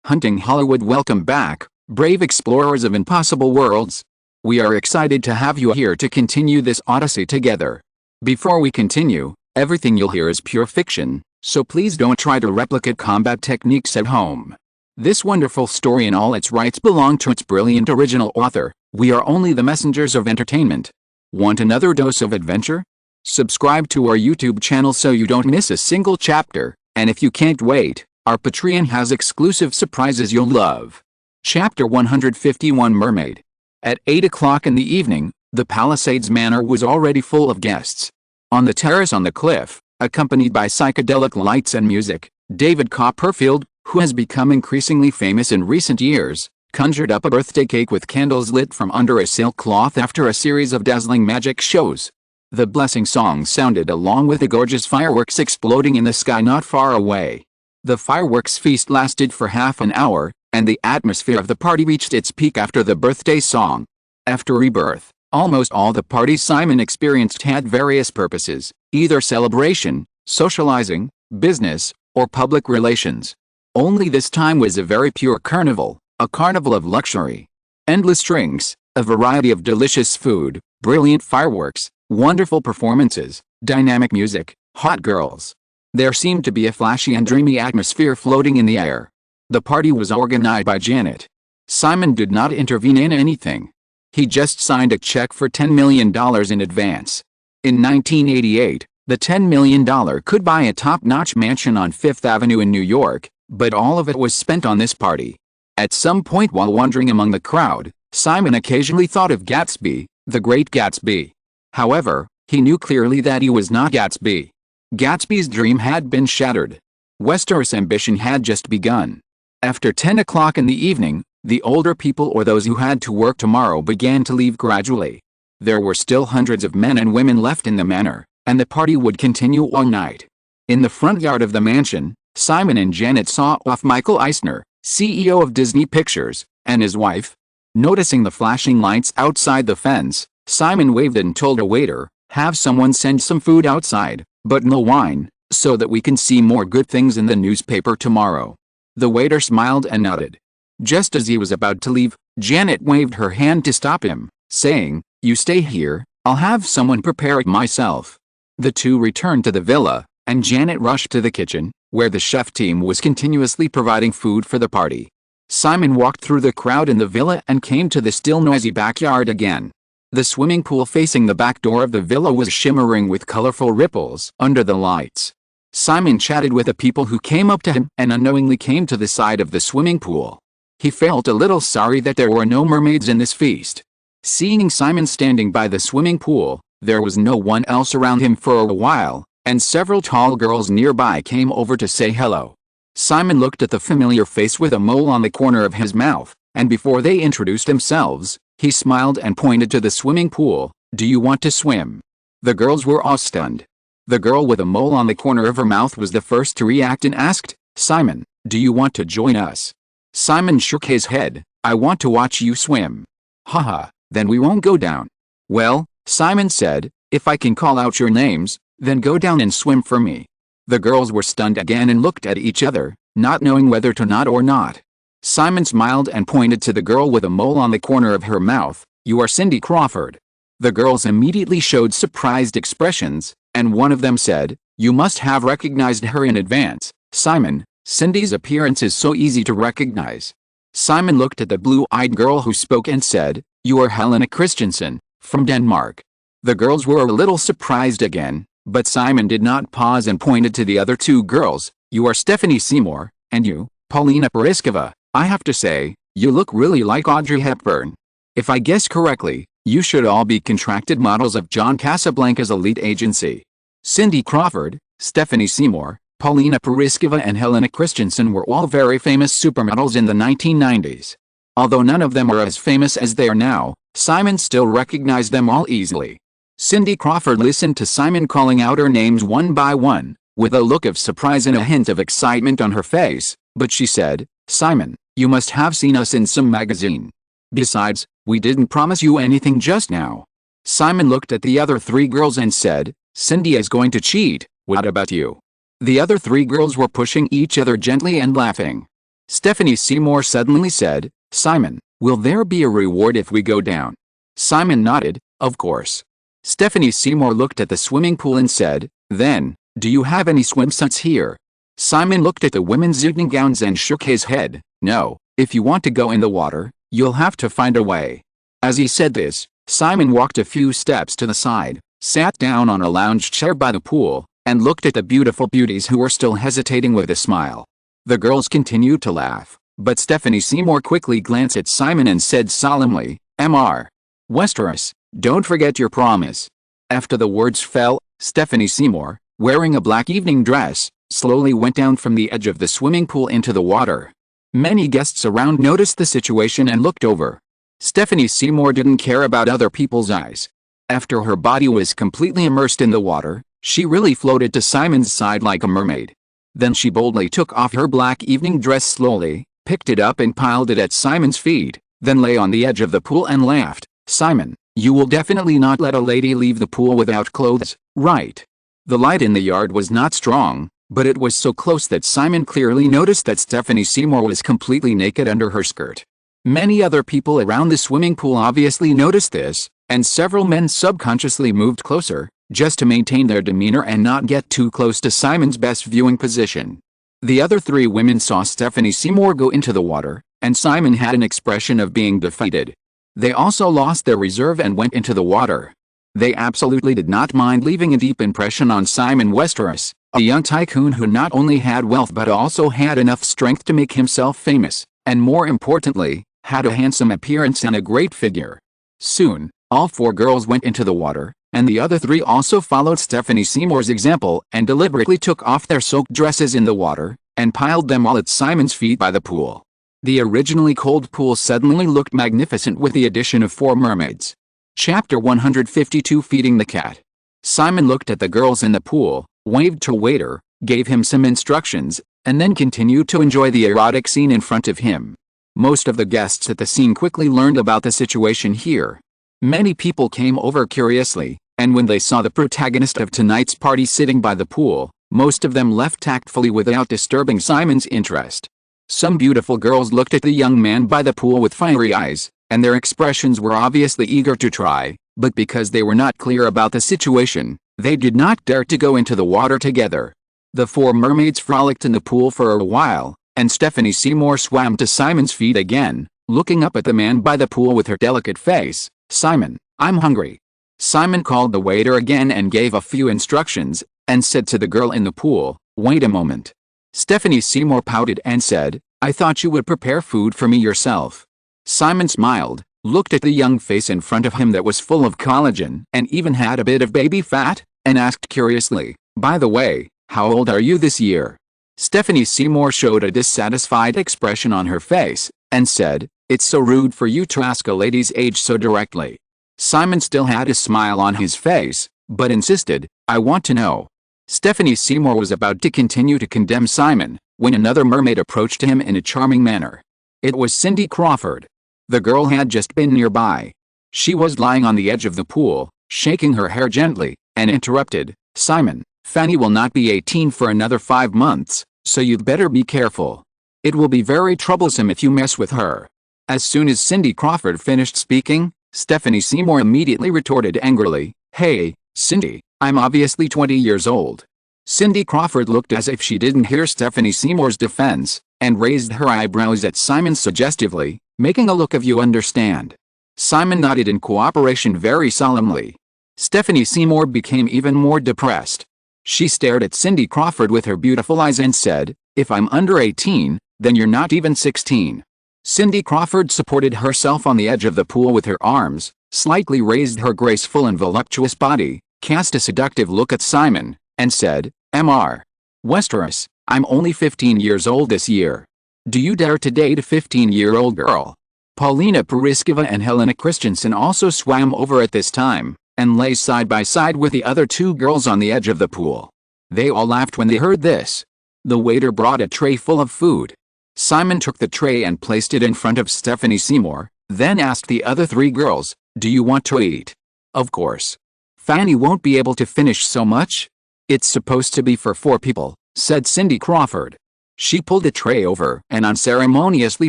Hunting Hollywood. Welcome back, brave explorers of impossible worlds. We are excited to have you here to continue this odyssey together. Before we continue, everything you'll hear is pure fiction, so please don't try to replicate combat techniques at home. This wonderful story in all its rights belong to its brilliant original author. We are only the messengers of entertainment. Want another dose of adventure? Subscribe to our YouTube channel so you don't miss a single chapter, and if you can't wait, our Patreon has exclusive surprises you'll love. Chapter 151 Mermaid. At 8 o'clock in the evening, the Palisades Manor was already full of guests. On the terrace on the cliff, accompanied by psychedelic lights and music, David Copperfield, who has become increasingly famous in recent years, conjured up a birthday cake with candles lit from under a silk cloth after a series of dazzling magic shows. The blessing song sounded along with the gorgeous fireworks exploding in the sky not far away. The fireworks feast lasted for half an hour, and the atmosphere of the party reached its peak after the birthday song. After rebirth, almost all the parties Simon experienced had various purposes, either celebration, socializing, business, or public relations. Only this time was a very pure carnival, a carnival of luxury. Endless drinks, a variety of delicious food, brilliant fireworks, wonderful performances, dynamic music, hot girls. There seemed to be a flashy and dreamy atmosphere floating in the air. The party was organized by Janet. Simon did not intervene in anything. He just signed a check for $10 million in advance. In 1988, the $10 million could buy a top-notch mansion on Fifth Avenue in New York, but all of it was spent on this party. At some point while wandering among the crowd, Simon occasionally thought of Gatsby, the Great Gatsby. However, he knew clearly that he was not Gatsby. Gatsby's dream had been shattered. Westeros' ambition had just begun. After 10 o'clock in the evening, the older people or those who had to work tomorrow began to leave gradually. There were still hundreds of men and women left in the manor, and the party would continue all night. In the front yard of the mansion, Simon and Janet saw off Michael Eisner, CEO of Disney Pictures, and his wife. Noticing the flashing lights outside the fence, Simon waved and told a waiter, "Have someone send some food outside, but no wine, so that we can see more good things in the newspaper tomorrow." The waiter smiled and nodded. Just as he was about to leave, Janet waved her hand to stop him, saying, "You stay here, I'll have someone prepare it myself." The two returned to the villa, and Janet rushed to the kitchen, where the chef team was continuously providing food for the party. Simon walked through the crowd in the villa and came to the still noisy backyard again. The swimming pool facing the back door of the villa was shimmering with colorful ripples under the lights. Simon chatted with the people who came up to him and unknowingly came to the side of the swimming pool. He felt a little sorry that there were no mermaids in this feast. Seeing Simon standing by the swimming pool, there was no one else around him for a while, and several tall girls nearby came over to say hello. Simon looked at the familiar face with a mole on the corner of his mouth, and before they introduced themselves, he smiled and pointed to the swimming pool. "Do you want to swim?" The girls were all stunned. The girl with a mole on the corner of her mouth was the first to react and asked, "Simon, do you want to join us?" Simon shook his head. "I want to watch you swim." "Haha, then we won't go down." "Well," Simon said, "if I can call out your names, then go down and swim for me." The girls were stunned again and looked at each other, not knowing whether to nod or not. Simon smiled and pointed to the girl with a mole on the corner of her mouth. "You are Cindy Crawford." The girls immediately showed surprised expressions, and one of them said, "You must have recognized her in advance, Simon. Cindy's appearance is so easy to recognize." Simon looked at the blue-eyed girl who spoke and said, "You are Helena Christensen, from Denmark." The girls were a little surprised again, but Simon did not pause and pointed to the other two girls. "You are Stephanie Seymour, and you, Paulina Poriskova. I have to say, you look really like Audrey Hepburn. If I guess correctly, you should all be contracted models of John Casablanca's elite agency." Cindy Crawford, Stephanie Seymour, Paulina Poriskova and Helena Christensen were all very famous supermodels in the 1990s. Although none of them were as famous as they are now, Simon still recognized them all easily. Cindy Crawford listened to Simon calling out her names one by one, with a look of surprise and a hint of excitement on her face, but she said, "Simon, you must have seen us in some magazine. Besides, we didn't promise you anything just now." Simon looked at the other three girls and said, "Cindy is going to cheat, what about you?" The other three girls were pushing each other gently and laughing. Stephanie Seymour suddenly said, "Simon, will there be a reward if we go down?" Simon nodded, "Of course." Stephanie Seymour looked at the swimming pool and said, "Then, do you have any swimsuits here?" Simon looked at the women's evening gowns and shook his head. "No, if you want to go in the water, you'll have to find a way." As he said this, Simon walked a few steps to the side, sat down on a lounge chair by the pool, and looked at the beautiful beauties who were still hesitating with a smile. The girls continued to laugh, but Stephanie Seymour quickly glanced at Simon and said solemnly, "Mr. Westeros, don't forget your promise." After the words fell, Stephanie Seymour, wearing a black evening dress, slowly went down from the edge of the swimming pool into the water. Many guests around noticed the situation and looked over. Stephanie Seymour didn't care about other people's eyes. After her body was completely immersed in the water, she really floated to Simon's side like a mermaid. Then she boldly took off her black evening dress slowly, picked it up and piled it at Simon's feet, then lay on the edge of the pool and laughed. "Simon, you will definitely not let a lady leave the pool without clothes, right?" The light in the yard was not strong, but it was so close that Simon clearly noticed that Stephanie Seymour was completely naked under her skirt. Many other people around the swimming pool obviously noticed this, and several men subconsciously moved closer, just to maintain their demeanor and not get too close to Simon's best viewing position. The other three women saw Stephanie Seymour go into the water, and Simon had an expression of being defeated. They also lost their reserve and went into the water. They absolutely did not mind leaving a deep impression on Simon Westeros, a young tycoon who not only had wealth but also had enough strength to make himself famous, and more importantly, had a handsome appearance and a great figure. Soon, all four girls went into the water, and the other three also followed Stephanie Seymour's example and deliberately took off their soaked dresses in the water, and piled them all at Simon's feet by the pool. The originally cold pool suddenly looked magnificent with the addition of 4 mermaids. Chapter 152 Feeding the Cat. Simon looked at the girls in the pool, waved to a waiter, gave him some instructions, and then continued to enjoy the erotic scene in front of him. Most of the guests at the scene quickly learned about the situation here. Many people came over curiously, and when they saw the protagonist of tonight's party sitting by the pool, most of them left tactfully without disturbing Simon's interest. Some beautiful girls looked at the young man by the pool with fiery eyes, and their expressions were obviously eager to try, but because they were not clear about the situation, they did not dare to go into the water together. The 4 mermaids frolicked in the pool for a while, and Stephanie Seymour swam to Simon's feet again, looking up at the man by the pool with her delicate face. "Simon, I'm hungry." Simon called the waiter again and gave a few instructions, and said to the girl in the pool, "Wait a moment." Stephanie Seymour pouted and said, "I thought you would prepare food for me yourself." Simon smiled, looked at the young face in front of him that was full of collagen and even had a bit of baby fat, and asked curiously, "By the way, how old are you this year?" Stephanie Seymour showed a dissatisfied expression on her face, and said, "It's so rude for you to ask a lady's age so directly." Simon still had a smile on his face, but insisted, "I want to know." Stephanie Seymour was about to continue to condemn Simon, when another mermaid approached him in a charming manner. It was Cindy Crawford. The girl had just been nearby. She was lying on the edge of the pool, shaking her hair gently, and interrupted, "Simon, Fanny will not be 18 for another 5 months, so you'd better be careful. It will be very troublesome if you mess with her." As soon as Cindy Crawford finished speaking, Stephanie Seymour immediately retorted angrily, "Hey, Cindy, I'm obviously 20 years old." Cindy Crawford looked as if she didn't hear Stephanie Seymour's defense, and raised her eyebrows at Simon suggestively, making a look of "you understand." Simon nodded in cooperation very solemnly. Stephanie Seymour became even more depressed. She stared at Cindy Crawford with her beautiful eyes and said, "If I'm under 18, then you're not even 16. Cindy Crawford supported herself on the edge of the pool with her arms, slightly raised her graceful and voluptuous body, cast a seductive look at Simon, and said, "Mr. Westeros, I'm only 15 years old this year. Do you dare to date a 15-year-old girl?" Paulina Poriskova and Helena Christensen also swam over at this time, and lay side by side with the other 2 girls on the edge of the pool. They all laughed when they heard this. The waiter brought a tray full of food. Simon took the tray and placed it in front of Stephanie Seymour, then asked the other 3 girls, "Do you want to eat?" "Of course. Fanny won't be able to finish so much." "It's supposed to be for 4 people," said Cindy Crawford. She pulled a tray over and unceremoniously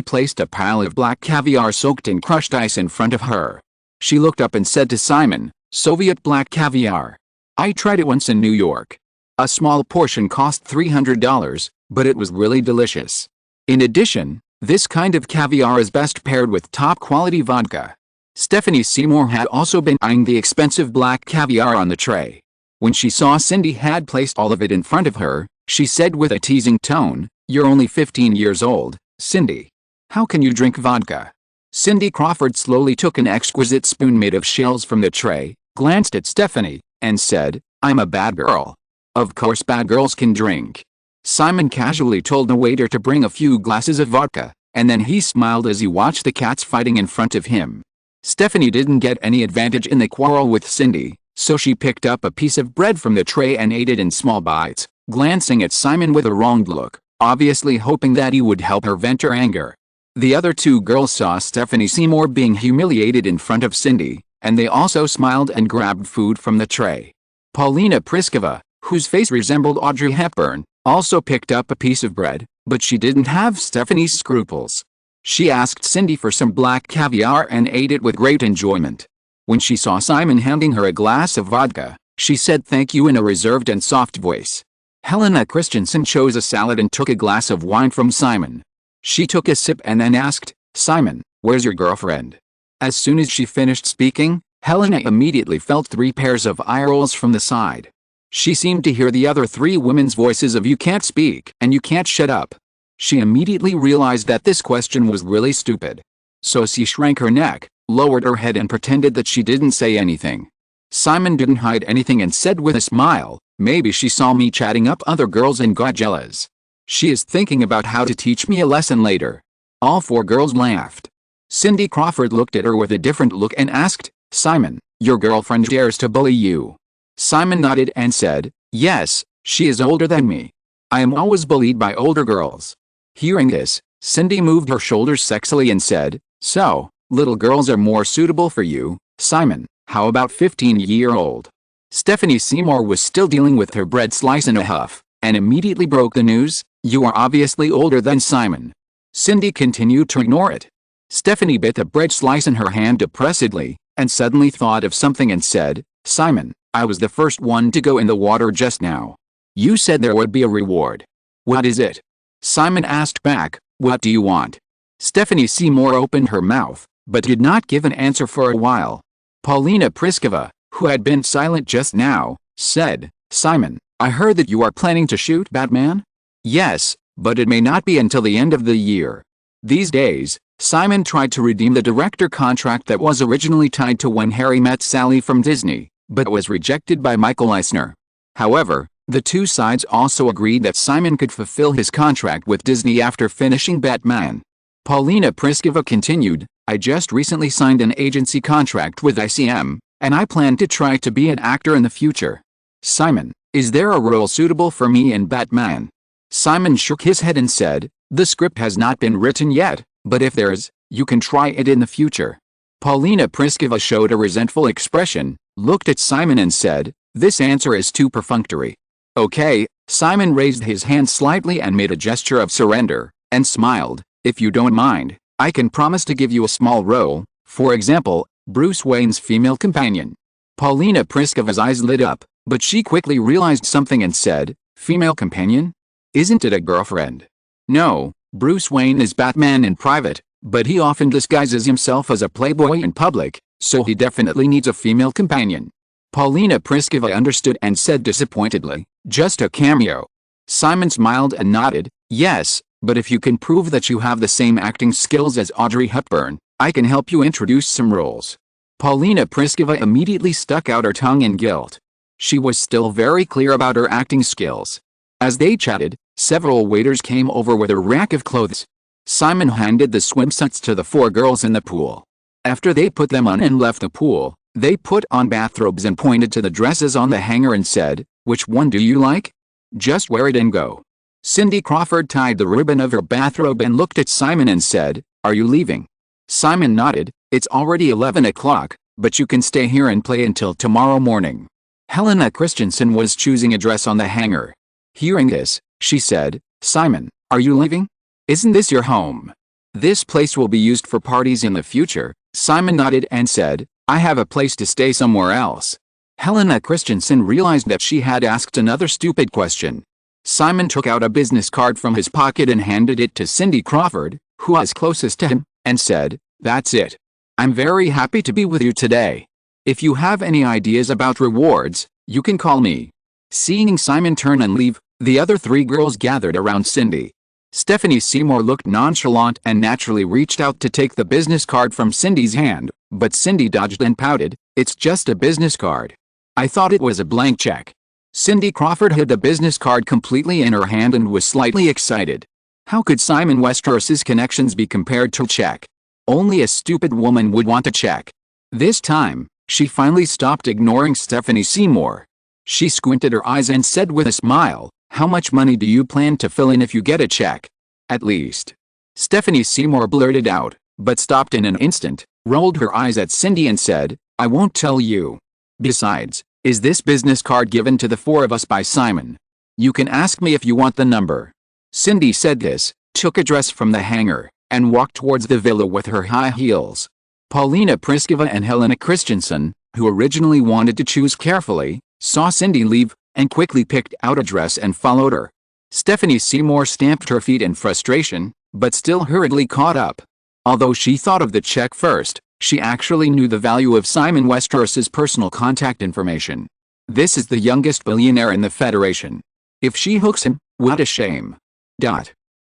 placed a pile of black caviar soaked in crushed ice in front of her. She looked up and said to Simon, "Soviet black caviar. I tried it once in New York. A small portion cost $300, but it was really delicious. In addition, this kind of caviar is best paired with top-quality vodka." Stephanie Seymour had also been eyeing the expensive black caviar on the tray. When she saw Cindy had placed all of it in front of her, she said with a teasing tone, "You're only 15 years old, Cindy. How can you drink vodka?" Cindy Crawford slowly took an exquisite spoon made of shells from the tray, glanced at Stephanie, and said, "I'm a bad girl. Of course bad girls can drink." Simon casually told the waiter to bring a few glasses of vodka, and then he smiled as he watched the cats fighting in front of him. Stephanie didn't get any advantage in the quarrel with Cindy, so she picked up a piece of bread from the tray and ate it in small bites, glancing at Simon with a wronged look, obviously hoping that he would help her vent her anger. The other two girls saw Stephanie Seymour being humiliated in front of Cindy, and they also smiled and grabbed food from the tray. Paulina Pliskova, whose face resembled Audrey Hepburn, also picked up a piece of bread, but she didn't have Stephanie's scruples. She asked Cindy for some black caviar and ate it with great enjoyment. When she saw Simon handing her a glass of vodka, she said thank you in a reserved and soft voice. Helena Christensen chose a salad and took a glass of wine from Simon. She took a sip and then asked, "Simon, where's your girlfriend?" As soon as she finished speaking, Helena immediately felt 3 pairs of eye rolls from the side. She seemed to hear the other 3 women's voices of "you can't speak" and "you can't shut up." She immediately realized that this question was really stupid. So she shrank her neck, lowered her head and pretended that she didn't say anything. Simon didn't hide anything and said with a smile, "Maybe she saw me chatting up other girls and got jealous. She is thinking about how to teach me a lesson later." All 4 girls laughed. Cindy Crawford looked at her with a different look and asked, "Simon, your girlfriend dares to bully you?" Simon nodded and said, "Yes, she is older than me. I am always bullied by older girls." Hearing this, Cindy moved her shoulders sexily and said, "So, little girls are more suitable for you, Simon. How about 15-year-old?" Stephanie Seymour was still dealing with her bread slice in a huff, and immediately broke the news, "You are obviously older than Simon." Cindy continued to ignore it. Stephanie bit the bread slice in her hand depressedly, and suddenly thought of something and said, "Simon, I was the first one to go in the water just now. You said there would be a reward. What is it?" Simon asked back, "What do you want?" Stephanie Seymour opened her mouth, but did not give an answer for a while. Paulina Pliskova, who had been silent just now, said, "Simon, I heard that you are planning to shoot Batman?" "Yes, but it may not be until the end of the year." These days, Simon tried to redeem the director contract that was originally tied to When Harry Met Sally from Disney, but was rejected by Michael Eisner. However, the two sides also agreed that Simon could fulfill his contract with Disney after finishing Batman. Paulina Pliskova continued, "I just recently signed an agency contract with ICM, and I plan to try to be an actor in the future. Simon, is there a role suitable for me in Batman?" Simon shook his head and said, "The script has not been written yet, but if there is, you can try it in the future." Paulina Pliskova showed a resentful expression, looked at Simon and said, "This answer is too perfunctory." "Okay." Simon raised his hand slightly and made a gesture of surrender, and smiled, "If you don't mind, I can promise to give you a small role, for example, Bruce Wayne's female companion." Paulina Pliskova's eyes lit up, but she quickly realized something and said, "Female companion? Isn't it a girlfriend?" "No, Bruce Wayne is Batman in private, but he often disguises himself as a playboy in public, so he definitely needs a female companion." Paulina Pliskova understood and said disappointedly, "Just a cameo." Simon smiled and nodded, "Yes, but if you can prove that you have the same acting skills as Audrey Hepburn, I can help you introduce some roles." Paulina Pliskova immediately stuck out her tongue in guilt. She was still very clear about her acting skills. As they chatted, several waiters came over with a rack of clothes. Simon handed the swimsuits to the 4 girls in the pool. After they put them on and left the pool, they put on bathrobes and pointed to the dresses on the hanger and said, "Which one do you like? Just wear it and go." Cindy Crawford tied the ribbon of her bathrobe and looked at Simon and said, "Are you leaving?" Simon nodded, "It's already 11 o'clock, but you can stay here and play until tomorrow morning." Helena Christensen was choosing a dress on the hanger. Hearing this, she said, "Simon, Are you leaving? Isn't this your home? This place will be used for parties in the future. Simon nodded and said, I have a place to stay somewhere else. Helena Christensen realized that she had asked another stupid question. Simon took out a business card from his pocket and handed it to Cindy Crawford, who was closest to him, and said, That's it. I'm very happy to be with you today. If you have any ideas about rewards, you can call me. Seeing Simon turn and leave, the other three girls gathered around Cindy. Stephanie Seymour looked nonchalant and naturally reached out to take the business card from Cindy's hand, but Cindy dodged and pouted, It's just a business card. I thought it was a blank check. Cindy Crawford hid the business card completely in her hand and was slightly excited. How could Simon Westeros's connections be compared to a check? Only a stupid woman would want a check. This time, she finally stopped ignoring Stephanie Seymour. She squinted her eyes and said with a smile, How much money do you plan to fill in if you get a check? At least. Stephanie Seymour blurted out, but stopped in an instant, rolled her eyes at Cindy and said, I won't tell you. Besides, is this business card given to the four of us by Simon? You can ask me if you want the number. Cindy said this, took a dress from the hanger, and walked towards the villa with her high heels. Paulina Pliskova and Helena Christensen, who originally wanted to choose carefully, saw Cindy leave, and quickly picked out a dress and followed her. Stephanie Seymour stamped her feet in frustration, but still hurriedly caught up. Although she thought of the check first, she actually knew the value of Simon Westeros's personal contact information. This is the youngest billionaire in the Federation. If she hooks him, what a shame.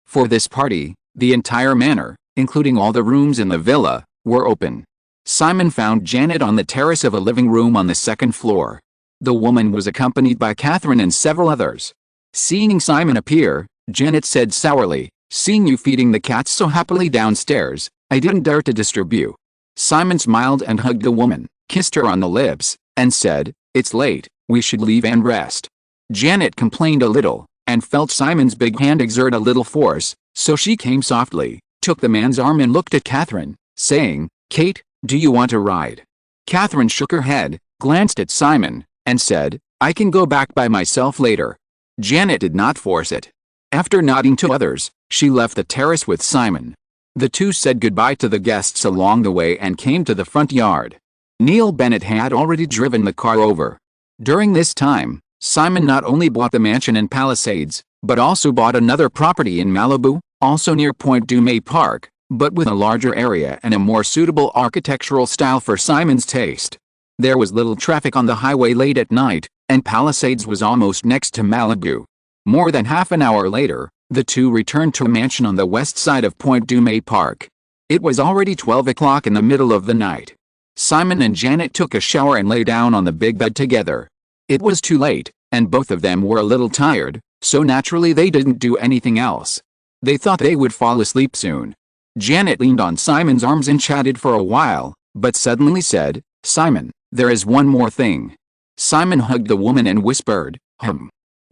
For this party, the entire manor, including all the rooms in the villa, were open. Simon found Janet on the terrace of a living room on the second floor. The woman was accompanied by Kathryn and several others. Seeing Simon appear, Janet said sourly, Seeing you feeding the cats so happily downstairs, I didn't dare to disturb you. Simon smiled and hugged the woman, kissed her on the lips, and said, It's late, we should leave and rest. Janet complained a little, and felt Simon's big hand exert a little force, so she came softly, took the man's arm and looked at Kathryn, saying, Kate, do you want a ride? Kathryn shook her head, glanced at Simon, and said, I can go back by myself later. Janet did not force it. After nodding to others, she left the terrace with Simon. The two said goodbye to the guests along the way and came to the front yard. Neil Bennett had already driven the car over. During this time, Simon not only bought the mansion in Palisades, but also bought another property in Malibu, also near Point Dume Park, but with a larger area and a more suitable architectural style for Simon's taste. There was little traffic on the highway late at night, and Palisades was almost next to Malibu. More than half an hour later, the two returned to a mansion on the west side of Point Dume Park. It was already 12 o'clock in the middle of the night. Simon and Janet took a shower and lay down on the big bed together. It was too late, and both of them were a little tired, so naturally they didn't do anything else. They thought they would fall asleep soon. Janet leaned on Simon's arms and chatted for a while, but suddenly said, Simon, there is one more thing. Simon hugged the woman and whispered,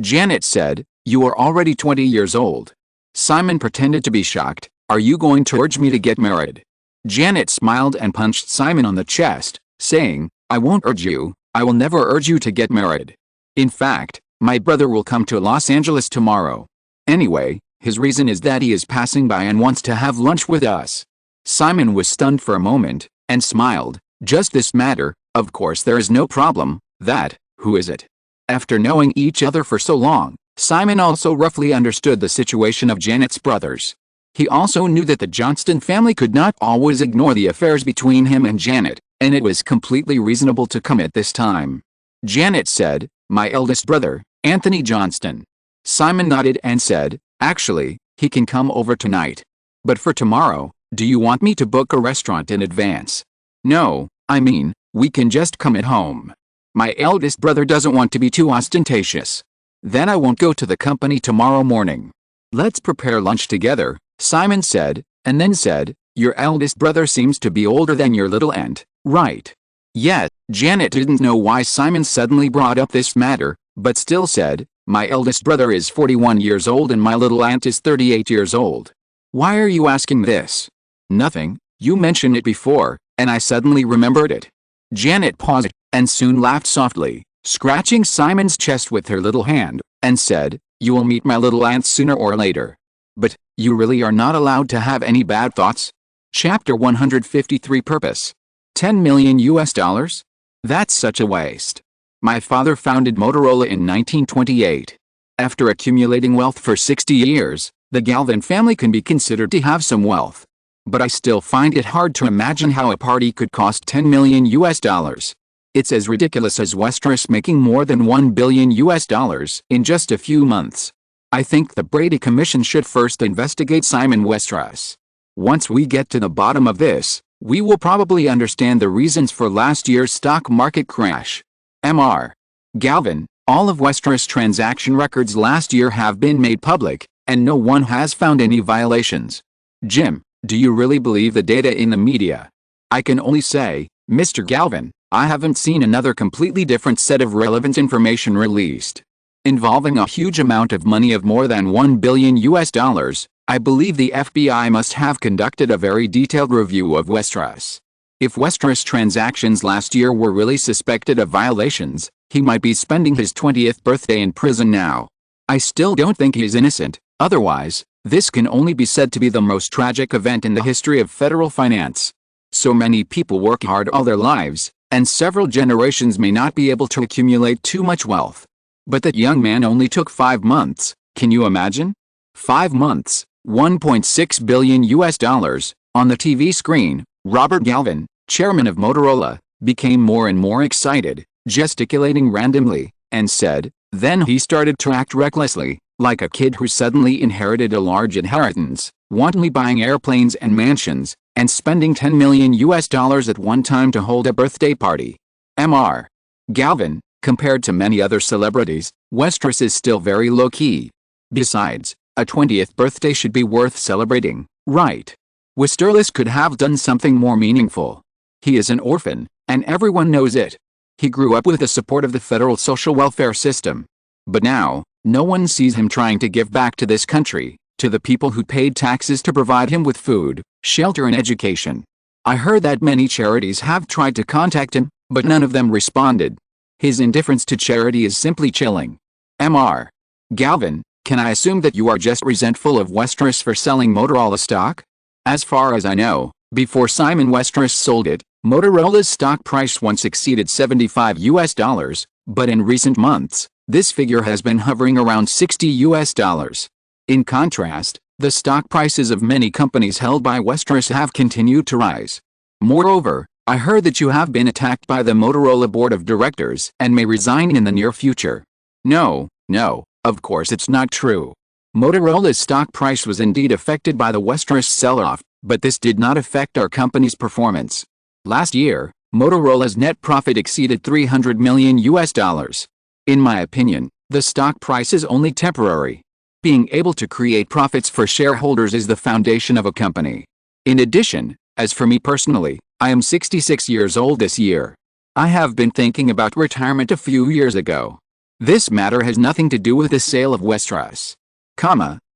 Janet said, You are already 20 years old. Simon pretended to be shocked, Are you going to urge me to get married? Janet smiled and punched Simon on the chest, saying, I won't urge you, I will never urge you to get married. In fact, my brother will come to Los Angeles tomorrow. Anyway, his reason is that he is passing by and wants to have lunch with us. Simon was stunned for a moment, and smiled, Just this matter, of course there is no problem, who is it? After knowing each other for so long, Simon also roughly understood the situation of Janet's brothers. He also knew that the Johnston family could not always ignore the affairs between him and Janet, and it was completely reasonable to come at this time. Janet said, My eldest brother, Anthony Johnston. Simon nodded and said, Actually, he can come over tonight. But for tomorrow, do you want me to book a restaurant in advance? No, I mean, we can just come at home. My eldest brother doesn't want to be too ostentatious. Then I won't go to the company tomorrow morning. Let's prepare lunch together, Simon said, and then said, Your eldest brother seems to be older than your little aunt, right? Yes, Janet didn't know why Simon suddenly brought up this matter, but still said, My eldest brother is 41 years old and my little aunt is 38 years old. Why are you asking this? Nothing, you mentioned it before, and I suddenly remembered it. Janet paused, and soon laughed softly, scratching Simon's chest with her little hand, and said, You will meet my little aunt sooner or later. But, you really are not allowed to have any bad thoughts? Chapter 153 Purpose. 10 million US dollars? That's such a waste. My father founded Motorola in 1928. After accumulating wealth for 60 years, the Galvin family can be considered to have some wealth. But I still find it hard to imagine how a party could cost 10 million US dollars. It's as ridiculous as Westeros making more than 1 billion US dollars in just a few months. I think the Brady Commission should first investigate Simon Westeros. Once we get to the bottom of this, we will probably understand the reasons for last year's stock market crash. Mr. Galvin, all of Westeros transaction records last year have been made public, and no one has found any violations. Jim, do you really believe the data in the media? I can only say, Mr. Galvin, I haven't seen another completely different set of relevant information released. Involving a huge amount of money of more than 1 billion US dollars, I believe the FBI must have conducted a very detailed review of Westeros. If Westeros transactions last year were really suspected of violations, he might be spending his 20th birthday in prison now. I still don't think he's innocent, otherwise, this can only be said to be the most tragic event in the history of federal finance. So many people work hard all their lives, and several generations may not be able to accumulate too much wealth. But that young man only took 5 months, can you imagine? 5 months, 1.6 billion US dollars, on the TV screen. Robert Galvin, chairman of Motorola, became more and more excited, gesticulating randomly, and said, then he started to act recklessly, like a kid who suddenly inherited a large inheritance, wantonly buying airplanes and mansions, and spending 10 million US dollars at one time to hold a birthday party. Mr. Galvin, compared to many other celebrities, Westeros is still very low-key. Besides, a 20th birthday should be worth celebrating, right? Westeros could have done something more meaningful. He is an orphan, and everyone knows it. He grew up with the support of the federal social welfare system. But now, no one sees him trying to give back to this country, to the people who paid taxes to provide him with food, shelter and education. I heard that many charities have tried to contact him, but none of them responded. His indifference to charity is simply chilling. Mr. Galvin, can I assume that you are just resentful of Westeros for selling Motorola stock? As far as I know, before Simon Westeros sold it, Motorola's stock price once exceeded 75 US dollars, but in recent months, this figure has been hovering around 60 US dollars. In contrast, the stock prices of many companies held by Westeros have continued to rise. Moreover, I heard that you have been attacked by the Motorola board of directors and may resign in the near future. No, of course it's not true. Motorola's stock price was indeed affected by the Westeros sell-off, but this did not affect our company's performance. Last year, Motorola's net profit exceeded 300 million US dollars. In my opinion, the stock price is only temporary. Being able to create profits for shareholders is the foundation of a company. In addition, as for me personally, I am 66 years old this year. I have been thinking about retirement a few years ago. This matter has nothing to do with the sale of Westeros.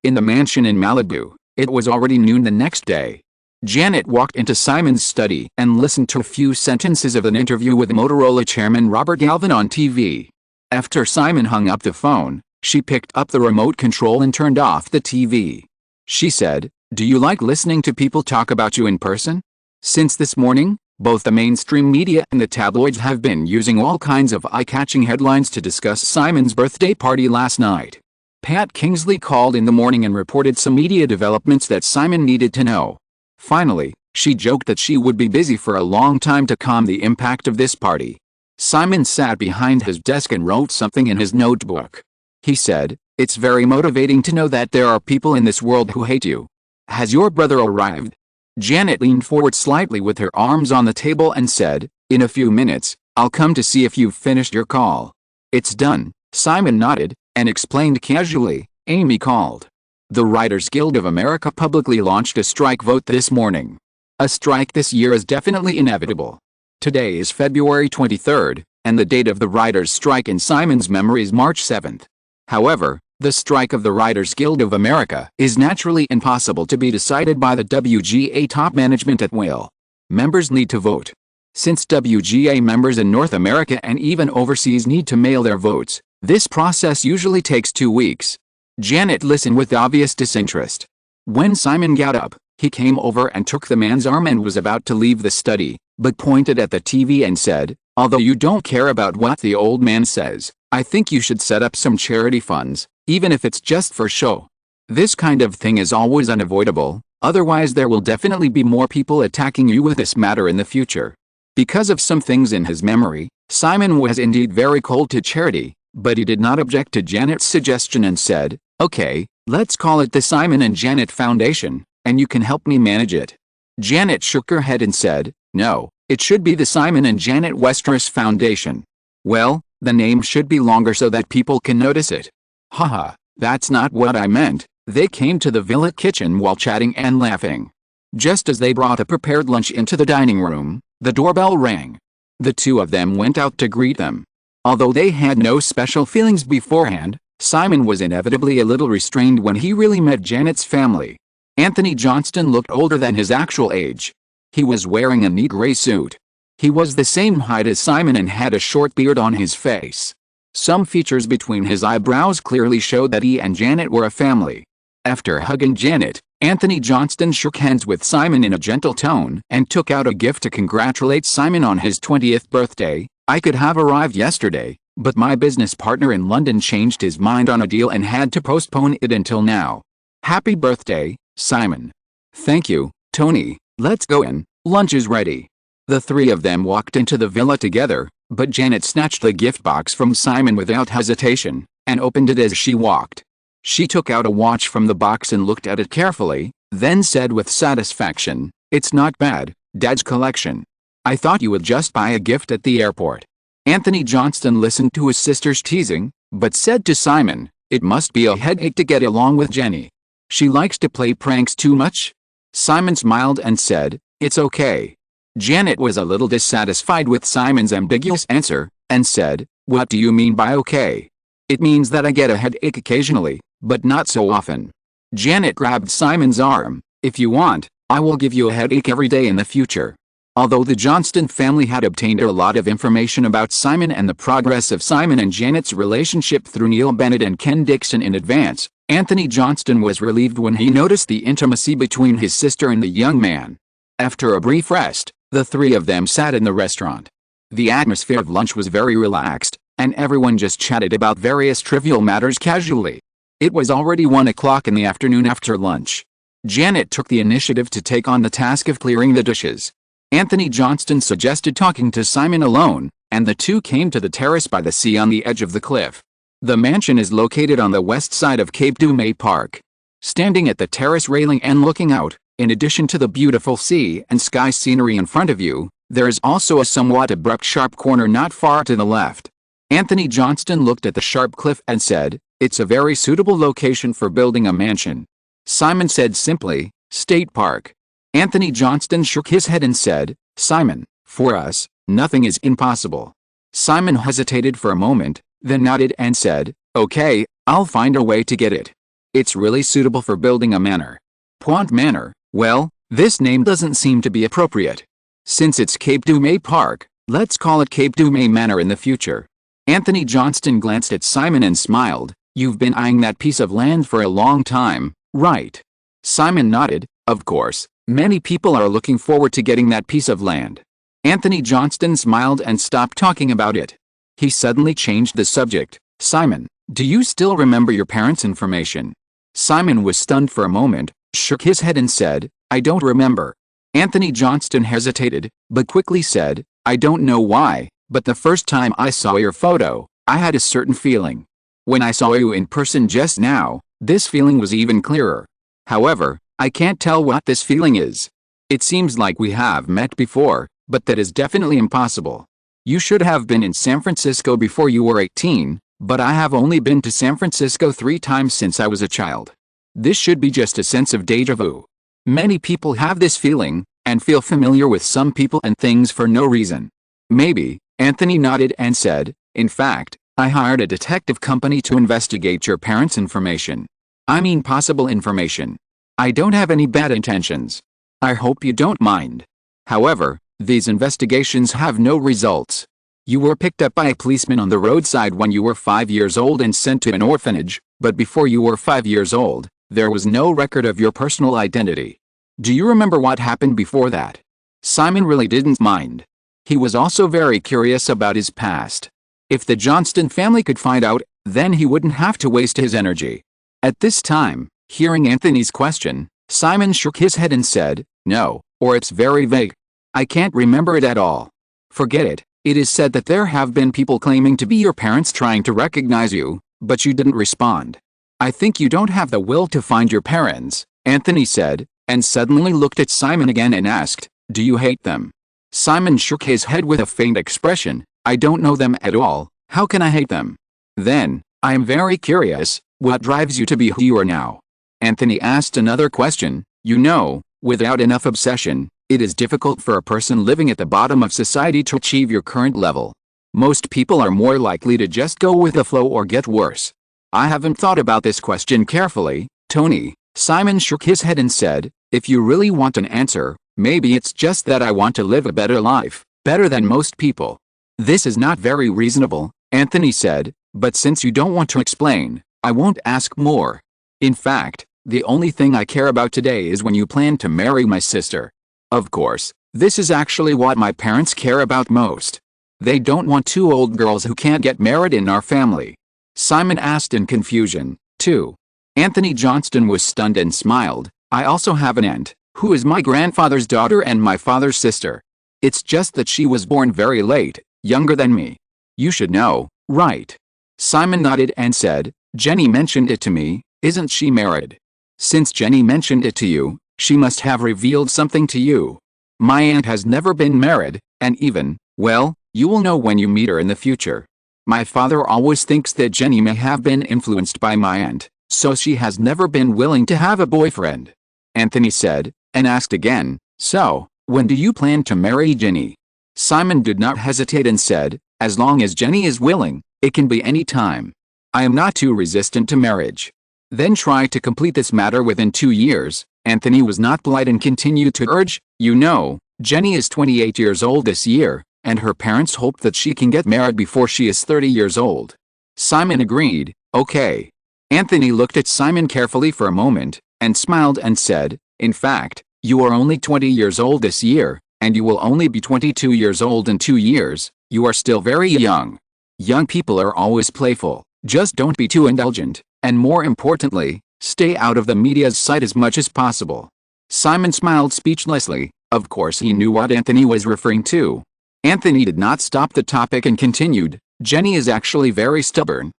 In the mansion in Malibu, it was already noon the next day. Janet walked into Simon's study and listened to a few sentences of an interview with Motorola chairman Robert Galvin on TV. After Simon hung up the phone, she picked up the remote control and turned off the TV. She said, "Do you like listening to people talk about you in person? Since this morning, both the mainstream media and the tabloids have been using all kinds of eye-catching headlines to discuss Simon's birthday party last night." Pat Kingsley called in the morning and reported some media developments that Simon needed to know. Finally, she joked that she would be busy for a long time to calm the impact of this party. Simon sat behind his desk and wrote something in his notebook. He said, "It's very motivating to know that there are people in this world who hate you. Has your brother arrived?" Janet leaned forward slightly with her arms on the table and said, "In a few minutes, I'll come to see if you've finished your call." "It's done," Simon nodded, and explained casually, "Amy called. The Writers Guild of America publicly launched a strike vote this morning. A strike this year is definitely inevitable. Today is February 23rd, and the date of the writers' strike in Simon's memory is March 7th. However, the strike of the Writers Guild of America is naturally impossible to be decided by the WGA top management at will. Members need to vote. Since WGA members in North America and even overseas need to mail their votes, this process usually takes 2 weeks. Janet listened with obvious disinterest. When Simon got up, he came over and took the man's arm and was about to leave the study, but pointed at the TV and said, "Although you don't care about what the old man says, I think you should set up some charity funds, even if it's just for show. This kind of thing is always unavoidable, otherwise there will definitely be more people attacking you with this matter in the future." Because of some things in his memory, Simon was indeed very cold to charity, but he did not object to Janet's suggestion and said, "Okay, let's call it the Simon and Janet Foundation, and you can help me manage it." Janet shook her head and said, "No, it should be the Simon and Janet Westeros Foundation." "Well, the name should be longer so that people can notice it." "Haha, that's not what I meant." They came to the villa kitchen while chatting and laughing. Just as they brought a prepared lunch into the dining room, the doorbell rang. The two of them went out to greet them. Although they had no special feelings beforehand, Simon was inevitably a little restrained when he really met Janet's family. Anthony Johnston looked older than his actual age. He was wearing a neat gray suit. He was the same height as Simon and had a short beard on his face. Some features between his eyebrows clearly showed that he and Janet were a family. After hugging Janet, Anthony Johnston shook hands with Simon in a gentle tone and took out a gift to congratulate Simon on his 20th birthday. "I could have arrived yesterday, but my business partner in London changed his mind on a deal and had to postpone it until now. Happy birthday, Simon." "Thank you, Tony. Let's go in, lunch is ready." The three of them walked into the villa together, but Janet snatched the gift box from Simon without hesitation, and opened it as she walked. She took out a watch from the box and looked at it carefully, then said with satisfaction, "It's not bad, Dad's collection. I thought you would just buy a gift at the airport." Anthony Johnston listened to his sister's teasing, but said to Simon, "It must be a headache to get along with Jenny. She likes to play pranks too much." Simon smiled and said, "It's okay." Janet was a little dissatisfied with Simon's ambiguous answer, and said, "What do you mean by okay?" "It means that I get a headache occasionally, but not so often." Janet grabbed Simon's arm. "If you want, I will give you a headache every day in the future." Although the Johnston family had obtained a lot of information about Simon and the progress of Simon and Janet's relationship through Neil Bennett and Ken Dixon in advance, Anthony Johnston was relieved when he noticed the intimacy between his sister and the young man. After a brief rest, the three of them sat in the restaurant. The atmosphere of lunch was very relaxed, and everyone just chatted about various trivial matters casually. It was already 1 o'clock in the afternoon after lunch. Janet took the initiative to take on the task of clearing the dishes. Anthony Johnston suggested talking to Simon alone, and the two came to the terrace by the sea on the edge of the cliff. The mansion is located on the west side of Cape du May Park. Standing at the terrace railing and looking out, in addition to the beautiful sea and sky scenery in front of you, there is also a somewhat abrupt sharp corner not far to the left. Anthony Johnston looked at the sharp cliff and said, "It's a very suitable location for building a mansion." Simon said simply, "State Park." Anthony Johnston shook his head and said, "Simon, for us, nothing is impossible." Simon hesitated for a moment, then nodded and said, "Okay, I'll find a way to get it. It's really suitable for building a manor." Point Manor, well, this name doesn't seem to be appropriate. Since it's Cape du May Park, let's call it Cape du May Manor in the future. Anthony Johnston glanced at Simon and smiled. "You've been eyeing that piece of land for a long time, right?" Simon nodded. "Of course, many people are looking forward to getting that piece of land." Anthony Johnston smiled and stopped talking about it. He suddenly changed the subject. "Simon, do you still remember your parents' information?" Simon was stunned for a moment, shook his head and said, "I don't remember." Anthony Johnston hesitated, but quickly said, "I don't know why, but the first time I saw your photo, I had a certain feeling. When I saw you in person just now, this feeling was even clearer. However, I can't tell what this feeling is. It seems like we have met before, but that is definitely impossible. You should have been in San Francisco before you were 18, but I have only been to San Francisco 3 times since I was a child. This should be just a sense of déjà vu. Many people have this feeling, and feel familiar with some people and things for no reason." "Maybe," Anthony nodded and said, "in fact, I hired a detective company to investigate your parents' information. I mean possible information. I don't have any bad intentions. I hope you don't mind. However, these investigations have no results. You were picked up by a policeman on the roadside when you were 5 years old and sent to an orphanage, but before you were 5 years old, There was no record of your personal identity. Do you remember what happened before that? Simon really didn't mind. He was also very curious about his past. If the Johnston family could find out, then he wouldn't have to waste his energy. At this time, hearing Anthony's question, Simon shook his head and said, "No, or it's very vague. I can't remember it at all." "Forget it. It is said that there have been people claiming to be your parents trying to recognize you, but you didn't respond. I think you don't have the will to find your parents," Anthony said, and suddenly looked at Simon again and asked, "Do you hate them?" Simon shook his head with a faint expression. "I don't know them at all. How can I hate them?" "Then, I am very curious, what drives you to be who you are now?" Anthony asked another question. "You know, without enough obsession, it is difficult for a person living at the bottom of society to achieve your current level. Most people are more likely to just go with the flow or get worse." "I haven't thought about this question carefully, Tony." Simon shook his head and said, "If you really want an answer, maybe it's just that I want to live a better life, better than most people." "This is not very reasonable," Anthony said, "but since you don't want to explain, I won't ask more. In fact, the only thing I care about today is when you plan to marry my sister. Of course, this is actually what my parents care about most. They don't want two old girls who can't get married in our family." Simon asked in confusion, too. Anthony Johnston was stunned and smiled. "I also have an aunt, who is my grandfather's daughter and my father's sister. It's just that she was born very late, younger than me. You should know, right?" Simon nodded and said, "Jenny mentioned it to me. Isn't she married?" "Since Jenny mentioned it to you, she must have revealed something to you. My aunt has never been married, and even, well, you will know when you meet her in the future. My father always thinks that Jenny may have been influenced by my aunt, so she has never been willing to have a boyfriend," Anthony said, and asked again, "So, when do you plan to marry Jenny?" Simon did not hesitate and said, "As long as Jenny is willing, it can be any time. I am not too resistant to marriage." "Then try to complete this matter within 2 years, Anthony was not polite and continued to urge. "You know, Jenny is 28 years old this year, and her parents hope that she can get married before she is 30 years old." Simon agreed. "Okay." Anthony looked at Simon carefully for a moment, and smiled and said, "In fact, you are only 20 years old this year, and you will only be 22 years old in 2 years. You are still very young. Young people are always playful. Just don't be too indulgent, and more importantly, stay out of the media's sight as much as possible." Simon smiled speechlessly. Of course he knew what Anthony was referring to. Anthony did not stop the topic and continued, "Jenny is actually very stubborn,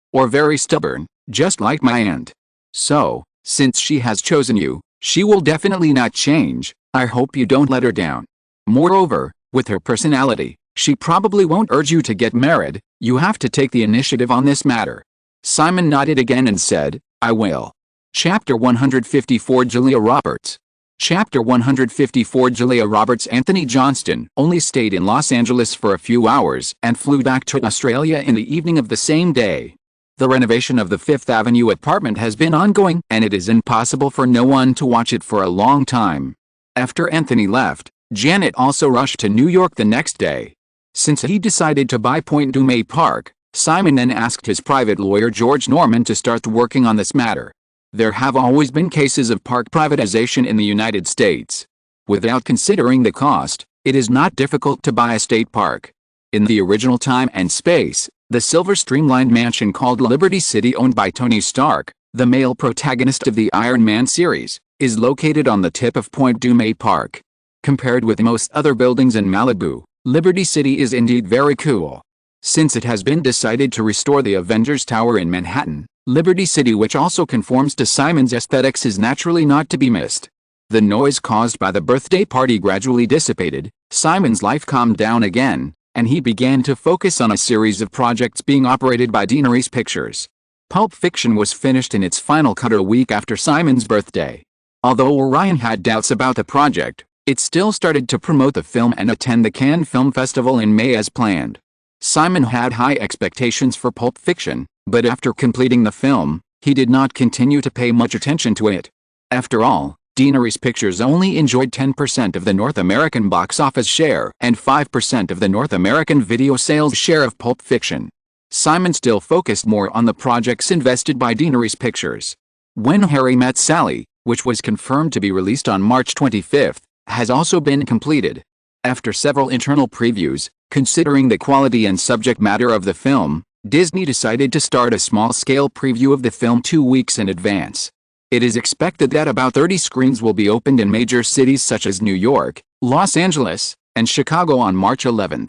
just like my aunt. So, since she has chosen you, she will definitely not change. I hope you don't let her down. Moreover, with her personality, she probably won't urge you to get married. You have to take the initiative on this matter." Simon nodded again and said, "I will." Chapter 154 Julia Roberts. Chapter 154 Julia Roberts. Anthony Johnston only stayed in Los Angeles for a few hours and flew back to Australia in the evening of the same day. The renovation of the Fifth Avenue apartment has been ongoing, and it is impossible for no one to watch it for a long time. After Anthony left, Janet also rushed to New York the next day. Since he decided to buy Point Dume Park, Simon then asked his private lawyer George Norman to start working on this matter. There have always been cases of park privatization in the United States. Without considering the cost, it is not difficult to buy a state park. In the original time and space, the silver streamlined mansion called Liberty City, owned by Tony Stark, the male protagonist of the Iron Man series, is located on the tip of Point Dume Park. Compared with most other buildings in Malibu, Liberty City is indeed very cool. Since it has been decided to restore the Avengers Tower in Manhattan, Liberty City, which also conforms to Simon's aesthetics, is naturally not to be missed. The noise caused by the birthday party gradually dissipated, Simon's life calmed down again, and he began to focus on a series of projects being operated by Deaneries Pictures. Pulp Fiction was finished in its final cut a week after Simon's birthday. Although Orion had doubts about the project, it still started to promote the film and attend the Cannes Film Festival in May as planned. Simon had high expectations for Pulp Fiction, but after completing the film, he did not continue to pay much attention to it. After all, Deaneries Pictures only enjoyed 10% of the North American box office share and 5% of the North American video sales share of Pulp Fiction. Simon still focused more on the projects invested by Deaneries Pictures. When Harry Met Sally, which was confirmed to be released on March 25, has also been completed. After several internal previews, considering the quality and subject matter of the film, Disney decided to start a small-scale preview of the film 2 weeks in advance. It is expected that about 30 screens will be opened in major cities such as New York, Los Angeles, and Chicago on March 11.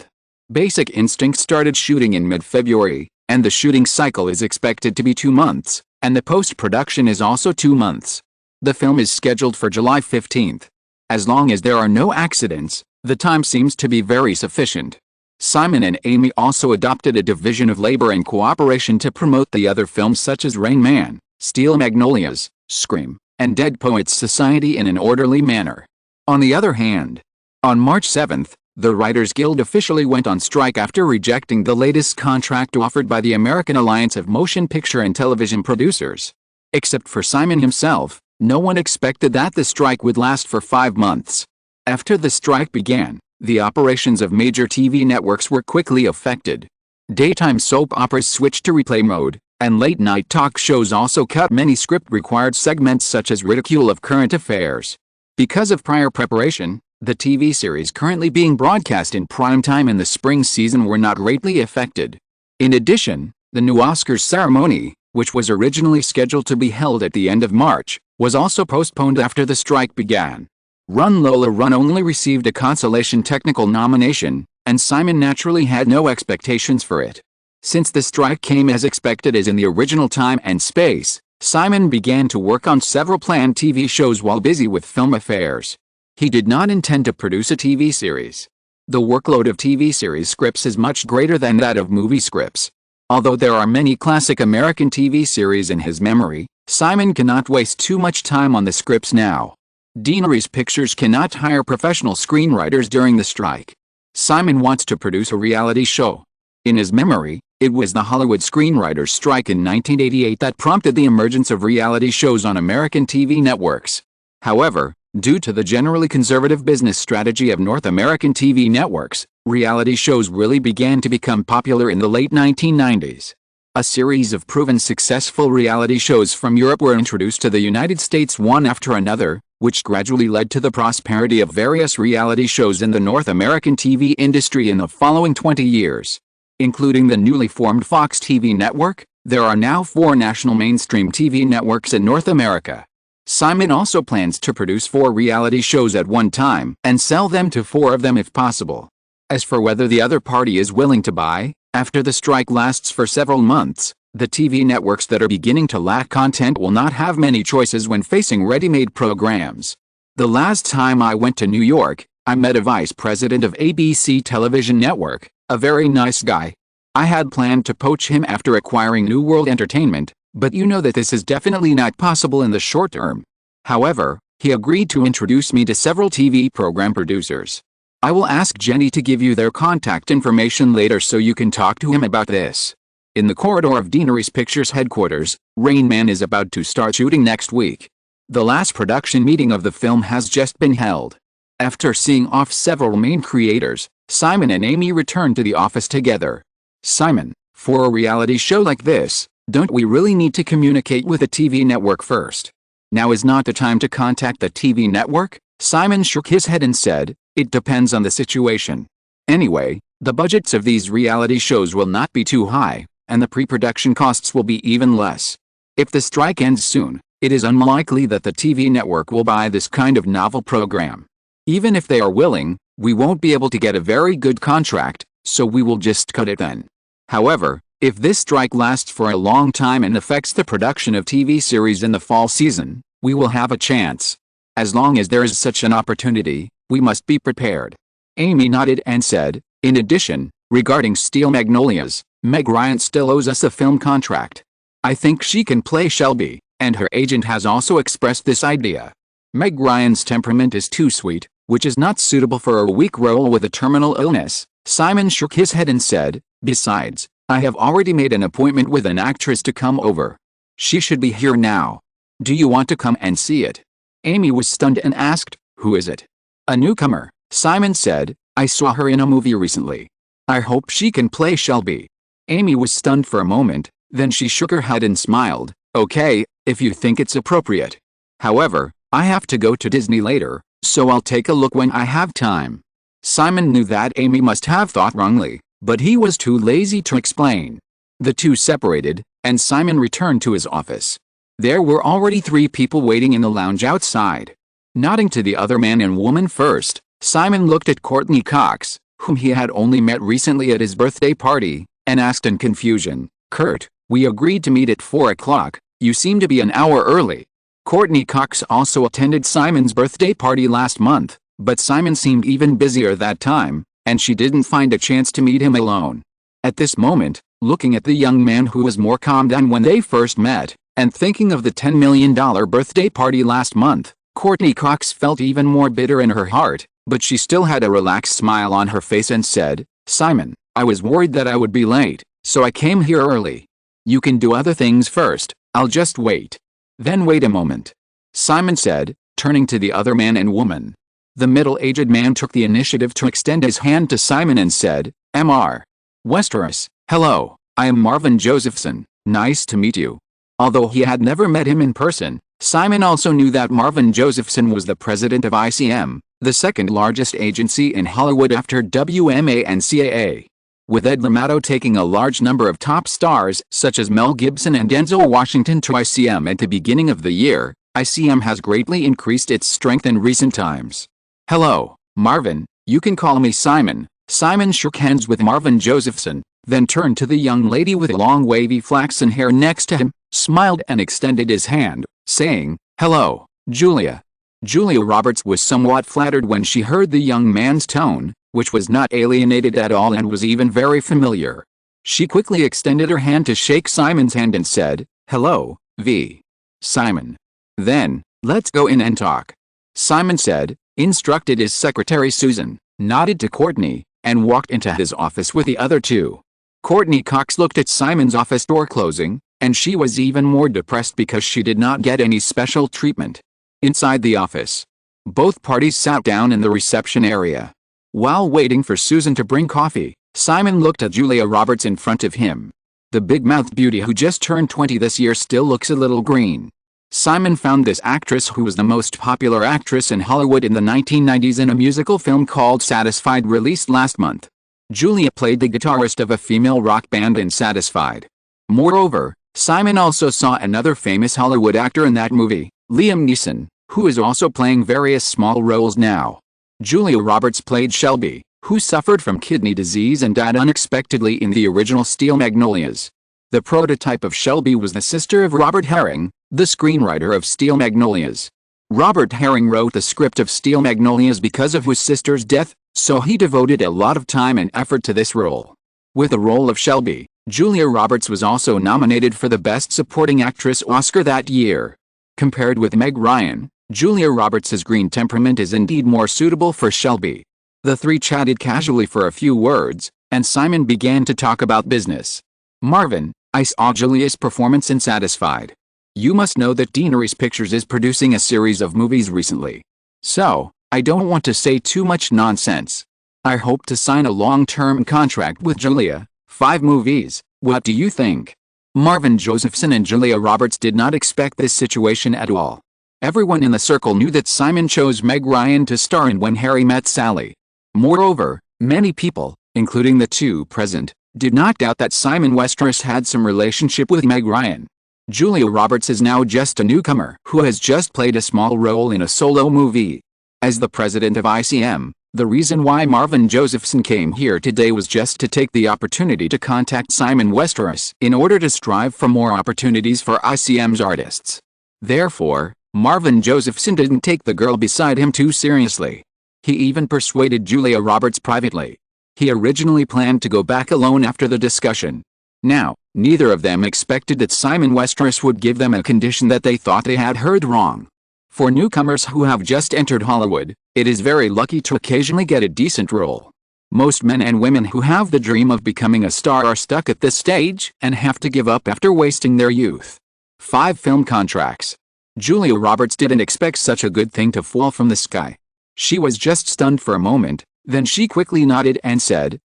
Basic Instinct started shooting in mid-February, and the shooting cycle is expected to be 2 months, and the post-production is also 2 months. The film is scheduled for July 15. As long as there are no accidents, the time seems to be very sufficient. Simon and Amy also adopted a division of labor and cooperation to promote the other films such as Rain Man, Steel Magnolias, Scream, and Dead Poets Society in an orderly manner. On the other hand, on March 7, the Writers Guild officially went on strike after rejecting the latest contract offered by the American Alliance of Motion Picture and Television Producers. Except for Simon himself, no one expected that the strike would last for 5 months. After the strike began, the operations of major TV networks were quickly affected. Daytime soap operas switched to replay mode, and late-night talk shows also cut many script-required segments such as ridicule of current affairs. Because of prior preparation, the TV series currently being broadcast in primetime in the spring season were not greatly affected. In addition, the new Oscars ceremony, which was originally scheduled to be held at the end of March, was also postponed after the strike began. Run Lola Run only received a consolation technical nomination, and Simon naturally had no expectations for it. Since the strike came as expected as in the original time and space, Simon began to work on several planned TV shows while busy with film affairs. He did not intend to produce a TV series. The workload of TV series scripts is much greater than that of movie scripts. Although there are many classic American TV series in his memory, Simon cannot waste too much time on the scripts now. Deaneries Pictures cannot hire professional screenwriters during the strike. Simon wants to produce a reality show. In his memory, it was the Hollywood screenwriters' strike in 1988 that prompted the emergence of reality shows on American TV networks. However, due to the generally conservative business strategy of North American TV networks, reality shows really began to become popular in the late 1990s. A series of proven successful reality shows from Europe were introduced to the United States one after another, which gradually led to the prosperity of various reality shows in the North American TV industry in the following 20 years. Including the newly formed Fox TV network, there are now 4 national mainstream TV networks in North America. Simon also plans to produce 4 reality shows at one time and sell them to 4 of them if possible. As for whether the other party is willing to buy, after the strike lasts for several months, the TV networks that are beginning to lack content will not have many choices when facing ready-made programs. The last time I went to New York, I met a vice president of ABC television network, a very nice guy. I had planned to poach him after acquiring New World Entertainment, but you know that this is definitely not possible in the short term. However, he agreed to introduce me to several TV program producers. I will ask Jenny to give you their contact information later so you can talk to him about this. In the corridor of Deaneries Pictures headquarters, Rain Man is about to start shooting next week. The last production meeting of the film has just been held. After seeing off several main creators, Simon and Amy returned to the office together. Simon, for a reality show like this, don't we really need to communicate with the TV network first? Now is not the time to contact the TV network? Simon shook his head and said, it depends on the situation. Anyway, the budgets of these reality shows will not be too high, and the pre-production costs will be even less. If the strike ends soon, it is unlikely that the TV network will buy this kind of novel program. Even if they are willing, we won't be able to get a very good contract, so we will just cut it then. However, if this strike lasts for a long time and affects the production of TV series in the fall season, we will have a chance. As long as there is such an opportunity, we must be prepared. Amy nodded and said, in addition, regarding Steel Magnolias, Meg Ryan still owes us a film contract. I think she can play Shelby, and her agent has also expressed this idea. Meg Ryan's temperament is too sweet, which is not suitable for a weak role with a terminal illness. Simon shook his head and said, besides, I have already made an appointment with an actress to come over. She should be here now. Do you want to come and see it? Amy was stunned and asked, who is it? A newcomer, Simon said, I saw her in a movie recently. I hope she can play Shelby. Amy was stunned for a moment, then she shook her head and smiled, Okay, if you think it's appropriate. However, I have to go to Disney later, so I'll take a look when I have time. Simon knew that Amy must have thought wrongly, but he was too lazy to explain. The two separated, and Simon returned to his office. There were already 3 people waiting in the lounge outside. Nodding to the other man and woman first, Simon looked at Courteney Cox, whom he had only met recently at his birthday party, and asked in confusion, "Kurt, we agreed to meet at 4 o'clock, you seem to be an hour early." Courteney Cox also attended Simon's birthday party last month, but Simon seemed even busier that time, and she didn't find a chance to meet him alone. At this moment, looking at the young man who was more calm than when they first met, and thinking of the $10 million birthday party last month, Courteney Cox felt even more bitter in her heart, but she still had a relaxed smile on her face and said, "Simon, I was worried that I would be late, so I came here early. You can do other things first, I'll just wait." "Then wait a moment," Simon said, turning to the other man and woman. The middle-aged man took the initiative to extend his hand to Simon and said, "Mr. Westeros, hello, I am Marvin Josephson, nice to meet you." Although he had never met him in person, Simon also knew that Marvin Josephson was the president of ICM, the second largest agency in Hollywood after WMA and CAA. With Ed D'Amato taking a large number of top stars such as Mel Gibson and Denzel Washington to ICM at the beginning of the year, ICM has greatly increased its strength in recent times. "Hello, Marvin, you can call me Simon." Simon shook hands with Marvin Josephson, then turned to the young lady with long wavy flaxen hair next to him, smiled and extended his hand, saying, "Hello, Julia." Julia Roberts was somewhat flattered when she heard the young man's tone, which was not alienated at all and was even very familiar. She quickly extended her hand to shake Simon's hand and said, "Hello, V. Simon. Then, let's go in and talk," Simon said, instructed his secretary Susan, nodded to Courteney, and walked into his office with the other 2. Courteney Cox looked at Simon's office door closing, and she was even more depressed because she did not get any special treatment. Inside the office, both parties sat down in the reception area. While waiting for Susan to bring coffee, Simon looked at Julia Roberts in front of him. The big-mouthed beauty who just turned 20 this year still looks a little green. Simon found this actress, who was the most popular actress in Hollywood in the 1990s, in a musical film called Satisfied, released last month. Julia played the guitarist of a female rock band in Satisfied. Moreover, Simon also saw another famous Hollywood actor in that movie, Liam Neeson, who is also playing various small roles now. Julia Roberts played Shelby, who suffered from kidney disease and died unexpectedly in the original Steel Magnolias. The prototype of Shelby was the sister of Robert Herring, the screenwriter of Steel Magnolias. Robert Herring wrote the script of Steel Magnolias because of his sister's death, so he devoted a lot of time and effort to this role. With the role of Shelby, Julia Roberts was also nominated for the Best Supporting Actress Oscar that year. Compared with Meg Ryan, Julia Roberts' green temperament is indeed more suitable for Shelby. The 3 chatted casually for a few words, and Simon began to talk about business. "Marvin, I saw Julia's performance in Satisfied. You must know that Deaneries Pictures is producing a series of movies recently. So, I don't want to say too much nonsense. I hope to sign a long-term contract with Julia, 5 movies, what do you think?" Marvin Josephson and Julia Roberts did not expect this situation at all. Everyone in the circle knew that Simon chose Meg Ryan to star in When Harry Met Sally. Moreover, many people, including the 2 present, did not doubt that Simon Westeros had some relationship with Meg Ryan. Julia Roberts is now just a newcomer who has just played a small role in a solo movie. As the president of ICM, the reason why Marvin Josephson came here today was just to take the opportunity to contact Simon Westeros in order to strive for more opportunities for ICM's artists. Therefore, Marvin Josephson didn't take the girl beside him too seriously. He even persuaded Julia Roberts privately. He originally planned to go back alone after the discussion. Now, neither of them expected that Simon Westeros would give them a condition that they thought they had heard wrong. For newcomers who have just entered Hollywood, it is very lucky to occasionally get a decent role. Most men and women who have the dream of becoming a star are stuck at this stage and have to give up after wasting their youth. 5 film contracts. Julia Roberts didn't expect such a good thing to fall from the sky. She was just stunned for a moment, then she quickly nodded and said,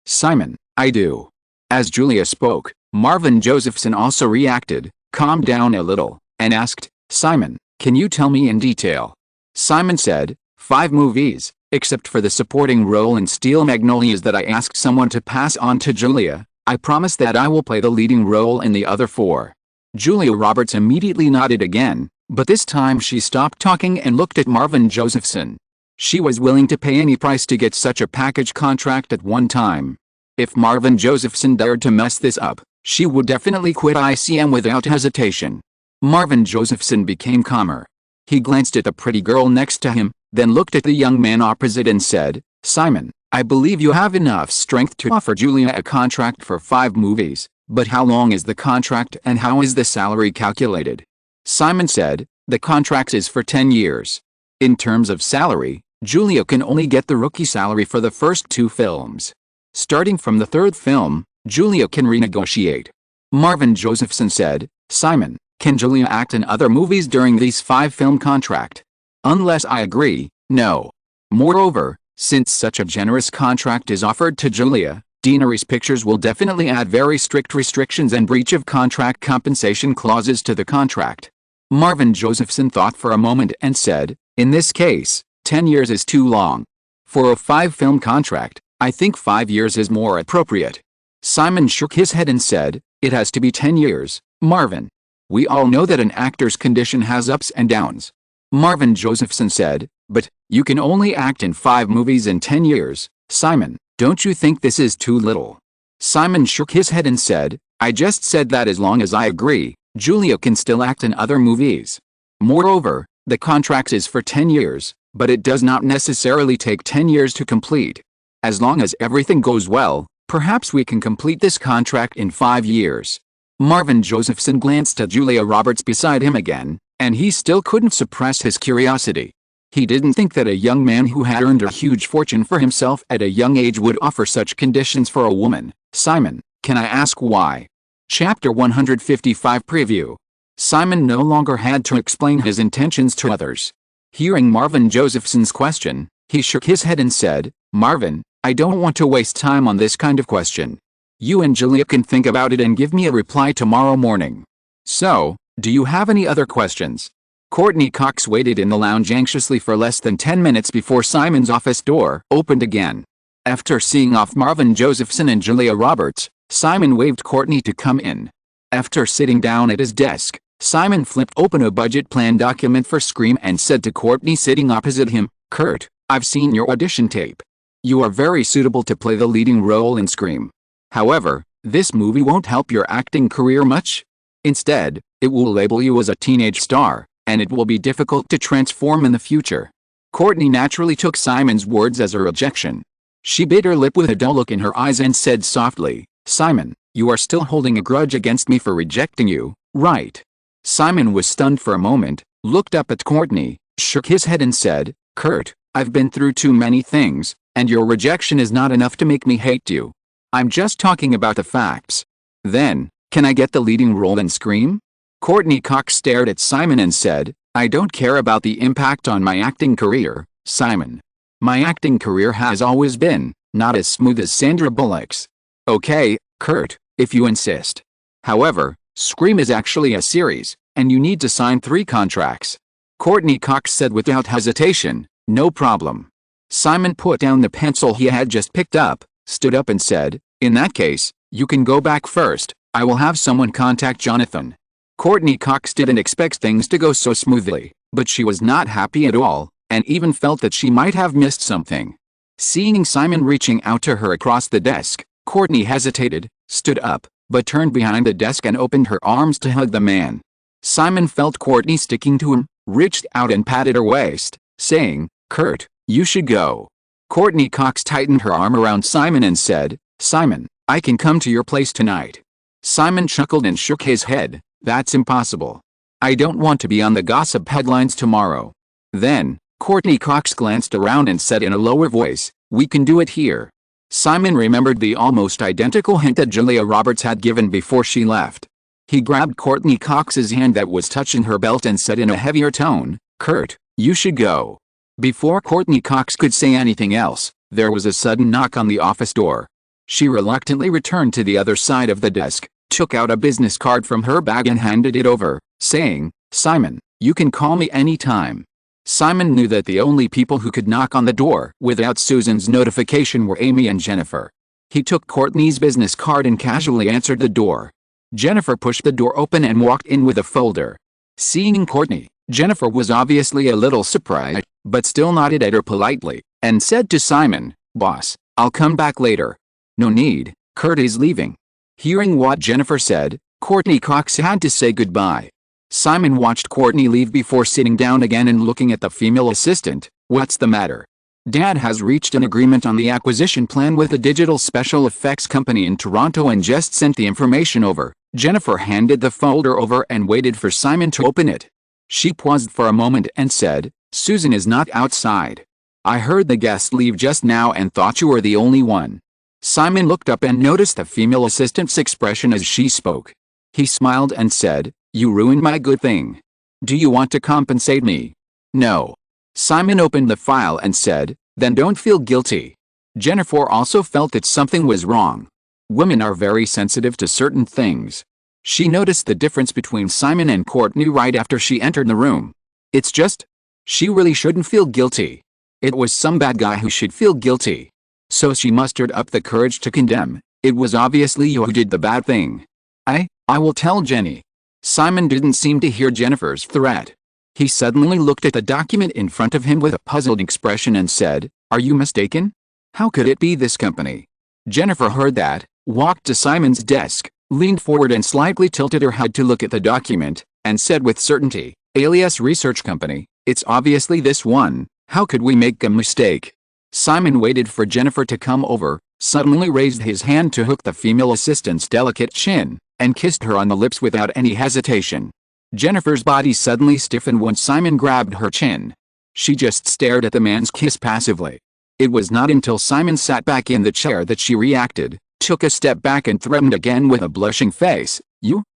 Simon, I do." As Julia spoke, Marvin Josephson also reacted, calmed down a little, and asked, "Simon, can you tell me in detail?" Simon said, "5 movies, except for the supporting role in Steel Magnolias that I asked someone to pass on to Julia. I promise that I will play the leading role in the other 4. Julia Roberts immediately nodded again, but this time she stopped talking and looked at Marvin Josephson. She was willing to pay any price to get such a package contract at one time. If Marvin Josephson dared to mess this up, she would definitely quit ICM without hesitation. Marvin Josephson became calmer. He glanced at the pretty girl next to him, then looked at the young man opposite and said, "Simon, I believe you have enough strength to offer Julia a contract for 5 movies, but how long is the contract and how is the salary calculated?" Simon said, "The contract is for 10 years. In terms of salary, Julia can only get the rookie salary for the first 2 films. Starting from the 3rd film, Julia can renegotiate." Marvin Josephson said, "Simon, can Julia act in other movies during these 5-film contract?" "Unless I agree, no. Moreover, since such a generous contract is offered to Julia, Deaneries Pictures will definitely add very strict restrictions and breach of contract compensation clauses to the contract." Marvin Josephson thought for a moment and said, "In this case, 10 years is too long. For a 5-film contract, I think 5 years is more appropriate." Simon shook his head and said, "It has to be 10 years, Marvin. We all know that an actor's condition has ups and downs." Marvin Josephson said, "But, you can only act in 5 movies in 10 years, Simon, don't you think this is too little?" Simon shook his head and said, "I just said that as long as I agree, Julia can still act in other movies. Moreover, the contract is for 10 years, but it does not necessarily take 10 years to complete. As long as everything goes well, perhaps we can complete this contract in 5 years." Marvin Josephson glanced at Julia Roberts beside him again, and he still couldn't suppress his curiosity. He didn't think that a young man who had earned a huge fortune for himself at a young age would offer such conditions for a woman. "Simon, can I ask why?" Chapter 155 Preview. Simon no longer had to explain his intentions to others. Hearing Marvin Josephson's question, he shook his head and said, "Marvin, I don't want to waste time on this kind of question. You and Julia can think about it and give me a reply tomorrow morning. So, do you have any other questions?" Courteney Cox waited in the lounge anxiously for less than 10 minutes before Simon's office door opened again. After seeing off Marvin Josephson and Julia Roberts, Simon waved Courteney to come in. After sitting down at his desk, Simon flipped open a budget plan document for Scream and said to Courteney sitting opposite him, "Kurt, I've seen your audition tape. You are very suitable to play the leading role in Scream. However, this movie won't help your acting career much. Instead, it will label you as a teenage star, and it will be difficult to transform in the future." Courteney naturally took Simon's words as a rejection. She bit her lip with a dull look in her eyes and said softly, "Simon, you are still holding a grudge against me for rejecting you, right?" Simon was stunned for a moment, looked up at Courteney, shook his head and said, "Kurt, I've been through too many things, and your rejection is not enough to make me hate you. I'm just talking about the facts. Then, can I get the leading role in Scream?" Courteney Cox stared at Simon and said, "I don't care about the impact on my acting career, Simon. My acting career has always been, not as smooth as Sandra Bullock's. Okay, Kurt, if you insist. However, Scream is actually a series, and you need to sign 3 contracts." Courteney Cox said without hesitation, "No problem." Simon put down the pencil he had just picked up, stood up and said, "In that case, you can go back first. I will have someone contact Jonathan." Courteney Cox didn't expect things to go so smoothly, but she was not happy at all, and even felt that she might have missed something. Seeing Simon reaching out to her across the desk, Courteney hesitated, stood up, but turned behind the desk and opened her arms to hug the man. Simon felt Courteney sticking to him, reached out and patted her waist, saying, "Kurt, you should go." Courteney Cox tightened her arm around Simon and said, "Simon, I can come to your place tonight." Simon chuckled and shook his head, "That's impossible. I don't want to be on the gossip headlines tomorrow." Then, Courteney Cox glanced around and said in a lower voice, "We can do it here." Simon remembered the almost identical hint that Julia Roberts had given before she left. He grabbed Courteney Cox's hand that was touching her belt and said in a heavier tone, "Kurt, you should go." Before Courteney Cox could say anything else, there was a sudden knock on the office door. She reluctantly returned to the other side of the desk, took out a business card from her bag and handed it over, saying, "Simon, you can call me anytime." Simon knew that the only people who could knock on the door without Susan's notification were Amy and Jennifer. He took Courtney's business card and casually answered the door. Jennifer pushed the door open and walked in with a folder. Seeing Courtney, Jennifer was obviously a little surprised, but still nodded at her politely, and said to Simon, "Boss, I'll come back later." "No need, Kurt is leaving." Hearing what Jennifer said, Courteney Cox had to say goodbye. Simon watched Courtney leave before sitting down again and looking at the female assistant. "What's the matter?" "Dad has reached an agreement on the acquisition plan with a digital special effects company in Toronto and just sent the information over." Jennifer handed the folder over and waited for Simon to open it. She paused for a moment and said, "Susan is not outside. I heard the guest leave just now and thought you were the only one." Simon looked up and noticed the female assistant's expression as she spoke. He smiled and said, "You ruined my good thing. Do you want to compensate me?" "No." Simon opened the file and said, "Then don't feel guilty." Jennifer also felt that something was wrong. Women are very sensitive to certain things. She noticed the difference between Simon and Courtney right after she entered the room. It's just, she really shouldn't feel guilty. It was some bad guy who should feel guilty. So she mustered up the courage to condemn, "It was obviously you who did the bad thing." I will tell Jenny." Simon didn't seem to hear Jennifer's threat. He suddenly looked at the document in front of him with a puzzled expression and said, "Are you mistaken? How could it be this company?" Jennifer heard that, walked to Simon's desk, leaned forward and slightly tilted her head to look at the document, and said with certainty, "Alias Research Company, it's obviously this one. How could we make a mistake?" Simon waited for Jennifer to come over, suddenly raised his hand to hook the female assistant's delicate chin, and kissed her on the lips without any hesitation. Jennifer's body suddenly stiffened when Simon grabbed her chin. She just stared at the man's kiss passively. It was not until Simon sat back in the chair that she reacted, took a step back and threatened again with a blushing face,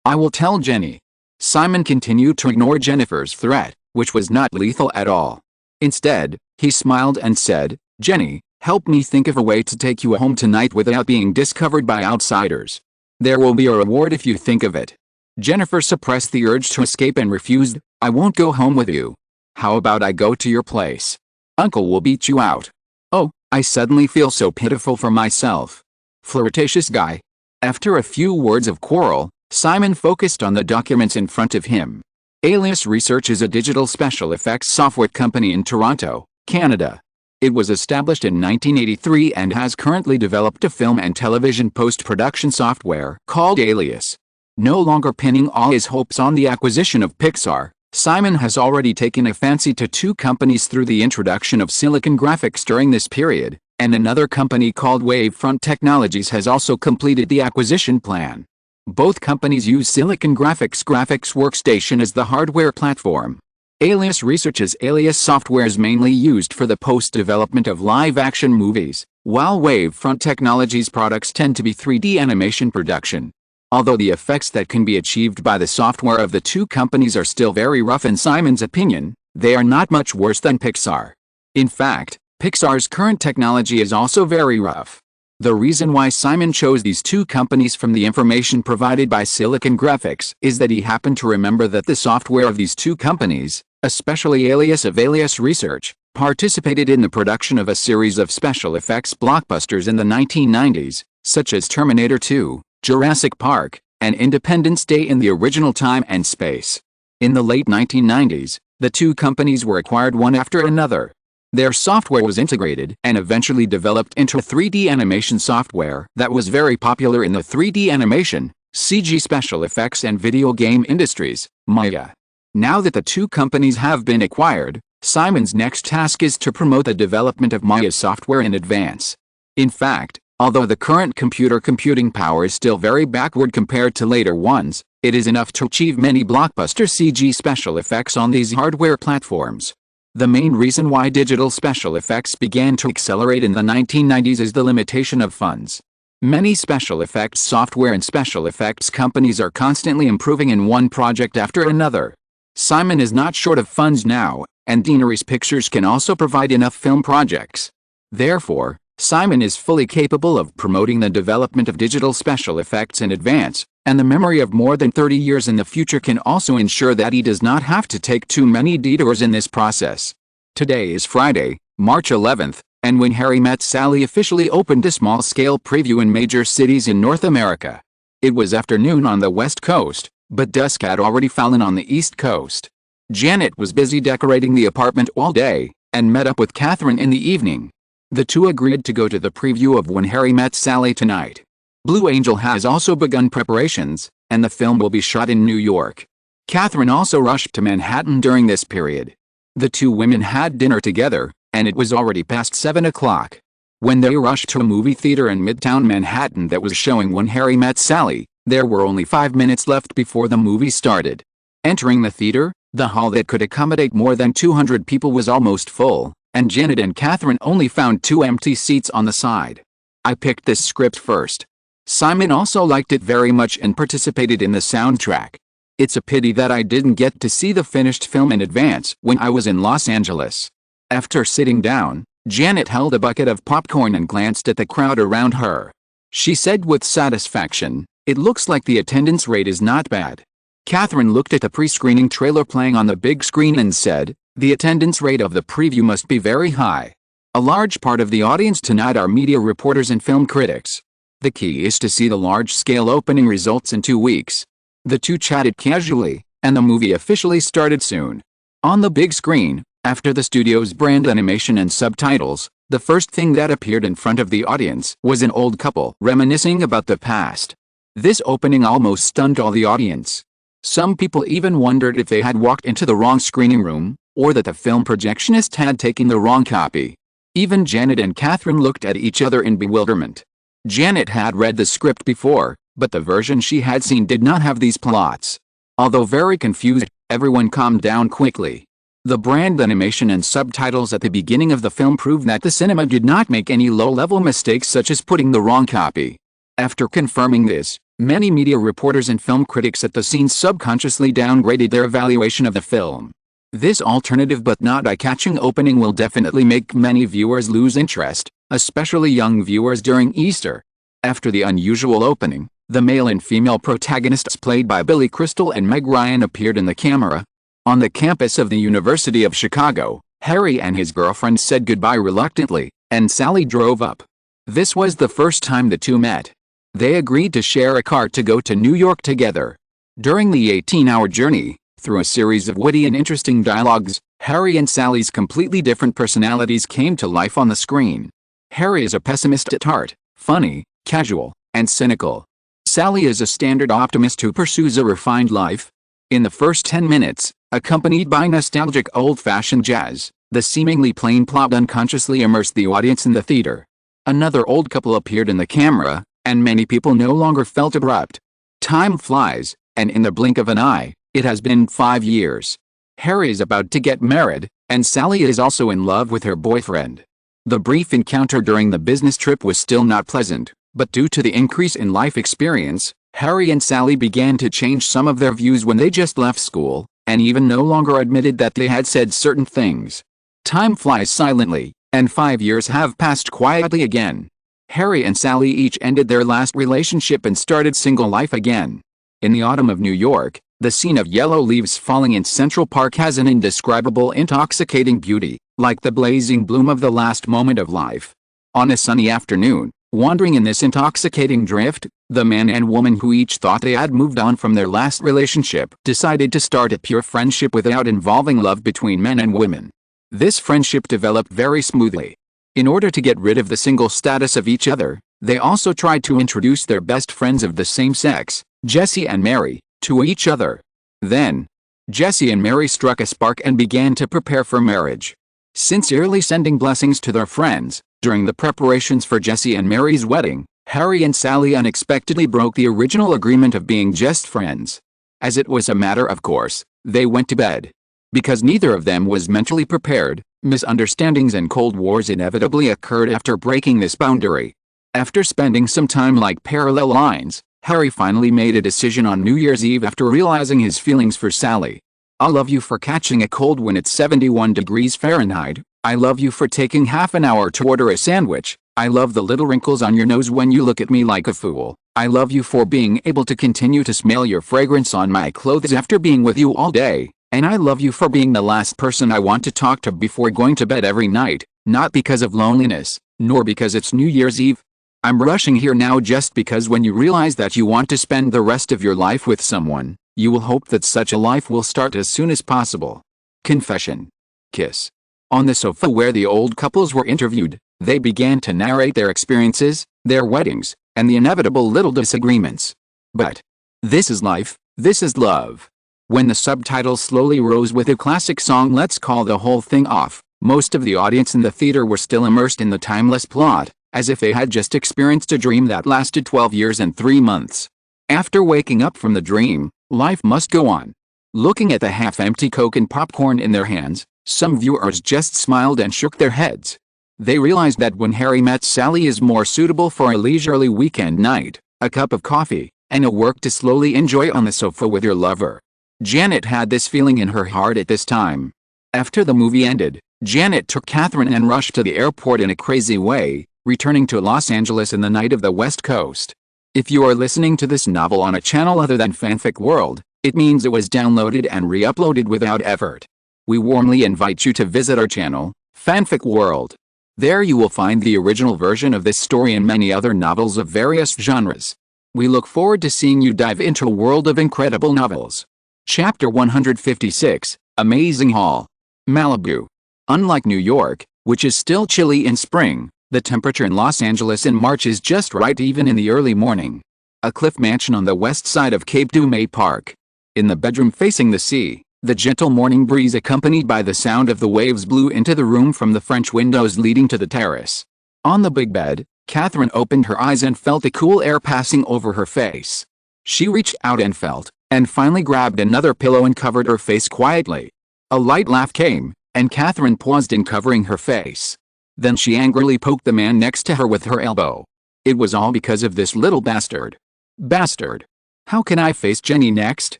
I will tell Jenny." Simon continued to ignore Jennifer's threat, which was not lethal at all. Instead, he smiled and said, "Jenny, help me think of a way to take you home tonight without being discovered by outsiders. There will be a reward if you think of it." Jennifer suppressed the urge to escape and refused. "I won't go home with you. How about I go to your place? Uncle will beat you out." "Oh, I suddenly feel so pitiful for myself." Flirtatious guy. After a few words of quarrel, Simon focused on the documents in front of him. Alias Research is a digital special effects software company in Toronto, Canada. It was established in 1983 and has currently developed a film and television post-production software called Alias. No longer pinning all his hopes on the acquisition of Pixar, Simon has already taken a fancy to two companies through the introduction of Silicon Graphics during this period, and another company called Wavefront Technologies has also completed the acquisition plan. Both companies use Silicon Graphics graphics workstation as the hardware platform. Alias Research's Alias software is mainly used for the post-development of live-action movies, while Wavefront Technologies products tend to be 3D animation production. Although the effects that can be achieved by the software of the two companies are still very rough in Simon's opinion, they are not much worse than Pixar. In fact, Pixar's current technology is also very rough. The reason why Simon chose these two companies from the information provided by Silicon Graphics is that he happened to remember that the software of these two companies, especially Alias of Alias Research, participated in the production of a series of special effects blockbusters in the 1990s, such as Terminator 2, Jurassic Park, and Independence Day in the original time and space. In the late 1990s, the two companies were acquired one after another. Their software was integrated and eventually developed into 3D animation software that was very popular in the 3D animation, CG special effects and video game industries, Maya. Now that the two companies have been acquired, Simon's next task is to promote the development of Maya software in advance. In fact, although the current computing power is still very backward compared to later ones, it is enough to achieve many blockbuster CG special effects on these hardware platforms. The main reason why digital special effects began to accelerate in the 1990s is the limitation of funds. Many special effects software and special effects companies are constantly improving in one project after another. Simon is not short of funds now, and Deanery's Pictures can also provide enough film projects. Therefore, Simon is fully capable of promoting the development of digital special effects in advance, and the memory of more than 30 years in the future can also ensure that he does not have to take too many detours in this process. Today is Friday, March 11th, and When Harry Met Sally officially opened a small-scale preview in major cities in North America. It was afternoon on the West Coast, but dusk had already fallen on the East Coast. Janet was busy decorating the apartment all day, and met up with Kathryn in the evening. The two agreed to go to the preview of When Harry Met Sally tonight. Blue Angel has also begun preparations, and the film will be shot in New York. Kathryn also rushed to Manhattan during this period. The two women had dinner together, and it was already past 7 o'clock. When they rushed to a movie theater in Midtown Manhattan that was showing When Harry Met Sally, there were only 5 minutes left before the movie started. Entering the theater, the hall that could accommodate more than 200 people was almost full, and Janet and Kathryn only found 2 empty seats on the side. I picked this script first. Simon also liked it very much and participated in the soundtrack. It's a pity that I didn't get to see the finished film in advance when I was in Los Angeles. After sitting down, Janet held a bucket of popcorn and glanced at the crowd around her. She said with satisfaction, "It looks like the attendance rate is not bad." Kathryn looked at the pre-screening trailer playing on the big screen and said, "The attendance rate of the preview must be very high. A large part of the audience tonight are media reporters and film critics. The key is to see the large-scale opening results in 2 weeks." The two chatted casually, and the movie officially started soon. On the big screen, after the studio's brand animation and subtitles, the first thing that appeared in front of the audience was an old couple reminiscing about the past. This opening almost stunned all the audience. Some people even wondered if they had walked into the wrong screening room, or that the film projectionist had taken the wrong copy. Even Janet and Kathryn looked at each other in bewilderment. Janet had read the script before, but the version she had seen did not have these plots. Although very confused, everyone calmed down quickly. The brand animation and subtitles at the beginning of the film proved that the cinema did not make any low-level mistakes such as putting the wrong copy. After confirming this, many media reporters and film critics at the scene subconsciously downgraded their evaluation of the film. This alternative but not eye-catching opening will definitely make many viewers lose interest, especially young viewers during Easter. After the unusual opening, the male and female protagonists played by Billy Crystal and Meg Ryan appeared in the camera. On the campus of the University of Chicago, Harry and his girlfriend said goodbye reluctantly, and Sally drove up. This was the first time the two met. They agreed to share a car to go to New York together. During the 18-hour journey, through a series of witty and interesting dialogues, Harry and Sally's completely different personalities came to life on the screen. Harry is a pessimist at heart, funny, casual, and cynical. Sally is a standard optimist who pursues a refined life. In the first 10 minutes, accompanied by nostalgic old-fashioned jazz, the seemingly plain plot unconsciously immersed the audience in the theater. Another old couple appeared in the camera, and many people no longer felt abrupt. Time flies, and in the blink of an eye, it has been 5 years. Harry is about to get married, and Sally is also in love with her boyfriend. The brief encounter during the business trip was still not pleasant, but due to the increase in life experience, Harry and Sally began to change some of their views when they just left school, and even no longer admitted that they had said certain things. Time flies silently, and 5 years have passed quietly again. Harry and Sally each ended their last relationship and started single life again. In the autumn of New York, the scene of yellow leaves falling in Central Park has an indescribable, intoxicating beauty, like the blazing bloom of the last moment of life. On a sunny afternoon, wandering in this intoxicating drift, the man and woman who each thought they had moved on from their last relationship decided to start a pure friendship without involving love between men and women. This friendship developed very smoothly. In order to get rid of the single status of each other, they also tried to introduce their best friends of the same sex, Jesse and Mary, to each other. Then, Jesse and Mary struck a spark and began to prepare for marriage. Sincerely sending blessings to their friends, during the preparations for Jesse and Mary's wedding, Harry and Sally unexpectedly broke the original agreement of being just friends. As it was a matter of course, they went to bed. Because neither of them was mentally prepared, misunderstandings and cold wars inevitably occurred after breaking this boundary. After spending some time like parallel lines, Harry finally made a decision on New Year's Eve after realizing his feelings for Sally. "I'll love you for catching a cold when it's 71 degrees Fahrenheit. I love you for taking half an hour to order a sandwich. I love the little wrinkles on your nose when you look at me like a fool. I love you for being able to continue to smell your fragrance on my clothes after being with you all day. And I love you for being the last person I want to talk to before going to bed every night, not because of loneliness, nor because it's New Year's Eve. I'm rushing here now just because when you realize that you want to spend the rest of your life with someone, you will hope that such a life will start as soon as possible. Confession. Kiss. On the sofa where the old couples were interviewed, they began to narrate their experiences, their weddings, and the inevitable little disagreements. But this is life, this is love. When the subtitles slowly rose with a classic song "Let's Call the Whole Thing Off," most of the audience in the theater were still immersed in the timeless plot, as if they had just experienced a dream that lasted 12 years and 3 months. After waking up from the dream, life must go on. Looking at the half-empty Coke and popcorn in their hands, some viewers just smiled and shook their heads. They realized that When Harry Met Sally is more suitable for a leisurely weekend night, a cup of coffee, and a work to slowly enjoy on the sofa with your lover. Janet had this feeling in her heart at this time. After the movie ended, Janet took Kathryn and rushed to the airport in a crazy way, returning to Los Angeles in the night of the West Coast. If you are listening to this novel on a channel other than Fanfic World, it means it was downloaded and re-uploaded without effort. We warmly invite you to visit our channel, Fanfic World. There you will find the original version of this story and many other novels of various genres. We look forward to seeing you dive into a world of incredible novels. Chapter 156, Amazing Haul. Malibu. Unlike New York, which is still chilly in spring, the temperature in Los Angeles in March is just right even in the early morning. A cliff mansion on the west side of Cape du May Park. In the bedroom facing the sea, the gentle morning breeze accompanied by the sound of the waves blew into the room from the French windows leading to the terrace. On the big bed, Kathryn opened her eyes and felt the cool air passing over her face. She reached out and felt, and finally grabbed another pillow and covered her face quietly. A light laugh came, and Kathryn paused in covering her face. Then she angrily poked the man next to her with her elbow. It was all because of this little bastard. Bastard. How can I face Jenny next,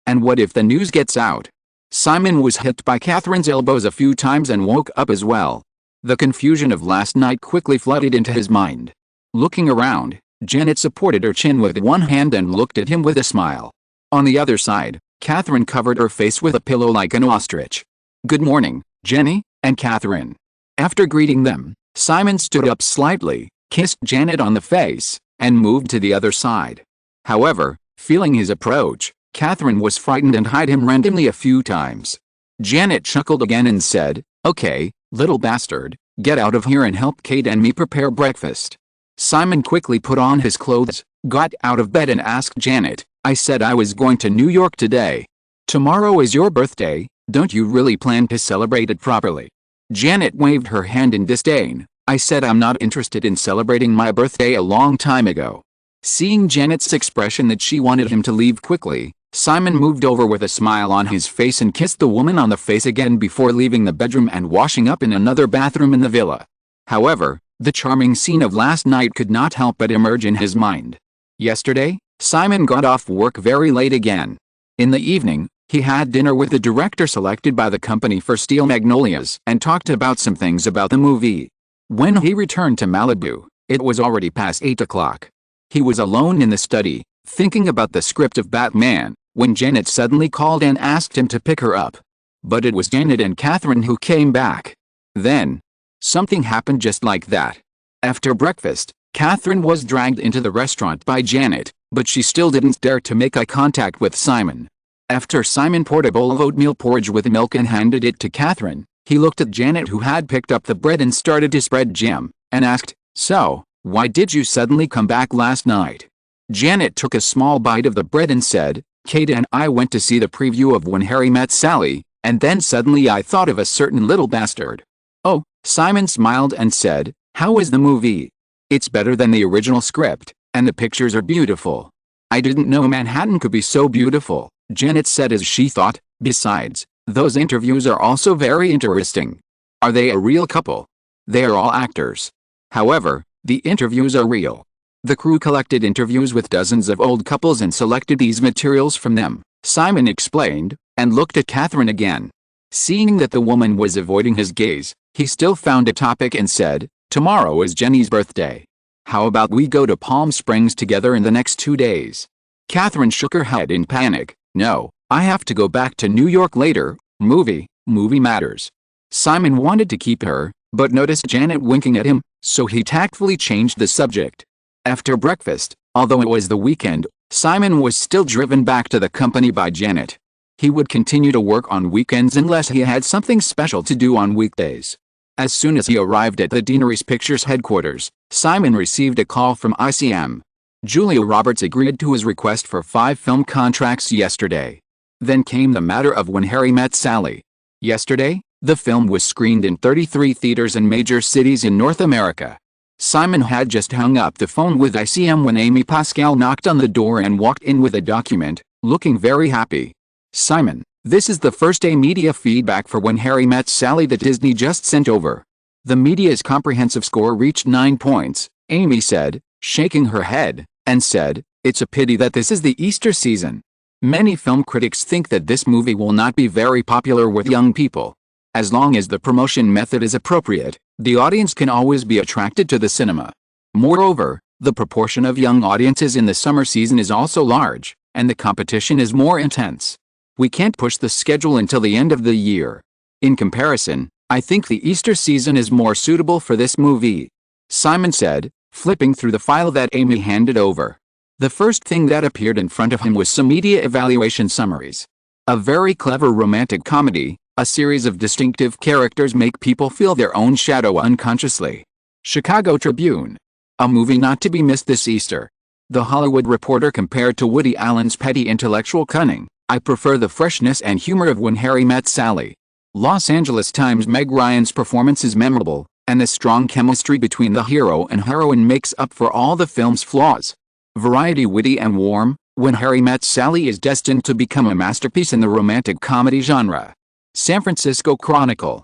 and what if the news gets out? Simon was hit by Kathryn's elbows a few times and woke up as well. The confusion of last night quickly flooded into his mind. Looking around, Janet supported her chin with one hand and looked at him with a smile. On the other side, Kathryn covered her face with a pillow like an ostrich. "Good morning, Jenny and Kathryn." After greeting them, Simon stood up slightly, kissed Janet on the face, and moved to the other side. However, feeling his approach, Kathryn was frightened and eyed him randomly a few times. Janet chuckled again and said, "Okay, little bastard, get out of here and help Kate and me prepare breakfast." Simon quickly put on his clothes, got out of bed and asked Janet, "I said I was going to New York today. Tomorrow is your birthday, don't you really plan to celebrate it properly?" Janet waved her hand in disdain. "I said I'm not interested in celebrating my birthday a long time ago." Seeing Janet's expression that she wanted him to leave quickly, Simon moved over with a smile on his face and kissed the woman on the face again before leaving the bedroom and washing up in another bathroom in the villa. However, the charming scene of last night could not help but emerge in his mind. Yesterday, Simon got off work very late again. In the evening, he had dinner with the director selected by the company for Steel Magnolias and talked about some things about the movie. When he returned to Malibu, it was already past 8 o'clock. He was alone in the study, thinking about the script of Batman, when Janet suddenly called and asked him to pick her up. But it was Janet and Kathryn who came back. Then, something happened just like that. After breakfast, Kathryn was dragged into the restaurant by Janet, but she still didn't dare to make eye contact with Simon. After Simon poured a bowl of oatmeal porridge with milk and handed it to Kathryn, he looked at Janet who had picked up the bread and started to spread jam, and asked, "So, why did you suddenly come back last night?" Janet took a small bite of the bread and said, "Kate and I went to see the preview of When Harry Met Sally, and then suddenly I thought of a certain little bastard." "Oh," Simon smiled and said, "How is the movie?" "It's better than the original script, and the pictures are beautiful." "I didn't know Manhattan could be so beautiful," Janet said as she thought, "Besides, those interviews are also very interesting." "Are they a real couple?" "They are all actors. However, the interviews are real." The crew collected interviews with dozens of old couples and selected these materials from them, Simon explained, and looked at Kathryn again. Seeing that the woman was avoiding his gaze, he still found a topic and said, "Tomorrow is Jenny's birthday. How about we go to Palm Springs together in the next 2 days?" Kathryn shook her head in panic. "No, I have to go back to New York later. Movie matters." Simon wanted to keep her, but noticed Janet winking at him, so he tactfully changed the subject. After breakfast, although it was the weekend, Simon was still driven back to the company by Janet. He would continue to work on weekends unless he had something special to do on weekdays. As soon as he arrived at the Deaneries Pictures headquarters, Simon received a call from ICM. Julia Roberts agreed to his request for 5 film contracts yesterday. Then came the matter of When Harry Met Sally. Yesterday, the film was screened in 33 theaters in major cities in North America. Simon had just hung up the phone with ICM when Amy Pascal knocked on the door and walked in with a document, looking very happy. "Simon, this is the first-day media feedback for When Harry Met Sally that Disney just sent over. The media's comprehensive score reached 9 points, Amy said, shaking her head, and said, "It's a pity that this is the Easter season. Many film critics think that this movie will not be very popular with young people. As long as the promotion method is appropriate, the audience can always be attracted to the cinema. Moreover, the proportion of young audiences in the summer season is also large, and the competition is more intense. We can't push the schedule until the end of the year. In comparison, I think the Easter season is more suitable for this movie," Simon said, flipping through the file that Amy handed over. The first thing that appeared in front of him was some media evaluation summaries. A very clever romantic comedy, a series of distinctive characters make people feel their own shadow unconsciously. Chicago Tribune. A movie not to be missed this Easter. The Hollywood Reporter compared to Woody Allen's petty intellectual cunning. I prefer the freshness and humor of When Harry Met Sally. Los Angeles Times. Meg Ryan's performance is memorable, and the strong chemistry between the hero and heroine makes up for all the film's flaws. Variety. Witty and warm, When Harry Met Sally is destined to become a masterpiece in the romantic comedy genre. San Francisco Chronicle.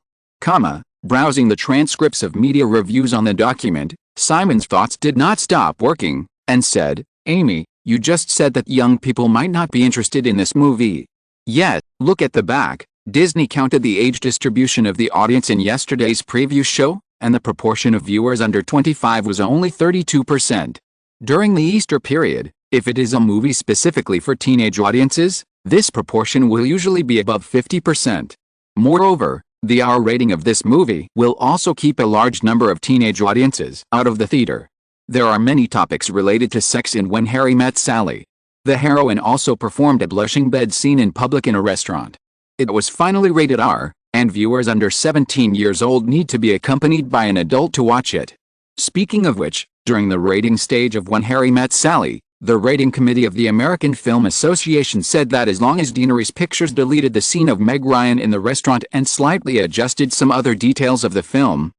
Browsing the transcripts of media reviews on the document, Simon's thoughts did not stop working, and said, "Amy, you just said that young people might not be interested in this movie. Yet, look at the back. Disney counted the age distribution of the audience in yesterday's preview show, and the proportion of viewers under 25 was only 32%. During the Easter period, if it is a movie specifically for teenage audiences, this proportion will usually be above 50%. Moreover, the R rating of this movie will also keep a large number of teenage audiences out of the theater. There are many topics related to sex in When Harry Met Sally. The heroine also performed a blushing bed scene in public in a restaurant. It was finally rated R, and viewers under 17 years old need to be accompanied by an adult to watch it." Speaking of which, during the rating stage of When Harry Met Sally, the rating committee of the American Film Association said that as long as Deaneries Pictures deleted the scene of Meg Ryan in the restaurant and slightly adjusted some other details of the film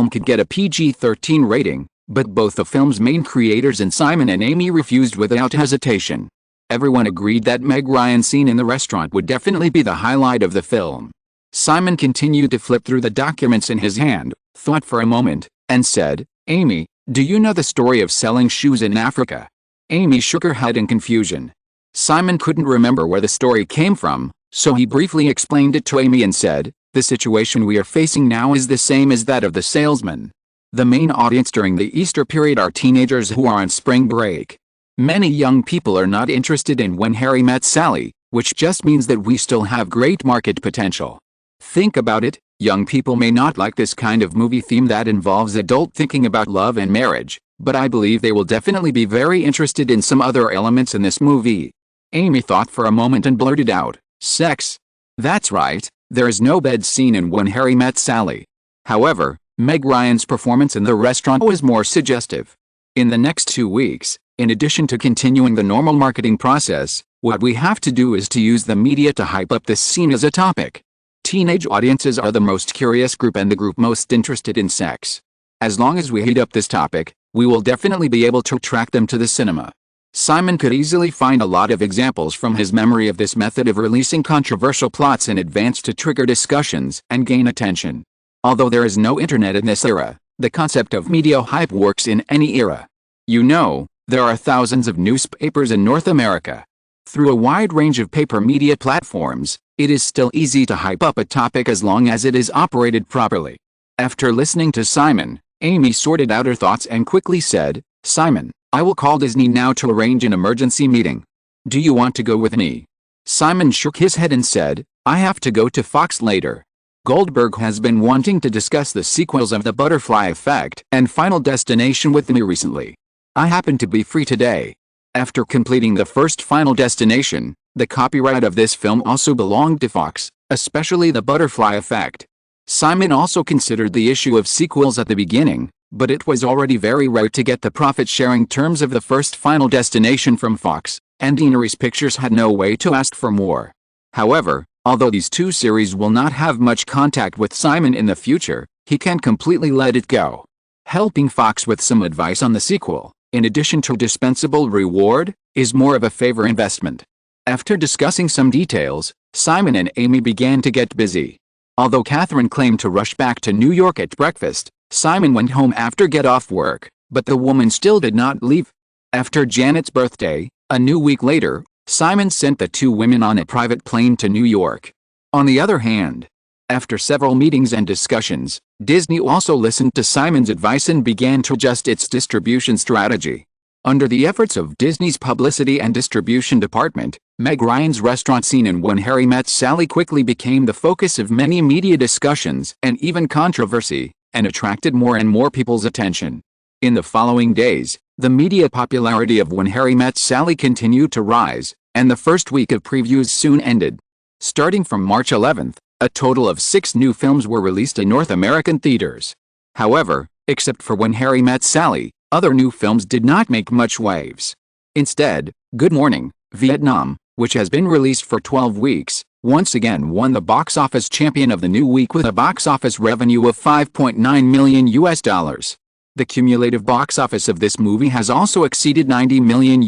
could get a PG-13 rating. But both the film's main creators and Simon and Amy refused without hesitation. Everyone agreed that Meg Ryan's scene in the restaurant would definitely be the highlight of the film. Simon continued to flip through the documents in his hand, thought for a moment, and said, "Amy, do you know the story of selling shoes in Africa?" Amy shook her head in confusion. Simon couldn't remember where the story came from, so he briefly explained it to Amy and said, "The situation we are facing now is the same as that of the salesman. The main audience during the Easter period are teenagers who are on spring break. Many young people are not interested in When Harry Met Sally, which just means that we still have great market potential. Think about it, young people may not like this kind of movie theme that involves adult thinking about love and marriage, but I believe they will definitely be very interested in some other elements in this movie." Amy thought for a moment and blurted out, "Sex? That's right, there is no bed scene in When Harry Met Sally. However, Meg Ryan's performance in the restaurant was more suggestive. In the next 2 weeks, in addition to continuing the normal marketing process, what we have to do is to use the media to hype up this scene as a topic. Teenage audiences are the most curious group and the group most interested in sex. As long as we heat up this topic, we will definitely be able to attract them to the cinema." Simon could easily find a lot of examples from his memory of this method of releasing controversial plots in advance to trigger discussions and gain attention. Although there is no internet in this era, the concept of media hype works in any era. You know, there are thousands of newspapers in North America. Through a wide range of paper media platforms, It is still easy to hype up a topic as long as it is operated properly. After listening to Simon, Amy sorted out her thoughts and quickly said, "Simon, I will call Disney now to arrange an emergency meeting. Do you want to go with me?" Simon shook his head and said, "I have to go to Fox later. Goldberg has been wanting to discuss the sequels of The Butterfly Effect and Final Destination with me recently. I happen to be free today." After completing the first Final Destination, the copyright of this film also belonged to Fox, especially The Butterfly Effect. Simon also considered the issue of sequels at the beginning, but it was already very rare to get the profit-sharing terms of the first Final Destination from Fox, and Daenerys Pictures had no way to ask for more. However, although these two series will not have much contact with Simon in the future, he can't completely let it go. Helping Fox with some advice on the sequel, in addition to dispensable reward, is more of a favor investment. After discussing some details, Simon and Amy began to get busy. Although Kathryn claimed to rush back to New York at breakfast, Simon went home after get off work, but the woman still did not leave. After Janet's birthday, a new week later, Simon sent the two women on a private plane to New York. On the other hand, after several meetings and discussions, Disney also listened to Simon's advice and began to adjust its distribution strategy. Under the efforts of Disney's publicity and distribution department, Meg Ryan's restaurant scene in When Harry Met Sally quickly became the focus of many media discussions and even controversy, and attracted more and more people's attention. In the following days, the media popularity of When Harry Met Sally continued to rise, and the first week of previews soon ended. Starting from March 11th, a total of 6 new films were released in North American theaters. However, except for When Harry Met Sally, other new films did not make much waves. Instead, Good Morning, Vietnam, which has been released for 12 weeks, once again won the box office champion of the new week with a box office revenue of $5.9 million. The cumulative box office of this movie has also exceeded $90 million.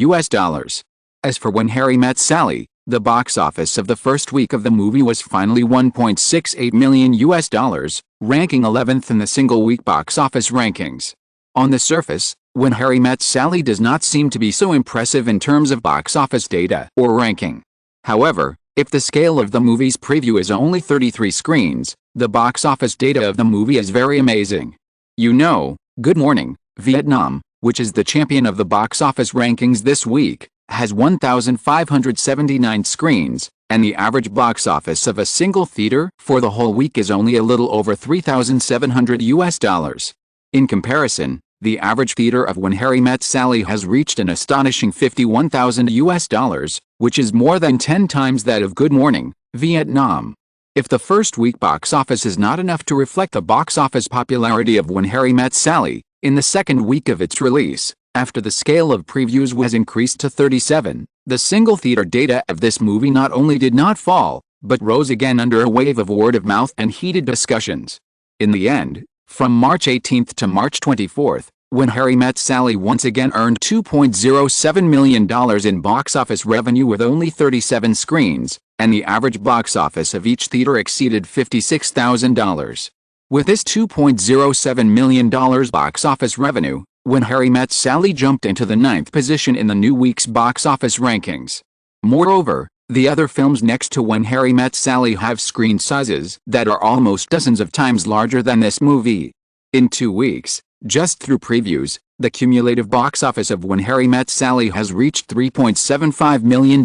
As for When Harry Met Sally, the box office of the first week of the movie was finally $1.68 million, ranking 11th in the single-week box office rankings. On the surface, When Harry Met Sally does not seem to be so impressive in terms of box office data or ranking. However, if the scale of the movie's preview is only 33 screens, the box office data of the movie is very amazing. You know, Good Morning, Vietnam, which is the champion of the box office rankings this week, has 1,579 screens, and the average box office of a single theater for the whole week is only a little over $3,700. In comparison, the average theater of When Harry Met Sally has reached an astonishing $51,000, which is more than 10 times that of Good Morning, Vietnam. If the first week box office is not enough to reflect the box office popularity of When Harry Met Sally, in the second week of its release, after the scale of previews was increased to 37, the single theater data of this movie not only did not fall, but rose again under a wave of word-of-mouth and heated discussions. In the end, from March 18th to March 24th, When Harry Met Sally once again earned $2.07 million in box office revenue with only 37 screens, and the average box office of each theater exceeded $56,000. With this $2.07 million box office revenue, When Harry Met Sally jumped into the 9th position in the new week's box office rankings. Moreover, the other films next to When Harry Met Sally have screen sizes that are almost dozens of times larger than this movie. In 2 weeks, just through previews, the cumulative box office of When Harry Met Sally has reached $3.75 million,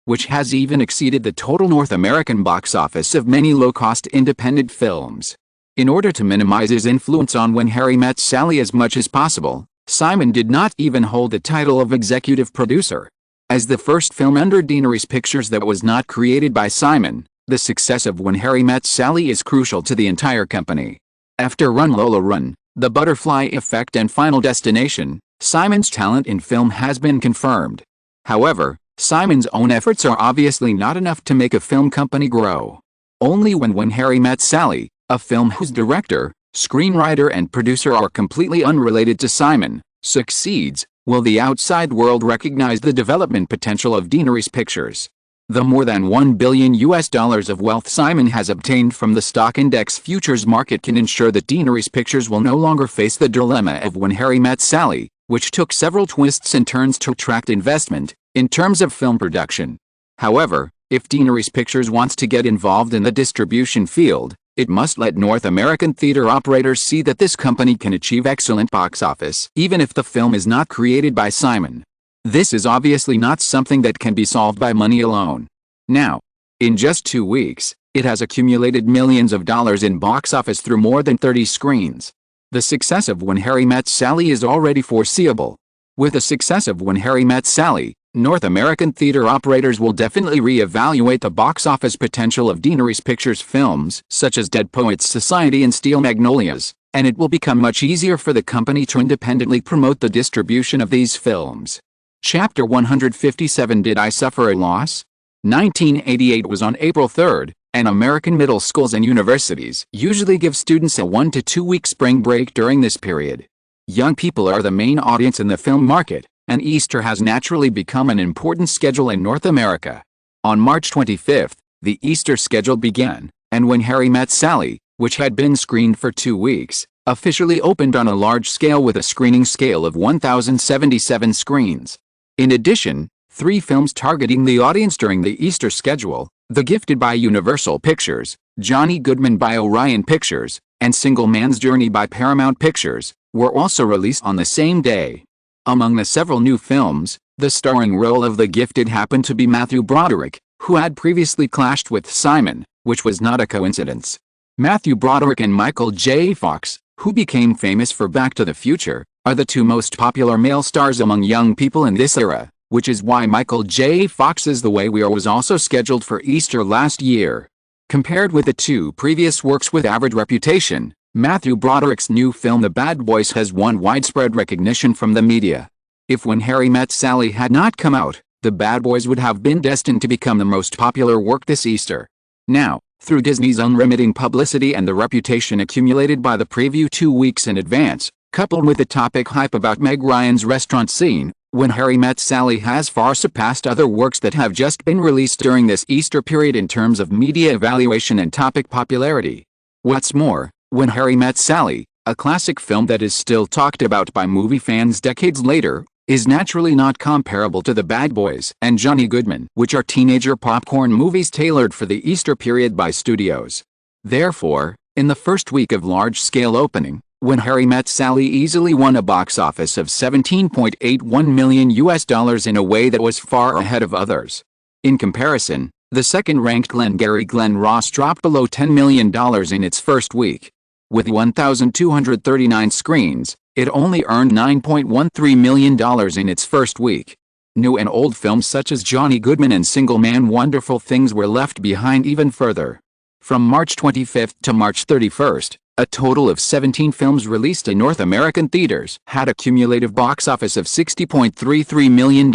which has even exceeded the total North American box office of many low-cost independent films. In order to minimize his influence on When Harry Met Sally as much as possible, Simon did not even hold the title of executive producer. As the first film under Daenerys Pictures that was not created by Simon, the success of When Harry Met Sally is crucial to the entire company. After Run Lola Run, The Butterfly Effect and Final Destination, Simon's talent in film has been confirmed. However, Simon's own efforts are obviously not enough to make a film company grow. Only when Harry Met Sally, a film whose director, screenwriter and producer are completely unrelated to Simon, succeeds, will the outside world recognize the development potential of Daenerys Pictures. The more than $1 billion of wealth Simon has obtained from the stock index futures market can ensure that Daenerys Pictures will no longer face the dilemma of When Harry Met Sally, which took several twists and turns to attract investment, in terms of film production. However, If Daenerys Pictures wants to get involved in the distribution field, it must let North American theater operators see that this company can achieve excellent box office even if the film is not created by Simon. This is obviously not something that can be solved by money alone. Now, in just 2 weeks, it has accumulated millions of dollars in box office through more than 30 screens. The success of When Harry Met Sally is already foreseeable. With the success of When Harry Met Sally, North American theater operators will definitely re-evaluate the box office potential of Daenerys Pictures films, such as Dead Poets Society and Steel Magnolias, and it will become much easier for the company to independently promote the distribution of these films. Chapter 157 Did I Suffer a Loss? 1988 was on April 3rd, and American middle schools and universities usually give students a 1 to 2 week spring break during this period. Young people are the main audience in the film market, and Easter has naturally become an important schedule in North America. On March 25th, the Easter schedule began, and When Harry Met Sally, which had been screened for 2 weeks, officially opened on a large scale with a screening scale of 1,077 screens. In addition, 3 films targeting the audience during the Easter schedule, The Gifted by Universal Pictures, Johnny Goodman by Orion Pictures, and Single Man's Journey by Paramount Pictures, were also released on the same day. Among the several new films, the starring role of the Gifted happened to be Matthew Broderick, who had previously clashed with Simon, which was not a coincidence. Matthew Broderick and Michael J. Fox, who became famous for Back to the Future, are the 2 most popular male stars among young people in this era, which is why Michael J. Fox's The Way We Are was also scheduled for Easter last year. Compared with the 2 previous works with average reputation, Matthew Broderick's new film The Bad Boys has won widespread recognition from the media. If When Harry Met Sally had not come out, The Bad Boys would have been destined to become the most popular work this Easter. Now, through Disney's unremitting publicity and the reputation accumulated by the preview 2 weeks in advance, coupled with the topic hype about Meg Ryan's restaurant scene, When Harry Met Sally has far surpassed other works that have just been released during this Easter period in terms of media evaluation and topic popularity. What's more, When Harry Met Sally, a classic film that is still talked about by movie fans decades later, is naturally not comparable to The Bad Boys and Johnny Goodman, which are teenager popcorn movies tailored for the Easter period by studios. Therefore, in the first week of large-scale opening, When Harry Met Sally easily won a box office of $17.81 million in a way that was far ahead of others. In comparison, the second-ranked Glengarry Glen Ross dropped below $10 million in its first week. With 1,239 screens, it only earned $9.13 million in its first week. New and old films such as Johnny Goodman and Single Man Wonderful Things were left behind even further. From March 25th to March 31st, a total of 17 films released in North American theaters had a cumulative box office of $60.33 million.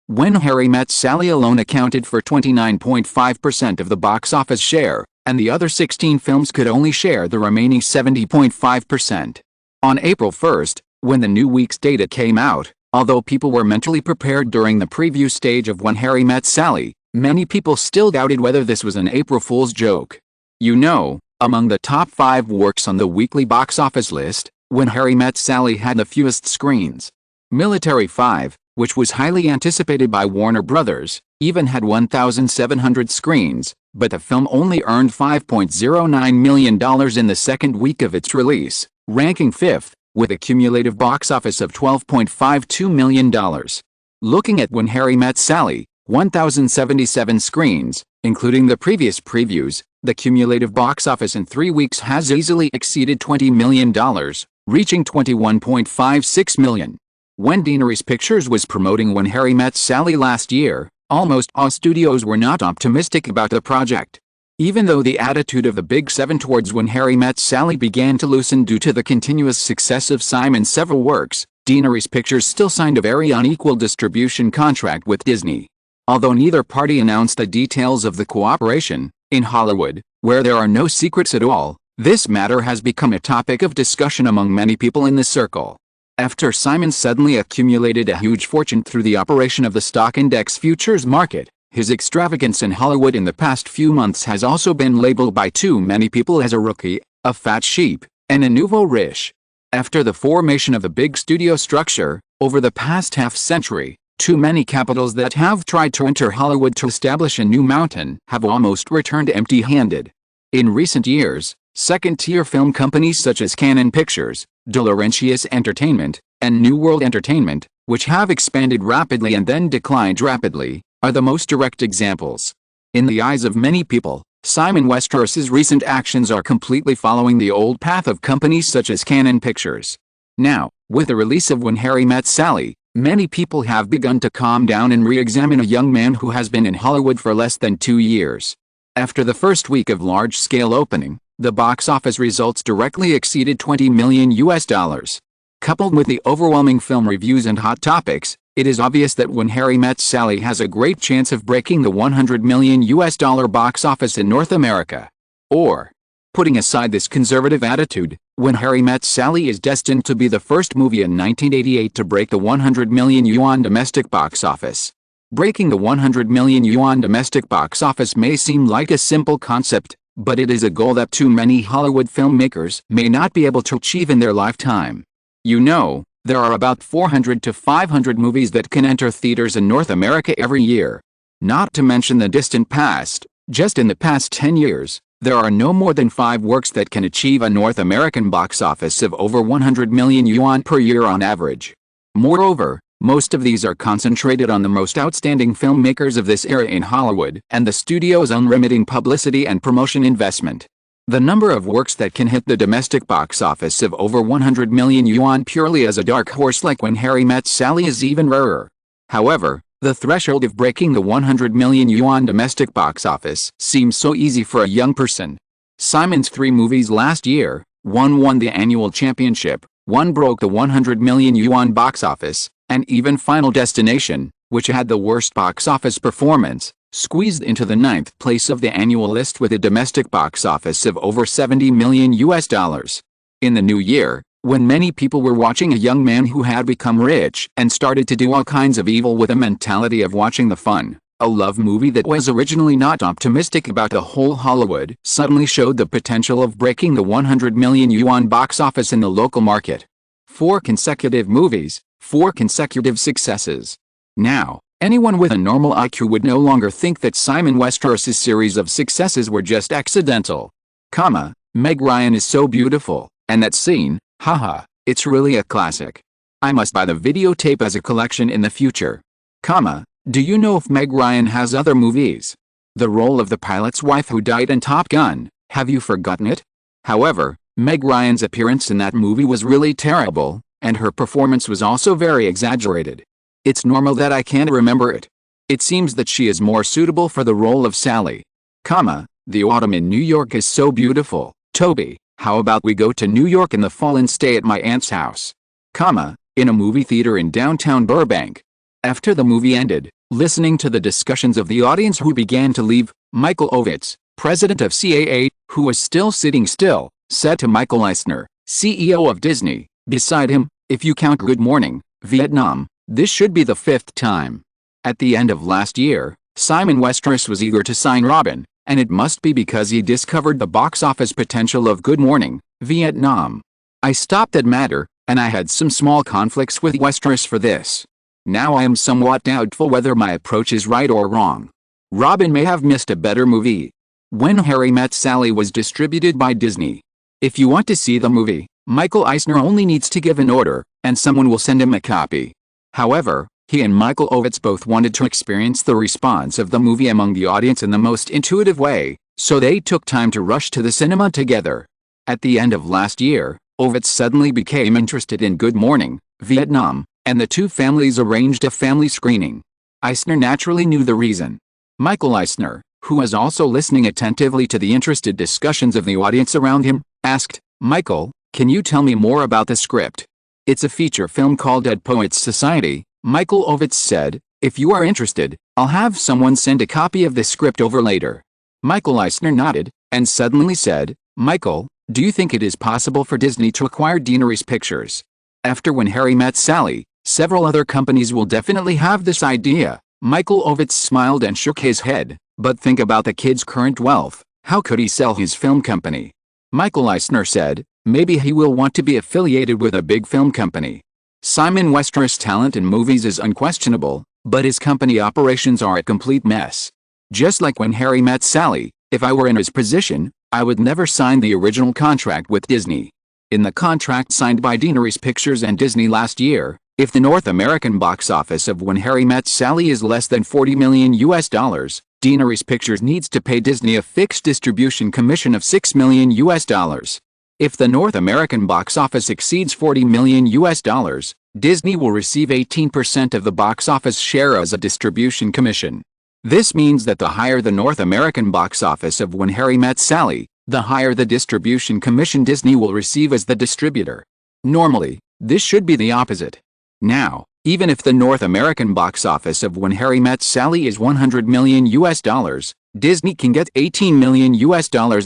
When Harry Met Sally alone accounted for 29.5% of the box office share, and the other 16 films could only share the remaining 70.5%. On April 1st, when the new week's data came out, although people were mentally prepared during the preview stage of When Harry Met Sally, many people still doubted whether this was an April Fool's joke. You know, among the top 5 works on the weekly box office list, When Harry Met Sally had the fewest screens. Military 5, which was highly anticipated by Warner Brothers, even had 1,700 screens, but the film only earned $5.09 million in the second week of its release, ranking 5th, with a cumulative box office of $12.52 million. Looking at When Harry Met Sally, 1,077 screens, including the previous previews, the cumulative box office in 3 weeks has easily exceeded $20 million, reaching $21.56 million. When Daenerys Pictures was promoting When Harry Met Sally last year, almost all studios were not optimistic about the project. Even though the attitude of the Big Seven towards When Harry Met Sally began to loosen due to the continuous success of Simon's several works, Daenerys Pictures still signed a very unequal distribution contract with Disney. Although neither party announced the details of the cooperation, in Hollywood, where there are no secrets at all, this matter has become a topic of discussion among many people in the circle. After Simon suddenly accumulated a huge fortune through the operation of the stock index futures market, his extravagance in Hollywood in the past few months has also been labeled by too many people as a rookie, a fat sheep, and a nouveau riche. After the formation of the big studio structure, over the past half-century, Too many capitals that have tried to enter Hollywood to establish a new mountain have almost returned empty-handed. In recent years, second-tier film companies such as Canon Pictures, De Laurentiis Entertainment, and New World Entertainment, which have expanded rapidly and then declined rapidly, are the most direct examples. In the eyes of many people, Simon Westeros's recent actions are completely following the old path of companies such as Canon Pictures. Now, with the release of When Harry Met Sally, many people have begun to calm down and re-examine a young man who has been in Hollywood for less than 2 years. After the first week of large-scale opening, the box office results directly exceeded $20 million. Coupled with the overwhelming film reviews and hot topics, it is obvious that When Harry Met Sally has a great chance of breaking the $100 million box office in North America. Or, putting aside this conservative attitude, When Harry Met Sally is destined to be the first movie in 1988 to break the $100 million domestic box office. Breaking the $100 million domestic box office may seem like a simple concept, but it is a goal that too many Hollywood filmmakers may not be able to achieve in their lifetime. You know, there are about 400 to 500 movies that can enter theaters in North America every year. Not to mention the distant past, just in the past 10 years, there are no more than 5 works that can achieve a North American box office of over $100 million per year on average. Moreover, most of these are concentrated on the most outstanding filmmakers of this era in Hollywood and the studio's unremitting publicity and promotion investment. The number of works that can hit the domestic box office of over $100 million purely as a dark horse like When Harry Met Sally is even rarer. However, the threshold of breaking the $100 million domestic box office seems so easy for a young person. Simon's 3 movies last year, one won the annual championship, one broke the $100 million box office, and even Final Destination, which had the worst box office performance, squeezed into the 9th place of the annual list with a domestic box office of over $70 million. In the new year, when many people were watching a young man who had become rich and started to do all kinds of evil with a mentality of watching the fun, a love movie that was originally not optimistic about the whole Hollywood suddenly showed the potential of breaking the $100 million box office in the local market. 4 consecutive movies, 4 consecutive successes. Now, anyone with a normal IQ would no longer think that Simon Westeros's series of successes were just accidental. Meg Ryan is so beautiful, and that scene, haha, it's really a classic. I must buy the videotape as a collection in the future. Do you know if Meg Ryan has other movies? The role of the pilot's wife who died in Top Gun, have you forgotten it? However, Meg Ryan's appearance in that movie was really terrible, and her performance was also very exaggerated. It's normal that I can't remember it. It seems that she is more suitable for the role of Sally. The autumn in New York is so beautiful. Toby, how about we go to New York in the fall and stay at my aunt's house? In a movie theater in downtown Burbank. After the movie ended, listening to the discussions of the audience who began to leave, Michael Ovitz, president of CAA, who was still sitting still, said to Michael Eisner, CEO of Disney, beside him, if you count Good Morning, Vietnam, this should be the 5th time. At the end of last year, Simon Westeros was eager to sign Robin, and it must be because he discovered the box office potential of Good Morning, Vietnam. I stopped that matter, and I had some small conflicts with Westeros for this. Now I am somewhat doubtful whether my approach is right or wrong. Robin may have missed a better movie. When Harry Met Sally was distributed by Disney. If you want to see the movie, Michael Eisner only needs to give an order, and someone will send him a copy. However, he and Michael Ovitz both wanted to experience the response of the movie among the audience in the most intuitive way, so they took time to rush to the cinema together. At the end of last year, Ovitz suddenly became interested in Good Morning, Vietnam, and the two families arranged a family screening. Eisner naturally knew the reason. Michael Eisner, who was also listening attentively to the interested discussions of the audience around him, asked, Michael, can you tell me more about the script? It's a feature film called Dead Poets Society, Michael Ovitz said. If you are interested, I'll have someone send a copy of the script over later. Michael Eisner nodded, and suddenly said, Michael, do you think it is possible for Disney to acquire Deaneries Pictures? After When Harry Met Sally, several other companies will definitely have this idea. Michael Ovitz smiled and shook his head, but think about the kid's current wealth, how could he sell his film company? Michael Eisner said, maybe he will want to be affiliated with a big film company. Simon Westeros' talent in movies is unquestionable, But his company operations are a complete mess. Just like When Harry Met Sally, if I were in his position, I would never sign the original contract with Disney. In the contract signed by Daenerys Pictures and Disney last year, if the North American box office of When Harry Met Sally is less than $40 million, Daenerys Pictures needs to pay Disney a fixed distribution commission of $6 million. If the North American box office exceeds $40 million, Disney will receive 18% of the box office share as a distribution commission. This means that the higher the North American box office of When Harry Met Sally, the higher the distribution commission Disney will receive as the distributor. Normally, this should be the opposite. Now, even if the North American box office of When Harry Met Sally is $100 million, Disney can get $18 million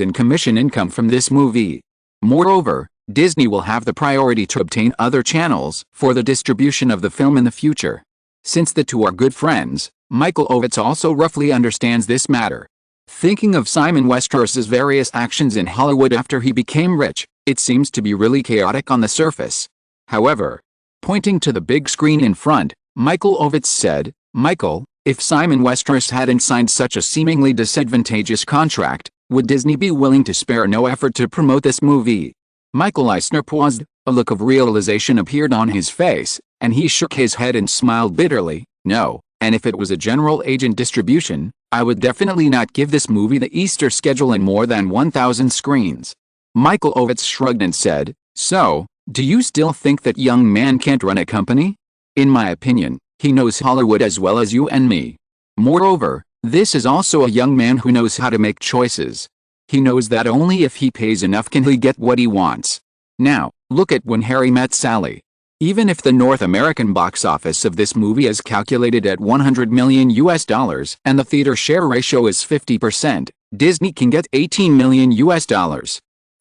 in commission income from this movie. Moreover, Disney will have the priority to obtain other channels for the distribution of the film in the future. Since the two are good friends, Michael Ovitz also roughly understands this matter. Thinking of Simon Westeros's various actions in Hollywood after he became rich, it seems to be really chaotic on the surface. However, pointing to the big screen in front, Michael Ovitz said, "Michael, if Simon Westeros hadn't signed such a seemingly disadvantageous contract, would Disney be willing to spare no effort to promote this movie?" Michael Eisner paused, a look of realization appeared on his face, and he shook his head and smiled bitterly. "No, and if it was a general agent distribution, I would definitely not give this movie the Easter schedule in more than 1,000 screens." Michael Ovitz shrugged and said, "So, do you still think that young man can't run a company? In my opinion, he knows Hollywood as well as you and me. Moreover, this is also a young man who knows how to make choices. He knows that only if he pays enough can he get what he wants. Now, look at When Harry Met Sally. Even if the North American box office of this movie is calculated at $100 million and the theater share ratio is 50%, Disney can get $18 million.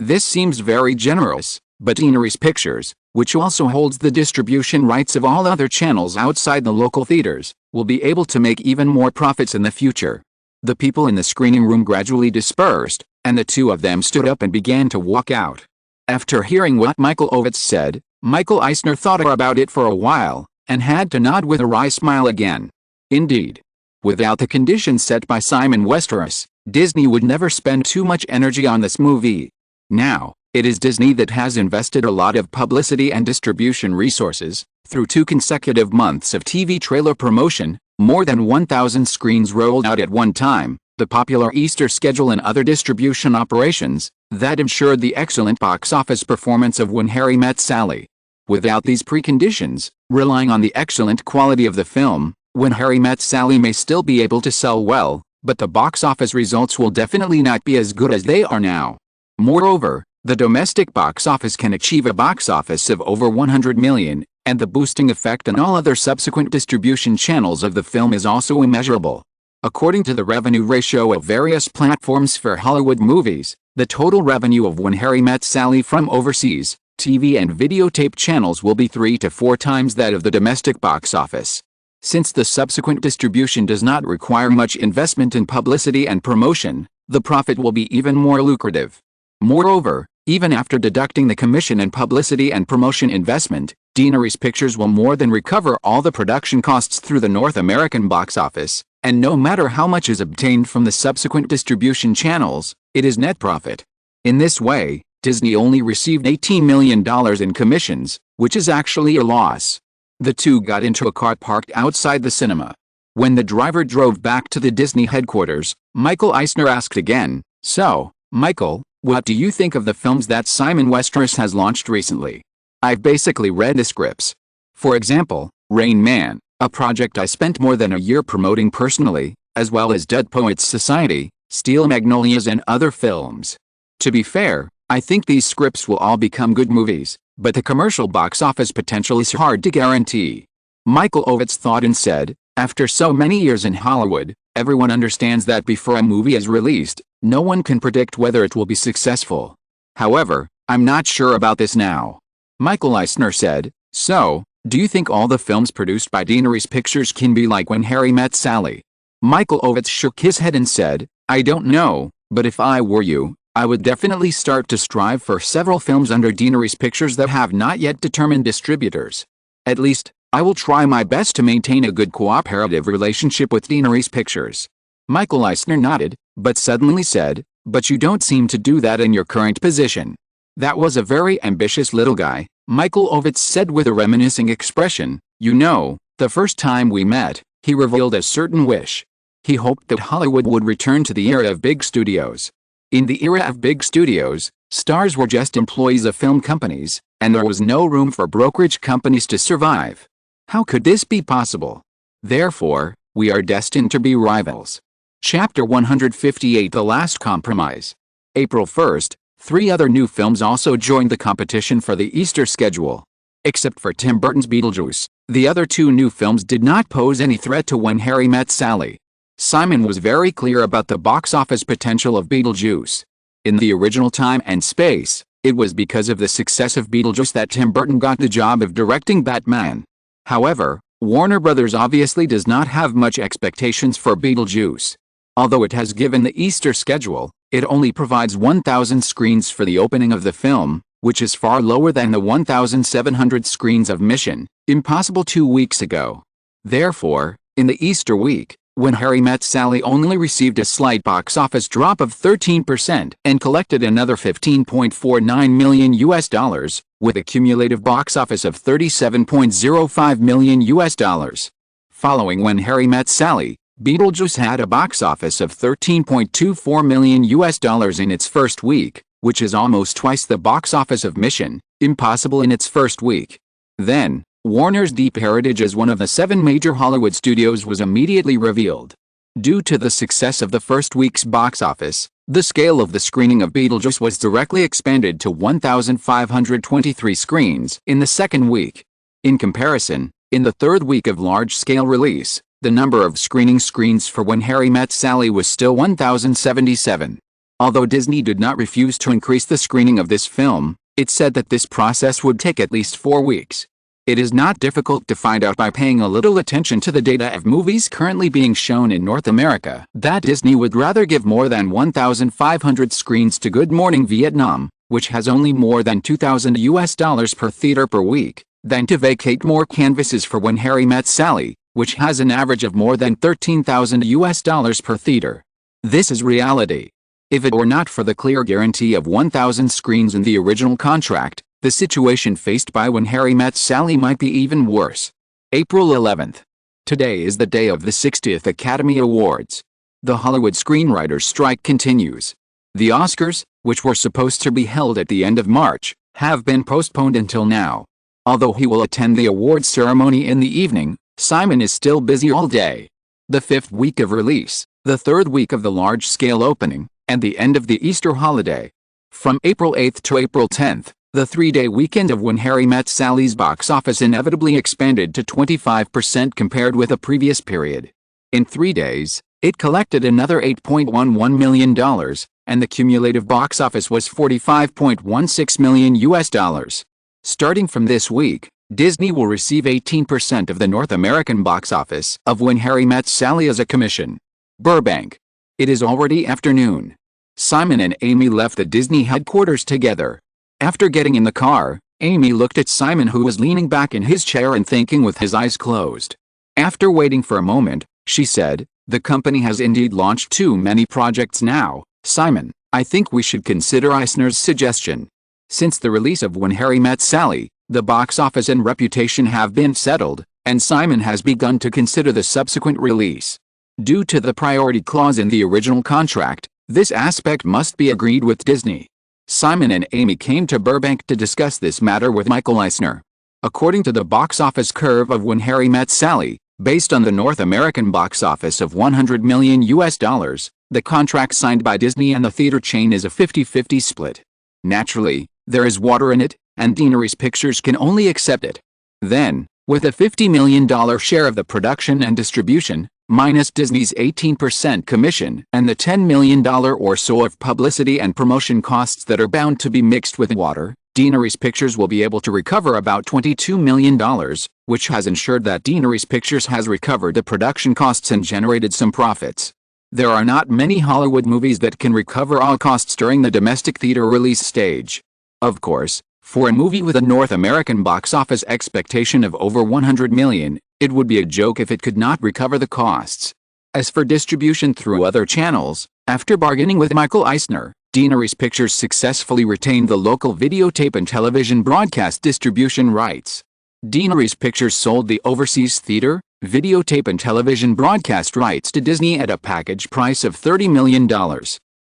This seems very generous, but Daenerys Pictures, which also holds the distribution rights of all other channels outside the local theaters, will be able to make even more profits in the future." The people in the screening room gradually dispersed, and the two of them stood up and began to walk out. After hearing what Michael Ovitz said, Michael Eisner thought about it for a while, and had to nod with a wry smile again. Indeed. Without the conditions set by Simon Westeros, Disney would never spend too much energy on this movie. Now, it is Disney that has invested a lot of publicity and distribution resources, through 2 consecutive months of TV trailer promotion, more than 1,000 screens rolled out at one time, the popular Easter schedule and other distribution operations, that ensured the excellent box office performance of When Harry Met Sally. Without these preconditions, relying on the excellent quality of the film, When Harry Met Sally may still be able to sell well, but the box office results will definitely not be as good as they are now. Moreover, the domestic box office can achieve a box office of over 100 million, and the boosting effect on all other subsequent distribution channels of the film is also immeasurable. According to the revenue ratio of various platforms for Hollywood movies, the total revenue of When Harry Met Sally from overseas TV and videotape channels will be 3 to 4 times that of the domestic box office. Since the subsequent distribution does not require much investment in publicity and promotion, the profit will be even more lucrative. Moreover, even after deducting the commission and publicity and promotion investment, Daenerys Pictures will more than recover all the production costs through the North American box office, and no matter how much is obtained from the subsequent distribution channels, it is net profit. In this way, Disney only received $18 million in commissions, which is actually a loss. The two got into a car parked outside the cinema. When the driver drove back to the Disney headquarters, Michael Eisner asked again, "So, Michael, what do you think of the films that Simon Westeros has launched recently? I've basically read the scripts. For example, Rain Man, a project I spent more than a year promoting personally, as well as Dead Poets Society, Steel Magnolias and other films. To be fair, I think these scripts will all become good movies, but the commercial box office potential is hard to guarantee." Michael Ovitz thought and said, "After so many years in Hollywood, everyone understands that before a movie is released, no one can predict whether it will be successful. However, I'm not sure about this now." Michael Eisner said, "So, do you think all the films produced by Daenerys Pictures can be like When Harry Met Sally?" Michael Ovitz shook his head and said, "I don't know, but if I were you, I would definitely start to strive for several films under Daenerys Pictures that have not yet determined distributors. At least, I will try my best to maintain a good cooperative relationship with Deaneries Pictures. Michael Eisner nodded, but suddenly said, "But you don't seem to do that in your current position." "That was a very ambitious little guy," Michael Ovitz said with a reminiscing expression. "You know, the first time we met, he revealed a certain wish. He hoped that Hollywood would return to the era of big studios. In the era of big studios, stars were just employees of film companies, and there was no room for brokerage companies to survive. How could this be possible? Therefore, we are destined to be rivals." Chapter 158: The Last Compromise. April 1st, 3 other new films also joined the competition for the Easter schedule. Except for Tim Burton's Beetlejuice, the other 2 new films did not pose any threat to When Harry Met Sally. Simon was very clear about the box office potential of Beetlejuice. In the original time and space, it was because of the success of Beetlejuice that Tim Burton got the job of directing Batman. However, Warner Bros. Obviously does not have much expectations for Beetlejuice. Although it has given the Easter schedule, it only provides 1,000 screens for the opening of the film, which is far lower than the 1,700 screens of Mission Impossible 2 weeks ago. Therefore, in the Easter week, When Harry Met Sally only received a slight box office drop of 13% and collected another $15.49 million, with a cumulative box office of $37.05 million. Following When Harry Met Sally, Beetlejuice had a box office of $13.24 million in its first week, which is almost twice the box office of Mission Impossible in its first week. Then, Warner's deep heritage as one of the 7 major Hollywood studios was immediately revealed. Due to the success of the first week's box office, the scale of the screening of Beetlejuice was directly expanded to 1,523 screens in the second week. In comparison, in the third week of large-scale release, the number of screens for When Harry Met Sally was still 1,077. Although Disney did not refuse to increase the screening of this film, it said that this process would take at least 4 weeks. It is not difficult to find out by paying a little attention to the data of movies currently being shown in North America that Disney would rather give more than 1,500 screens to Good Morning Vietnam, which has only more than $2,000 per theater per week, than to vacate more canvases for When Harry Met Sally, which has an average of more than $13,000 per theater. This is reality. If it were not for the clear guarantee of 1,000 screens in the original contract, the situation faced by When Harry Met Sally might be even worse. April 11th. Today is the day of the 60th Academy Awards. The Hollywood screenwriters' strike continues. The Oscars, which were supposed to be held at the end of March, have been postponed until now. Although he will attend the awards ceremony in the evening, Simon is still busy all day. The 5th week of release, the 3rd week of the large-scale opening, and the end of the Easter holiday. From April 8th to April 10th, the 3-day weekend of When Harry Met Sally's box office inevitably expanded to 25% compared with a previous period. In 3 days, it collected another $8.11 million, and the cumulative box office was $45.16 million. Starting from this week, Disney will receive 18% of the North American box office of When Harry Met Sally as a commission. Burbank. It is already afternoon. Simon and Amy left the Disney headquarters together. After getting in the car, Amy looked at Simon, who was leaning back in his chair and thinking with his eyes closed. After waiting for a moment, she said, "The company has indeed launched too many projects now, Simon. I think we should consider Eisner's suggestion." Since the release of When Harry Met Sally, the box office and reputation have been settled, and Simon has begun to consider the subsequent release. Due to the priority clause in the original contract, this aspect must be agreed with Disney. Simon and Amy came to Burbank to discuss this matter with Michael Eisner. According to the box office curve of When Harry Met Sally, based on the North American box office of $100 million, the contract signed by Disney and the theater chain is a 50-50 split. Naturally, there is water in it, and Deaneries Pictures can only accept it. Then, with a $50 million share of the production and distribution, minus Disney's 18% commission and the $10 million or so of publicity and promotion costs that are bound to be mixed with water, Deaneries Pictures will be able to recover about $22 million, which has ensured that Deaneries Pictures has recovered the production costs and generated some profits. There are not many Hollywood movies that can recover all costs during the domestic theater release stage. Of course, For a movie with a North American box office expectation of over $100 million, it would be a joke if it could not recover the costs. As for distribution through other channels, after bargaining with Michael Eisner, Deaneries Pictures successfully retained the local videotape and television broadcast distribution rights. Deaneries Pictures sold the overseas theater, videotape and television broadcast rights to Disney at a package price of $30 million.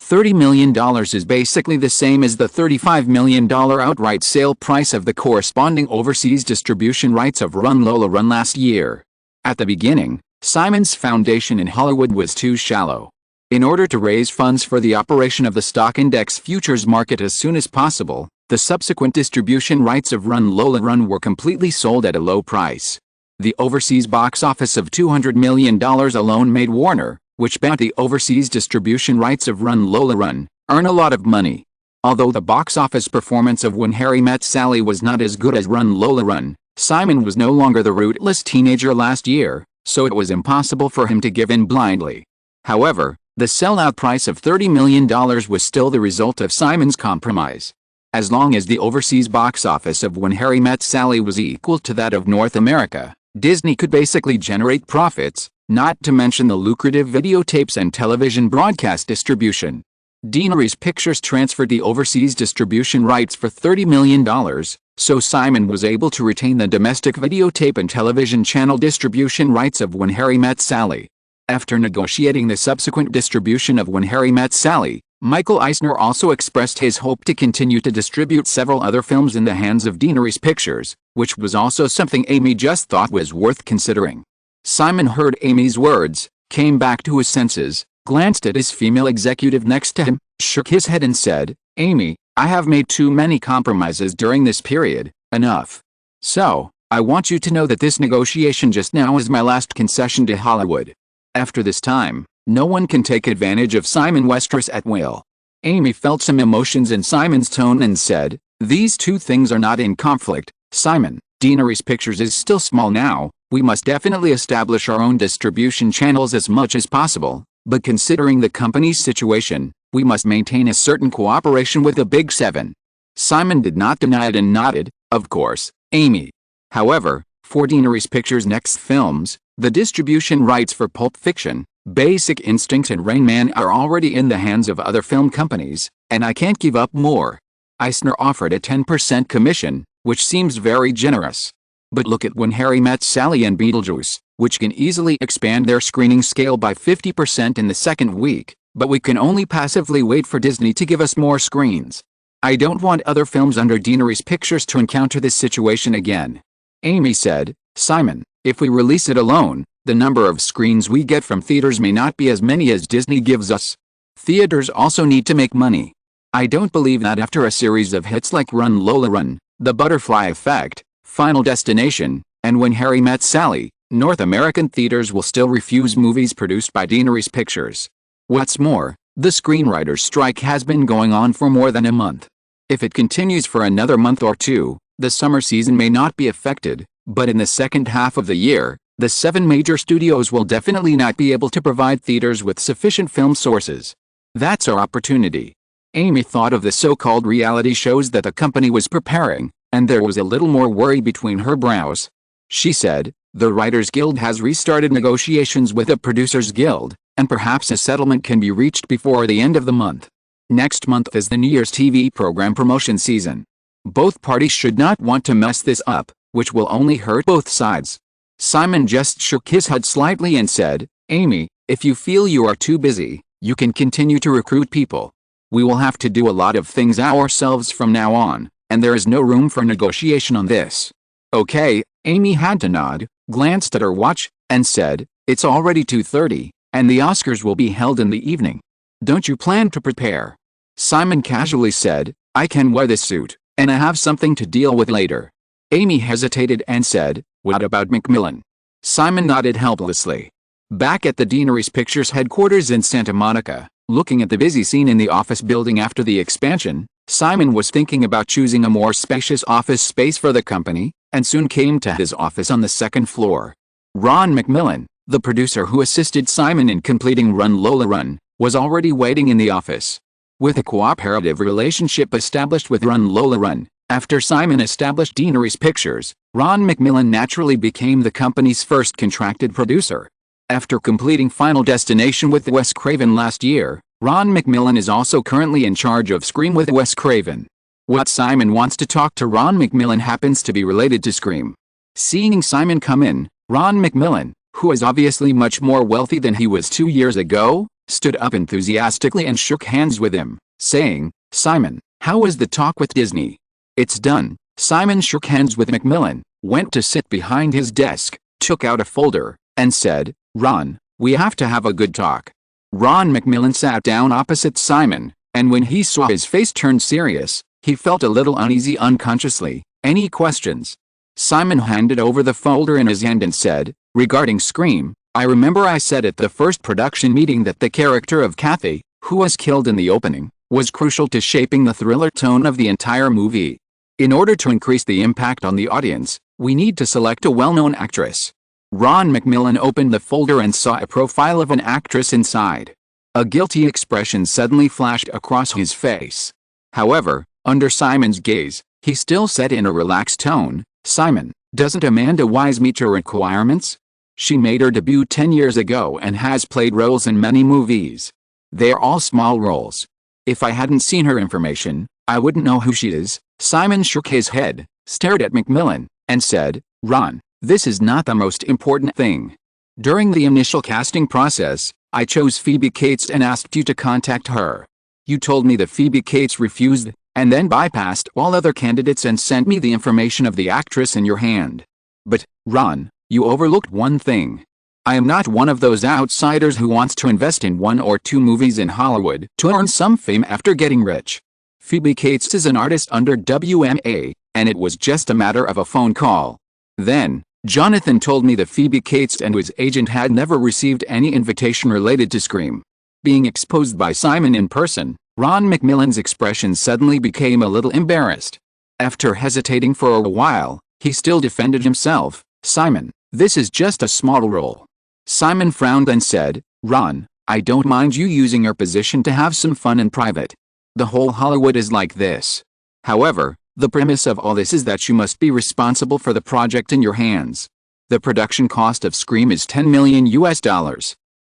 $30 million is basically the same as the $35 million outright sale price of the corresponding overseas distribution rights of Lola Run last year. At the beginning, Simon's foundation in Hollywood was too shallow. In order to raise funds for the operation of the stock index futures market as soon as possible, the subsequent distribution rights of Lola Run were completely sold at a low price. The overseas box office of $200 million alone made Warner, which bought the overseas distribution rights of Lola Run, earn a lot of money. Although the box office performance of When Harry Met Sally was not as good as Lola Run, Simon was no longer the rootless teenager last year, so it was impossible for him to give in blindly. However, the sellout price of $30 million was still the result of Simon's compromise. As long as the overseas box office of When Harry Met Sally was equal to that of North America, Disney could basically generate profits, not to mention the lucrative videotapes and television broadcast distribution. Deaneries Pictures transferred the overseas distribution rights for $30 million, so Simon was able to retain the domestic videotape and television channel distribution rights of When Harry Met Sally. After negotiating the subsequent distribution of When Harry Met Sally, Michael Eisner also expressed his hope to continue to distribute several other films in the hands of Deaneries Pictures, which was also something Amy just thought was worth considering. Simon heard Amy's words, came back to his senses, glanced at his female executive next to him, shook his head and said, "Amy, I have made too many compromises during this period, enough. So, I want you to know that this negotiation just now is my last concession to Hollywood. After this time, no one can take advantage of Simon Westeros at will." Amy felt some emotions in Simon's tone and said, "These two things are not in conflict, Simon. Deaneries Pictures is still small now, we must definitely establish our own distribution channels as much as possible, but considering the company's situation, we must maintain a certain cooperation with the Big Seven." Simon did not deny it and nodded, "Of course, Amy." However, for Deaneries Pictures' next films, the distribution rights for Pulp Fiction, Basic Instinct and Rain Man are already in the hands of other film companies, and I can't give up more. Eisner offered a 10% commission, which seems very generous. But look at When Harry Met Sally and Beetlejuice, which can easily expand their screening scale by 50% in the second week, but we can only passively wait for Disney to give us more screens. I don't want other films under Deaneries Pictures to encounter this situation again. Amy said, "Simon, if we release it alone, the number of screens we get from theaters may not be as many as Disney gives us. Theaters also need to make money. I don't believe that after a series of hits like Lola Run, The Butterfly Effect, Final Destination, and When Harry Met Sally, North American theaters will still refuse movies produced by Deaneries Pictures. What's more, the screenwriters' strike has been going on for more than a month. If it continues for another month or two, the summer season may not be affected, but in the second half of the year, the 7 major studios will definitely not be able to provide theaters with sufficient film sources. That's our opportunity." Amy thought of the so-called reality shows that the company was preparing, and there was a little more worry between her brows. She said, "The Writers Guild has restarted negotiations with the Producers Guild, and perhaps a settlement can be reached before the end of the month. Next month is the New Year's TV program promotion season. Both parties should not want to mess this up, which will only hurt both sides." Simon just shook his head slightly and said, "Amy, if you feel you are too busy, you can continue to recruit people. We will have to do a lot of things ourselves from now on, and there is no room for negotiation on this." "Okay." Amy had to nod, glanced at her watch, and said, "It's already 2:30, and the Oscars will be held in the evening. Don't you plan to prepare?" Simon casually said, "I can wear this suit, and I have something to deal with later." Amy hesitated and said, "What about Macmillan?" Simon nodded helplessly. Back at the Deaneries Pictures headquarters in Santa Monica, looking at the busy scene in the office building after the expansion, Simon was thinking about choosing a more spacious office space for the company, and soon came to his office on the second floor. Ron Macmillan, the producer who assisted Simon in completing Lola Run, was already waiting in the office. With a cooperative relationship established with Lola Run, After Simon established Daenerys Pictures, Ron McMillan naturally became the company's first contracted producer. After completing Final Destination with Wes Craven last year, Ron McMillan is also currently in charge of Scream with Wes Craven. What Simon wants to talk to Ron McMillan happens to be related to Scream. Seeing Simon come in, Ron McMillan, who is obviously much more wealthy than he was 2 years ago, stood up enthusiastically and shook hands with him, saying, "Simon, how was the talk with Disney?" "It's done." Simon shook hands with McMillan, went to sit behind his desk, took out a folder, and said, "Ron, we have to have a good talk." Ron McMillan sat down opposite Simon, and when he saw his face turn serious, he felt a little uneasy unconsciously. "Any questions?" Simon handed over the folder in his hand and said, "Regarding Scream, I remember I said at the first production meeting that the character of Kathy, who was killed in the opening, was crucial to shaping the thriller tone of the entire movie. In order to increase the impact on the audience, we need to select a well-known actress." Ron McMillan opened the folder and saw a profile of an actress inside. A guilty expression suddenly flashed across his face. However, under Simon's gaze, he still said in a relaxed tone, "Simon, doesn't Amanda Wise meet your requirements? She made her debut 10 years ago and has played roles in many movies. They're all small roles. If I hadn't seen her information, I wouldn't know who she is." Simon shook his head, stared at McMillan, and said, "Ron, this is not the most important thing. During the initial casting process, I chose Phoebe Cates and asked you to contact her. You told me that Phoebe Cates refused, and then bypassed all other candidates and sent me the information of the actress in your hand. But, Ron, you overlooked one thing. I am not one of those outsiders who wants to invest in 1 or 2 movies in Hollywood to earn some fame after getting rich. Phoebe Cates is an artist under WMA, and it was just a matter of a phone call. Then, Jonathan told me that Phoebe Cates and his agent had never received any invitation related to Scream." Being exposed by Simon in person, Ron McMillan's expression suddenly became a little embarrassed. After hesitating for a while, he still defended himself, "Simon, this is just a small role." Simon frowned and said, "Ron, I don't mind you using your position to have some fun in private. The whole Hollywood is like this. However, the premise of all this is that you must be responsible for the project in your hands. The production cost of Scream is $10 million US.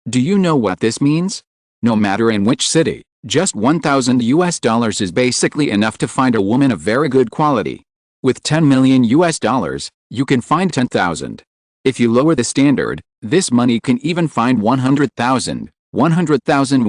Do you know what this means? No matter in which city, just $1,000 US is basically enough to find a woman of very good quality. With $10 million US, you can find 10,000. If you lower the standard, this money can even find 100,000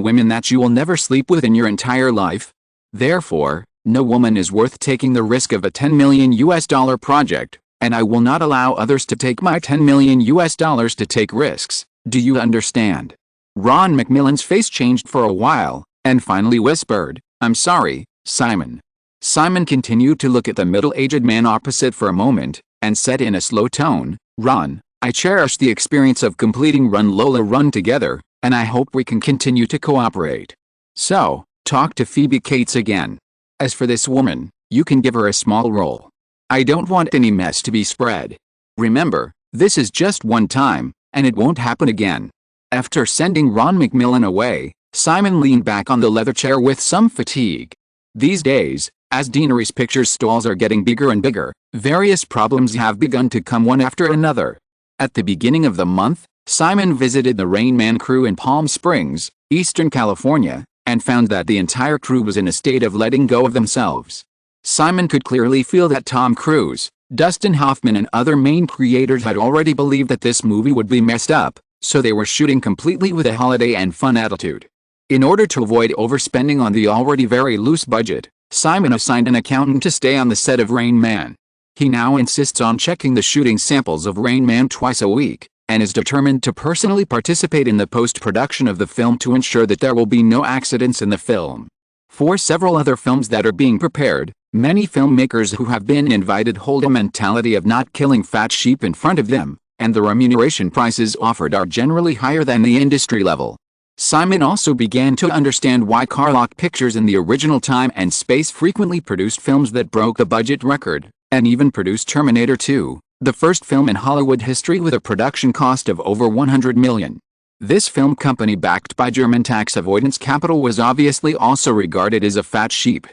women that you will never sleep with in your entire life. Therefore, no woman is worth taking the risk of a $10 million US project, and I will not allow others to take my $10 million US to take risks. Do you understand?" Ron McMillan's face changed for a while, and finally whispered, "I'm sorry, Simon." Simon continued to look at the middle-aged man opposite for a moment, and said in a slow tone, "Ron, I cherish the experience of completing Lola Run together, and I hope we can continue to cooperate. So, talk to Phoebe Cates again. As for this woman, you can give her a small role. I don't want any mess to be spread. Remember, this is just one time, and it won't happen again." After sending Ron McMillan away, Simon leaned back on the leather chair with some fatigue. These days, as Daenerys Pictures stalls are getting bigger and bigger, various problems have begun to come one after another. At the beginning of the month, Simon visited the Rain Man crew in Palm Springs, Eastern California, and found that the entire crew was in a state of letting go of themselves. Simon could clearly feel that Tom Cruise, Dustin Hoffman and other main creators had already believed that this movie would be messed up, so they were shooting completely with a holiday and fun attitude. In order to avoid overspending on the already very loose budget, Simon assigned an accountant to stay on the set of Rain Man. He now insists on checking the shooting samples of Rain Man twice a week, and is determined to personally participate in the post-production of the film to ensure that there will be no accidents in the film. For several other films that are being prepared, many filmmakers who have been invited hold a mentality of not killing fat sheep in front of them, and the remuneration prices offered are generally higher than the industry level. Simon also began to understand why Carlock Pictures in the original time and space frequently produced films that broke the budget record, and even produced Terminator 2. The first film in Hollywood history with a production cost of over $100 million. This film company backed by German tax avoidance capital was obviously also regarded as a fat sheep.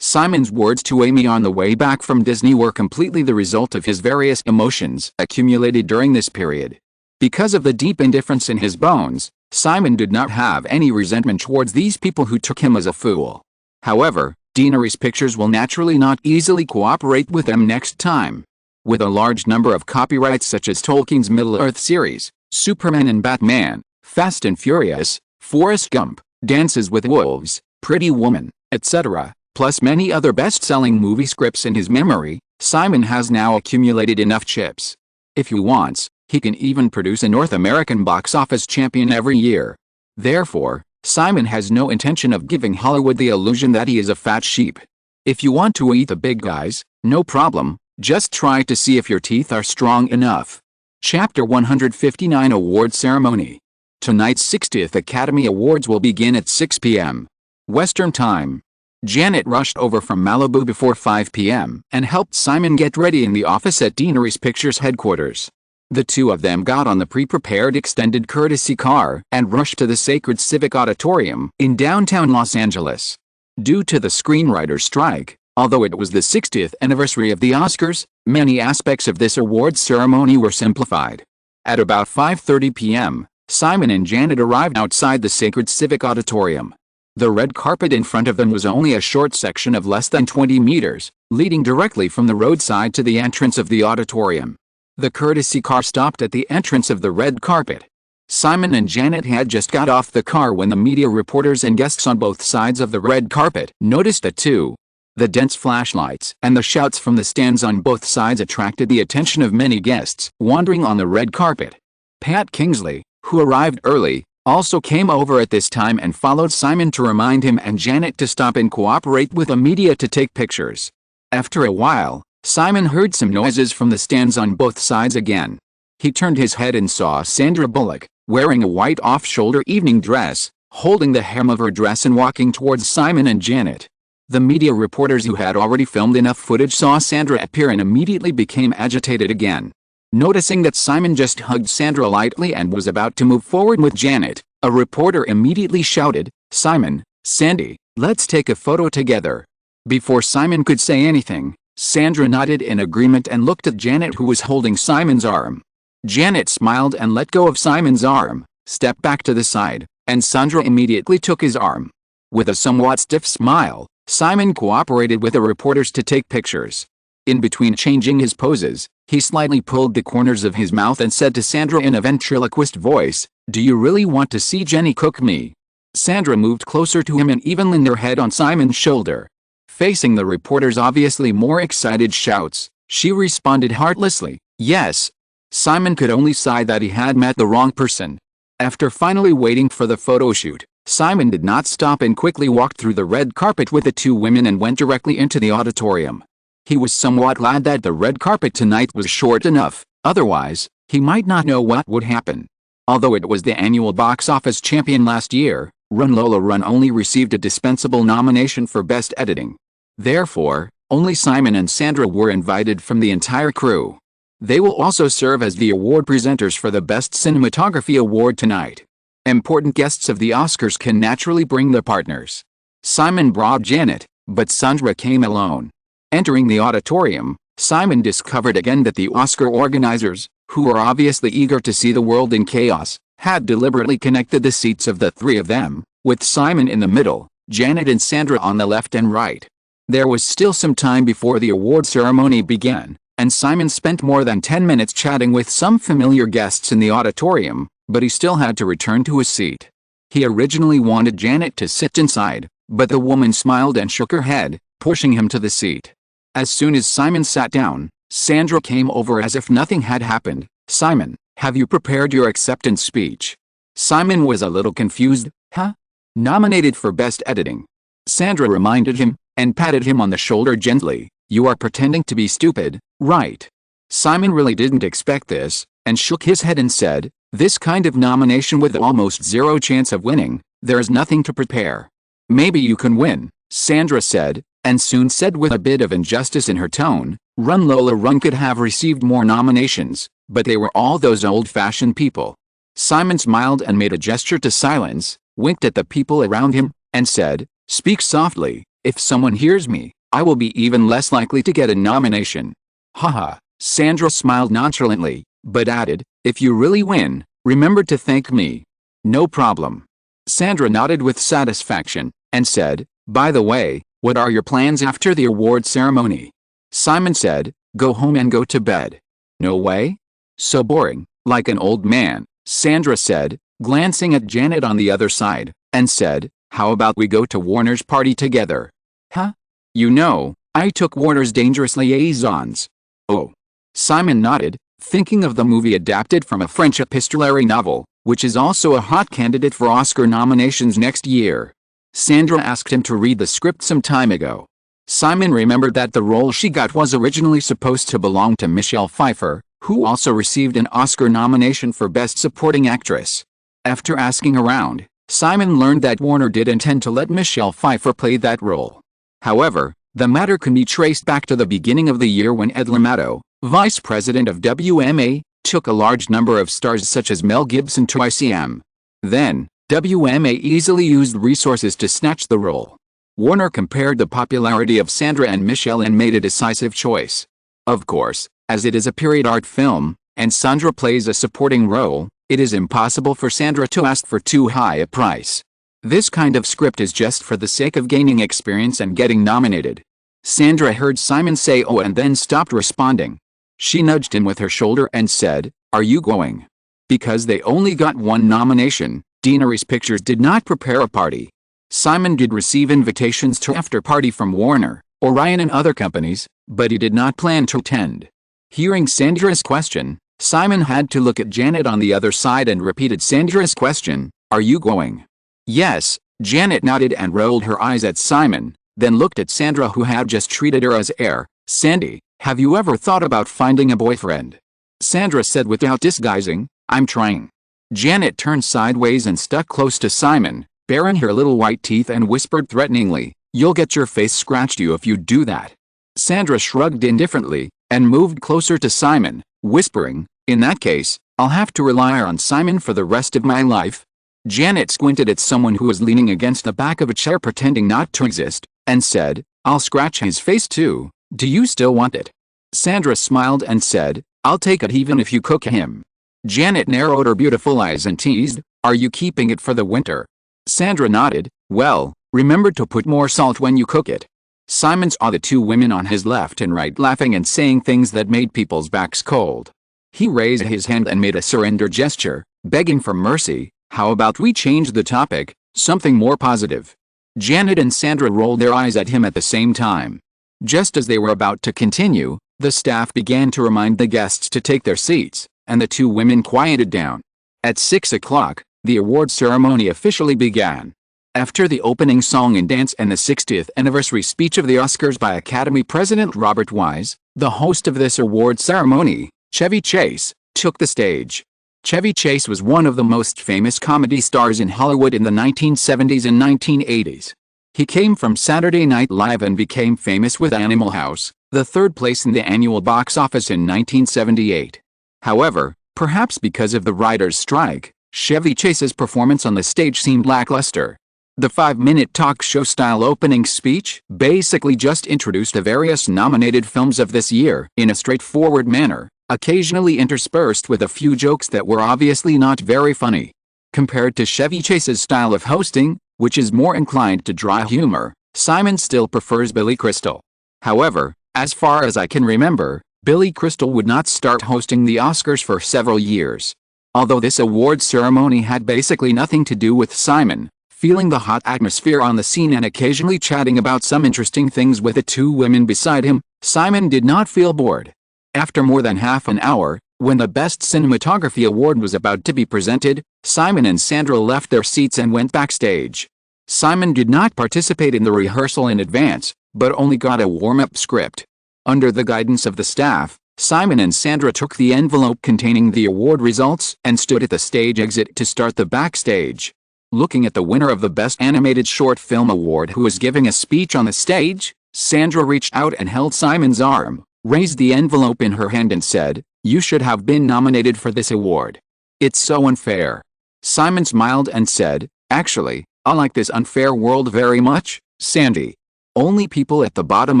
Simon's words to Amy on the way back from Disney were completely the result of his various emotions accumulated during this period. Because of the deep indifference in his bones, Simon did not have any resentment towards these people who took him as a fool. However, Daenerys Pictures will naturally not easily cooperate with them next time. With a large number of copyrights such as Tolkien's Middle-earth series, Superman and Batman, Fast and Furious, Forrest Gump, Dances with Wolves, Pretty Woman, etc., plus many other best-selling movie scripts in his memory, Simon has now accumulated enough chips. If he wants, he can even produce a North American box office champion every year. Therefore, Simon has no intention of giving Hollywood the illusion that he is a fat sheep. If you want to eat the big guys, no problem, just try to see if your teeth are strong enough. Chapter 159 Award Ceremony. Tonight's 60th Academy Awards will begin at 6 p.m. Western Time. Janet rushed over from Malibu before 5 p.m. and helped Simon get ready in the office at Daenerys Pictures headquarters. The two of them got on the pre-prepared extended courtesy car and rushed to the Sacred Civic Auditorium in downtown Los Angeles. Due to the screenwriters' strike, although it was the 60th anniversary of the Oscars, many aspects of this awards ceremony were simplified. At about 5:30 p.m., Simon and Janet arrived outside the Sacred Civic Auditorium. The red carpet in front of them was only a short section of less than 20 meters, leading directly from the roadside to the entrance of the auditorium. The courtesy car stopped at the entrance of the red carpet. Simon and Janet had just got off the car when the media reporters and guests on both sides of the red carpet noticed the two. The dense flashlights and the shouts from the stands on both sides attracted the attention of many guests wandering on the red carpet. Pat Kingsley, who arrived early, also came over at this time and followed Simon to remind him and Janet to stop and cooperate with the media to take pictures. After a while, Simon heard some noises from the stands on both sides again. He turned his head and saw Sandra Bullock, wearing a white off-shoulder evening dress, holding the hem of her dress and walking towards Simon and Janet. The media reporters who had already filmed enough footage saw Sandra appear and immediately became agitated again. Noticing that Simon just hugged Sandra lightly and was about to move forward with Janet, a reporter immediately shouted, "Simon, Sandy, let's take a photo together." Before Simon could say anything, Sandra nodded in agreement and looked at Janet, who was holding Simon's arm. Janet smiled and let go of Simon's arm, stepped back to the side, and Sandra immediately took his arm. With a somewhat stiff smile, Simon cooperated with the reporters to take pictures. In between changing his poses, he slightly pulled the corners of his mouth and said to Sandra in a ventriloquist voice, "Do you really want to see Jenny cook me?" Sandra moved closer to him and even leaned her head on Simon's shoulder. Facing the reporter's obviously more excited shouts, she responded heartlessly, "Yes." Simon could only sigh that he had met the wrong person. After finally waiting for the photo shoot, Simon did not stop and quickly walked through the red carpet with the two women and went directly into the auditorium. He was somewhat glad that the red carpet tonight was short enough, otherwise, he might not know what would happen. Although it was the annual box office champion last year, Lola Run only received a dispensable nomination for Best Editing. Therefore, only Simon and Sandra were invited from the entire crew. They will also serve as the award presenters for the Best Cinematography Award tonight. Important guests of the Oscars can naturally bring their partners. Simon brought Janet, but Sandra came alone. Entering the auditorium, Simon discovered again that the Oscar organizers, who were obviously eager to see the world in chaos, had deliberately connected the seats of the three of them, with Simon in the middle, Janet and Sandra on the left and right. There was still some time before the award ceremony began, and Simon spent more than 10 minutes chatting with some familiar guests in the auditorium, but he still had to return to his seat. He originally wanted Janet to sit inside, but the woman smiled and shook her head, pushing him to the seat. As soon as Simon sat down, Sandra came over as if nothing had happened. "Simon, have you prepared your acceptance speech?" Simon was a little confused. "Huh? Nominated for Best Editing?" Sandra reminded him, and patted him on the shoulder gently. "You are pretending to be stupid, right?" Simon really didn't expect this, and shook his head and said, "This kind of nomination with almost zero chance of winning, there's nothing to prepare." "Maybe you can win," Sandra said, and soon said with a bit of injustice in her tone, Lola Run could have received more nominations, but they were all those old-fashioned people." Simon smiled and made a gesture to silence, winked at the people around him, and said, "Speak softly, If someone hears me, I will be even less likely to get a nomination. Haha. Sandra smiled nonchalantly, but added, if you really win, remember to thank me. No problem. Sandra nodded with satisfaction, and said, by the way, what are your plans after the award ceremony? Simon said, go home and go to bed. No way? So boring, like an old man, Sandra said, glancing at Janet on the other side, and said, how about we go to Warner's party together? Huh? You know, I took Warner's Dangerous Liaisons. Oh. Simon nodded, thinking of the movie adapted from a French epistolary novel, which is also a hot candidate for Oscar nominations next year. Sandra asked him to read the script some time ago. Simon remembered that the role she got was originally supposed to belong to Michelle Pfeiffer, who also received an Oscar nomination for Best Supporting Actress. After asking around, Simon learned that Warner did intend to let Michelle Pfeiffer play that role. However, the matter can be traced back to the beginning of the year when Ed L'Amato, vice president of WMA, took a large number of stars such as Mel Gibson to ICM. Then, WMA easily used resources to snatch the role. Warner compared the popularity of Sandra and Michelle and made a decisive choice. Of course, as it is a period art film, and Sandra plays a supporting role, it is impossible for Sandra to ask for too high a price. This kind of script is just for the sake of gaining experience and getting nominated. Sandra heard Simon say oh and then stopped responding. She nudged him with her shoulder and said, are you going? Because they only got one nomination, Deanery's Pictures did not prepare a party. Simon did receive invitations to after party from Warner, Orion and other companies, but he did not plan to attend. Hearing Sandra's question, Simon had to look at Janet on the other side and repeated Sandra's question, are you going? Yes, Janet nodded and rolled her eyes at Simon, then looked at Sandra who had just treated her as heir. Sandy, have you ever thought about finding a boyfriend? Sandra said without disguising, I'm trying. Janet turned sideways and stuck close to Simon, baring her little white teeth and whispered threateningly, you'll get your face scratched if you do that. Sandra shrugged indifferently, and moved closer to Simon, whispering, in that case, I'll have to rely on Simon for the rest of my life. Janet squinted at someone who was leaning against the back of a chair pretending not to exist, and said, I'll scratch his face too, do you still want it? Sandra smiled and said, I'll take it even if you cook him. Janet narrowed her beautiful eyes and teased, are you keeping it for the winter? Sandra nodded, well, remember to put more salt when you cook it. Simon saw the two women on his left and right laughing and saying things that made people's backs cold. He raised his hand and made a surrender gesture, begging for mercy, how about we change the topic, something more positive? Janet and Sandra rolled their eyes at him at the same time. Just as they were about to continue, the staff began to remind the guests to take their seats, and the two women quieted down. At 6 o'clock, the award ceremony officially began. After the opening song and dance and the 60th anniversary speech of the Oscars by Academy President Robert Wise, the host of this award ceremony, Chevy Chase, took the stage. Chevy Chase was one of the most famous comedy stars in Hollywood in the 1970s and 1980s. He came from Saturday Night Live and became famous with Animal House, the third place in the annual box office in 1978. However, perhaps because of the writers' strike, Chevy Chase's performance on the stage seemed lackluster. The 5-minute talk show-style opening speech basically just introduced the various nominated films of this year in a straightforward manner, occasionally interspersed with a few jokes that were obviously not very funny. Compared to Chevy Chase's style of hosting, which is more inclined to dry humor, Simon still prefers Billy Crystal. However, as far as I can remember, Billy Crystal would not start hosting the Oscars for several years. Although this award ceremony had basically nothing to do with Simon, feeling the hot atmosphere on the scene and occasionally chatting about some interesting things with the two women beside him, Simon did not feel bored. After more than half an hour, when the Best Cinematography Award was about to be presented, Simon and Sandra left their seats and went backstage. Simon did not participate in the rehearsal in advance, but only got a warm-up script. Under the guidance of the staff, Simon and Sandra took the envelope containing the award results and stood at the stage exit to start the backstage. Looking at the winner of the Best Animated Short Film Award who was giving a speech on the stage, Sandra reached out and held Simon's arm, raised the envelope in her hand and said, "You should have been nominated for this award. It's so unfair." Simon smiled and said, "Actually, I like this unfair world very much, Sandy." Only people at the bottom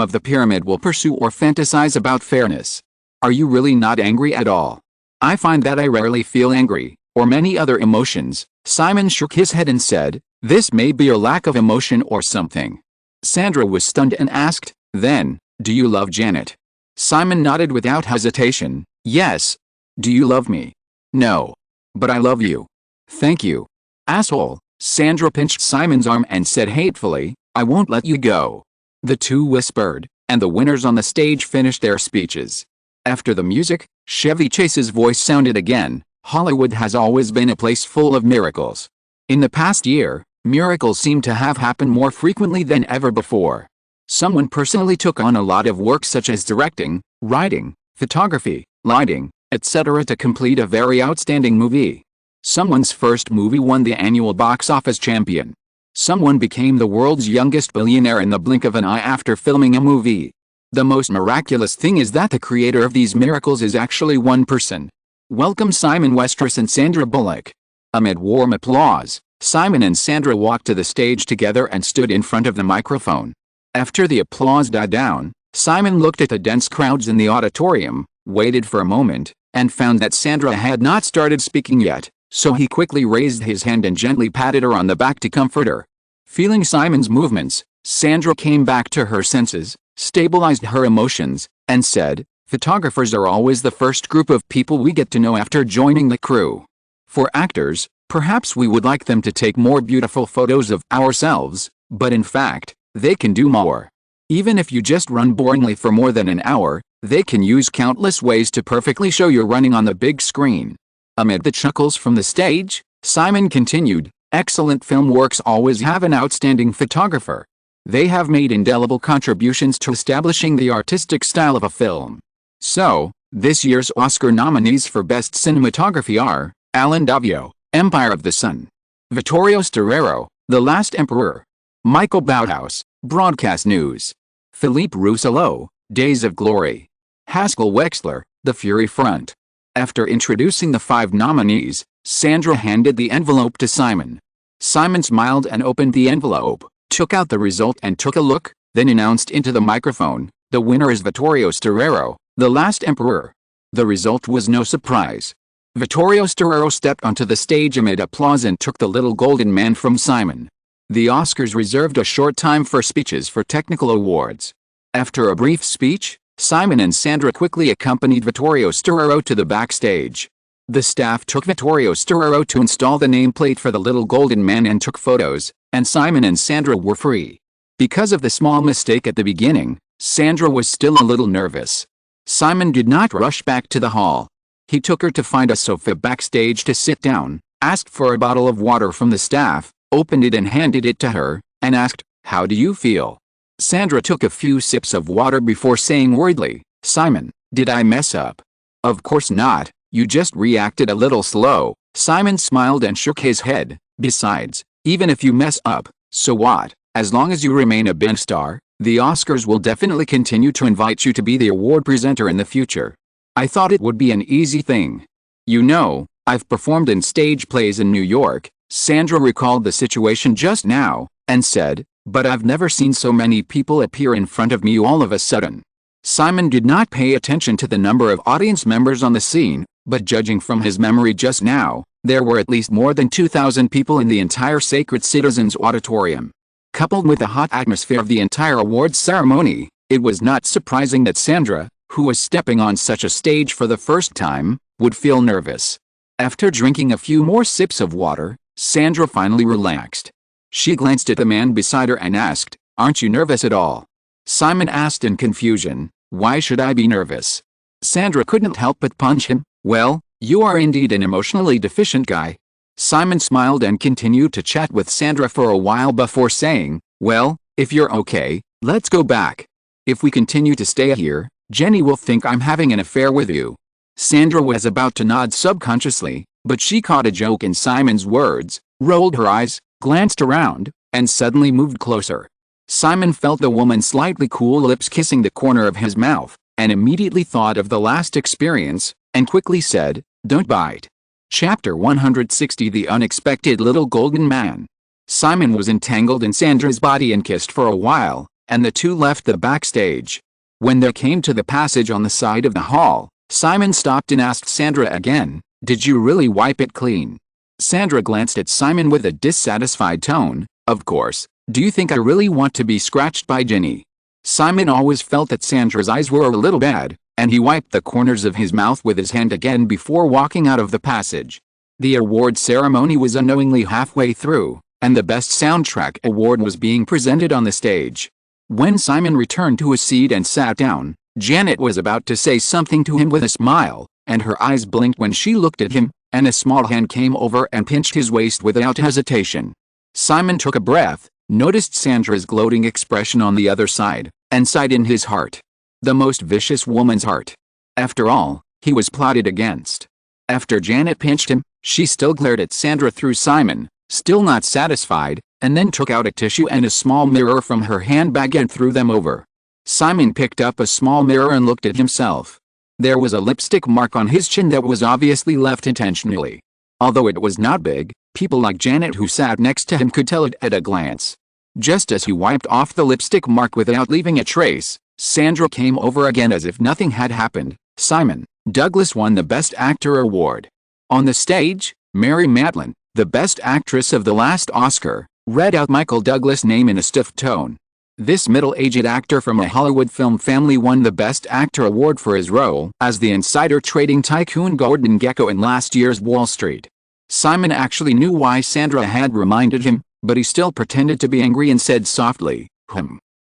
of the pyramid will pursue or fantasize about fairness. Are you really not angry at all? I find that I rarely feel angry, or many other emotions. Simon shook his head and said, this may be a lack of emotion or something. Sandra was stunned and asked, then, do you love Janet? Simon nodded without hesitation, yes. Do you love me? No. But I love you. Thank you. Asshole. Sandra pinched Simon's arm and said hatefully, I won't let you go. The two whispered, and the winners on the stage finished their speeches. After the music, Chevy Chase's voice sounded again. Hollywood has always been a place full of miracles. In the past year, miracles seem to have happened more frequently than ever before. Someone personally took on a lot of work such as directing, writing, photography, lighting, etc. to complete a very outstanding movie. Someone's first movie won the annual box office champion. Someone became the world's youngest billionaire in the blink of an eye after filming a movie. The most miraculous thing is that the creator of these miracles is actually one person. Welcome Simon Westeros and Sandra Bullock. Amid warm applause, Simon and Sandra walked to the stage together and stood in front of the microphone. After the applause died down, Simon looked at the dense crowds in the auditorium, waited for a moment, and found that Sandra had not started speaking yet, so he quickly raised his hand and gently patted her on the back to comfort her. Feeling Simon's movements, Sandra came back to her senses, stabilized her emotions, and said, photographers are always the first group of people we get to know after joining the crew. For actors, perhaps we would like them to take more beautiful photos of ourselves, but in fact, they can do more. Even if you just run boringly for more than an hour, they can use countless ways to perfectly show you're running on the big screen. Amid the chuckles from the stage, Simon continued, excellent film works always have an outstanding photographer. They have made indelible contributions to establishing the artistic style of a film. So, this year's Oscar nominees for Best Cinematography are Alan Davio, Empire of the Sun; Vittorio Storaro, The Last Emperor; Michael Bauhaus, Broadcast News; Philippe Rousselot, Days of Glory; Haskell Wexler, The Fury Front. After introducing the 5 nominees, Sandra handed the envelope to Simon. Simon smiled and opened the envelope, took out the result and took a look, then announced into the microphone, the winner is Vittorio Storaro, The Last Emperor. The result was no surprise. Vittorio Storaro stepped onto the stage amid applause and took the little golden man from Simon. The Oscars reserved a short time for speeches for technical awards. After a brief speech, Simon and Sandra quickly accompanied Vittorio Storaro to the backstage. The staff took Vittorio Storaro to install the nameplate for the little golden man and took photos, and Simon and Sandra were free. Because of the small mistake at the beginning, Sandra was still a little nervous. Simon did not rush back to the hall. He took her to find a sofa backstage to sit down, asked for a bottle of water from the staff, opened it and handed it to her, and asked, how do you feel? Sandra took a few sips of water before saying worriedly, Simon, did I mess up? Of course not, you just reacted a little slow. Simon smiled and shook his head. Besides, even if you mess up, so what? As long as you remain a big star, the Oscars will definitely continue to invite you to be the award presenter in the future. I thought it would be an easy thing. You know, I've performed in stage plays in New York. Sandra recalled the situation just now, and said, but I've never seen so many people appear in front of me all of a sudden. Simon did not pay attention to the number of audience members on the scene, but judging from his memory just now, there were at least more than 2,000 people in the entire Sacred Citizens Auditorium. Coupled with the hot atmosphere of the entire awards ceremony, it was not surprising that Sandra, who was stepping on such a stage for the first time, would feel nervous. After drinking a few more sips of water, Sandra finally relaxed. She glanced at the man beside her and asked, aren't you nervous at all? Simon asked in confusion, why should I be nervous? Sandra couldn't help but punch him. Well, you are indeed an emotionally deficient guy. Simon smiled and continued to chat with Sandra for a while before saying, well, if you're okay, let's go back. If we continue to stay here, Jenny will think I'm having an affair with you. Sandra was about to nod subconsciously, but she caught a joke in Simon's words, rolled her eyes, glanced around, and suddenly moved closer. Simon felt the woman's slightly cool lips kissing the corner of his mouth, and immediately thought of the last experience, and quickly said, don't bite. Chapter 160 The Unexpected Little Golden Man. Simon was entangled in Sandra's body and kissed for a while, and the two left the backstage. When they came to the passage on the side of the hall, Simon stopped and asked Sandra again, "Did you really wipe it clean?" Sandra glanced at Simon with a dissatisfied tone. "Of course. Do you think I really want to be scratched by Ginny?" Simon always felt that Sandra's eyes were a little bad, and he wiped the corners of his mouth with his hand again before walking out of the passage. The award ceremony was unknowingly halfway through, and the Best Soundtrack award was being presented on the stage. When Simon returned to his seat and sat down, Janet was about to say something to him with a smile, and her eyes blinked when she looked at him, and a small hand came over and pinched his waist without hesitation. Simon took a breath, noticed Sandra's gloating expression on the other side, and sighed in his heart. The most vicious woman's heart. After all, he was plotted against. After Janet pinched him, she still glared at Sandra through Simon, still not satisfied, and then took out a tissue and a small mirror from her handbag and threw them over. Simon picked up a small mirror and looked at himself. There was a lipstick mark on his chin that was obviously left intentionally. Although it was not big, people like Janet who sat next to him could tell it at a glance. Just as he wiped off the lipstick mark without leaving a trace, Sandra came over again as if nothing had happened. "Simon, Douglas won the Best Actor award." On the stage, Mary Matlin, the Best Actress of the last Oscar, read out Michael Douglas' name in a stiff tone. This middle-aged actor from a Hollywood film family won the Best Actor award for his role as the insider trading tycoon Gordon Gekko in last year's Wall Street. Simon actually knew why Sandra had reminded him, but he still pretended to be angry and said softly,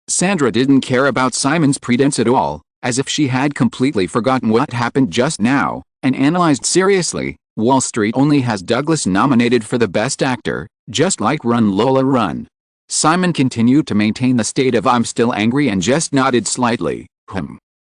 Sandra didn't care about Simon's pretense at all, as if she had completely forgotten what happened just now, and analyzed seriously, "Wall Street only has Douglas nominated for the Best Actor, just like Run Lola Run." Simon continued to maintain the state of "I'm still angry" and just nodded slightly.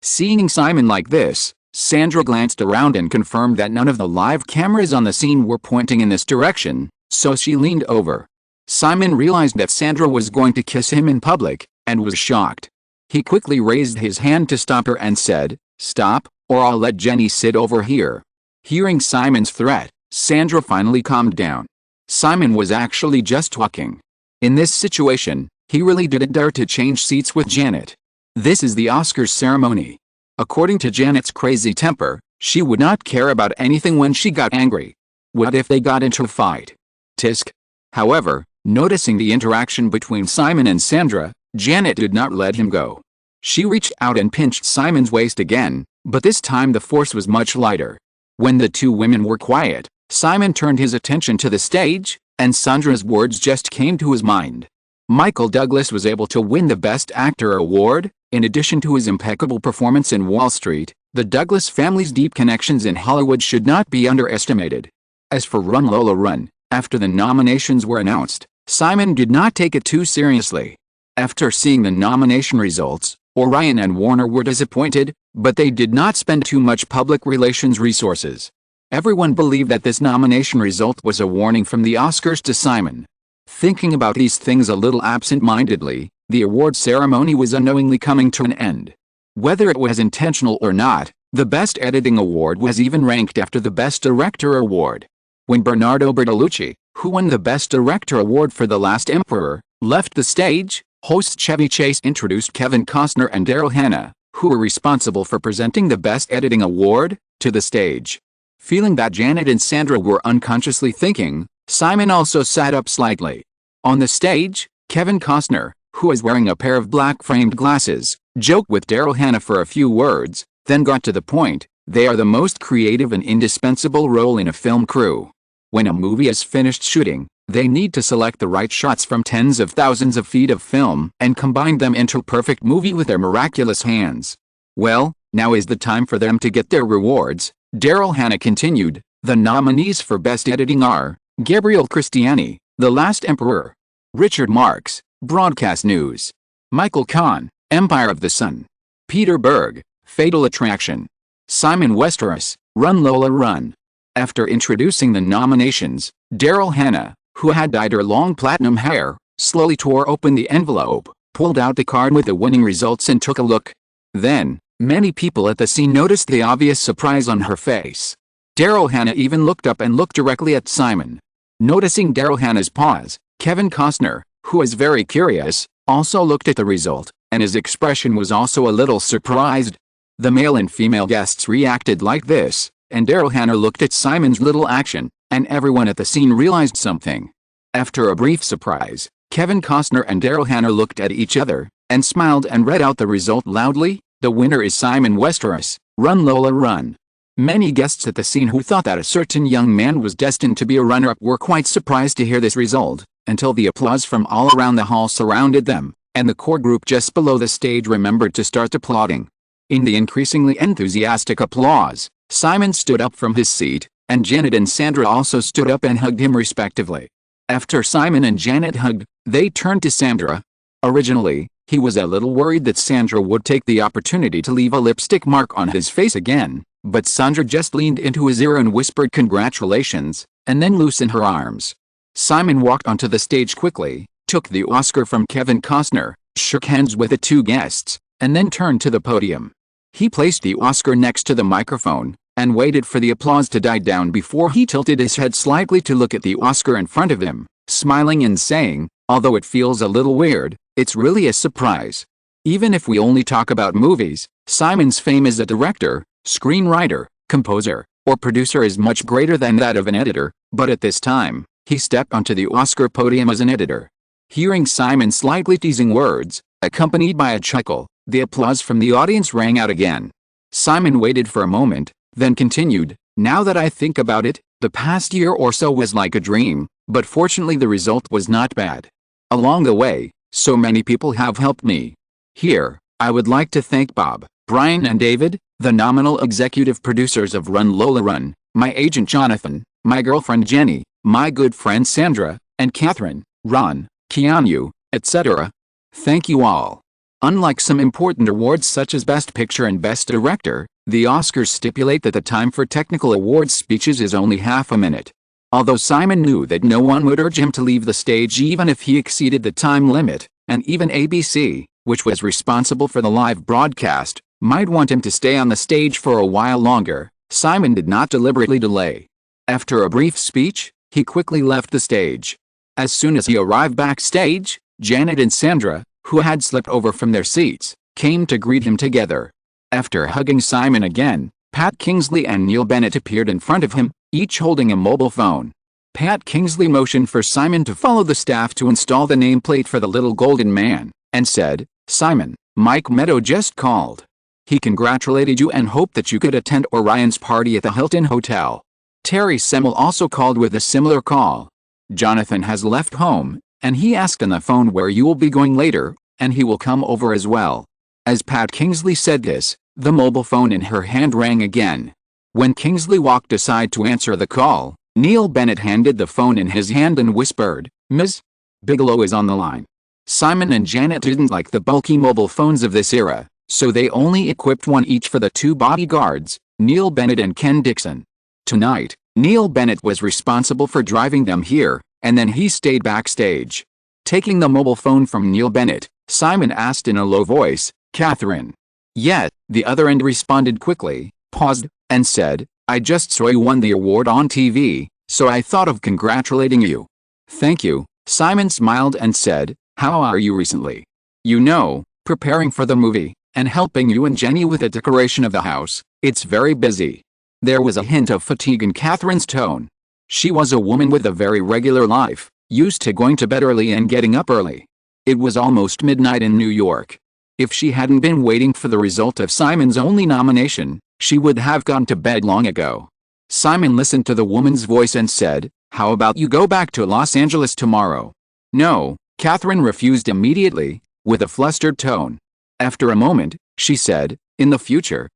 Seeing Simon like this, Sandra glanced around and confirmed that none of the live cameras on the scene were pointing in this direction, so she leaned over. Simon realized that Sandra was going to kiss him in public, and was shocked. He quickly raised his hand to stop her and said, "Stop, or I'll let Jenny sit over here." Hearing Simon's threat, Sandra finally calmed down. Simon was actually just talking. In this situation, he really didn't dare to change seats with Janet. This is the Oscars ceremony. According to Janet's crazy temper, she would not care about anything when she got angry. What if they got into a fight? Tisk. However, noticing the interaction between Simon and Sandra, Janet did not let him go. She reached out and pinched Simon's waist again, but this time the force was much lighter. When the two women were quiet, Simon turned his attention to the stage, and Sandra's words just came to his mind. Michael Douglas was able to win the Best Actor award. In addition to his impeccable performance in Wall Street, the Douglas family's deep connections in Hollywood should not be underestimated. As for Run Lola Run, after the nominations were announced, Simon did not take it too seriously. After seeing the nomination results, Orion and Warner were disappointed, but they did not spend too much public relations resources. Everyone believed that this nomination result was a warning from the Oscars to Simon. Thinking about these things a little absent-mindedly, the award ceremony was unknowingly coming to an end. Whether it was intentional or not, the Best Editing Award was even ranked after the Best Director Award. When Bernardo Bertolucci, who won the Best Director Award for The Last Emperor, left the stage, host Chevy Chase introduced Kevin Costner and Daryl Hannah, who were responsible for presenting the Best Editing Award, to the stage. Feeling that Janet and Sandra were unconsciously thinking, Simon also sat up slightly. On the stage, Kevin Costner, who was wearing a pair of black-framed glasses, joked with Daryl Hannah for a few words, then got to the point. They are the most creative and indispensable role in a film crew. When a movie is finished shooting, they need to select the right shots from tens of thousands of feet of film and combine them into a perfect movie with their miraculous hands. Well, now is the time for them to get their rewards, Daryl Hannah continued. The nominees for Best Editing are Gabriel Christiani, The Last Emperor; Richard Marx, Broadcast News; Michael Kahn, Empire of the Sun; Peter Berg, Fatal Attraction; Simon Westeros, Run Lola Run. After introducing the nominations, Daryl Hannah, who had dyed her long platinum hair, slowly tore open the envelope, pulled out the card with the winning results and took a look. Then, many people at the scene noticed the obvious surprise on her face. Daryl Hannah even looked up and looked directly at Simon. Noticing Daryl Hannah's pause, Kevin Costner, who was very curious, also looked at the result, and his expression was also a little surprised. The male and female guests reacted like this, and Daryl Hannah looked at Simon's little action, and everyone at the scene realized something. After a brief surprise, Kevin Costner and Daryl Hannah looked at each other, and smiled and read out the result loudly. The winner is Simon Westeros, Run Lola Run. Many guests at the scene who thought that a certain young man was destined to be a runner-up were quite surprised to hear this result, until the applause from all around the hall surrounded them, and the core group just below the stage remembered to start applauding. In the increasingly enthusiastic applause, Simon stood up from his seat, and Janet and Sandra also stood up and hugged him respectively. After Simon and Janet hugged, they turned to Sandra. Originally, he was a little worried that Sandra would take the opportunity to leave a lipstick mark on his face again, but Sandra just leaned into his ear and whispered congratulations, and then loosened her arms. Simon walked onto the stage quickly, took the Oscar from Kevin Costner, shook hands with the two guests, and then turned to the podium. He placed the Oscar next to the microphone, and waited for the applause to die down before he tilted his head slightly to look at the Oscar in front of him, smiling and saying, "Although it feels a little weird, it's really a surprise." Even if we only talk about movies, Simon's fame as a director, screenwriter, composer, or producer is much greater than that of an editor, but at this time, he stepped onto the Oscar podium as an editor. Hearing Simon's slightly teasing words, accompanied by a chuckle, the applause from the audience rang out again. Simon waited for a moment, then continued, "Now that I think about it, the past year or so was like a dream, but fortunately the result was not bad. Along the way, so many people have helped me. Here, I would like to thank Bob, Brian and David, the nominal executive producers of Run Lola Run, my agent Jonathan, my girlfriend Jenny, my good friend Sandra, and Kathryn, Ron, Keanu, etc. Thank you all." Unlike some important awards such as Best Picture and Best Director, the Oscars stipulate that the time for technical awards speeches is only half a minute. Although Simon knew that no one would urge him to leave the stage even if he exceeded the time limit, and even ABC, which was responsible for the live broadcast, might want him to stay on the stage for a while longer, Simon did not deliberately delay. After a brief speech, he quickly left the stage. As soon as he arrived backstage, Janet and Sandra, who had slipped over from their seats, came to greet him together. After hugging Simon again, Pat Kingsley and Neil Bennett appeared in front of him, each holding a mobile phone. Pat Kingsley motioned for Simon to follow the staff to install the nameplate for the little golden man, and said, "Simon, Mike Meadow just called. He congratulated you and hoped that you could attend Orion's party at the Hilton Hotel." Terry Semel also called with a similar call. "Jonathan has left home, and he asked on the phone where you will be going later, and he will come over as well." As Pat Kingsley said this, the mobile phone in her hand rang again. When Kingsley walked aside to answer the call, Neil Bennett handed the phone in his hand and whispered, "Ms. Bigelow is on the line." Simon and Janet didn't like the bulky mobile phones of this era, so they only equipped one each for the two bodyguards, Neil Bennett and Ken Dixon. Tonight, Neil Bennett was responsible for driving them here, and then he stayed backstage. Taking the mobile phone from Neil Bennett, Simon asked in a low voice, "Kathryn?" Yet, the other end responded quickly, paused, and said, "I just saw you won the award on TV, so I thought of congratulating you." "Thank you," Simon smiled and said, "How are you recently? You know, preparing for the movie, and helping you and Jenny with the decoration of the house, it's very busy." There was a hint of fatigue in Kathryn's tone. She was a woman with a very regular life, used to going to bed early and getting up early. It was almost midnight in New York. If she hadn't been waiting for the result of Simon's only nomination, she would have gone to bed long ago. Simon listened to the woman's voice and said, "How about you go back to Los Angeles tomorrow?" "No," Kathryn refused immediately, with a flustered tone. After a moment, she said, "In the future,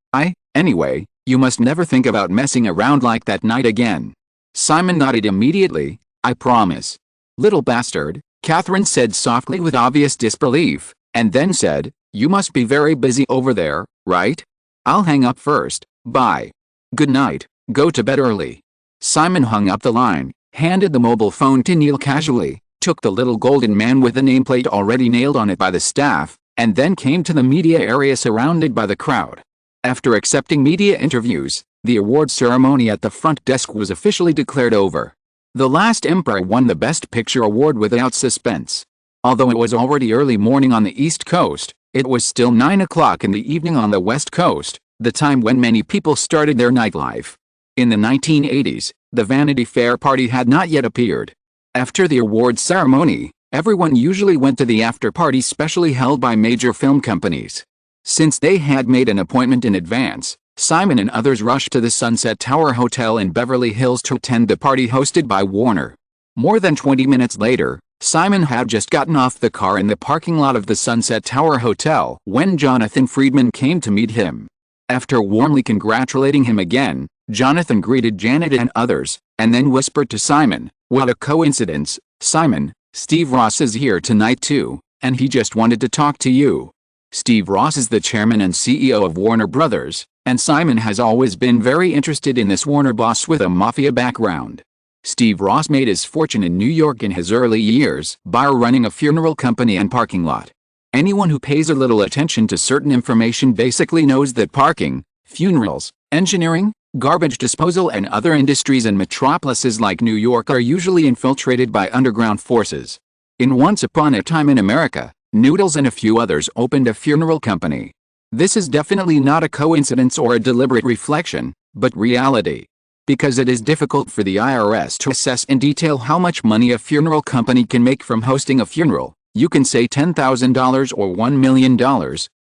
anyway, you must never think about messing around like that night again." Simon nodded immediately, "I promise." "Little bastard," Kathryn said softly with obvious disbelief, and then said, "You must be very busy over there, right? I'll hang up first, bye. Good night, go to bed early." Simon hung up the line, handed the mobile phone to Neil casually, took the little golden man with the nameplate already nailed on it by the staff, and then came to the media area surrounded by the crowd. After accepting media interviews, the award ceremony at the front desk was officially declared over. The Last Emperor won the Best Picture award without suspense. Although it was already early morning on the East Coast, it was still 9 o'clock in the evening on the West Coast, the time when many people started their nightlife. In the 1980s, the Vanity Fair party had not yet appeared. After the awards ceremony, everyone usually went to the after-party specially held by major film companies. Since they had made an appointment in advance, Simon and others rushed to the Sunset Tower Hotel in Beverly Hills to attend the party hosted by Warner. More than 20 minutes later, Simon had just gotten off the car in the parking lot of the Sunset Tower Hotel when Jonathan Friedman came to meet him. After warmly congratulating him again, Jonathan greeted Janet and others, and then whispered to Simon, "What a coincidence, Simon, Steve Ross is here tonight too, and he just wanted to talk to you." Steve Ross is the chairman and CEO of Warner Brothers, and Simon has always been very interested in this Warner boss with a mafia background. Steve Ross made his fortune in New York in his early years by running a funeral company and parking lot. Anyone who pays a little attention to certain information basically knows that parking, funerals, engineering, garbage disposal and other industries in metropolises like New York are usually infiltrated by underground forces. In Once Upon a Time in America, Noodles and a few others opened a funeral company. This is definitely not a coincidence or a deliberate reflection, but reality. Because it is difficult for the IRS to assess in detail how much money a funeral company can make from hosting a funeral, you can say $10,000 or $1 million,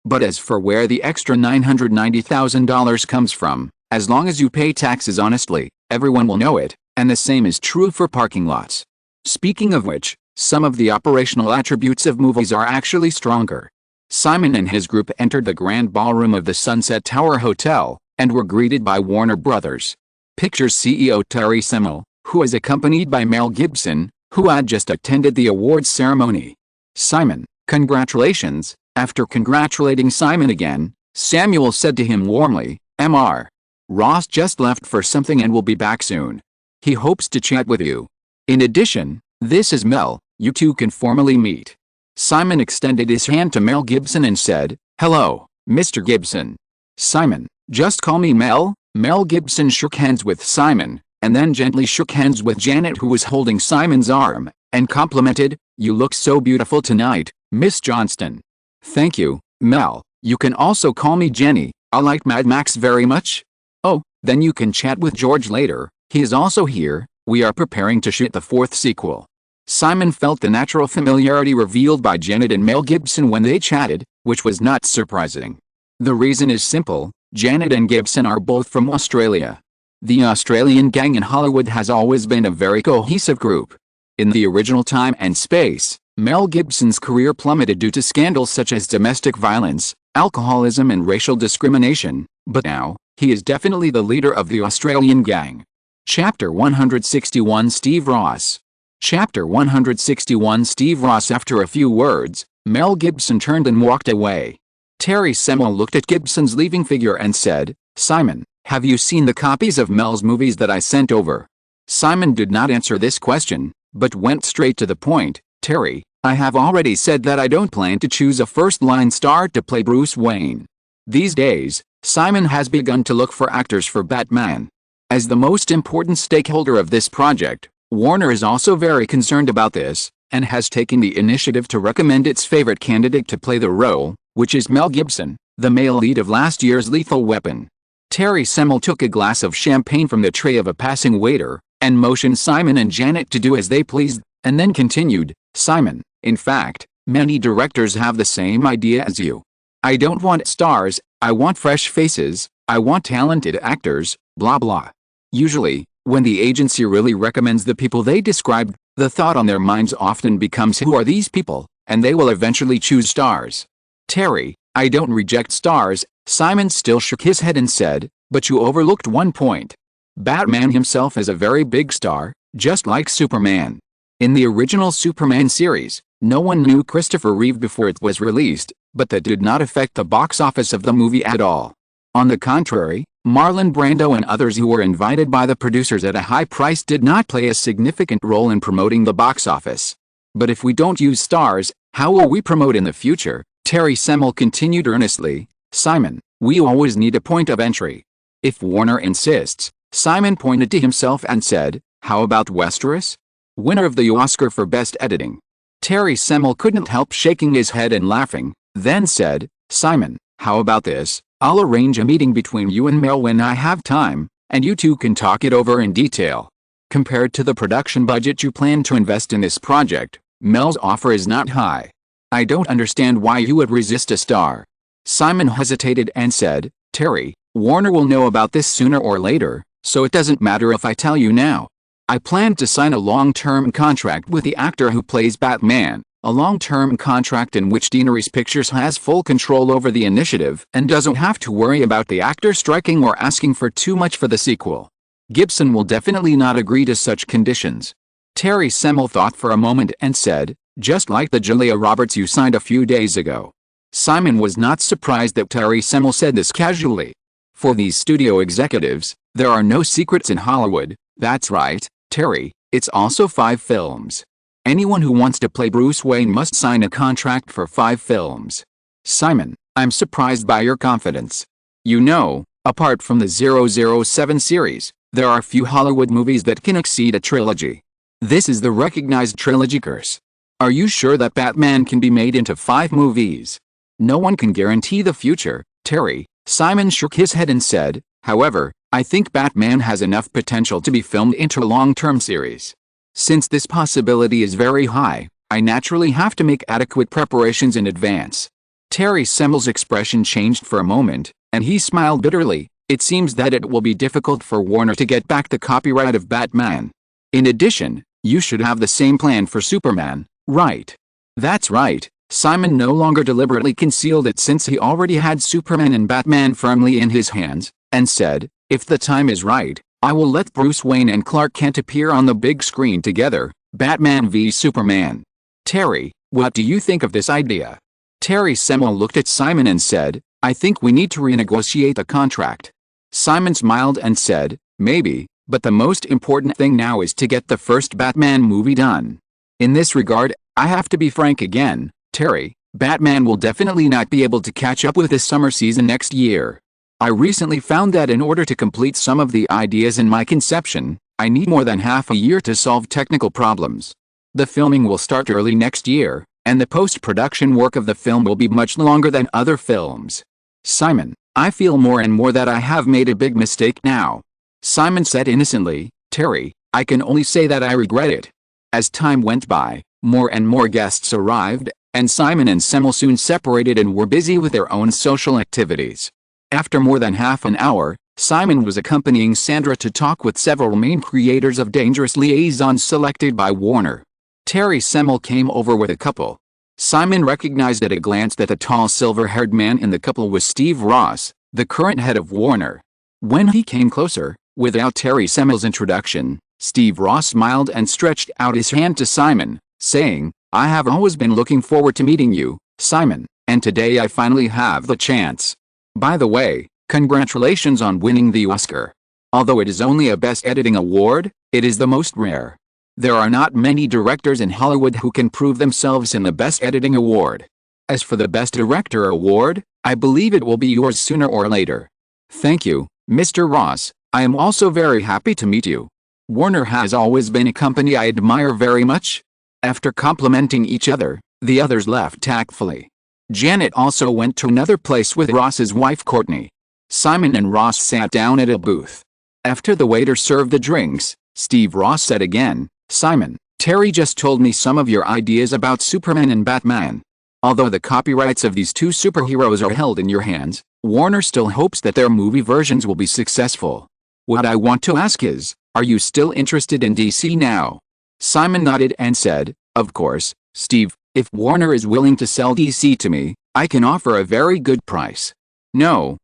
but as for where the extra $990,000 comes from, as long as you pay taxes honestly, everyone will know it, and the same is true for parking lots. Speaking of which, some of the operational attributes of movies are actually stronger. Simon and his group entered the grand ballroom of the Sunset Tower Hotel, and were greeted by Warner Brothers Pictures CEO Terry Semel, who was accompanied by Mel Gibson, who had just attended the awards ceremony. "Simon, congratulations." After congratulating Simon again, Samuel said to him warmly, "Mr. Ross just left for something and will be back soon. He hopes to chat with you. In addition, this is Mel, you two can formally meet." Simon extended his hand to Mel Gibson and said, "Hello, Mr. Gibson." "Simon, just call me Mel." Mel Gibson shook hands with Simon, and then gently shook hands with Janet, who was holding Simon's arm, and complimented, "You look so beautiful tonight, Miss Johnston." "Thank you, Mel. You can also call me Jenny. I like Mad Max very much." "Oh, then you can chat with George later. He is also here. We are preparing to shoot the 4th sequel." Simon felt the natural familiarity revealed by Janet and Mel Gibson when they chatted, which was not surprising. The reason is simple. Janet and Gibson are both from Australia. The Australian gang in Hollywood has always been a very cohesive group. In the original Time and Space, Mel Gibson's career plummeted due to scandals such as domestic violence, alcoholism and racial discrimination, but now, he is definitely the leader of the Australian gang. Chapter 161 Steve Ross. Chapter 161 Steve Ross. After a few words, Mel Gibson turned and walked away. Terry Semel looked at Gibson's leaving figure and said, "Simon, have you seen the copies of Mel's movies that I sent over?" Simon did not answer this question, but went straight to the point. "Terry, I have already said that I don't plan to choose a first-line star to play Bruce Wayne." These days, Simon has begun to look for actors for Batman. As the most important stakeholder of this project, Warner is also very concerned about this, and has taken the initiative to recommend its favorite candidate to play the role, which is Mel Gibson, the male lead of last year's Lethal Weapon. Terry Semel took a glass of champagne from the tray of a passing waiter, and motioned Simon and Janet to do as they pleased, and then continued, "Simon, in fact, many directors have the same idea as you. I don't want stars, I want fresh faces, I want talented actors, blah blah." Usually, when the agency really recommends the people they described, the thought on their minds often becomes, who are these people, and they will eventually choose stars. "Terry, I don't reject stars." Simon still shook his head and said, "But you overlooked one point. Batman himself is a very big star, just like Superman. In the original Superman series, no one knew Christopher Reeve before it was released, but that did not affect the box office of the movie at all. On the contrary, Marlon Brando and others who were invited by the producers at a high price did not play a significant role in promoting the box office. But if we don't use stars, how will we promote in the future?" Terry Semel continued earnestly, "Simon, we always need a point of entry. If Warner insists." Simon pointed to himself and said, "How about Westeros? Winner of the Oscar for Best Editing." Terry Semel couldn't help shaking his head and laughing, then said, "Simon, how about this? I'll arrange a meeting between you and Mel when I have time, and you two can talk it over in detail. Compared to the production budget you plan to invest in this project, Mel's offer is not high. I don't understand why you would resist a star." Simon hesitated and said, "Terry, Warner will know about this sooner or later, so it doesn't matter if I tell you now. I plan to sign a long-term contract with the actor who plays Batman, a long-term contract in which Daenerys Pictures has full control over the initiative and doesn't have to worry about the actor striking or asking for too much for the sequel. Gibson will definitely not agree to such conditions." Terry Semel thought for a moment and said, "Just like the Julia Roberts you signed a few days ago." Simon was not surprised that Terry Semel said this casually. For these studio executives, there are no secrets in Hollywood. That's right, Terry, it's also 5 films. Anyone who wants to play Bruce Wayne must sign a contract for 5 films. Simon, I'm surprised by your confidence. You know, apart from the 007 series, there are few Hollywood movies that can exceed a trilogy. This is the recognized trilogy curse. Are you sure that Batman can be made into 5 movies? No one can guarantee the future, Terry. Simon shook his head and said, "However, I think Batman has enough potential to be filmed into a long-term series. Since this possibility is very high, I naturally have to make adequate preparations in advance." Terry Semel's expression changed for a moment, and he smiled bitterly. "It seems that it will be difficult for Warner to get back the copyright of Batman. In addition, you should have the same plan for Superman, right?" "That's right." Simon no longer deliberately concealed it since he already had Superman and Batman firmly in his hands, and said, "If the time is right, I will let Bruce Wayne and Clark Kent appear on the big screen together, Batman v Superman." "Terry, what do you think of this idea?" Terry Semel looked at Simon and said, "I think we need to renegotiate the contract." Simon smiled and said, "Maybe, but the most important thing now is to get the first Batman movie done. In this regard, I have to be frank again, Terry, Batman will definitely not be able to catch up with the summer season next year. I recently found that in order to complete some of the ideas in my conception, I need more than half a year to solve technical problems. The filming will start early next year, and the post-production work of the film will be much longer than other films. Simon, I feel more and more that I have made a big mistake now." Simon said innocently, "Terry, I can only say that I regret it." As time went by, more and more guests arrived, and Simon and Semel soon separated and were busy with their own social activities. After more than half an hour, Simon was accompanying Sandra to talk with several main creators of Dangerous Liaisons selected by Warner. Terry Semel came over with a couple. Simon recognized at a glance that the tall silver-haired man in the couple was Steve Ross, the current head of Warner. When he came closer, without Terry Semel's introduction, Steve Ross smiled and stretched out his hand to Simon, saying, "I have always been looking forward to meeting you, Simon, and today I finally have the chance. By the way, congratulations on winning the Oscar. Although it is only a Best Editing award, it is the most rare. There are not many directors in Hollywood who can prove themselves in the Best Editing award. As for the Best Director award, I believe it will be yours sooner or later." "Thank you, Mr. Ross. I am also very happy to meet you. Warner has always been a company I admire very much." After complimenting each other, the others left tactfully. Janet also went to another place with Ross's wife Courtney. Simon and Ross sat down at a booth. After the waiter served the drinks, Steve Ross said again, "Simon, Terry just told me some of your ideas about Superman and Batman. Although the copyrights of these 2 superheroes are held in your hands, Warner still hopes that their movie versions will be successful. What I want to ask is, are you still interested in DC now?" Simon nodded and said, "Of course, Steve, if Warner is willing to sell DC to me, I can offer a very good price." No,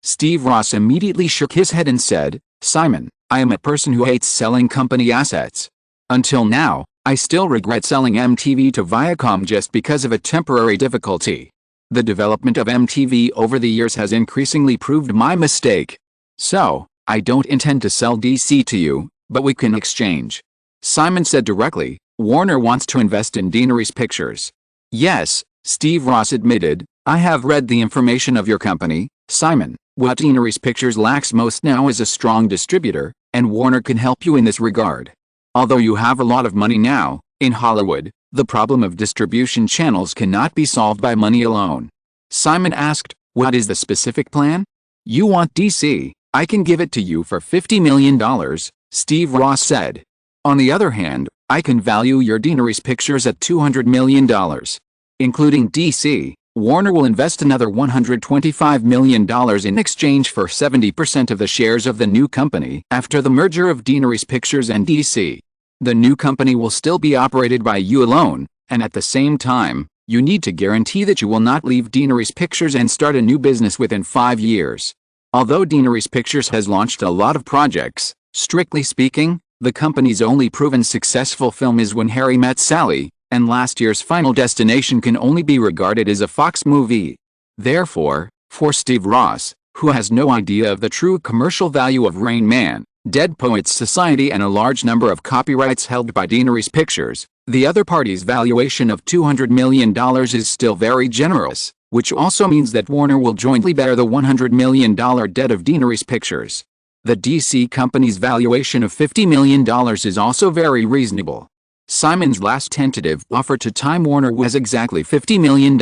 Steve Ross immediately shook his head and said, "Simon, I am a person who hates selling company assets. Until now, I still regret selling MTV to Viacom just because of a temporary difficulty. The development of MTV over the years has increasingly proved my mistake. So, I don't intend to sell DC to you, but we can exchange." Simon said directly, "Warner wants to invest in Daenerys Pictures." "Yes," Steve Ross admitted, "I have read the information of your company, Simon. What Daenerys Pictures lacks most now is a strong distributor, and Warner can help you in this regard. Although you have a lot of money now, in Hollywood, The problem of distribution channels cannot be solved by money alone. Simon asked, "What is the specific plan?" "You want DC, I can give it to you for $50 million, Steve Ross said. "On the other hand, I can value your Daenerys Pictures at $200 million. Including DC, Warner will invest another $125 million in exchange for 70% of the shares of the new company after the merger of Daenerys Pictures and DC. The new company will still be operated by you alone, and at the same time, you need to guarantee that you will not leave Daenerys Pictures and start a new business within 5 years. Although Daenerys Pictures has launched a lot of projects, strictly speaking, the company's only proven successful film is When Harry Met Sally, and last year's Final Destination can only be regarded as a Fox movie. Therefore, for Steve Ross, who has no idea of the true commercial value of Rain Man, Dead Poets Society and a large number of copyrights held by Daenerys Pictures, the other party's valuation of $200 million is still very generous, which also means that Warner will jointly bear the $100 million debt of Daenerys Pictures. The DC company's valuation of $50 million is also very reasonable. Simon's last tentative offer to Time Warner was exactly $50 million.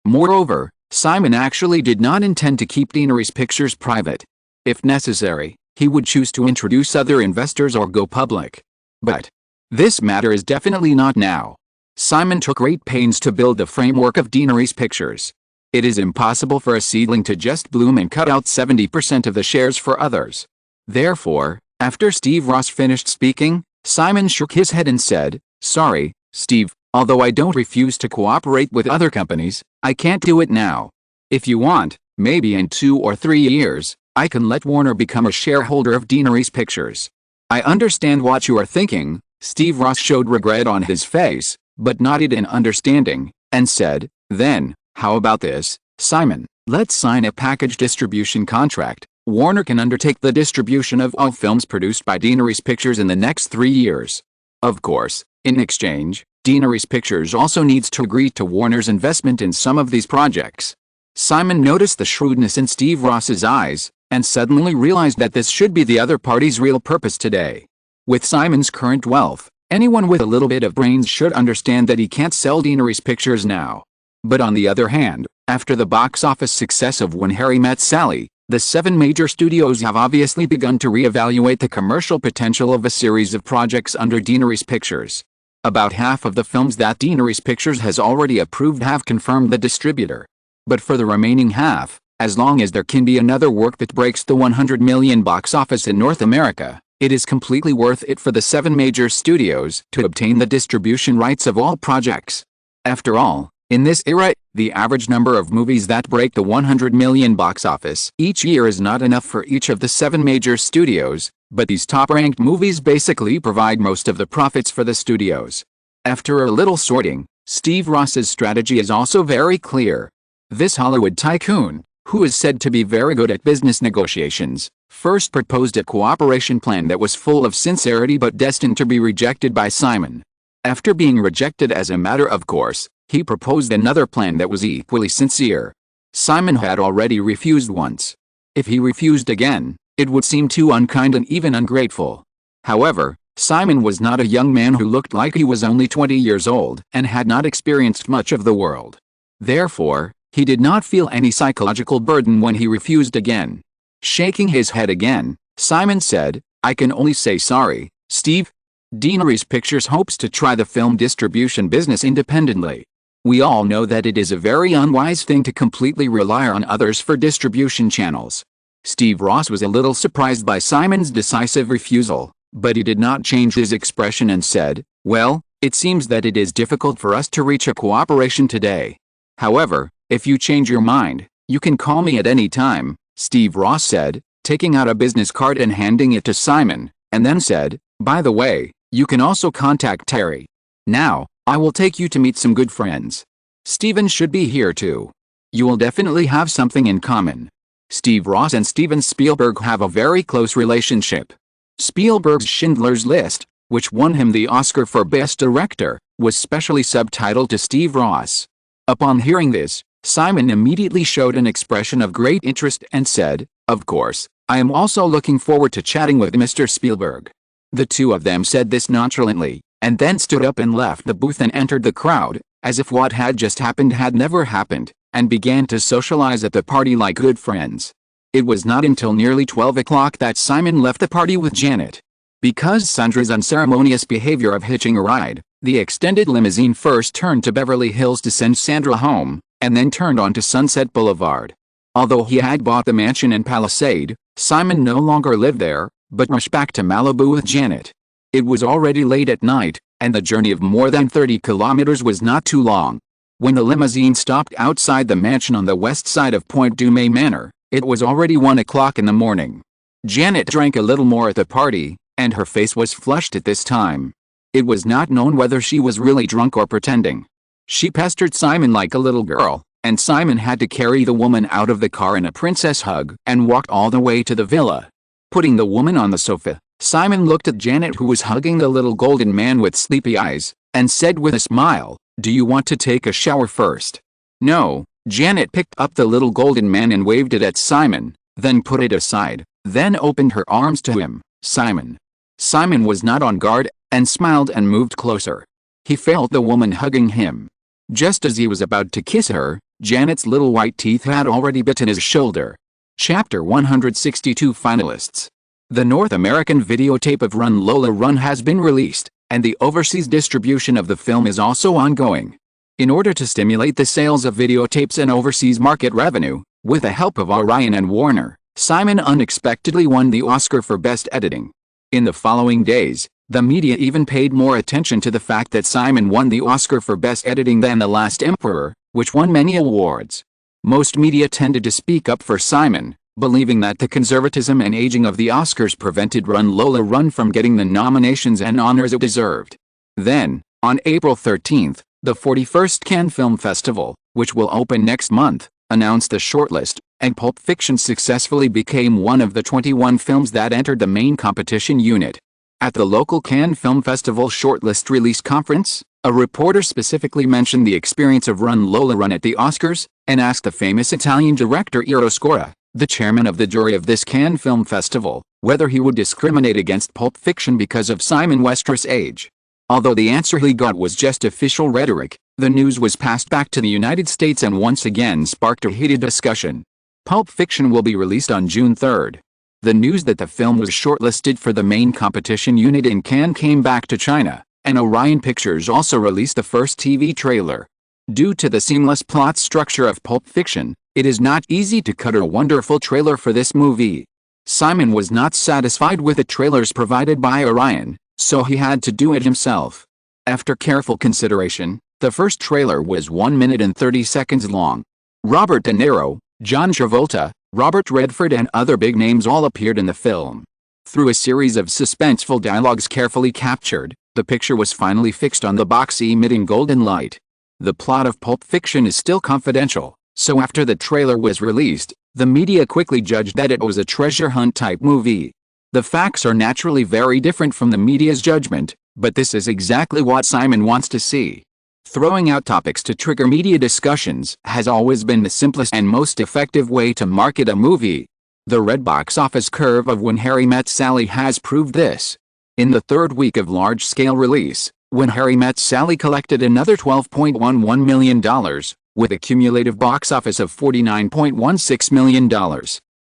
Moreover, Simon actually did not intend to keep Daenerys Pictures private. If necessary, he would choose to introduce other investors or go public. But this matter is definitely not now. Simon took great pains to build the framework of Daenerys Pictures. It is impossible for a seedling to just bloom and cut out 70% of the shares for others. Therefore, after Steve Ross finished speaking, Simon shook his head and said, "Sorry, Steve, although I don't refuse to cooperate with other companies, I can't do it now. If you want, maybe in 2 or 3 years, I can let Warner become a shareholder of Daenerys Pictures." "I understand what you are thinking." Steve Ross showed regret on his face, but nodded in understanding, and said, "Then, how about this, Simon? Let's sign a package distribution contract. Warner can undertake the distribution of all films produced by Daenerys Pictures in the next 3 years. Of course, in exchange, Daenerys Pictures also needs to agree to Warner's investment in some of these projects." Simon noticed the shrewdness in Steve Ross's eyes, and suddenly realized that this should be the other party's real purpose today. With Simon's current wealth, anyone with a little bit of brains should understand that he can't sell Daenerys Pictures now. But on the other hand, after the box office success of When Harry Met Sally, the 7 major studios have obviously begun to re-evaluate the commercial potential of a series of projects under Daenerys Pictures. About half of the films that Daenerys Pictures has already approved have confirmed the distributor. But for the remaining half, as long as there can be another work that breaks the 100 million box office in North America, it is completely worth it for the 7 major studios to obtain the distribution rights of all projects. After all, in this era, the average number of movies that break the 100 million box office each year is not enough for each of the 7 major studios, but these top-ranked movies basically provide most of the profits for the studios. After a little sorting, Steve Ross's strategy is also very clear. This Hollywood tycoon, who is said to be very good at business negotiations, first proposed a cooperation plan that was full of sincerity but destined to be rejected by Simon. After being rejected as a matter of course, he proposed another plan that was equally sincere. Simon had already refused once. If he refused again, it would seem too unkind and even ungrateful. However, Simon was not a young man who looked like he was only 20 years old and had not experienced much of the world. Therefore, he did not feel any psychological burden when he refused again. Shaking his head again, Simon said, "I can only say sorry, Steve. Daenerys Pictures hopes to try the film distribution business independently. We all know that it is a very unwise thing to completely rely on others for distribution channels." Steve Ross was a little surprised by Simon's decisive refusal, but he did not change his expression and said, "Well, it seems that it is difficult for us to reach a cooperation today. However, if you change your mind, you can call me at any time," Steve Ross said, taking out a business card and handing it to Simon, and then said, "By the way, you can also contact Terry. Now, I will take you to meet some good friends. Steven should be here too. You will definitely have something in common." Steve Ross and Steven Spielberg have a very close relationship. Spielberg's Schindler's List, which won him the Oscar for Best Director, was specially subtitled to Steve Ross. Upon hearing this, Simon immediately showed an expression of great interest and said, "Of course, I am also looking forward to chatting with Mr. Spielberg." The two of them said this nonchalantly, and then stood up and left the booth and entered the crowd, as if what had just happened had never happened, and began to socialize at the party like good friends. It was not until nearly 12 o'clock that Simon left the party with Janet. Because Sandra's unceremonious behavior of hitching a ride, the extended limousine first turned to Beverly Hills to send Sandra home, and then turned on to Sunset Boulevard. Although he had bought the mansion in Palisade, Simon no longer lived there, but rushed back to Malibu with Janet. It was already late at night, and the journey of more than 30 kilometers was not too long. When the limousine stopped outside the mansion on the west side of Point Dume Manor, it was already 1 o'clock in the morning. Janet drank a little more at the party, and her face was flushed at this time. It was not known whether she was really drunk or pretending. She pestered Simon like a little girl, and Simon had to carry the woman out of the car in a princess hug and walked all the way to the villa. Putting the woman on the sofa, Simon looked at Janet, who was hugging the little golden man with sleepy eyes, and said with a smile, "Do you want to take a shower first?" "No." Janet picked up the little golden man and waved it at Simon, then put it aside, then opened her arms to him. "Simon." Simon was not on guard, and smiled and moved closer. He felt the woman hugging him. Just as he was about to kiss her, Janet's little white teeth had already bitten his shoulder. Chapter 162 Finalists. The North American videotape of Run Lola Run has been released, and the overseas distribution of the film is also ongoing. In order to stimulate the sales of videotapes and overseas market revenue, with the help of Orion and Warner, Simon unexpectedly won the Oscar for Best Editing. In the following days, the media even paid more attention to the fact that Simon won the Oscar for Best Editing than The Last Emperor, which won many awards. Most media tended to speak up for Simon, believing that the conservatism and aging of the Oscars prevented Run Lola Run from getting the nominations and honors it deserved. Then, on April 13th, the 41st Cannes Film Festival, which will open next month, announced the shortlist, and Pulp Fiction successfully became one of the 21 films that entered the main competition unit. At the local Cannes Film Festival shortlist release conference, a reporter specifically mentioned the experience of Run Lola Run at the Oscars, and asked the famous Italian director Eero Scora, the chairman of the jury of this Cannes Film Festival, whether he would discriminate against Pulp Fiction because of Simon Westeros' age. Although the answer he got was just official rhetoric, the news was passed back to the United States and once again sparked a heated discussion. Pulp Fiction will be released on June 3rd. The news that the film was shortlisted for the main competition unit in Cannes came back to China, and Orion Pictures also released the first TV trailer. Due to the seamless plot structure of Pulp Fiction, it is not easy to cut a wonderful trailer for this movie. Simon was not satisfied with the trailers provided by Orion, so he had to do it himself. After careful consideration, the first trailer was 1 minute and 30 seconds long. Robert De Niro, John Travolta, Robert Redford and other big names all appeared in the film. Through a series of suspenseful dialogues carefully captured, the picture was finally fixed on the box emitting golden light. The plot of Pulp Fiction is still confidential, so after the trailer was released, the media quickly judged that it was a treasure hunt type movie. The facts are naturally very different from the media's judgment, but this is exactly what Simon wants to see. Throwing out topics to trigger media discussions has always been the simplest and most effective way to market a movie. The red box office curve of When Harry Met Sally has proved this. In the third week of large-scale release, When Harry Met Sally collected another $12.11 million, with a cumulative box office of $49.16 million.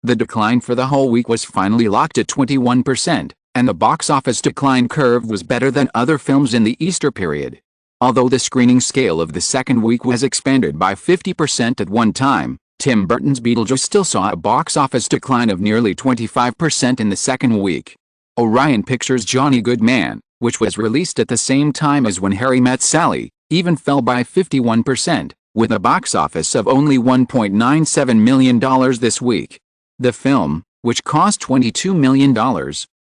The decline for the whole week was finally locked at 21%, and the box office decline curve was better than other films in the Easter period. Although the screening scale of the second week was expanded by 50% at one time, Tim Burton's Beetlejuice still saw a box office decline of nearly 25% in the second week. Orion Pictures' Johnny Goodman, which was released at the same time as When Harry Met Sally, even fell by 51%, with a box office of only $1.97 million this week. The film, which cost $22 million,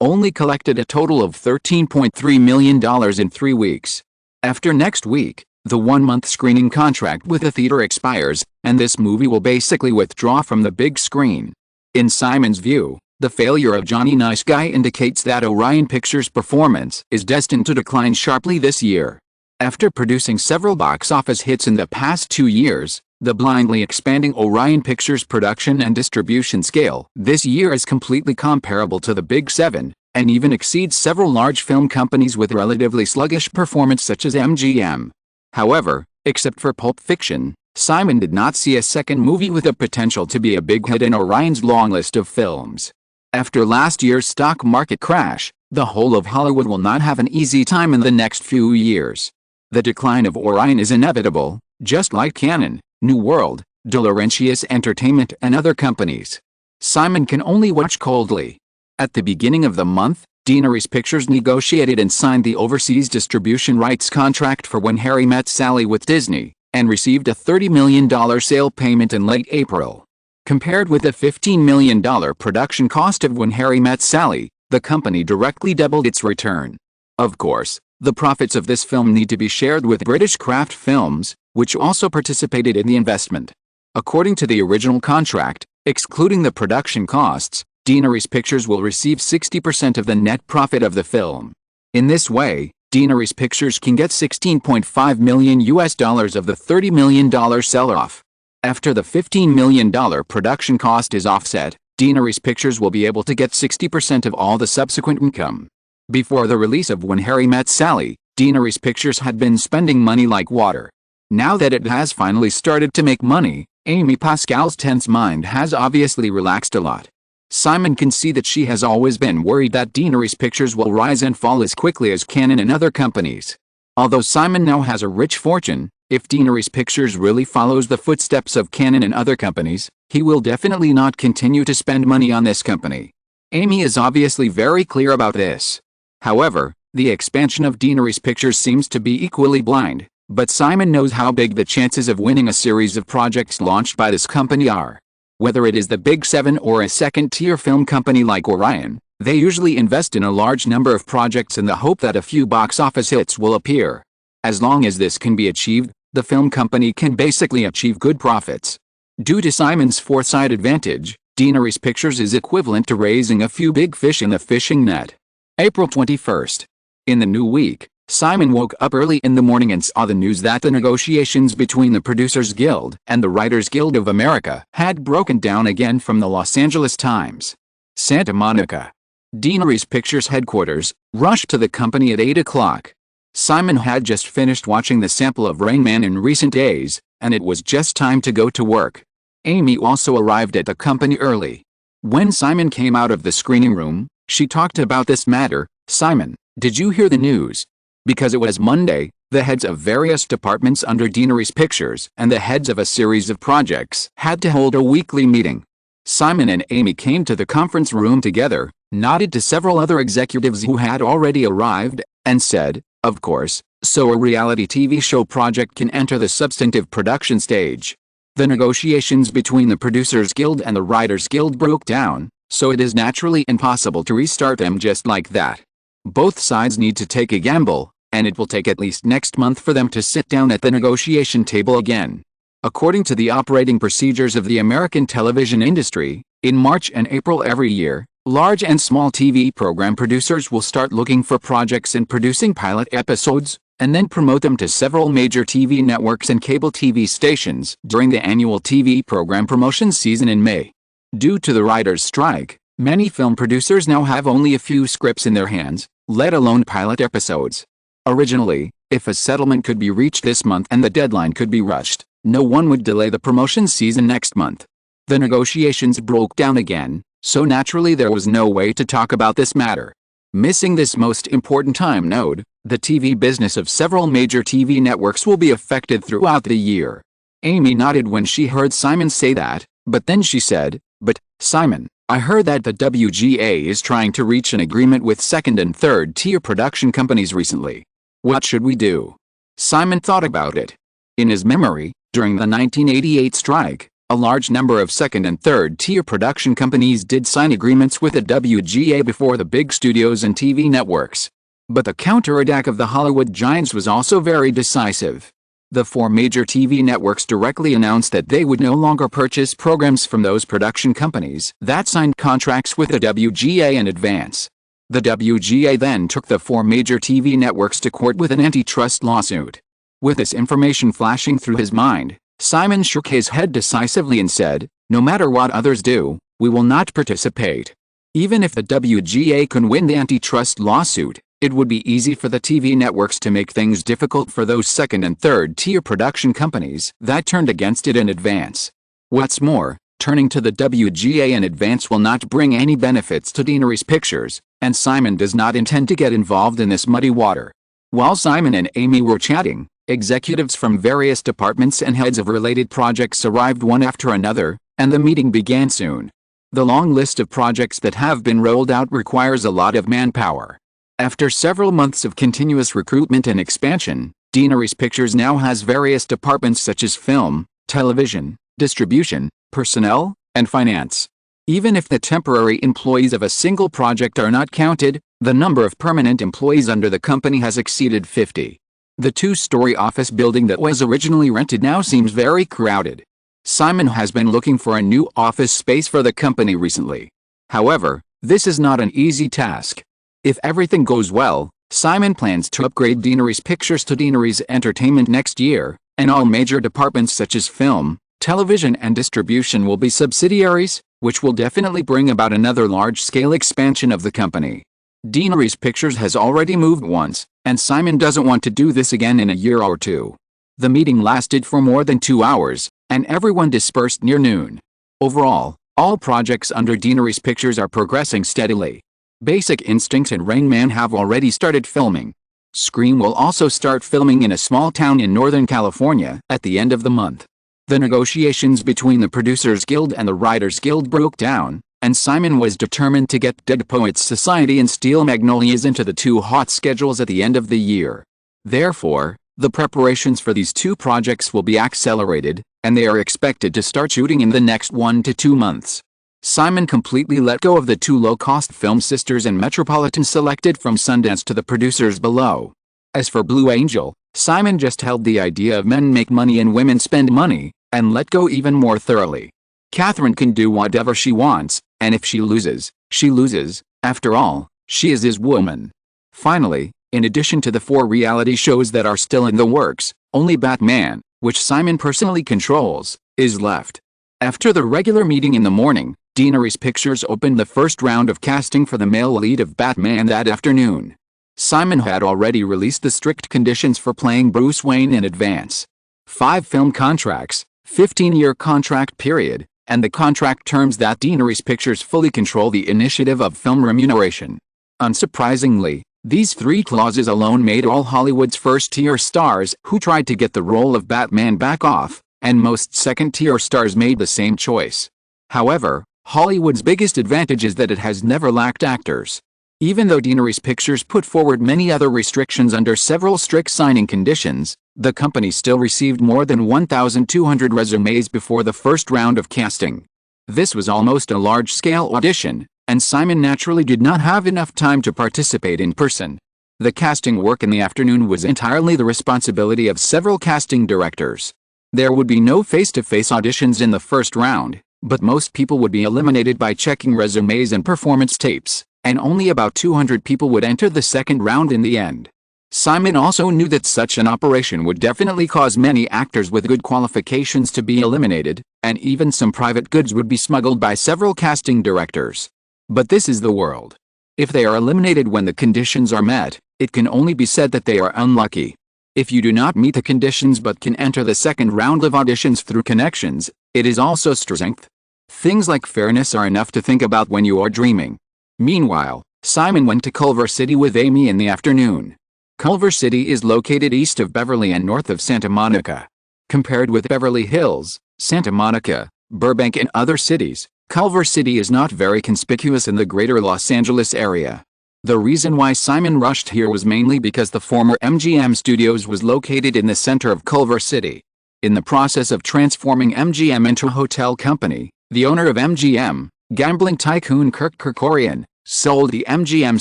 only collected a total of $13.3 million in 3 weeks. After next week, the one-month screening contract with the theater expires, and this movie will basically withdraw from the big screen. In Simon's view, the failure of Johnny Nice Guy indicates that Orion Pictures' performance is destined to decline sharply this year. After producing several box office hits in the past 2 years, the blindly expanding Orion Pictures production and distribution scale this year is completely comparable to the Big Seven, and even exceeds several large film companies with relatively sluggish performance such as MGM. However, except for Pulp Fiction, Simon did not see a second movie with the potential to be a big hit in Orion's long list of films. After last year's stock market crash, the whole of Hollywood will not have an easy time in the next few years. The decline of Orion is inevitable, just like Canon, New World, De Laurentiis Entertainment and other companies. Simon can only watch coldly. At the beginning of the month, Daenerys Pictures negotiated and signed the overseas distribution rights contract for When Harry Met Sally with Disney, and received a $30 million sale payment in late April. Compared with the $15 million production cost of When Harry Met Sally, the company directly doubled its return. Of course, the profits of this film need to be shared with British Craft Films, which also participated in the investment. According to the original contract, excluding the production costs, Daenerys Pictures will receive 60% of the net profit of the film. In this way, Daenerys Pictures can get $16.5 million of the $30 million sell-off. After the $15 million production cost is offset, Daenerys Pictures will be able to get 60% of all the subsequent income. Before the release of When Harry Met Sally, Daenerys Pictures had been spending money like water. Now that it has finally started to make money, Amy Pascal's tense mind has obviously relaxed a lot. Simon can see that she has always been worried that Daenerys Pictures will rise and fall as quickly as Canon and other companies. Although Simon now has a rich fortune, if Daenerys Pictures really follows the footsteps of Canon and other companies, he will definitely not continue to spend money on this company. Amy is obviously very clear about this. However, the expansion of Daenerys Pictures seems to be equally blind, but Simon knows how big the chances of winning a series of projects launched by this company are. Whether it is the Big Seven or a second-tier film company like Orion, they usually invest in a large number of projects in the hope that a few box office hits will appear. As long as this can be achieved, the film company can basically achieve good profits. Due to Simon's foresight advantage, Daenerys Pictures is equivalent to raising a few big fish in the fishing net. April 21st. In the new week, Simon woke up early in the morning and saw the news that the negotiations between the Producers Guild and the Writers Guild of America had broken down again from the Los Angeles Times. Santa Monica. Daenerys Pictures headquarters rushed to the company at 8 o'clock. Simon had just finished watching the sample of Rain Man in recent days, and it was just time to go to work. Amy also arrived at the company early. When Simon came out of the screening room, she talked about this matter. "Simon, did you hear the news?" Because it was Monday, the heads of various departments under Daenerys Pictures and the heads of a series of projects had to hold a weekly meeting. Simon and Amy came to the conference room together, nodded to several other executives who had already arrived, and said, "Of course, so a reality TV show project can enter the substantive production stage." The negotiations between the Producers Guild and the Writers Guild broke down, so it is naturally impossible to restart them just like that. Both sides need to take a gamble, and it will take at least next month for them to sit down at the negotiation table again. According to the operating procedures of the American television industry, in March and April every year, large and small TV program producers will start looking for projects and producing pilot episodes, and then promote them to several major TV networks and cable TV stations during the annual TV program promotion season in May. Due to the writers' strike, many film producers now have only a few scripts in their hands, let alone pilot episodes. Originally, if a settlement could be reached this month and the deadline could be rushed, no one would delay the promotion season next month. The negotiations broke down again, so naturally there was no way to talk about this matter. Missing this most important time node, the TV business of several major TV networks will be affected throughout the year. Amy nodded when she heard Simon say that, but then she said, "But, Simon, I heard that the WGA is trying to reach an agreement with second and third tier production companies recently. What should we do?" Simon thought about it. In his memory, during the 1988 strike, a large number of second and third tier production companies did sign agreements with the WGA before the big studios and TV networks. But the counterattack of the Hollywood giants was also very decisive. The four major TV networks directly announced that they would no longer purchase programs from those production companies that signed contracts with the WGA in advance. The WGA then took the four major TV networks to court with an antitrust lawsuit. With this information flashing through his mind, Simon shook his head decisively and said, "No matter what others do, we will not participate." Even if the WGA can win the antitrust lawsuit, it would be easy for the TV networks to make things difficult for those second and third tier production companies that turned against it in advance. What's more, turning to the WGA in advance will not bring any benefits to Daenerys Pictures, and Simon does not intend to get involved in this muddy water. While Simon and Amy were chatting, executives from various departments and heads of related projects arrived one after another, and the meeting began soon. The long list of projects that have been rolled out requires a lot of manpower. After several months of continuous recruitment and expansion, Daenerys Pictures now has various departments such as film, television, distribution, personnel, and finance. Even if the temporary employees of a single project are not counted, the number of permanent employees under the company has exceeded 50. The two-story office building that was originally rented now seems very crowded. Simon has been looking for a new office space for the company recently. However, this is not an easy task. If everything goes well, Simon plans to upgrade Daenerys Pictures to Daenerys Entertainment next year, and all major departments such as film, television and distribution will be subsidiaries, which will definitely bring about another large-scale expansion of the company. Daenerys Pictures has already moved once, and Simon doesn't want to do this again in a year or two. The meeting lasted for more than 2 hours, and everyone dispersed near noon. Overall, all projects under Daenerys Pictures are progressing steadily. Basic Instinct and Rain Man have already started filming. Scream will also start filming in a small town in Northern California at the end of the month. The negotiations between the Producers Guild and the Writers Guild broke down, and Simon was determined to get Dead Poets Society and Steel Magnolias into the two hot schedules at the end of the year. Therefore, the preparations for these two projects will be accelerated, and they are expected to start shooting in the next 1 to 2 months. Simon completely let go of the two low-cost film sisters and Metropolitan selected from Sundance to the producers below. As for Blue Angel, Simon just held the idea of men make money and women spend money, and let go even more thoroughly. Kathryn can do whatever she wants, and if she loses, she loses. After all, she is his woman. Finally, in addition to the 4 reality shows that are still in the works, only Batman, which Simon personally controls, is left. After the regular meeting in the morning, Daenerys Pictures opened the first round of casting for the male lead of Batman that afternoon. Simon had already released the strict conditions for playing Bruce Wayne in advance. 5 film contracts, 15-year contract period, and the contract terms that Daenerys Pictures fully control the initiative of film remuneration. Unsurprisingly, these 3 clauses alone made all Hollywood's first-tier stars who tried to get the role of Batman back off, and most second-tier stars made the same choice. However, Hollywood's biggest advantage is that it has never lacked actors. Even though Daenerys Pictures put forward many other restrictions under several strict signing conditions, the company still received more than 1,200 resumes before the first round of casting. This was almost a large-scale audition, and Simon naturally did not have enough time to participate in person. The casting work in the afternoon was entirely the responsibility of several casting directors. There would be no face-to-face auditions in the first round, but most people would be eliminated by checking resumes and performance tapes, and only about 200 people would enter the second round in the end. Simon also knew that such an operation would definitely cause many actors with good qualifications to be eliminated, and even some private goods would be smuggled by several casting directors. But this is the world. If they are eliminated when the conditions are met, it can only be said that they are unlucky. If you do not meet the conditions but can enter the second round of auditions through connections, it is also strength. Things like fairness are enough to think about when you are dreaming. Meanwhile, Simon went to Culver City with Amy in the afternoon. Culver City is located east of Beverly and north of Santa Monica. Compared with Beverly Hills, Santa Monica, Burbank and other cities, Culver City is not very conspicuous in the greater Los Angeles area. The reason why Simon rushed here was mainly because the former MGM Studios was located in the center of Culver City. In the process of transforming MGM into a hotel company, the owner of MGM, gambling tycoon Kirk Kerkorian, sold the MGM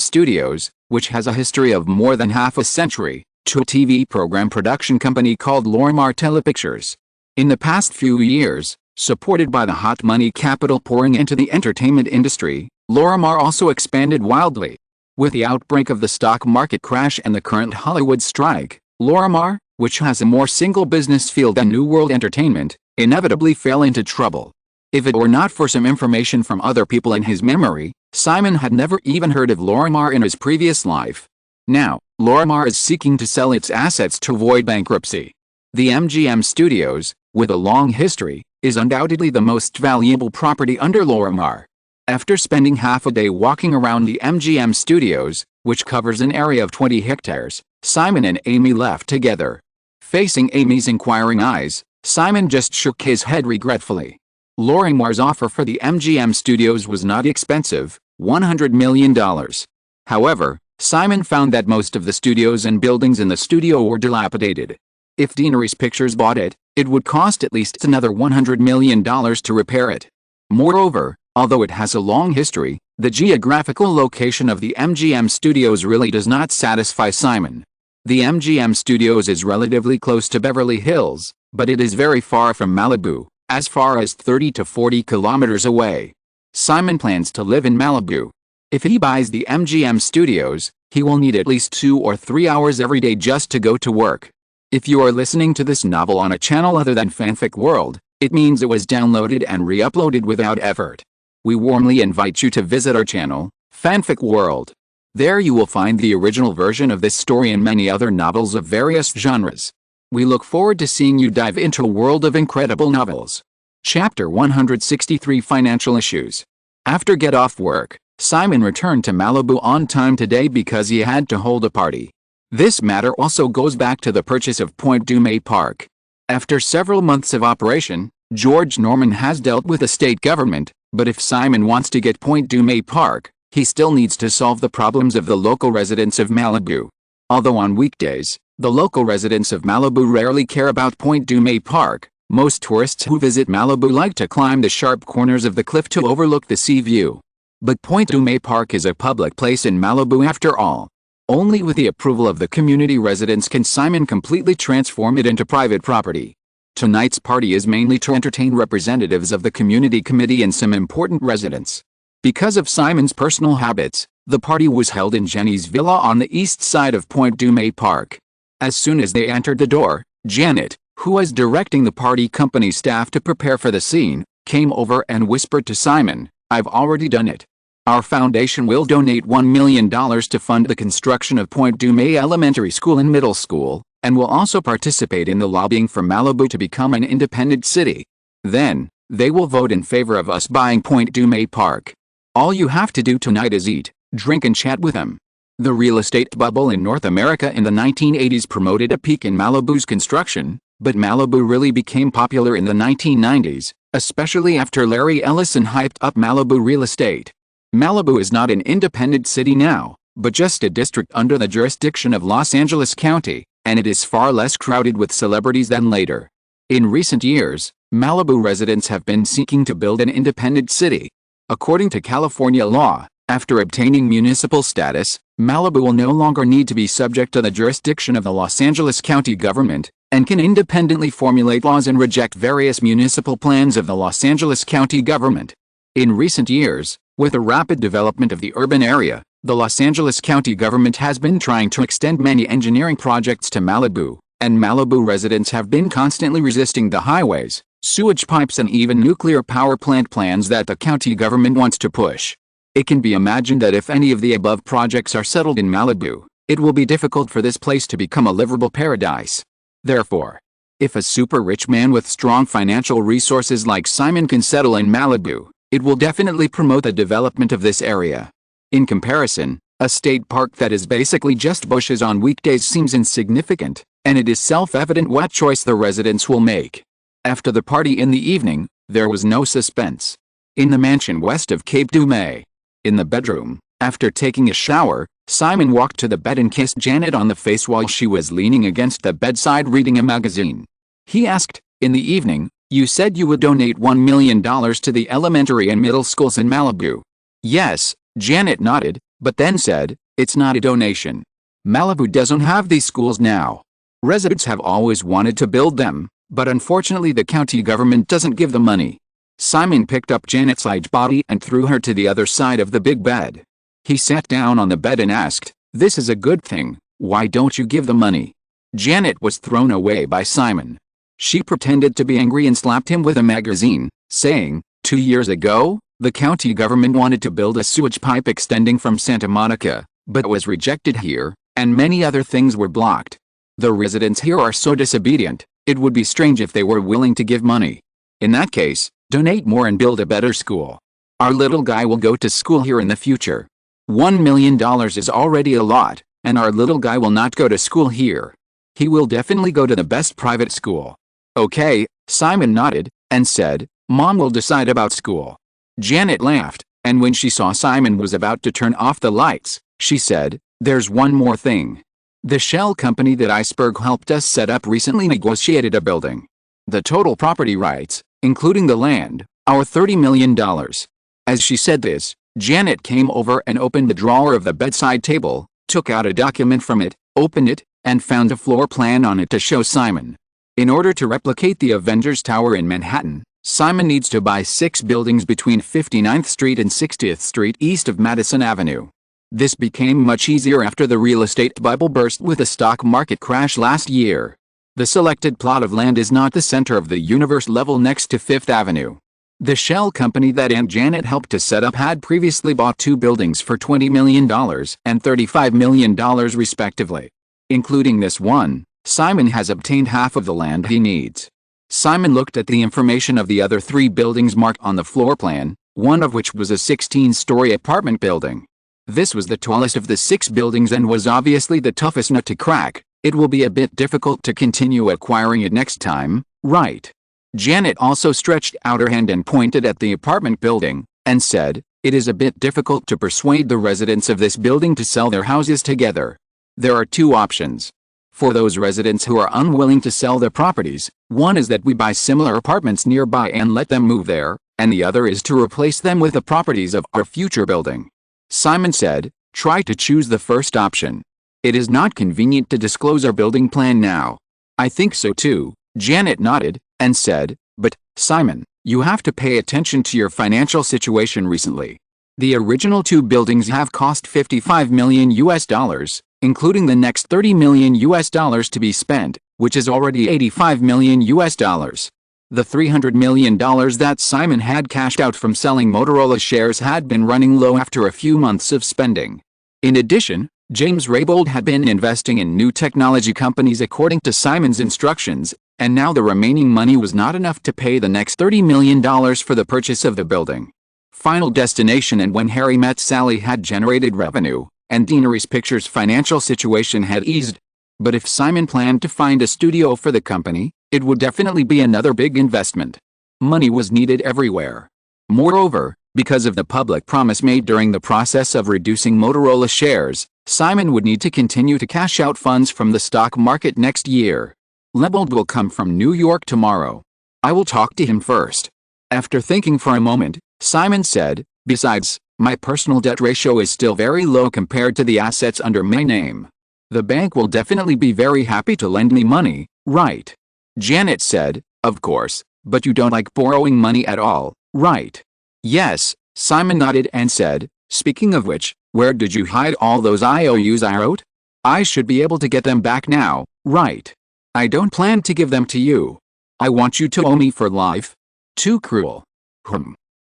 Studios, which has a history of more than half a century, to a TV program production company called Lorimar Telepictures. In the past few years, supported by the hot money capital pouring into the entertainment industry, Lorimar also expanded wildly. With the outbreak of the stock market crash and the current Hollywood strike, Lorimar, which has a more single business field than New World Entertainment, inevitably fell into trouble. If it were not for some information from other people in his memory, Simon had never even heard of Lorimar in his previous life. Now, Lorimar is seeking to sell its assets to avoid bankruptcy. The MGM Studios, with a long history, is undoubtedly the most valuable property under Lorimar. After spending half a day walking around the MGM Studios, which covers an area of 20 hectares, Simon and Amy left together. Facing Amy's inquiring eyes, Simon just shook his head regretfully. Lorimar's offer for the MGM Studios was not expensive, $100 million. However, Simon found that most of the studios and buildings in the studio were dilapidated. If Deanery's Pictures bought it, it would cost at least another $100 million to repair it. Moreover, although it has a long history, the geographical location of the MGM Studios really does not satisfy Simon. The MGM Studios is relatively close to Beverly Hills, but it is very far from Malibu, as far as 30 to 40 kilometers away. Simon plans to live in Malibu. If he buys the MGM Studios, he will need at least 2 or 3 hours every day just to go to work. If you are listening to this novel on a channel other than Fanfic World, it means it was downloaded and re-uploaded without effort. We warmly invite you to visit our channel, Fanfic World. There you will find the original version of this story and many other novels of various genres. We look forward to seeing you dive into a world of incredible novels. Chapter 163 Financial Issues. After get off work, Simon returned to Malibu on time today because he had to hold a party. This matter also goes back to the purchase of Point Dume Park. After several months of operation, George Norman has dealt with the state government, but if Simon wants to get Point Dume Park, he still needs to solve the problems of the local residents of Malibu. Although on weekdays, the local residents of Malibu rarely care about Point Dume Park, most tourists who visit Malibu like to climb the sharp corners of the cliff to overlook the sea view. But Point Dume Park is a public place in Malibu after all. Only with the approval of the community residents can Simon completely transform it into private property. Tonight's party is mainly to entertain representatives of the community committee and some important residents. Because of Simon's personal habits, the party was held in Jenny's villa on the east side of Point Dume Park. As soon as they entered the door, Janet, who was directing the party company staff to prepare for the scene, came over and whispered to Simon, "I've already done it. Our foundation will donate $1 million to fund the construction of Point Dume Elementary School and Middle School, and will also participate in the lobbying for Malibu to become an independent city. Then, they will vote in favor of us buying Point Dume Park. All you have to do tonight is eat, drink and chat with them." The real estate bubble in North America in the 1980s promoted a peak in Malibu's construction, but Malibu really became popular in the 1990s, especially after Larry Ellison hyped up Malibu real estate. Malibu is not an independent city now, but just a district under the jurisdiction of Los Angeles County, and it is far less crowded with celebrities than later. In recent years, Malibu residents have been seeking to build an independent city. According to California law, after obtaining municipal status, Malibu will no longer need to be subject to the jurisdiction of the Los Angeles County government, and can independently formulate laws and reject various municipal plans of the Los Angeles County government. In recent years, with the rapid development of the urban area, the Los Angeles County government has been trying to extend many engineering projects to Malibu, and Malibu residents have been constantly resisting the highways, sewage pipes and even nuclear power plant plans that the county government wants to push. It can be imagined that if any of the above projects are settled in Malibu, it will be difficult for this place to become a livable paradise. Therefore, if a super rich man with strong financial resources like Simon can settle in Malibu, it will definitely promote the development of this area. In comparison, a state park that is basically just bushes on weekdays seems insignificant, and it is self-evident what choice the residents will make. After the party in the evening, there was no suspense. In the mansion west of Cape Dume, in the bedroom, after taking a shower, Simon walked to the bed and kissed Janet on the face while she was leaning against the bedside reading a magazine. He asked, "In the evening, you said you would donate $1 million to the elementary and middle schools in Malibu." "Yes," Janet nodded, but then said, "It's not a donation. Malibu doesn't have these schools now. Residents have always wanted to build them, but unfortunately the county government doesn't give the money." Simon picked up Janet's light body and threw her to the other side of the big bed. He sat down on the bed and asked, "This is a good thing, why don't you give the money?" Janet was thrown away by Simon. She pretended to be angry and slapped him with a magazine, saying, "2 years ago, The county government wanted to build a sewage pipe extending from Santa Monica, but was rejected here, and many other things were blocked. The residents here are so disobedient, it would be strange if they were willing to give money. In that case, donate more and build a better school. Our little guy will go to school here in the future. $1 million is already a lot, and our little guy will not go to school here. He will definitely go to the best private school. Okay, Simon nodded, and said, Mom will decide about school. Janet laughed, and when she saw Simon was about to turn off the lights, she said, there's one more thing. The shell company that Iceberg helped us set up recently negotiated a building. The total property rights, including the land, are $30 million. As she said this, Janet came over and opened the drawer of the bedside table, took out a document from it, opened it, and found a floor plan on it to show Simon. In order to replicate the Avengers Tower in Manhattan, Simon needs to buy 6 buildings between 59th Street and 60th Street east of Madison Avenue. This became much easier after the real estate bubble burst with the stock market crash last year. The selected plot of land is not the center of the universe level next to Fifth Avenue. The shell company that Aunt Janet helped to set up had previously bought 2 buildings for $20 million and $35 million respectively. Including this one, Simon has obtained half of the land he needs. Simon looked at the information of the other 3 buildings marked on the floor plan, one of which was a 16-story apartment building. This was the tallest of the 6 buildings and was obviously the toughest nut to crack. It will be a bit difficult to continue acquiring it next time, right? Janet also stretched out her hand and pointed at the apartment building, and said, it is a bit difficult to persuade the residents of this building to sell their houses together. There are 2 options. For those residents who are unwilling to sell their properties, one is that we buy similar apartments nearby and let them move there, and the other is to replace them with the properties of our future building. Simon said, try to choose the first option. It is not convenient to disclose our building plan now. I think so too, Janet nodded, and said, but, Simon, you have to pay attention to your financial situation recently. The original 2 buildings have cost $55 million, including the next $30 million to be spent, which is already $85 million. The $300 million that Simon had cashed out from selling Motorola shares had been running low after a few months of spending. In addition, James Raybould had been investing in new technology companies according to Simon's instructions, and now the remaining money was not enough to pay the next $30 million for the purchase of the building. Final Destination and When Harry Met Sally had generated revenue, and Deanery's Pictures' financial situation had eased. But if Simon planned to find a studio for the company, it would definitely be another big investment. Money was needed everywhere. Moreover, because of the public promise made during the process of reducing Motorola shares, Simon would need to continue to cash out funds from the stock market next year. Raybould will come from New York tomorrow. I will talk to him first. After thinking for a moment, Simon said, besides, my personal debt ratio is still very low compared to the assets under my name. The bank will definitely be very happy to lend me money, right? Janet said, of course, but you don't like borrowing money at all, right? Yes, Simon nodded and said, speaking of which, where did you hide all those IOUs I wrote? I should be able to get them back now, right? I don't plan to give them to you. I want you to owe me for life. Too cruel.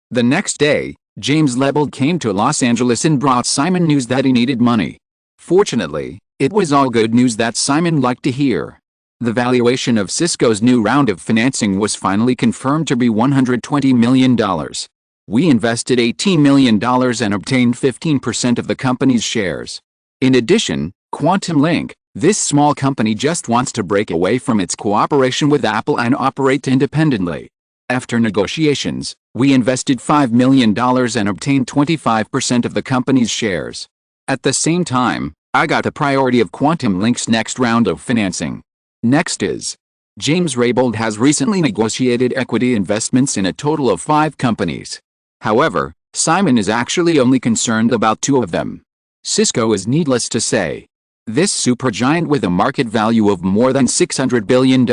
The next day, James Raybould came to Los Angeles and brought Simon news that he needed money. Fortunately, it was all good news that Simon liked to hear. The valuation of Cisco's new round of financing was finally confirmed to be $120 million. We invested $18 million and obtained 15% of the company's shares. In addition, Quantum Link, this small company just wants to break away from its cooperation with Apple and operate independently. After negotiations, we invested $5 million and obtained 25% of the company's shares. At the same time, I got the priority of Quantum Link's next round of financing. Next is, James Raybould has recently negotiated equity investments in a total of 5 companies. However, Simon is actually only concerned about 2 of them. Cisco is needless to say. This supergiant with a market value of more than $600 billion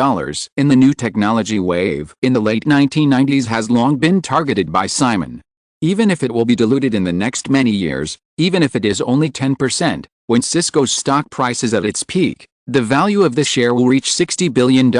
in the new technology wave in the late 1990s has long been targeted by Simon. Even if it will be diluted in the next many years, even if it is only 10%, when Cisco's stock price is at its peak, the value of the share will reach $60 billion,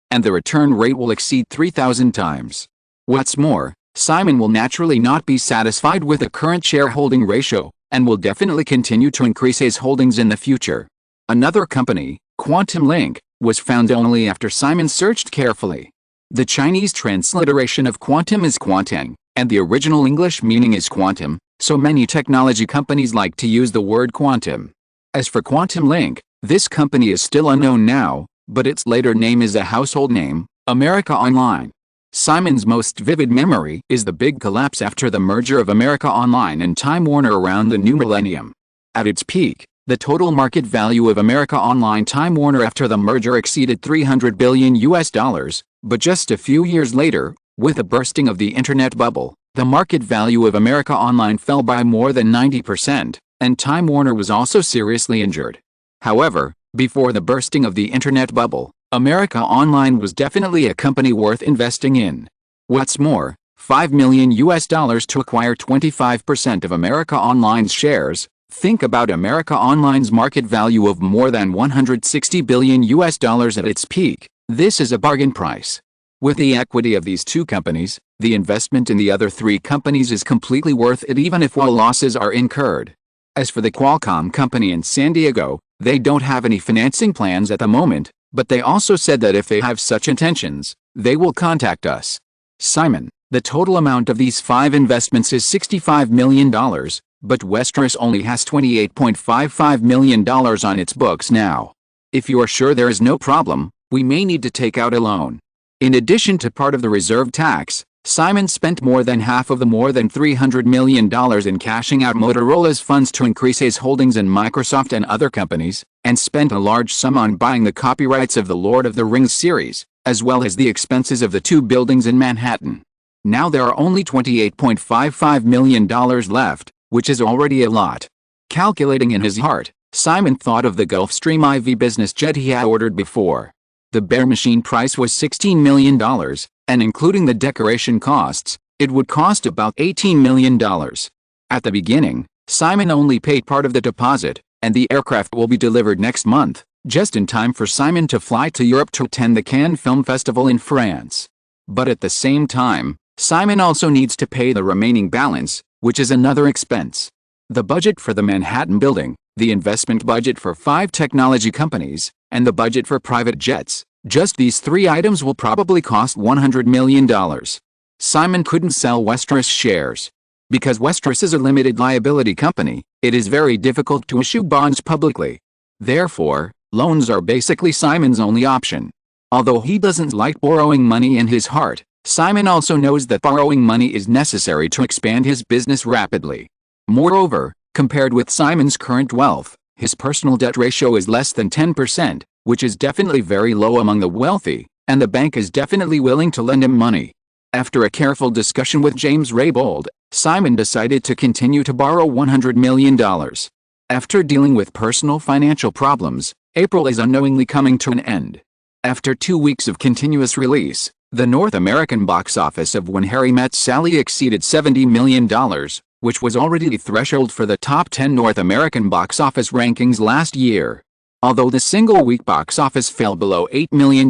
and the return rate will exceed 3,000 times. What's more, Simon will naturally not be satisfied with the current shareholding ratio, and will definitely continue to increase his holdings in the future. Another company, Quantum Link, was found only after Simon searched carefully. The Chinese transliteration of quantum is quantang, and the original English meaning is quantum, so many technology companies like to use the word quantum. As for Quantum Link, this company is still unknown now, but its later name is a household name, America Online. Simon's most vivid memory is the big collapse after the merger of America Online and Time Warner around the new millennium. At its peak, the total market value of America Online Time Warner after the merger exceeded $300 billion, but just a few years later, with the bursting of the internet bubble, the market value of America Online fell by more than 90%, and Time Warner was also seriously injured. However, before the bursting of the internet bubble, America Online was definitely a company worth investing in. What's more, $5 million to acquire 25% of America Online's shares. Think about America Online's market value of more than $160 billion at its peak. This is a bargain price. With the equity of these two companies, the investment in the other three companies is completely worth it even if all losses are incurred. As for the Qualcomm company in San Diego, they don't have any financing plans at the moment, but they also said that if they have such intentions, they will contact us. Simon, the total amount of these 5 investments is $65 million, but Westeros only has $28.55 million on its books now. If you are sure there is no problem, we may need to take out a loan. In addition to part of the reserve tax, Simon spent more than half of the more than $300 million in cashing out Motorola's funds to increase his holdings in Microsoft and other companies, and spent a large sum on buying the copyrights of the Lord of the Rings series, as well as the expenses of the 2 buildings in Manhattan. Now there are only $28.55 million left, which is already a lot. Calculating in his heart, Simon thought of the Gulfstream IV business jet he had ordered before. The bare machine price was $16 million, and including the decoration costs, it would cost about $18 million. At the beginning, Simon only paid part of the deposit, and the aircraft will be delivered next month, just in time for Simon to fly to Europe to attend the Cannes Film Festival in France. But at the same time, Simon also needs to pay the remaining balance, which is another expense. The budget for the Manhattan building, the investment budget for 5 technology companies, and the budget for private jets, just these 3 items will probably cost $100 million. Simon couldn't sell Westeros shares. Because Westeros is a limited liability company, it is very difficult to issue bonds publicly. Therefore, loans are basically Simon's only option. Although he doesn't like borrowing money in his heart, Simon also knows that borrowing money is necessary to expand his business rapidly. Moreover, compared with Simon's current wealth, his personal debt ratio is less than 10%, which is definitely very low among the wealthy, and the bank is definitely willing to lend him money. After a careful discussion with James Raybould, Simon decided to continue to borrow $100 million. After dealing with personal financial problems, April is unknowingly coming to an end. After 2 weeks of continuous release, the North American box office of When Harry Met Sally exceeded $70 million, which was already the threshold for the top 10 North American box office rankings last year. Although the single-week box office fell below $8 million,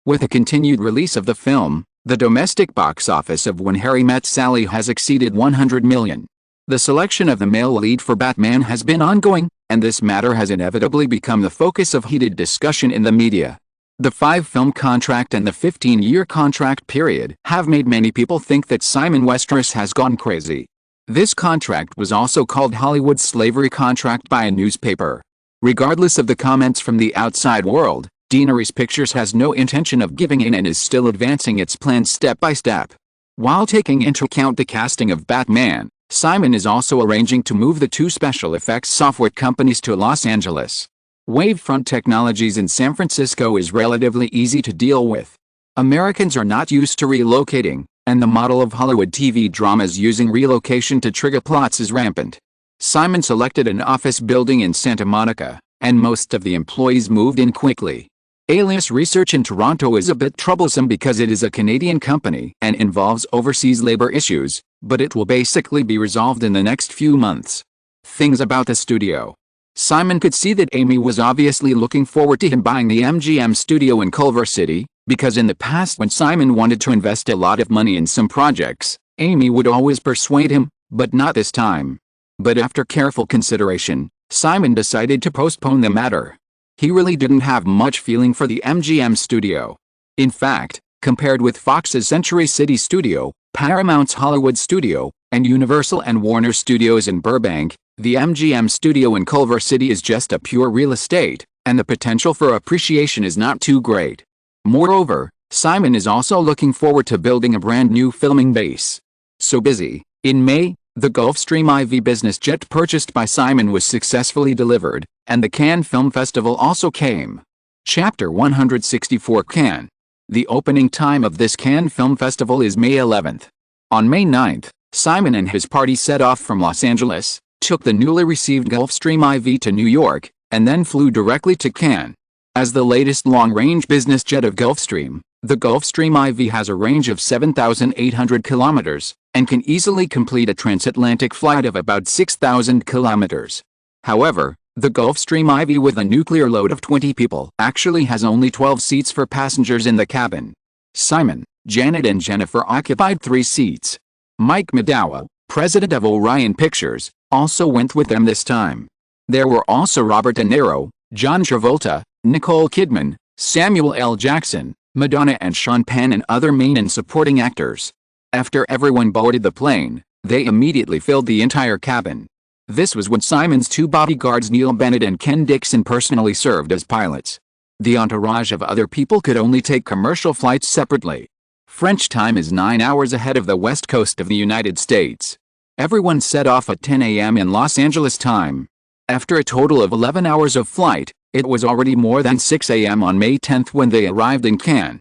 with the continued release of the film, the domestic box office of When Harry Met Sally has exceeded $100 million. The selection of the male lead for Batman has been ongoing, and this matter has inevitably become the focus of heated discussion in the media. The 5-film contract and the 15-year contract period have made many people think that Simon Westeros has gone crazy. This contract was also called Hollywood's slavery contract by a newspaper. Regardless of the comments from the outside world, Daenerys Pictures has no intention of giving in and is still advancing its plans step by step. While taking into account the casting of Batman, Simon is also arranging to move the 2 special effects software companies to Los Angeles. Wavefront Technologies in San Francisco is relatively easy to deal with. Americans are not used to relocating, and the model of Hollywood TV dramas using relocation to trigger plots is rampant. Simon selected an office building in Santa Monica, and most of the employees moved in quickly. Alias Research in Toronto is a bit troublesome because it is a Canadian company and involves overseas labor issues, but it will basically be resolved in the next few months. Things about the studio. Simon could see that Amy was obviously looking forward to him buying the MGM studio in Culver City, because in the past when Simon wanted to invest a lot of money in some projects, Amy would always persuade him, but not this time. But after careful consideration, Simon decided to postpone the matter. He really didn't have much feeling for the MGM studio. In fact, compared with Fox's Century City studio, Paramount's Hollywood studio, and Universal and Warner Studios in Burbank, the MGM studio in Culver City is just a pure real estate, and the potential for appreciation is not too great. Moreover, Simon is also looking forward to building a brand new filming base. So busy. In May, the Gulfstream IV business jet purchased by Simon was successfully delivered, and the Cannes Film Festival also came. Chapter 164 Cannes. The opening time of this Cannes Film Festival is May 11th. On May 9th, Simon and his party set off from Los Angeles, took the newly received Gulfstream IV to New York, and then flew directly to Cannes. As the latest long-range business jet of Gulfstream, the Gulfstream IV has a range of 7,800 kilometers, and can easily complete a transatlantic flight of about 6,000 kilometers. However, the Gulfstream IV with a nuclear load of 20 people actually has only 12 seats for passengers in the cabin. Simon, Janet and Jennifer occupied 3 seats. Mike McDowell, president of Orion Pictures, also went with them this time. There were also Robert De Niro, John Travolta, Nicole Kidman, Samuel L. Jackson, Madonna and Sean Penn and other main and supporting actors. After everyone boarded the plane, they immediately filled the entire cabin. This was when Simon's 2 bodyguards Neil Bennett and Ken Dixon personally served as pilots. The entourage of other people could only take commercial flights separately. French time is 9 hours ahead of the west coast of the United States. Everyone set off at 10 a.m. in Los Angeles time. After a total of 11 hours of flight, it was already more than 6 a.m. on May 10th when they arrived in Cannes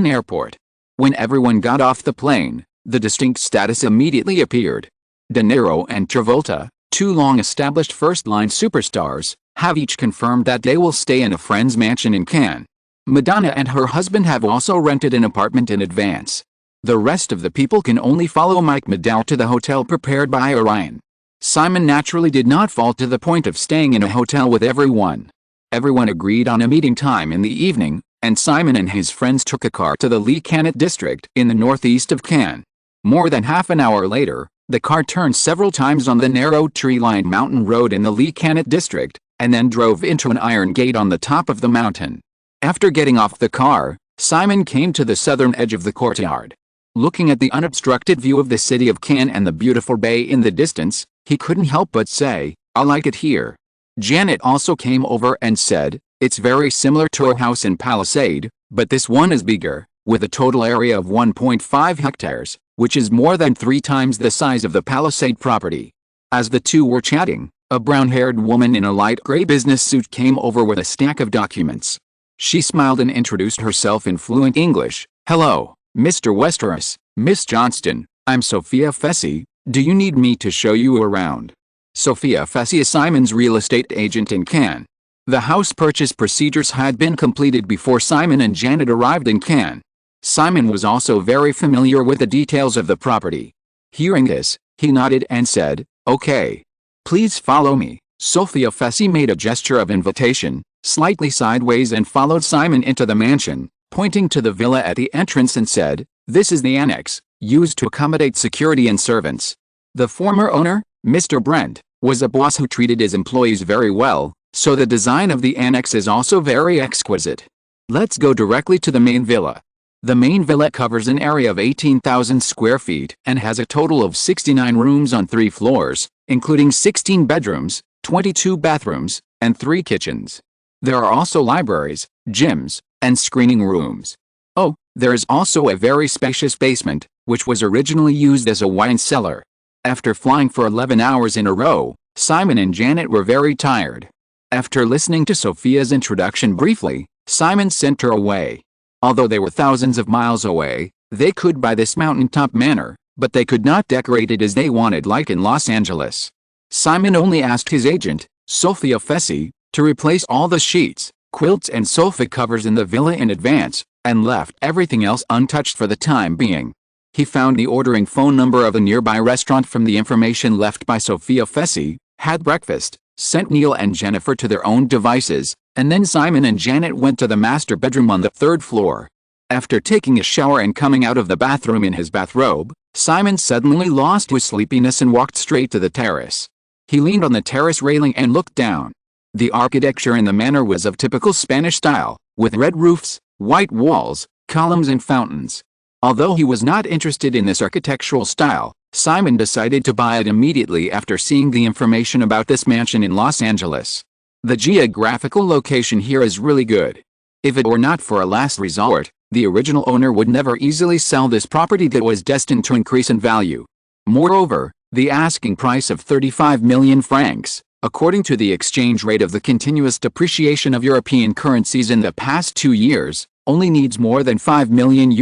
Airport. When everyone got off the plane, the distinct status immediately appeared. De Niro and Travolta, 2 long-established first-line superstars, have each confirmed that they will stay in a friend's mansion in Cannes. Madonna and her husband have also rented an apartment in advance. The rest of the people can only follow Mike McDowell to the hotel prepared by Orion. Simon naturally did not fall to the point of staying in a hotel with everyone. Everyone agreed on a meeting time in the evening, and Simon and his friends took a car to the Lee Cannet district in the northeast of Cannes. More than half an hour later, the car turned several times on the narrow tree-lined mountain road in the Lee Cannet district, and then drove into an iron gate on the top of the mountain. After getting off the car, Simon came to the southern edge of the courtyard. Looking at the unobstructed view of the city of Cannes and the beautiful bay in the distance, he couldn't help but say, "I like it here." Janet also came over and said, "It's very similar to our house in Palisade, but this one is bigger, with a total area of 1.5 hectares, which is more than 3 times the size of the Palisade property." As the two were chatting, a brown-haired woman in a light gray business suit came over with a stack of documents. She smiled and introduced herself in fluent English. "Hello, Mr. Westeros, Miss Johnston, I'm Sophia Fessy. Do you need me to show you around?" Sophia Fessy is Simon's real estate agent in Cannes. The house purchase procedures had been completed before Simon and Janet arrived in Cannes. Simon was also very familiar with the details of the property. Hearing this, he nodded and said, "Okay. Please follow me." Sophia Fessy made a gesture of invitation, slightly sideways, and followed Simon into the mansion, pointing to the villa at the entrance and said, "This is the annex, used to accommodate security and servants." The former owner, Mr. Brent, was a boss who treated his employees very well, so the design of the annex is also very exquisite. Let's go directly to the main villa. The main villa covers an area of 18,000 square feet and has a total of 69 rooms on 3 floors, including 16 bedrooms, 22 bathrooms, and 3 kitchens. There are also libraries, gyms, and screening rooms. Oh, there is also a very spacious basement, which was originally used as a wine cellar. After flying for 11 hours in a row, Simon and Janet were very tired. After listening to Sophia's introduction briefly, Simon sent her away. Although they were thousands of miles away, they could buy this mountaintop manor, but they could not decorate it as they wanted like in Los Angeles. Simon only asked his agent, Sophia Fessy, to replace all the sheets, quilts and sofa covers in the villa in advance, and left everything else untouched for the time being. He found the ordering phone number of a nearby restaurant from the information left by Sophia Fessy, had breakfast, sent Neil and Jennifer to their own devices, and then Simon and Janet went to the master bedroom on the 3rd floor. After taking a shower and coming out of the bathroom in his bathrobe, Simon suddenly lost his sleepiness and walked straight to the terrace. He leaned on the terrace railing and looked down. The architecture in the manor was of typical Spanish style, with red roofs, white walls, columns and fountains. Although he was not interested in this architectural style, Simon decided to buy it immediately after seeing the information about this mansion in Los Angeles. The geographical location here is really good. If it were not for a last resort, the original owner would never easily sell this property that was destined to increase in value. Moreover, the asking price of 35 million francs, according to the exchange rate of the continuous depreciation of European currencies in the past 2 years, only needs more than $5 million.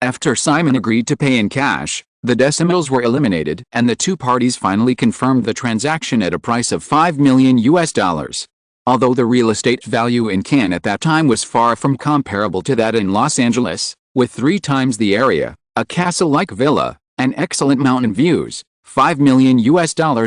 After Simon agreed to pay in cash, the decimals were eliminated and the two parties finally confirmed the transaction at a price of $5 million. Although the real estate value in Cannes at that time was far from comparable to that in Los Angeles, with 3 times the area, a castle-like villa, and excellent mountain views, $5 million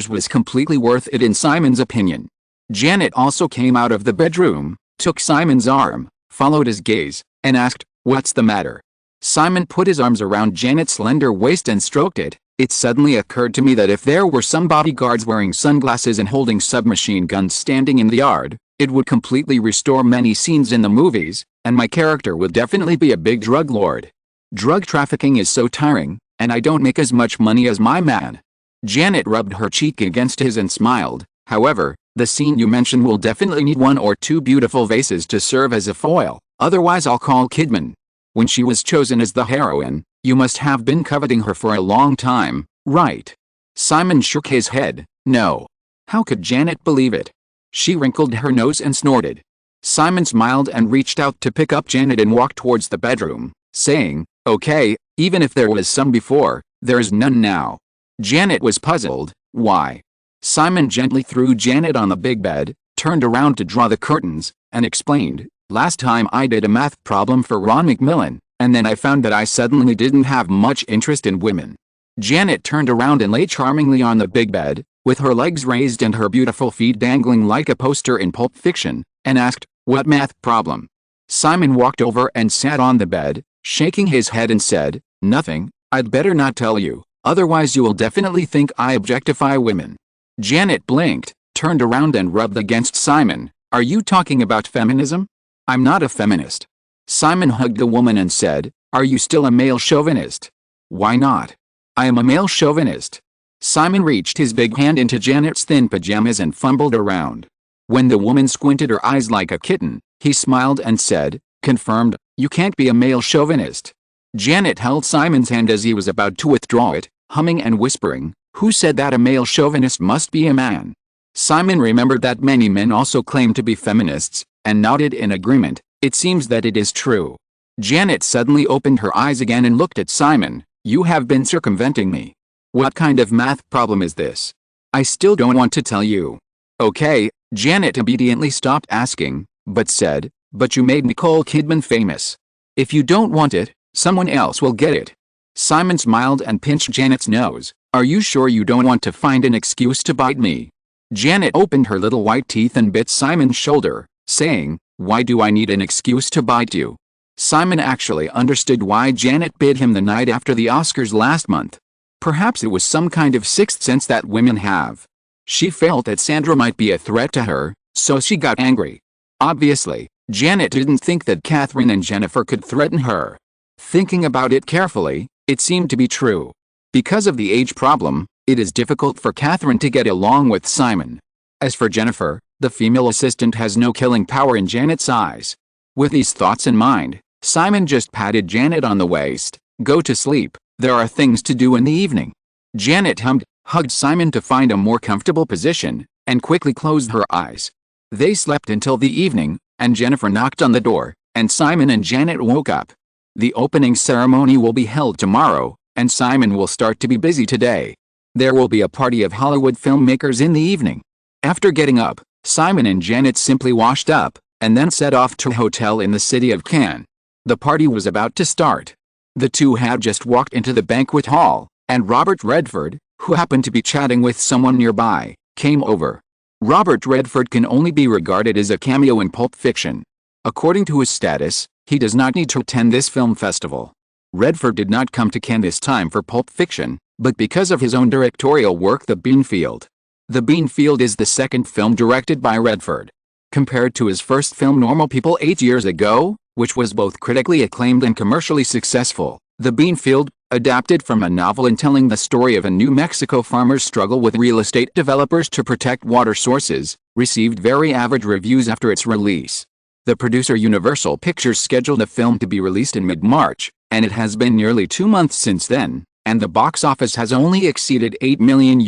was completely worth it in Simon's opinion. Janet also came out of the bedroom, took Simon's arm, followed his gaze, and asked, "What's the matter?" Simon put his arms around Janet's slender waist and stroked it. It suddenly occurred to me that if there were some bodyguards wearing sunglasses and holding submachine guns standing in the yard, it would completely restore many scenes in the movies, and my character would definitely be a big drug lord. Drug trafficking is so tiring, and I don't make as much money as my man. Janet rubbed her cheek against his and smiled. However, the scene you mentioned will definitely need 1 or 2 beautiful vases to serve as a foil, otherwise I'll call Kidman. When she was chosen as the heroine, you must have been coveting her for a long time, right? Simon shook his head. No. How could Janet believe it? She wrinkled her nose and snorted. Simon smiled and reached out to pick up Janet and walk towards the bedroom, saying, "Okay, even if there was some before, there is none now." Janet was puzzled. Why? Simon gently threw Janet on the big bed, turned around to draw the curtains, and explained, "Last time I did a math problem for Ron Macmillan, and then I found that I suddenly didn't have much interest in women." Janet turned around and lay charmingly on the big bed, with her legs raised and her beautiful feet dangling like a poster in Pulp Fiction, and asked, "What math problem?" Simon walked over and sat on the bed, shaking his head and said, "Nothing, I'd better not tell you, otherwise you will definitely think I objectify women." Janet blinked, turned around and rubbed against Simon. "Are you talking about feminism?" "I'm not a feminist." Simon hugged the woman and said, "Are you still a male chauvinist?" "Why not?" "I am a male chauvinist." Simon reached his big hand into Janet's thin pajamas and fumbled around. When the woman squinted her eyes like a kitten, he smiled and said, "Confirmed, you can't be a male chauvinist." Janet held Simon's hand as he was about to withdraw it, humming and whispering, "Who said that a male chauvinist must be a man?" Simon remembered that many men also claim to be feminists, and nodded in agreement. "It seems that it is true." Janet suddenly opened her eyes again and looked at Simon. "You have been circumventing me. What kind of math problem is this?" "I still don't want to tell you." "Okay." Janet obediently stopped asking, but said, "But you made Nicole Kidman famous. If you don't want it, someone else will get it." Simon smiled and pinched Janet's nose. "Are you sure you don't want to find an excuse to bite me?" Janet opened her little white teeth and bit Simon's shoulder, saying, "Why do I need an excuse to bite you?" Simon actually understood why Janet bit him the night after the Oscars last month. Perhaps it was some kind of sixth sense that women have. She felt that Sandra might be a threat to her, so she got angry. Obviously, Janet didn't think that Kathryn and Jennifer could threaten her. Thinking about it carefully, it seemed to be true. Because of the age problem, it is difficult for Kathryn to get along with Simon. As for Jennifer, the female assistant has no killing power in Janet's eyes. With these thoughts in mind, Simon just patted Janet on the waist. "Go to sleep, there are things to do in the evening." Janet hummed, hugged Simon to find a more comfortable position, and quickly closed her eyes. They slept until the evening, and Jennifer knocked on the door, and Simon and Janet woke up. The opening ceremony will be held tomorrow, and Simon will start to be busy today. There will be a party of Hollywood filmmakers in the evening. After getting up, Simon and Janet simply washed up, and then set off to a hotel in the city of Cannes. The party was about to start. The two had just walked into the banquet hall, and Robert Redford, who happened to be chatting with someone nearby, came over. Robert Redford can only be regarded as a cameo in Pulp Fiction. According to his status, he does not need to attend this film festival. Redford did not come to Cannes this time for Pulp Fiction, but because of his own directorial work The Beanfield. The Beanfield is the second film directed by Redford. Compared to his first film Normal People 8 years ago, which was both critically acclaimed and commercially successful, The Beanfield, adapted from a novel and telling the story of a New Mexico farmer's struggle with real estate developers to protect water sources, received very average reviews after its release. The producer Universal Pictures scheduled the film to be released in mid-March, and it has been nearly 2 months since then, and the box office has only exceeded $8 million.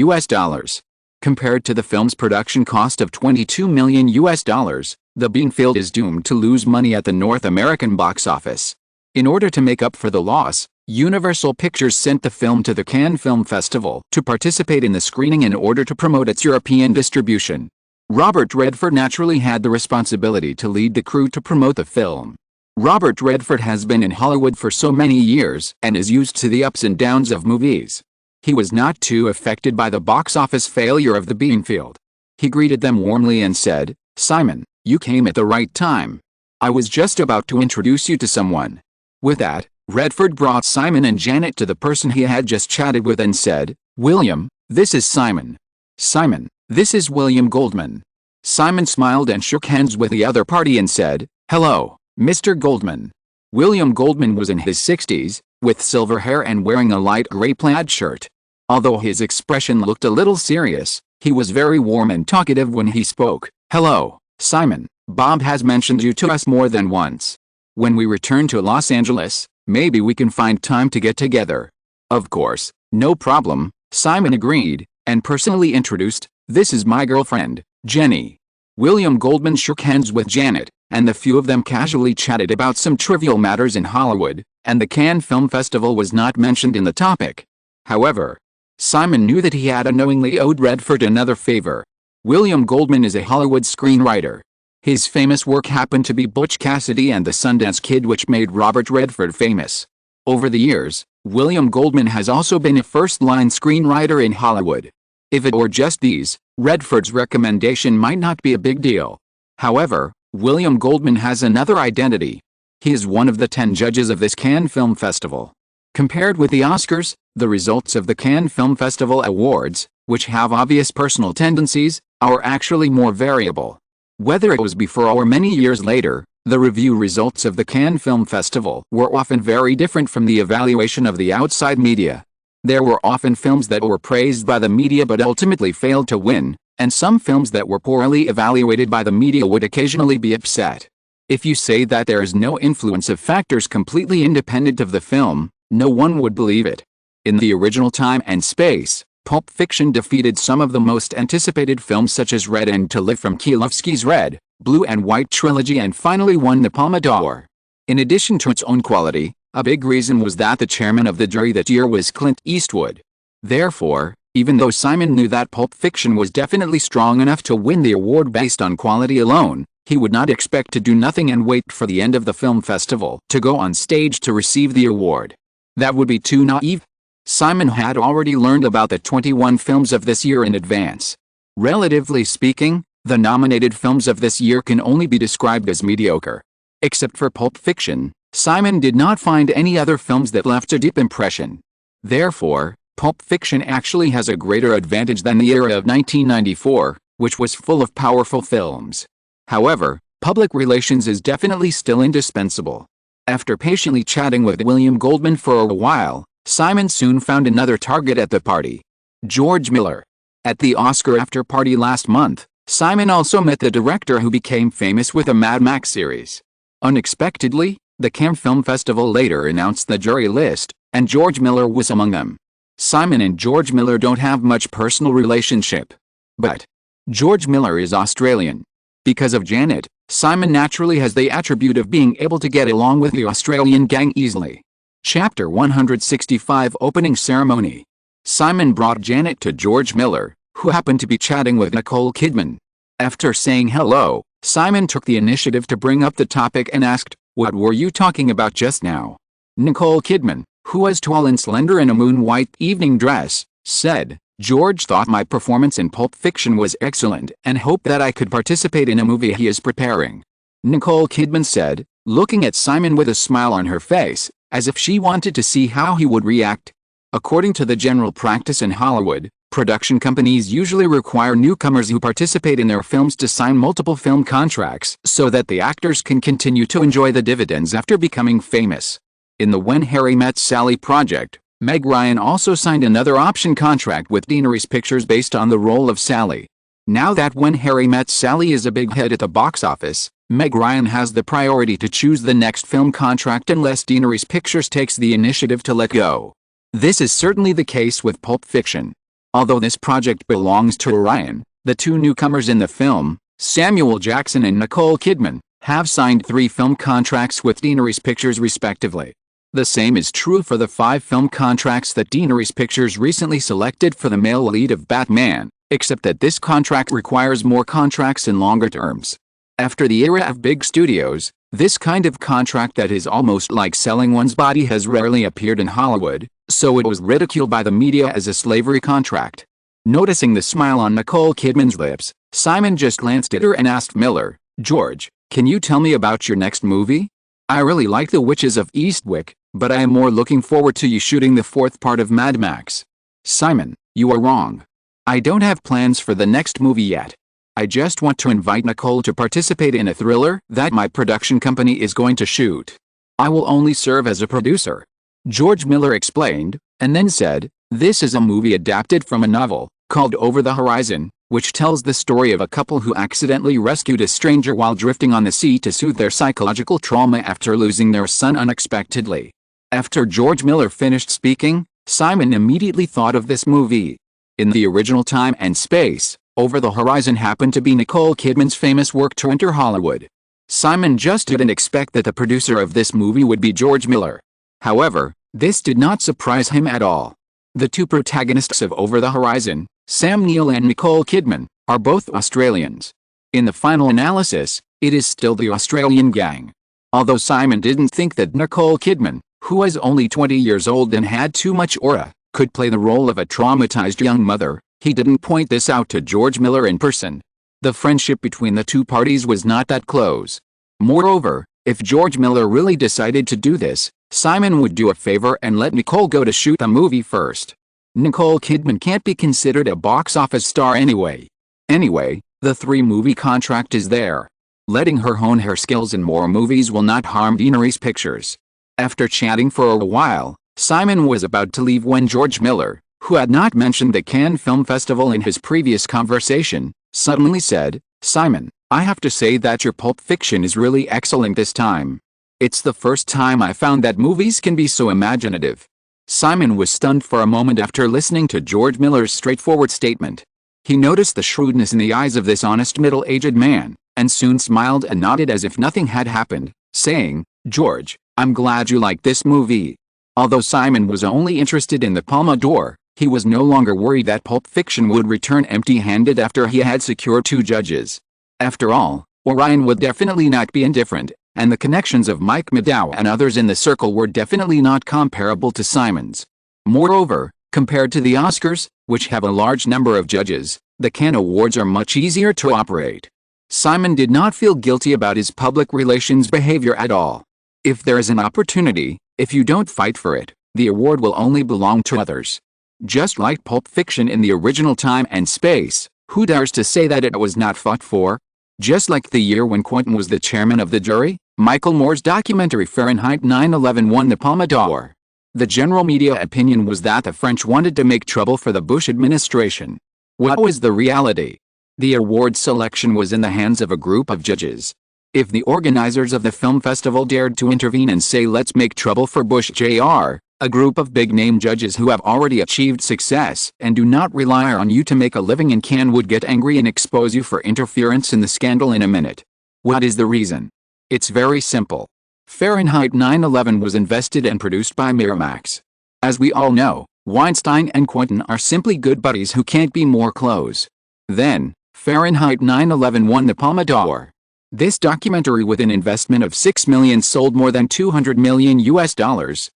Compared to the film's production cost of $22 million, The Beanfield is doomed to lose money at the North American box office. In order to make up for the loss, Universal Pictures sent the film to the Cannes Film Festival to participate in the screening in order to promote its European distribution. Robert Redford naturally had the responsibility to lead the crew to promote the film. Robert Redford has been in Hollywood for so many years and is used to the ups and downs of movies. He was not too affected by the box office failure of The Beanfield. He greeted them warmly and said, "Simon, you came at the right time. I was just about to introduce you to someone." With that, Redford brought Simon and Janet to the person he had just chatted with and said, "William, this is Simon. Simon, this is William Goldman." Simon smiled and shook hands with the other party and said, "Hello, Mr. Goldman." William Goldman was in his 60s, with silver hair and wearing a light gray plaid shirt. Although his expression looked a little serious, he was very warm and talkative when he spoke. "Hello, Simon, Bob has mentioned you to us more than once. When we return to Los Angeles, maybe we can find time to get together." "Of course, no problem," Simon agreed, and personally introduced, "This is my girlfriend, Jenny." William Goldman shook hands with Janet, and the few of them casually chatted about some trivial matters in Hollywood, and the Cannes Film Festival was not mentioned in the topic. However, Simon knew that he had unknowingly owed Redford another favor. William Goldman is a Hollywood screenwriter. His famous work happened to be Butch Cassidy and the Sundance Kid, which made Robert Redford famous. Over the years, William Goldman has also been a first-line screenwriter in Hollywood. If it were just these, Redford's recommendation might not be a big deal. However, William Goldman has another identity. He is one of the 10 judges of this Cannes Film Festival. Compared with the Oscars, the results of the Cannes Film Festival Awards, which have obvious personal tendencies, are actually more variable. Whether it was before or many years later, the review results of the Cannes Film Festival were often very different from the evaluation of the outside media. There were often films that were praised by the media but ultimately failed to win, and some films that were poorly evaluated by the media would occasionally be upset. If you say that there is no influence of factors completely independent of the film, no one would believe it. In the original time and space, Pulp Fiction defeated some of the most anticipated films such as Red and To Live from Kieslowski's Red, Blue and White trilogy, and finally won the Palme d'Or. In addition to its own quality, a big reason was that the chairman of the jury that year was Clint Eastwood. Therefore, even though Simon knew that Pulp Fiction was definitely strong enough to win the award based on quality alone, he would not expect to do nothing and wait for the end of the film festival to go on stage to receive the award. That would be too naive. Simon had already learned about the 21 films of this year in advance. Relatively speaking, the nominated films of this year can only be described as mediocre. Except for Pulp Fiction, Simon did not find any other films that left a deep impression. Therefore, Pulp Fiction actually has a greater advantage than the era of 1994, which was full of powerful films. However, public relations is definitely still indispensable. After patiently chatting with William Goldman for a while, Simon soon found another target at the party: George Miller. At the Oscar after-party last month, Simon also met the director who became famous with the Mad Max series. Unexpectedly, the Cannes Film Festival later announced the jury list, and George Miller was among them. Simon and George Miller don't have much personal relationship. But George Miller is Australian. Because of Janet, Simon naturally has the attribute of being able to get along with the Australian gang easily. Chapter 165 Opening Ceremony. Simon brought Janet to George Miller, who happened to be chatting with Nicole Kidman. After saying hello, Simon took the initiative to bring up the topic and asked, "What were you talking about just now?" Nicole Kidman, who was tall and slender in a moon-white evening dress, said, "George thought my performance in Pulp Fiction was excellent and hoped that I could participate in a movie he is preparing." Nicole Kidman said, looking at Simon with a smile on her face, as if she wanted to see how he would react. According to the general practice in Hollywood, production companies usually require newcomers who participate in their films to sign multiple film contracts so that the actors can continue to enjoy the dividends after becoming famous. In the When Harry Met Sally project, Meg Ryan also signed another option contract with Deaneries Pictures based on the role of Sally. Now that When Harry Met Sally is a big hit at the box office, Meg Ryan has the priority to choose the next film contract unless Deaneries Pictures takes the initiative to let go. This is certainly the case with Pulp Fiction. Although this project belongs to Ryan, the two newcomers in the film, Samuel Jackson and Nicole Kidman, have signed 3 film contracts with Deaneries Pictures respectively. The same is true for the 5 film contracts that Deaneries Pictures recently selected for the male lead of Batman, except that this contract requires more contracts in longer terms. After the era of big studios, this kind of contract that is almost like selling one's body has rarely appeared in Hollywood, so it was ridiculed by the media as a slavery contract. Noticing the smile on Nicole Kidman's lips, Simon just glanced at her and asked Miller, "George, can you tell me about your next movie? I really like The Witches of Eastwick, but I am more looking forward to you shooting the 4th part of Mad Max." "Simon, you are wrong. I don't have plans for the next movie yet. I just want to invite Nicole to participate in a thriller that my production company is going to shoot. I will only serve as a producer," George Miller explained, and then said, "This is a movie adapted from a novel called Over the Horizon, which tells the story of a couple who accidentally rescued a stranger while drifting on the sea to soothe their psychological trauma after losing their son unexpectedly." After George Miller finished speaking, Simon immediately thought of this movie. In the original Time and Space, Over the Horizon happened to be Nicole Kidman's famous work to enter Hollywood. Simon just didn't expect that the producer of this movie would be George Miller. However, this did not surprise him at all. The two protagonists of Over the Horizon, Sam Neill and Nicole Kidman, are both Australians. In the final analysis, it is still the Australian gang. Although Simon didn't think that Nicole Kidman, who was only 20 years old and had too much aura, could play the role of a traumatized young mother, he didn't point this out to George Miller in person. The friendship between the two parties was not that close. Moreover, if George Miller really decided to do this, Simon would do a favor and let Nicole go to shoot the movie first. Nicole Kidman can't be considered a box office star anyway. Anyway, the 3-movie contract is there. Letting her hone her skills in more movies will not harm Deaneries Pictures. After chatting for a while, Simon was about to leave when George Miller, who had not mentioned the Cannes Film Festival in his previous conversation, suddenly said, "Simon, I have to say that your Pulp Fiction is really excellent this time. It's the first time I found that movies can be so imaginative." Simon was stunned for a moment after listening to George Miller's straightforward statement. He noticed the shrewdness in the eyes of this honest middle-aged man, and soon smiled and nodded as if nothing had happened, saying, "George, I'm glad you like this movie." Although Simon was only interested in the Palme d'Or, he was no longer worried that Pulp Fiction would return empty-handed after he had secured 2 judges. After all, Orion would definitely not be indifferent, and the connections of Mike Medow and others in the circle were definitely not comparable to Simon's. Moreover, compared to the Oscars, which have a large number of judges, the Cannes Awards are much easier to operate. Simon did not feel guilty about his public relations behavior at all. If there is an opportunity, if you don't fight for it, the award will only belong to others. Just like Pulp Fiction in the original Time and Space, who dares to say that it was not fought for? Just like the year when Quentin was the chairman of the jury, Michael Moore's documentary Fahrenheit 9/11 won the Palme d'Or. The general media opinion was that the French wanted to make trouble for the Bush administration. What was the reality? The award selection was in the hands of a group of judges. If the organizers of the film festival dared to intervene and say let's make trouble for Bush Jr., a group of big-name judges who have already achieved success and do not rely on you to make a living in Cannes would get angry and expose you for interference in the scandal in a minute. What is the reason? It's very simple. Fahrenheit 9/11 was invested and produced by Miramax. As we all know, Weinstein and Quentin are simply good buddies who can't be more close. Then, Fahrenheit 9/11 won the Palme d'Or. This documentary with an investment of $6 million sold more than $200 million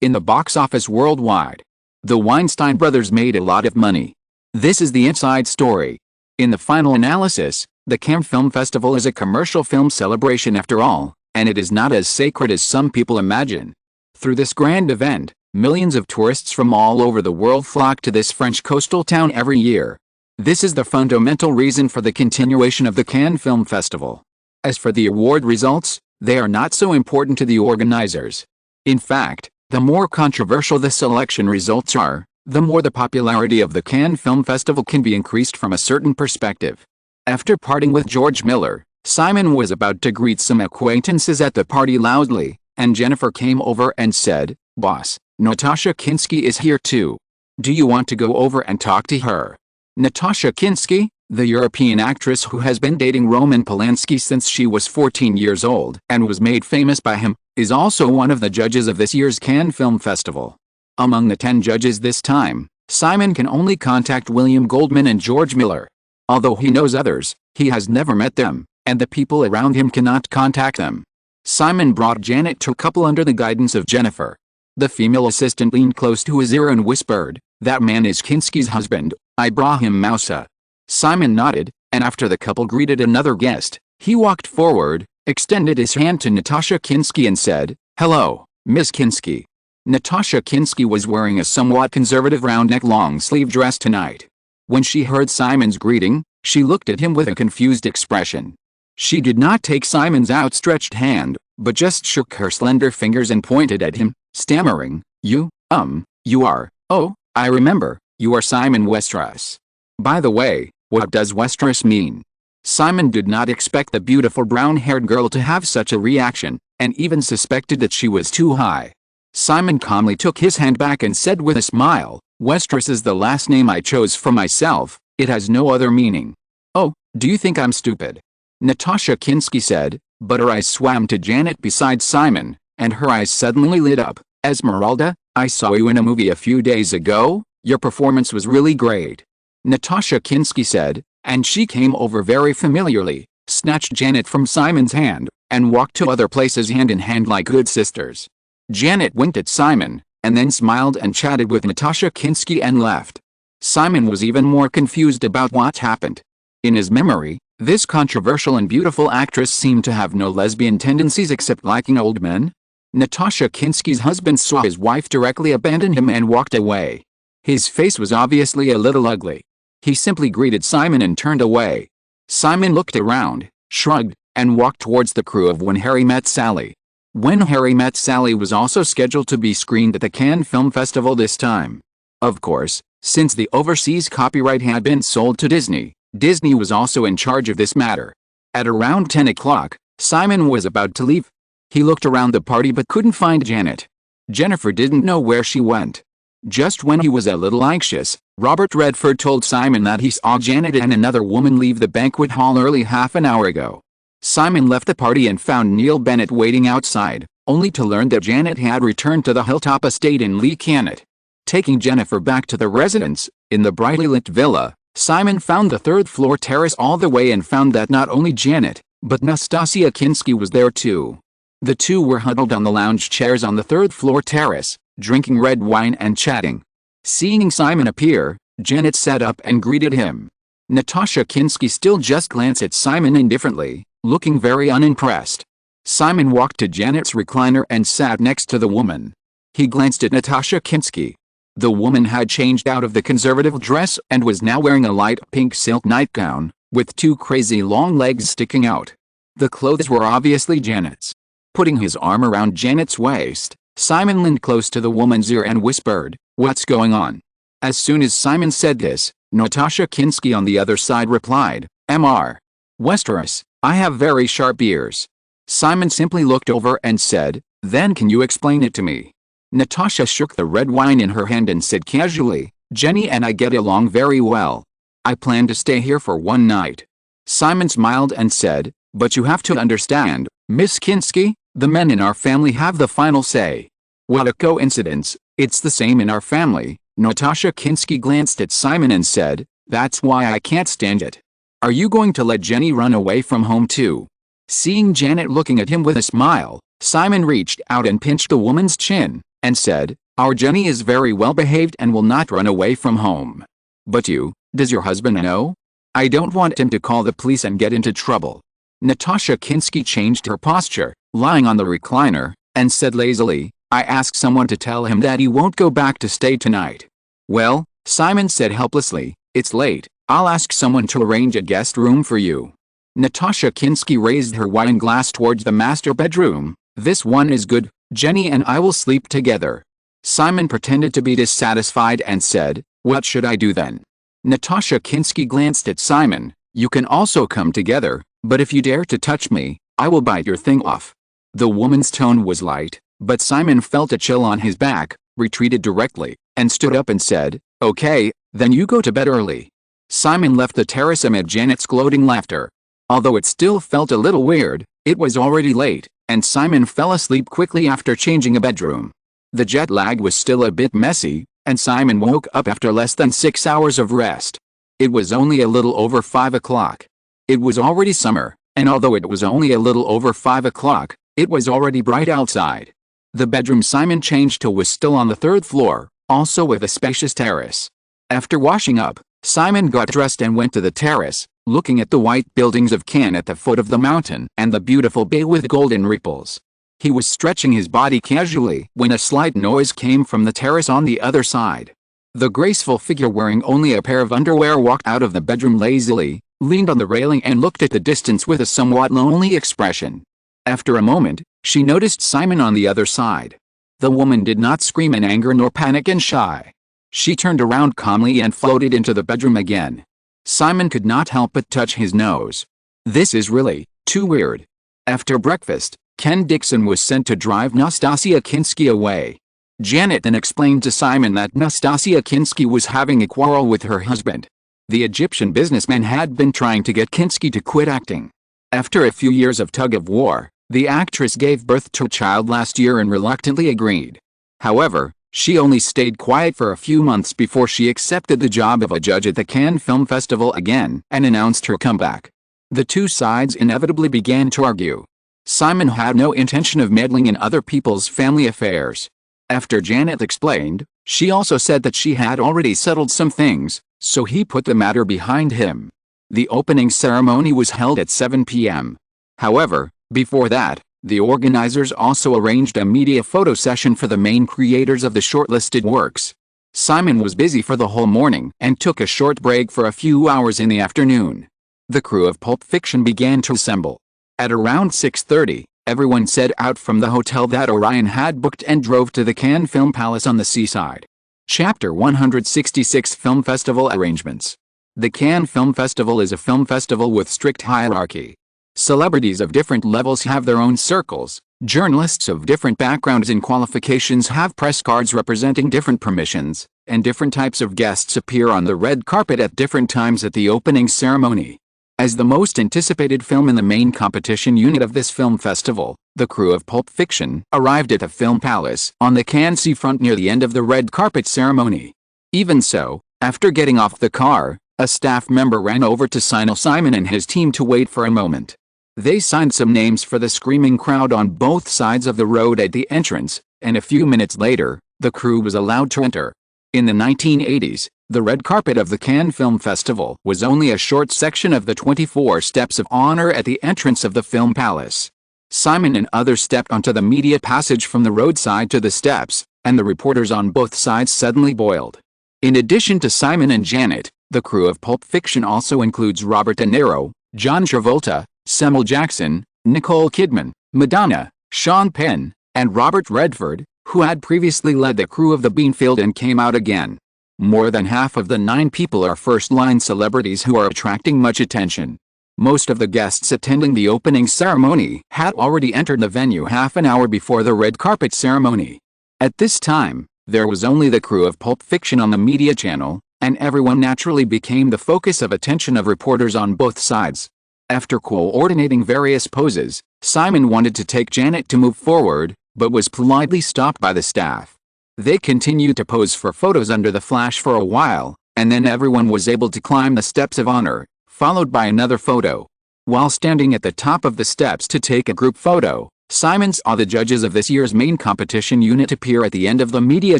in the box office worldwide. The Weinstein brothers made a lot of money. This is the inside story. In the final analysis, The Cannes Film Festival is a commercial film celebration after all, and it is not as sacred as some people imagine. Through this grand event, millions of tourists from all over the world flock to this French coastal town every year. This is the fundamental reason for the continuation of the Cannes Film Festival. As for the award results, they are not so important to the organizers. In fact, the more controversial the selection results are, the more the popularity of the Cannes Film Festival can be increased from a certain perspective. After parting with George Miller, Simon was about to greet some acquaintances at the party loudly, and Jennifer came over and said, "Boss, Natasha Kinski is here too. Do you want to go over and talk to her?" Natasha Kinski, the European actress who has been dating Roman Polanski since she was 14 years old and was made famous by him, is also one of the judges of this year's Cannes Film Festival. Among the 10 judges this time, Simon can only contact William Goldman and George Miller. Although he knows others, he has never met them, and the people around him cannot contact them. Simon brought Janet to a couple under the guidance of Jennifer. The female assistant leaned close to his ear and whispered, "That man is Kinski's husband, Ibrahim Moussa." Simon nodded, and after the couple greeted another guest, he walked forward, extended his hand to Natasha Kinski and said, "Hello, Miss Kinski." Natasha Kinski was wearing a somewhat conservative round-neck long-sleeve dress tonight. When she heard Simon's greeting, she looked at him with a confused expression. She did not take Simon's outstretched hand, but just shook her slender fingers and pointed at him, stammering, you are, oh, I remember, you are Simon Westeros. By the way, what does Westeros mean?" Simon did not expect the beautiful brown-haired girl to have such a reaction, and even suspected that she was too high. Simon calmly took his hand back and said with a smile, "Westeros is the last name I chose for myself, it has no other meaning." "Oh, do you think I'm stupid?" Natasha Kinski said, but her eyes swam to Janet beside Simon, and her eyes suddenly lit up. "Esmeralda, I saw you in a movie a few days ago, your performance was really great." Natasha Kinski said, and she came over very familiarly, snatched Janet from Simon's hand, and walked to other places hand in hand like good sisters. Janet winked at Simon, and then smiled and chatted with Natasha Kinski and left. Simon was even more confused about what happened. In his memory, this controversial and beautiful actress seemed to have no lesbian tendencies except liking old men. Natasha Kinski's husband saw his wife directly abandon him and walked away. His face was obviously a little ugly. He simply greeted Simon and turned away. Simon looked around, shrugged, and walked towards the crew of When Harry Met Sally. When Harry Met Sally was also scheduled to be screened at the Cannes Film Festival this time. Of course, since the overseas copyright had been sold to Disney, Disney was also in charge of this matter. At around 10 o'clock, Simon was about to leave. He looked around the party but couldn't find Janet. Jennifer didn't know where she went. Just when he was a little anxious, Robert Redford told Simon that he saw Janet and another woman leave the banquet hall early half an hour ago. Simon left the party and found Neil Bennett waiting outside, only to learn that Janet had returned to the Hilltop estate in Lee Cannet. Taking Jennifer back to the residence, in the brightly lit villa, Simon found the third-floor terrace all the way and found that not only Janet, but Nastasia Kinski was there too. The two were huddled on the lounge chairs on the third-floor terrace, drinking red wine and chatting. Seeing Simon appear, Janet sat up and greeted him. Natasha Kinski still just glanced at Simon indifferently, looking very unimpressed. Simon walked to Janet's recliner and sat next to the woman. He glanced at Natasha Kinski. The woman had changed out of the conservative dress and was now wearing a light pink silk nightgown, with two crazy long legs sticking out. The clothes were obviously Janet's. Putting his arm around Janet's waist, Simon leaned close to the woman's ear and whispered, "What's going on?" As soon as Simon said this, Natasha Kinski on the other side replied, "Mr. Westeros, I have very sharp ears." Simon simply looked over and said, "Then can you explain it to me?" Natasha shook the red wine in her hand and said casually, "Jenny and I get along very well. I plan to stay here for one night." Simon smiled and said, "But you have to understand, Miss Kinski, the men in our family have the final say." "What a coincidence, it's the same in our family." Natasha Kinski glanced at Simon and said, "That's why I can't stand it. Are you going to let Jenny run away from home too?" Seeing Janet looking at him with a smile, Simon reached out and pinched the woman's chin, and said, "Our Jenny is very well behaved and will not run away from home. But does your husband know?" I don't want him to call the police and get into trouble. Natasha Kinski changed her posture, lying on the recliner, and said lazily, I asked someone to tell him that he won't go back to stay tonight. Well, Simon said helplessly, it's late, I'll ask someone to arrange a guest room for you. Natasha Kinski raised her wine glass towards the master bedroom. This one is good, Jenny and I will sleep together. Simon pretended to be dissatisfied and said, what should I do then? Natasha Kinski glanced at Simon, you can also come together, but if you dare to touch me, I will bite your thing off. The woman's tone was light, but Simon felt a chill on his back, retreated directly, and stood up and said, okay, then you go to bed early. Simon left the terrace amid Janet's gloating laughter. Although it still felt a little weird, it was already late, and Simon fell asleep quickly after changing a bedroom. The jet lag was still a bit messy, and Simon woke up after less than 6 hours of rest. It was only a little over 5 o'clock. It was already summer, and although it was only a little over 5 o'clock, it was already bright outside. The bedroom Simon changed to was still on the 3rd floor, also with a spacious terrace. After washing up, Simon got dressed and went to the terrace, looking at the white buildings of Cannes at the foot of the mountain and the beautiful bay with golden ripples. He was stretching his body casually when a slight noise came from the terrace on the other side. The graceful figure wearing only a pair of underwear walked out of the bedroom lazily, leaned on the railing and looked at the distance with a somewhat lonely expression. After a moment, she noticed Simon on the other side. The woman did not scream in anger nor panic and shy. She turned around calmly and floated into the bedroom again. Simon could not help but touch his nose. This is really too weird. After breakfast, Ken Dixon was sent to drive Nastasia Kinski away. Janet then explained to Simon that Nastasia Kinski was having a quarrel with her husband. The Egyptian businessman had been trying to get Kinski to quit acting. After a few years of tug-of-war, the actress gave birth to a child last year and reluctantly agreed. However, she only stayed quiet for a few months before she accepted the job of a judge at the Cannes Film Festival again and announced her comeback. The two sides inevitably began to argue. Simon had no intention of meddling in other people's family affairs. After Janet explained, she also said that she had already settled some things, so he put the matter behind him. The opening ceremony was held at 7 p.m. However, before that, the organizers also arranged a media photo session for the main creators of the shortlisted works. Simon was busy for the whole morning and took a short break for a few hours in the afternoon. The crew of Pulp Fiction began to assemble. At around 6:30, everyone set out from the hotel that Orion had booked and drove to the Cannes Film Palace on the seaside. Chapter 166 Film Festival Arrangements. The Cannes Film Festival is a film festival with strict hierarchy. Celebrities of different levels have their own circles. Journalists of different backgrounds and qualifications have press cards representing different permissions, and different types of guests appear on the red carpet at different times at the opening ceremony. As the most anticipated film in the main competition unit of this film festival, the crew of Pulp Fiction arrived at the Film Palace on the Cannes seafront near the end of the red carpet ceremony. Even so, after getting off the car, a staff member ran over to signal Simon and his team to wait for a moment. They signed some names for the screaming crowd on both sides of the road at the entrance, and a few minutes later, the crew was allowed to enter. In the 1980s, the red carpet of the Cannes Film Festival was only a short section of the 24 steps of honor at the entrance of the Film Palace. Simon and others stepped onto the media passage from the roadside to the steps, and the reporters on both sides suddenly boiled. In addition to Simon and Janet, the crew of Pulp Fiction also includes Robert De Niro, John Travolta, Samuel Jackson, Nicole Kidman, Madonna, Sean Penn, and Robert Redford, who had previously led the crew of the Beanfield and came out again. More than half of the 9 people are first-line celebrities who are attracting much attention. Most of the guests attending the opening ceremony had already entered the venue half an hour before the red carpet ceremony. At this time, there was only the crew of Pulp Fiction on the media channel, and everyone naturally became the focus of attention of reporters on both sides. After coordinating various poses, Simon wanted to take Janet to move forward, but was politely stopped by the staff. They continued to pose for photos under the flash for a while, and then everyone was able to climb the steps of honor, followed by another photo. While standing at the top of the steps to take a group photo, Simon saw the judges of this year's main competition unit appear at the end of the media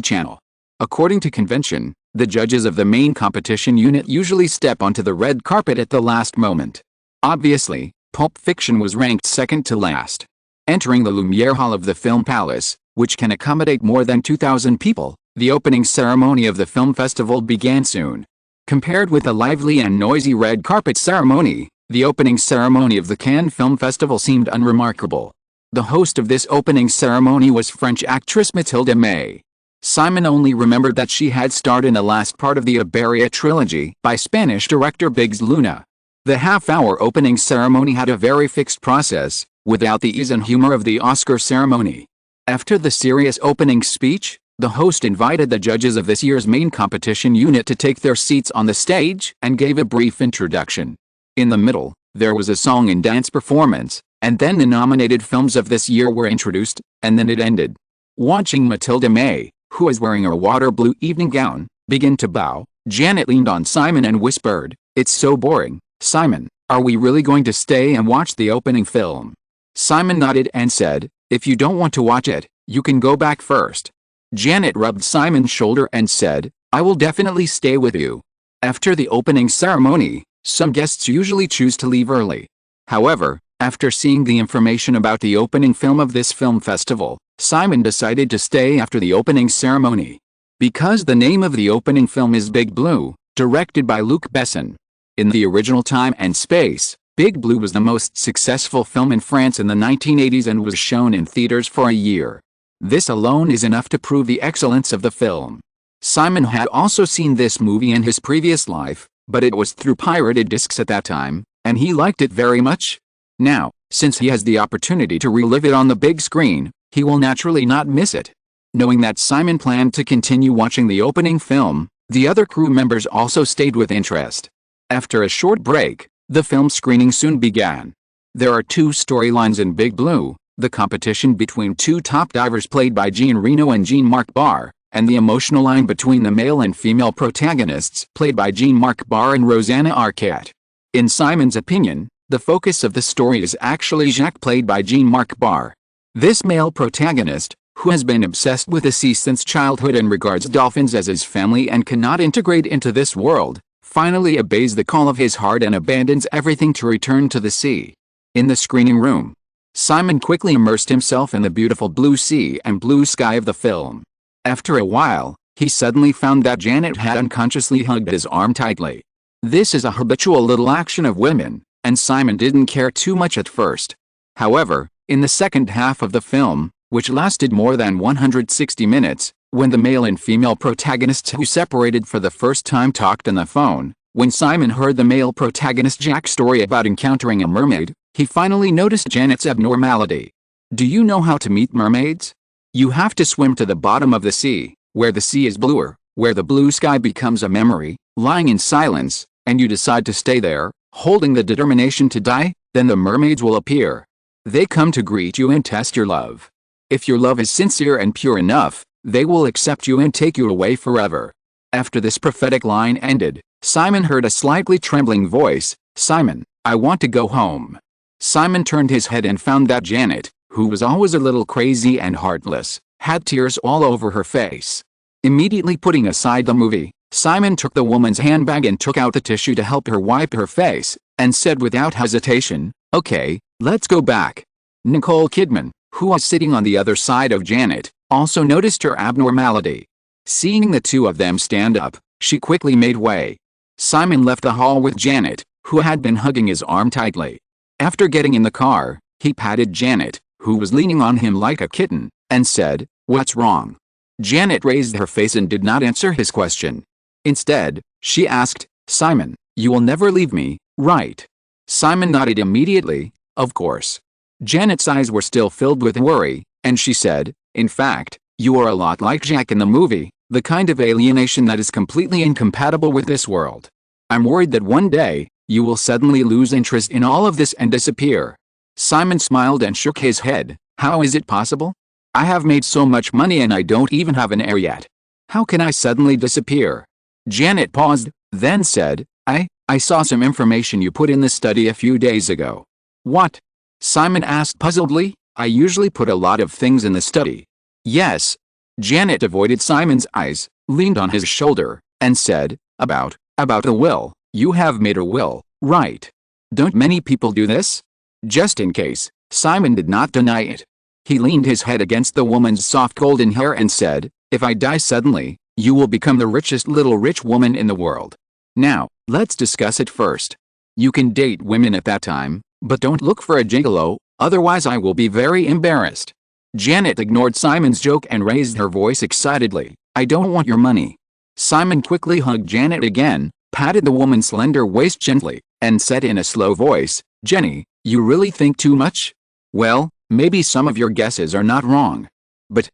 channel. According to convention, The judges of the main competition unit usually step onto the red carpet at the last moment. Obviously, Pulp Fiction was ranked second to last. Entering the Lumiere Hall of the Film Palace, which can accommodate more than 2,000 people, the opening ceremony of the film festival began soon. Compared with the lively and noisy red carpet ceremony, the opening ceremony of the Cannes Film Festival seemed unremarkable. The host of this opening ceremony was French actress Mathilde May. Simon only remembered that she had starred in the last part of the Iberia trilogy by Spanish director Biggs Luna. The half-hour opening ceremony had a very fixed process, without the ease and humor of the Oscar ceremony. After the serious opening speech, the host invited the judges of this year's main competition unit to take their seats on the stage and gave a brief introduction. In the middle, there was a song and dance performance, and then the nominated films of this year were introduced, and then it ended. Watching Mathilde May, who was wearing a water blue evening gown, begin to bow, Janet leaned on Simon and whispered, "It's so boring, Simon, are we really going to stay and watch the opening film?" Simon nodded and said, "If you don't want to watch it, you can go back first." Janet rubbed Simon's shoulder and said, "I will definitely stay with you." After the opening ceremony, some guests usually choose to leave early. However, after seeing the information about the opening film of this film festival, Simon decided to stay after the opening ceremony. Because the name of the opening film is Big Blue, directed by Luc Besson. In the original time and space, Big Blue was the most successful film in France in the 1980s and was shown in theaters for a year. This alone is enough to prove the excellence of the film. Simon had also seen this movie in his previous life, but it was through pirated discs at that time, and he liked it very much. Now, since he has the opportunity to relive it on the big screen, he will naturally not miss it. Knowing that Simon planned to continue watching the opening film, the other crew members also stayed with interest. After a short break, the film screening soon began. There are two storylines in Big Blue: the competition between two top divers played by Jean Reno and Jean-Marc Barr, and the emotional line between the male and female protagonists played by Jean-Marc Barr and Rosanna Arquette. In Simon's opinion, the focus of the story is actually Jacques played by Jean-Marc Barr. This male protagonist, who has been obsessed with the sea since childhood and regards dolphins as his family and cannot integrate into this world, finally obeys the call of his heart and abandons everything to return to the sea. In the screening room, Simon quickly immersed himself in the beautiful blue sea and blue sky of the film. After a while, he suddenly found that Janet had unconsciously hugged his arm tightly. This is a habitual little action of women, and Simon didn't care too much at first. However, in the second half of the film, which lasted more than 160 minutes, when the male and female protagonists who separated for the first time talked on the phone, when Simon heard the male protagonist Jack's story about encountering a mermaid, he finally noticed Janet's abnormality. Do you know how to meet mermaids? You have to swim to the bottom of the sea, where the sea is bluer, where the blue sky becomes a memory, lying in silence, and you decide to stay there, holding the determination to die, then the mermaids will appear. They come to greet you and test your love. If your love is sincere and pure enough, they will accept you and take you away forever. After this prophetic line ended, Simon heard a slightly trembling voice, "Simon, I want to go home." Simon turned his head and found that Janet, who was always a little crazy and heartless, had tears all over her face. Immediately putting aside the movie, Simon took the woman's handbag and took out the tissue to help her wipe her face, and said without hesitation, "Okay, let's go back." Nicole Kidman, who was sitting on the other side of Janet, also noticed her abnormality. Seeing the two of them stand up, she quickly made way. Simon left the hall with Janet, who had been hugging his arm tightly. After getting in the car, he patted Janet, who was leaning on him like a kitten, and said, "What's wrong?" Janet raised her face and did not answer his question. Instead, she asked, "Simon, you will never leave me, right?" Simon nodded immediately, "Of course." Janet's eyes were still filled with worry, and she said, "In fact, you are a lot like Jack in the movie, the kind of alienation that is completely incompatible with this world. I'm worried that one day, you will suddenly lose interest in all of this and disappear." Simon smiled and shook his head. "How is it possible? I have made so much money and I don't even have an heir yet. How can I suddenly disappear?" Janet paused, then said, I saw some information you put in the study a few days ago." "What?" Simon asked puzzledly. "I usually put a lot of things in the study." "Yes." Janet avoided Simon's eyes, leaned on his shoulder, and said, about the will. You have made a will, right? Don't many people do this? Just in case, Simon did not deny it. He leaned his head against the woman's soft golden hair and said, if I die suddenly, you will become the richest little rich woman in the world. Now, let's discuss it first. You can date women at that time, but don't look for a gigolo, otherwise I will be very embarrassed. Janet ignored Simon's joke and raised her voice excitedly. I don't want your money. Simon quickly hugged Janet again, patted the woman's slender waist gently, and said in a slow voice, Jenny, you really think too much? Well, maybe some of your guesses are not wrong. But,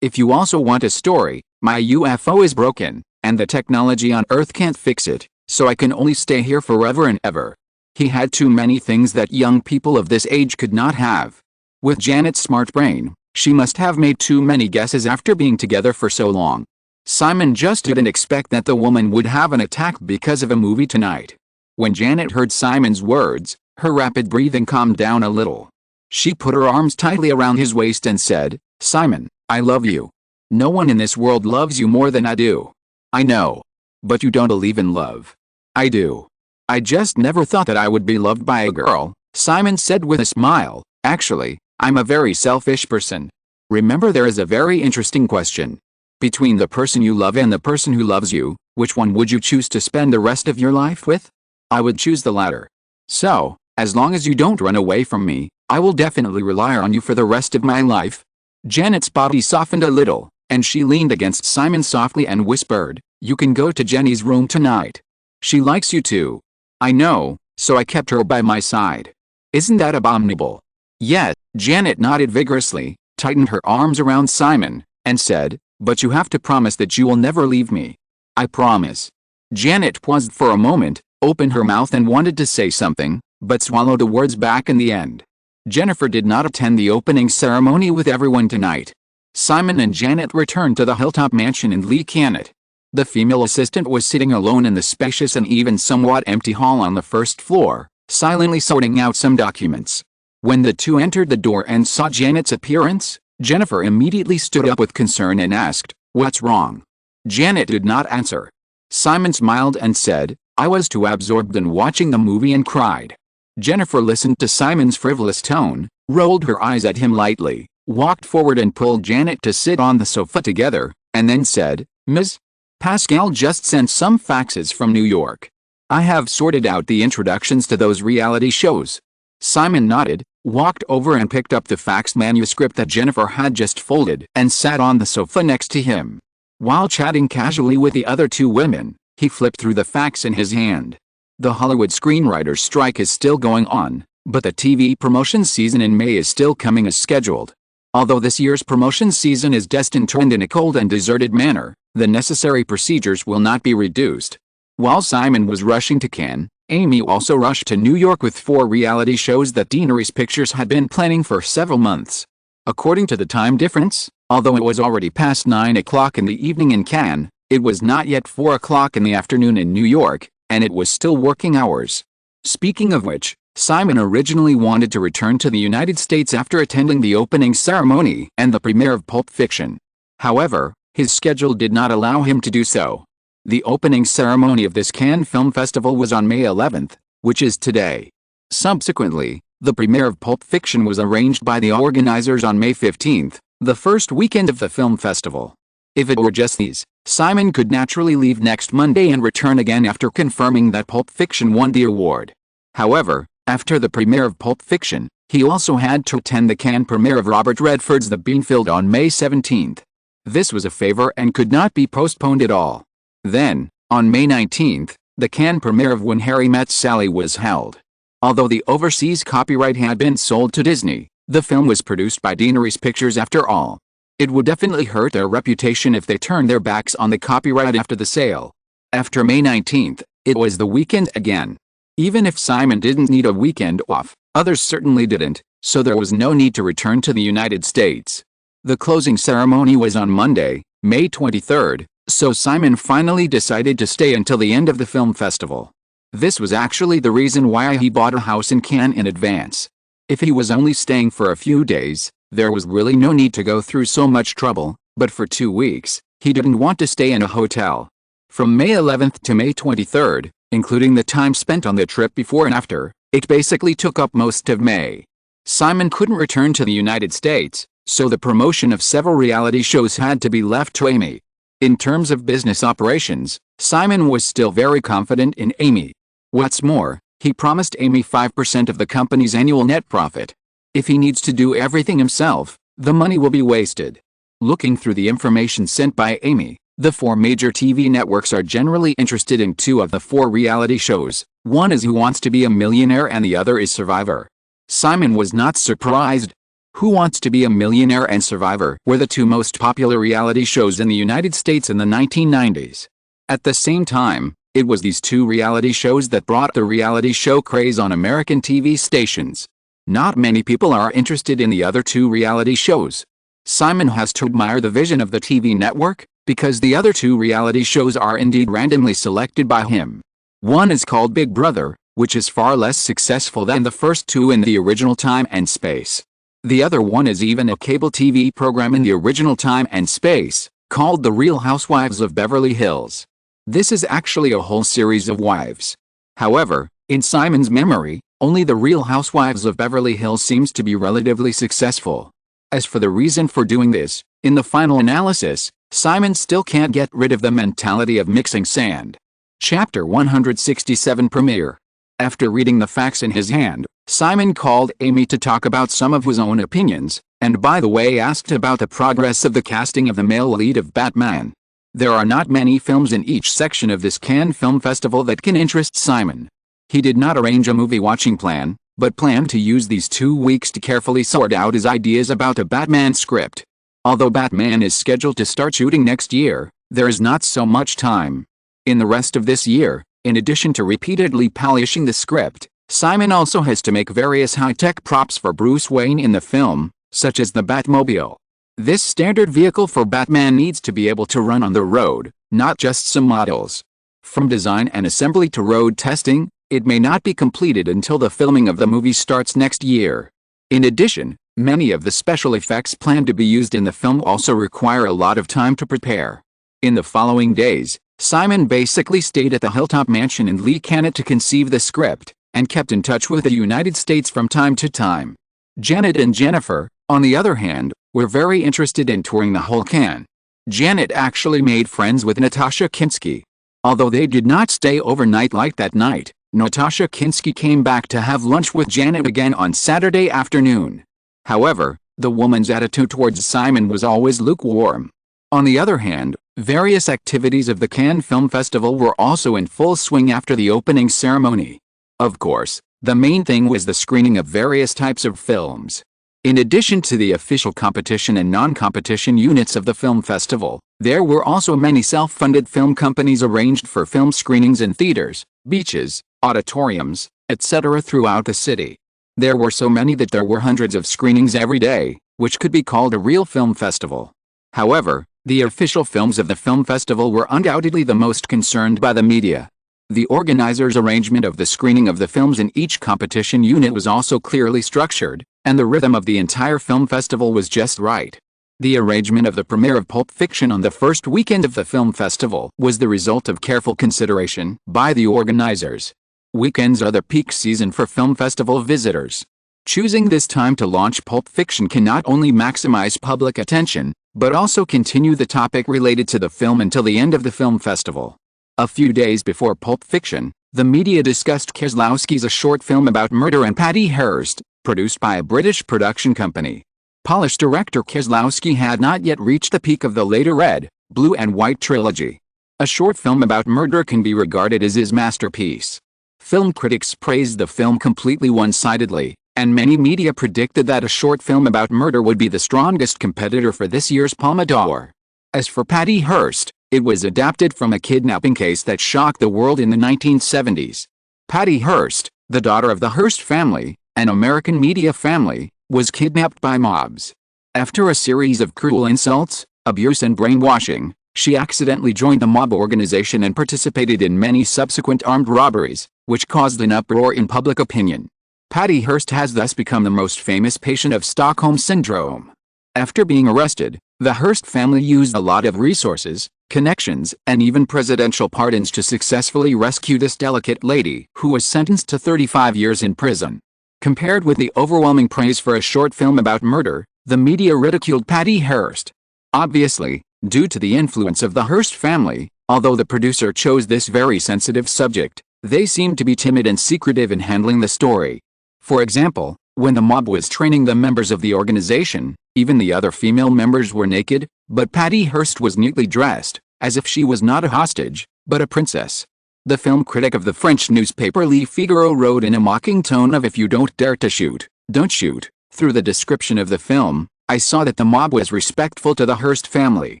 if you also want a story, my UFO is broken, and the technology on Earth can't fix it, so I can only stay here forever and ever. He had too many things that young people of this age could not have. With Janet's smart brain, she must have made too many guesses after being together for so long. Simon just didn't expect that the woman would have an attack because of a movie tonight. When Janet heard Simon's words, her rapid breathing calmed down a little. She put her arms tightly around his waist and said, Simon, I love you. No one in this world loves you more than I do. I know. But you don't believe in love. I do. I just never thought that I would be loved by a girl, Simon said with a smile. Actually, I'm a very selfish person. Remember, there is a very interesting question. Between the person you love and the person who loves you, which one would you choose to spend the rest of your life with? I would choose the latter. So, as long as you don't run away from me, I will definitely rely on you for the rest of my life. Janet's body softened a little, and she leaned against Simon softly and whispered, you can go to Jenny's room tonight. She likes you too. I know, so I kept her by my side. Isn't that abominable? Yes, Janet nodded vigorously, tightened her arms around Simon, and said, but you have to promise that you will never leave me. I promise. Janet paused for a moment, opened her mouth and wanted to say something, but swallowed the words back in the end. Jennifer did not attend the opening ceremony with everyone tonight. Simon and Janet returned to the Hilltop Mansion in Lee Cannet. The female assistant was sitting alone in the spacious and even somewhat empty hall on the first floor, silently sorting out some documents. When the two entered the door and saw Janet's appearance, Jennifer immediately stood up with concern and asked, what's wrong? Janet did not answer. Simon smiled and said, I was too absorbed in watching the movie and cried. Jennifer listened to Simon's frivolous tone, rolled her eyes at him lightly, walked forward and pulled Janet to sit on the sofa together, and then said, Ms. Pascal just sent some faxes from New York. I have sorted out the introductions to those reality shows. Simon nodded, walked over and picked up the faxed manuscript that Jennifer had just folded and sat on the sofa next to him. While chatting casually with the other two women, he flipped through the fax in his hand. The Hollywood screenwriters' strike is still going on, but the TV promotion season in May is still coming as scheduled. Although this year's promotion season is destined to end in a cold and deserted manner, the necessary procedures will not be reduced. While Simon was rushing to Cannes, Amy also rushed to New York with 4 reality shows that Deanery's Pictures had been planning for several months. According to the time difference, although it was already past 9 o'clock in the evening in Cannes, it was not yet 4 o'clock in the afternoon in New York, and it was still working hours. Speaking of which, Simon originally wanted to return to the United States after attending the opening ceremony and the premiere of Pulp Fiction. However, his schedule did not allow him to do so. The opening ceremony of this Cannes Film Festival was on May 11th, which is today. Subsequently, the premiere of Pulp Fiction was arranged by the organizers on May 15th, the first weekend of the film festival. If it were just these, Simon could naturally leave next Monday and return again after confirming that Pulp Fiction won the award. However, after the premiere of Pulp Fiction, he also had to attend the Cannes premiere of Robert Redford's The Beanfield on May 17th. This was a favor and could not be postponed at all. Then, on May 19th, the Cannes premiere of When Harry Met Sally was held. Although the overseas copyright had been sold to Disney, the film was produced by Deanery's Pictures after all. It would definitely hurt their reputation if they turned their backs on the copyright after the sale. After May 19th, it was the weekend again. Even if Simon didn't need a weekend off, others certainly didn't, so there was no need to return to the United States. The closing ceremony was on Monday, May 23rd, so Simon finally decided to stay until the end of the film festival. This was actually the reason why he bought a house in Cannes in advance. If he was only staying for a few days, there was really no need to go through so much trouble, but for 2 weeks, he didn't want to stay in a hotel. From May 11th to May 23rd, including the time spent on the trip before and after, it basically took up most of May. Simon couldn't return to the United States, so the promotion of several reality shows had to be left to Amy. In terms of business operations, Simon was still very confident in Amy. What's more, he promised Amy 5% of the company's annual net profit. If he needs to do everything himself, the money will be wasted. Looking through the information sent by Amy, the 4 major TV networks are generally interested in 2 of the 4 reality shows. One is Who Wants to Be a Millionaire and the other is Survivor. Simon was not surprised. Who Wants to Be a Millionaire and Survivor were the 2 most popular reality shows in the United States in the 1990s. At the same time, it was these 2 reality shows that brought the reality show craze on American TV stations. Not many people are interested in the other 2 reality shows. Simon has to admire the vision of the TV network, because the other 2 reality shows are indeed randomly selected by him. One is called Big Brother, which is far less successful than the first 2 in the original time and space. The other one is even a cable TV program in the original time and space, called The Real Housewives of Beverly Hills. This is actually a whole series of wives. However, in Simon's memory, only The Real Housewives of Beverly Hills seems to be relatively successful. As for the reason for doing this, in the final analysis, Simon still can't get rid of the mentality of mixing sand. Chapter 167 Premiere. After reading the facts in his hand, Simon called Amy to talk about some of his own opinions, and by the way asked about the progress of the casting of the male lead of Batman. There are not many films in each section of this Cannes Film Festival that can interest Simon. He did not arrange a movie-watching plan, but planned to use these 2 weeks to carefully sort out his ideas about a Batman script. Although Batman is scheduled to start shooting next year, there is not so much time. In the rest of this year, in addition to repeatedly polishing the script, Simon also has to make various high-tech props for Bruce Wayne in the film, such as the Batmobile. This standard vehicle for Batman needs to be able to run on the road, not just some models. From design and assembly to road testing, it may not be completed until the filming of the movie starts next year. In addition, many of the special effects planned to be used in the film also require a lot of time to prepare. In the following days, Simon basically stayed at the Hilltop Mansion in Lee Cannet to conceive the script, and kept in touch with the United States from time to time. Janet and Jennifer, on the other hand, were very interested in touring the whole Cannes. Janet actually made friends with Natasha Kinski. Although they did not stay overnight like that night, Natasha Kinski came back to have lunch with Janet again on Saturday afternoon. However, the woman's attitude towards Simon was always lukewarm. On the other hand, various activities of the Cannes Film Festival were also in full swing after the opening ceremony. Of course, the main thing was the screening of various types of films. In addition to the official competition and non-competition units of the film festival, there were also many self-funded film companies arranged for film screenings in theaters, beaches, auditoriums, etc. throughout the city. There were so many that there were hundreds of screenings every day, which could be called a real film festival. However, the official films of the film festival were undoubtedly the most concerned by the media. The organizers' arrangement of the screening of the films in each competition unit was also clearly structured, and the rhythm of the entire film festival was just right. The arrangement of the premiere of Pulp Fiction on the first weekend of the film festival was the result of careful consideration by the organizers. Weekends are the peak season for film festival visitors. Choosing this time to launch Pulp Fiction can not only maximize public attention, but also continue the topic related to the film until the end of the film festival. A few days before Pulp Fiction, the media discussed Kieslowski's A Short Film About Murder and Patty Hearst, produced by a British production company. Polish director Kieslowski had not yet reached the peak of the later Red, Blue and White trilogy. A Short Film About Murder can be regarded as his masterpiece. Film critics praised the film completely one-sidedly, and many media predicted that A Short Film About Murder would be the strongest competitor for this year's Palme d'Or. As for Patty Hearst, it was adapted from a kidnapping case that shocked the world in the 1970s. Patty Hearst, the daughter of the Hearst family, an American media family, was kidnapped by mobs. After a series of cruel insults, abuse and brainwashing, she accidentally joined the mob organization and participated in many subsequent armed robberies, which caused an uproar in public opinion. Patty Hearst has thus become the most famous patient of Stockholm Syndrome. After being arrested, the Hearst family used a lot of resources, connections, and even presidential pardons to successfully rescue this delicate lady who was sentenced to 35 years in prison. Compared with the overwhelming praise for a short film about murder, the media ridiculed Patty Hearst. Obviously, due to the influence of the Hearst family, although the producer chose this very sensitive subject, they seemed to be timid and secretive in handling the story. For example, when the mob was training the members of the organization, even the other female members were naked, but Patty Hearst was neatly dressed, as if she was not a hostage, but a princess. The film critic of the French newspaper Le Figaro wrote in a mocking tone of "If you don't dare to shoot, don't shoot." Through the description of the film, I saw that the mob was respectful to the Hearst family.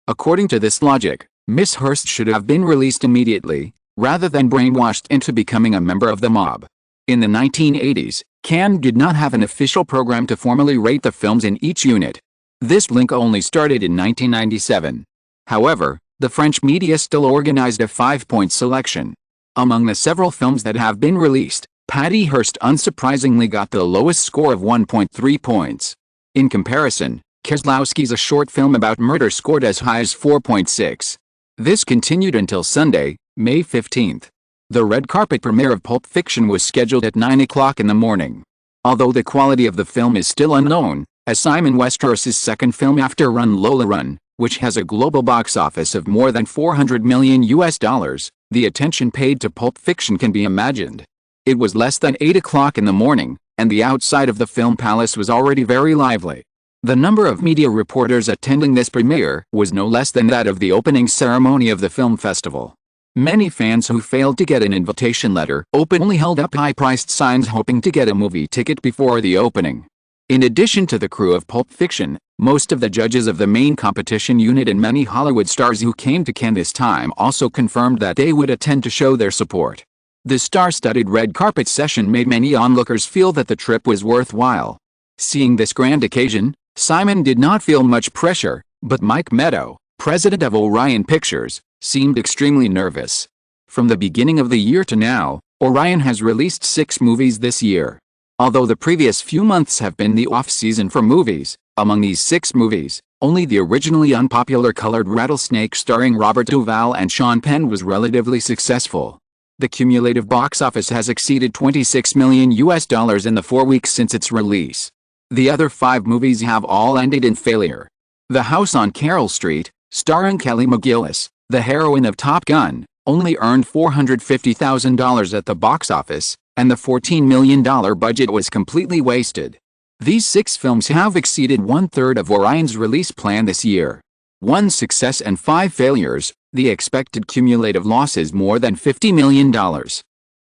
According to this logic, Miss Hearst should have been released immediately, rather than brainwashed into becoming a member of the mob. In the 1980s, Cannes did not have an official program to formally rate the films in each unit. This link only started in 1997. However, the French media still organized a 5-point selection. Among the several films that have been released, Patty Hearst unsurprisingly got the lowest score of 1.3 points. In comparison, Kozlowski's A Short Film About Murder scored as high as 4.6. This continued until Sunday, May 15th. The red carpet premiere of Pulp Fiction was scheduled at 9 o'clock in the morning. Although the quality of the film is still unknown, as Simon Westeros' second film after Lola Run, which has a global box office of more than $400 million, the attention paid to Pulp Fiction can be imagined. It was less than 8 o'clock in the morning, and the outside of the film palace was already very lively. The number of media reporters attending this premiere was no less than that of the opening ceremony of the film festival. Many fans who failed to get an invitation letter openly held up high-priced signs hoping to get a movie ticket before the opening. In addition to the crew of Pulp Fiction, most of the judges of the main competition unit and many Hollywood stars who came to Cannes this time also confirmed that they would attend to show their support. The star-studded red carpet session made many onlookers feel that the trip was worthwhile. Seeing this grand occasion, Simon did not feel much pressure, but Mike Meadow, president of Orion Pictures, seemed extremely nervous. From the beginning of the year to now, Orion has released 6 movies this year. Although the previous few months have been the off-season for movies, among these 6 movies, only the originally unpopular Colored Rattlesnake starring Robert Duvall and Sean Penn was relatively successful. The cumulative box office has exceeded $26 million in the 4 weeks since its release. The other 5 movies have all ended in failure. The House on Carroll Street, starring Kelly McGillis, the heroine of Top Gun, only earned $450,000 at the box office, and the $14 million budget was completely wasted. These 6 films have exceeded 1/3 of Orion's release plan this year. 1 success and 5 failures, the expected cumulative loss is more than $50 million.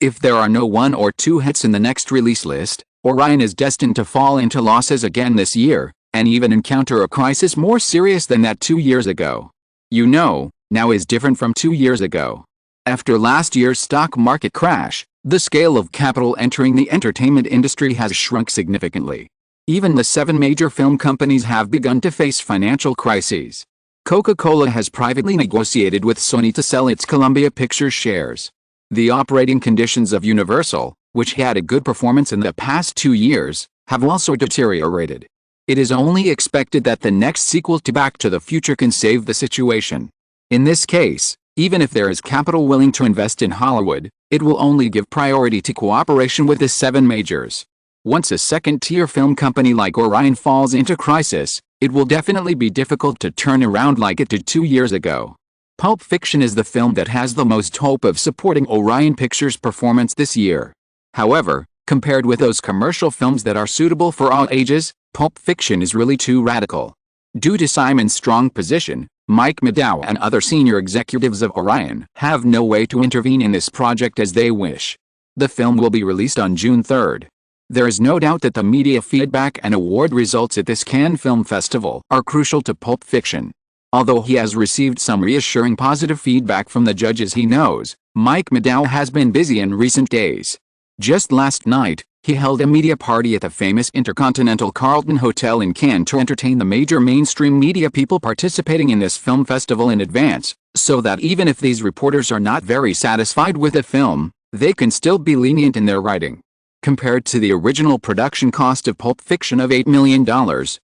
If there are no 1 or 2 hits in the next release list, Orion is destined to fall into losses again this year, and even encounter a crisis more serious than that 2 years ago. You know, now is different from 2 years ago. After last year's stock market crash, the scale of capital entering the entertainment industry has shrunk significantly. Even the 7 major film companies have begun to face financial crises. Coca-Cola has privately negotiated with Sony to sell its Columbia Pictures shares. The operating conditions of Universal, which had a good performance in the past 2 years, have also deteriorated. It is only expected that the next sequel to Back to the Future can save the situation. In this case, even if there is capital willing to invest in Hollywood, it will only give priority to cooperation with the 7 majors. Once a second-tier film company like Orion falls into crisis, it will definitely be difficult to turn around like it did 2 years ago. Pulp Fiction is the film that has the most hope of supporting Orion Pictures' performance this year. However, compared with those commercial films that are suitable for all ages, Pulp Fiction is really too radical. Due to Simon's strong position, Mike Meadow and other senior executives of Orion have no way to intervene in this project as they wish. The film will be released on June 3rd. There is no doubt that the media feedback and award results at this Cannes Film Festival are crucial to Pulp Fiction. Although he has received some reassuring positive feedback from the judges he knows, Mike Meadow has been busy in recent days. Just last night, he held a media party at the famous Intercontinental Carlton Hotel in Cannes to entertain the major mainstream media people participating in this film festival in advance, so that even if these reporters are not very satisfied with the film, they can still be lenient in their writing. Compared to the original production cost of Pulp Fiction of $8 million,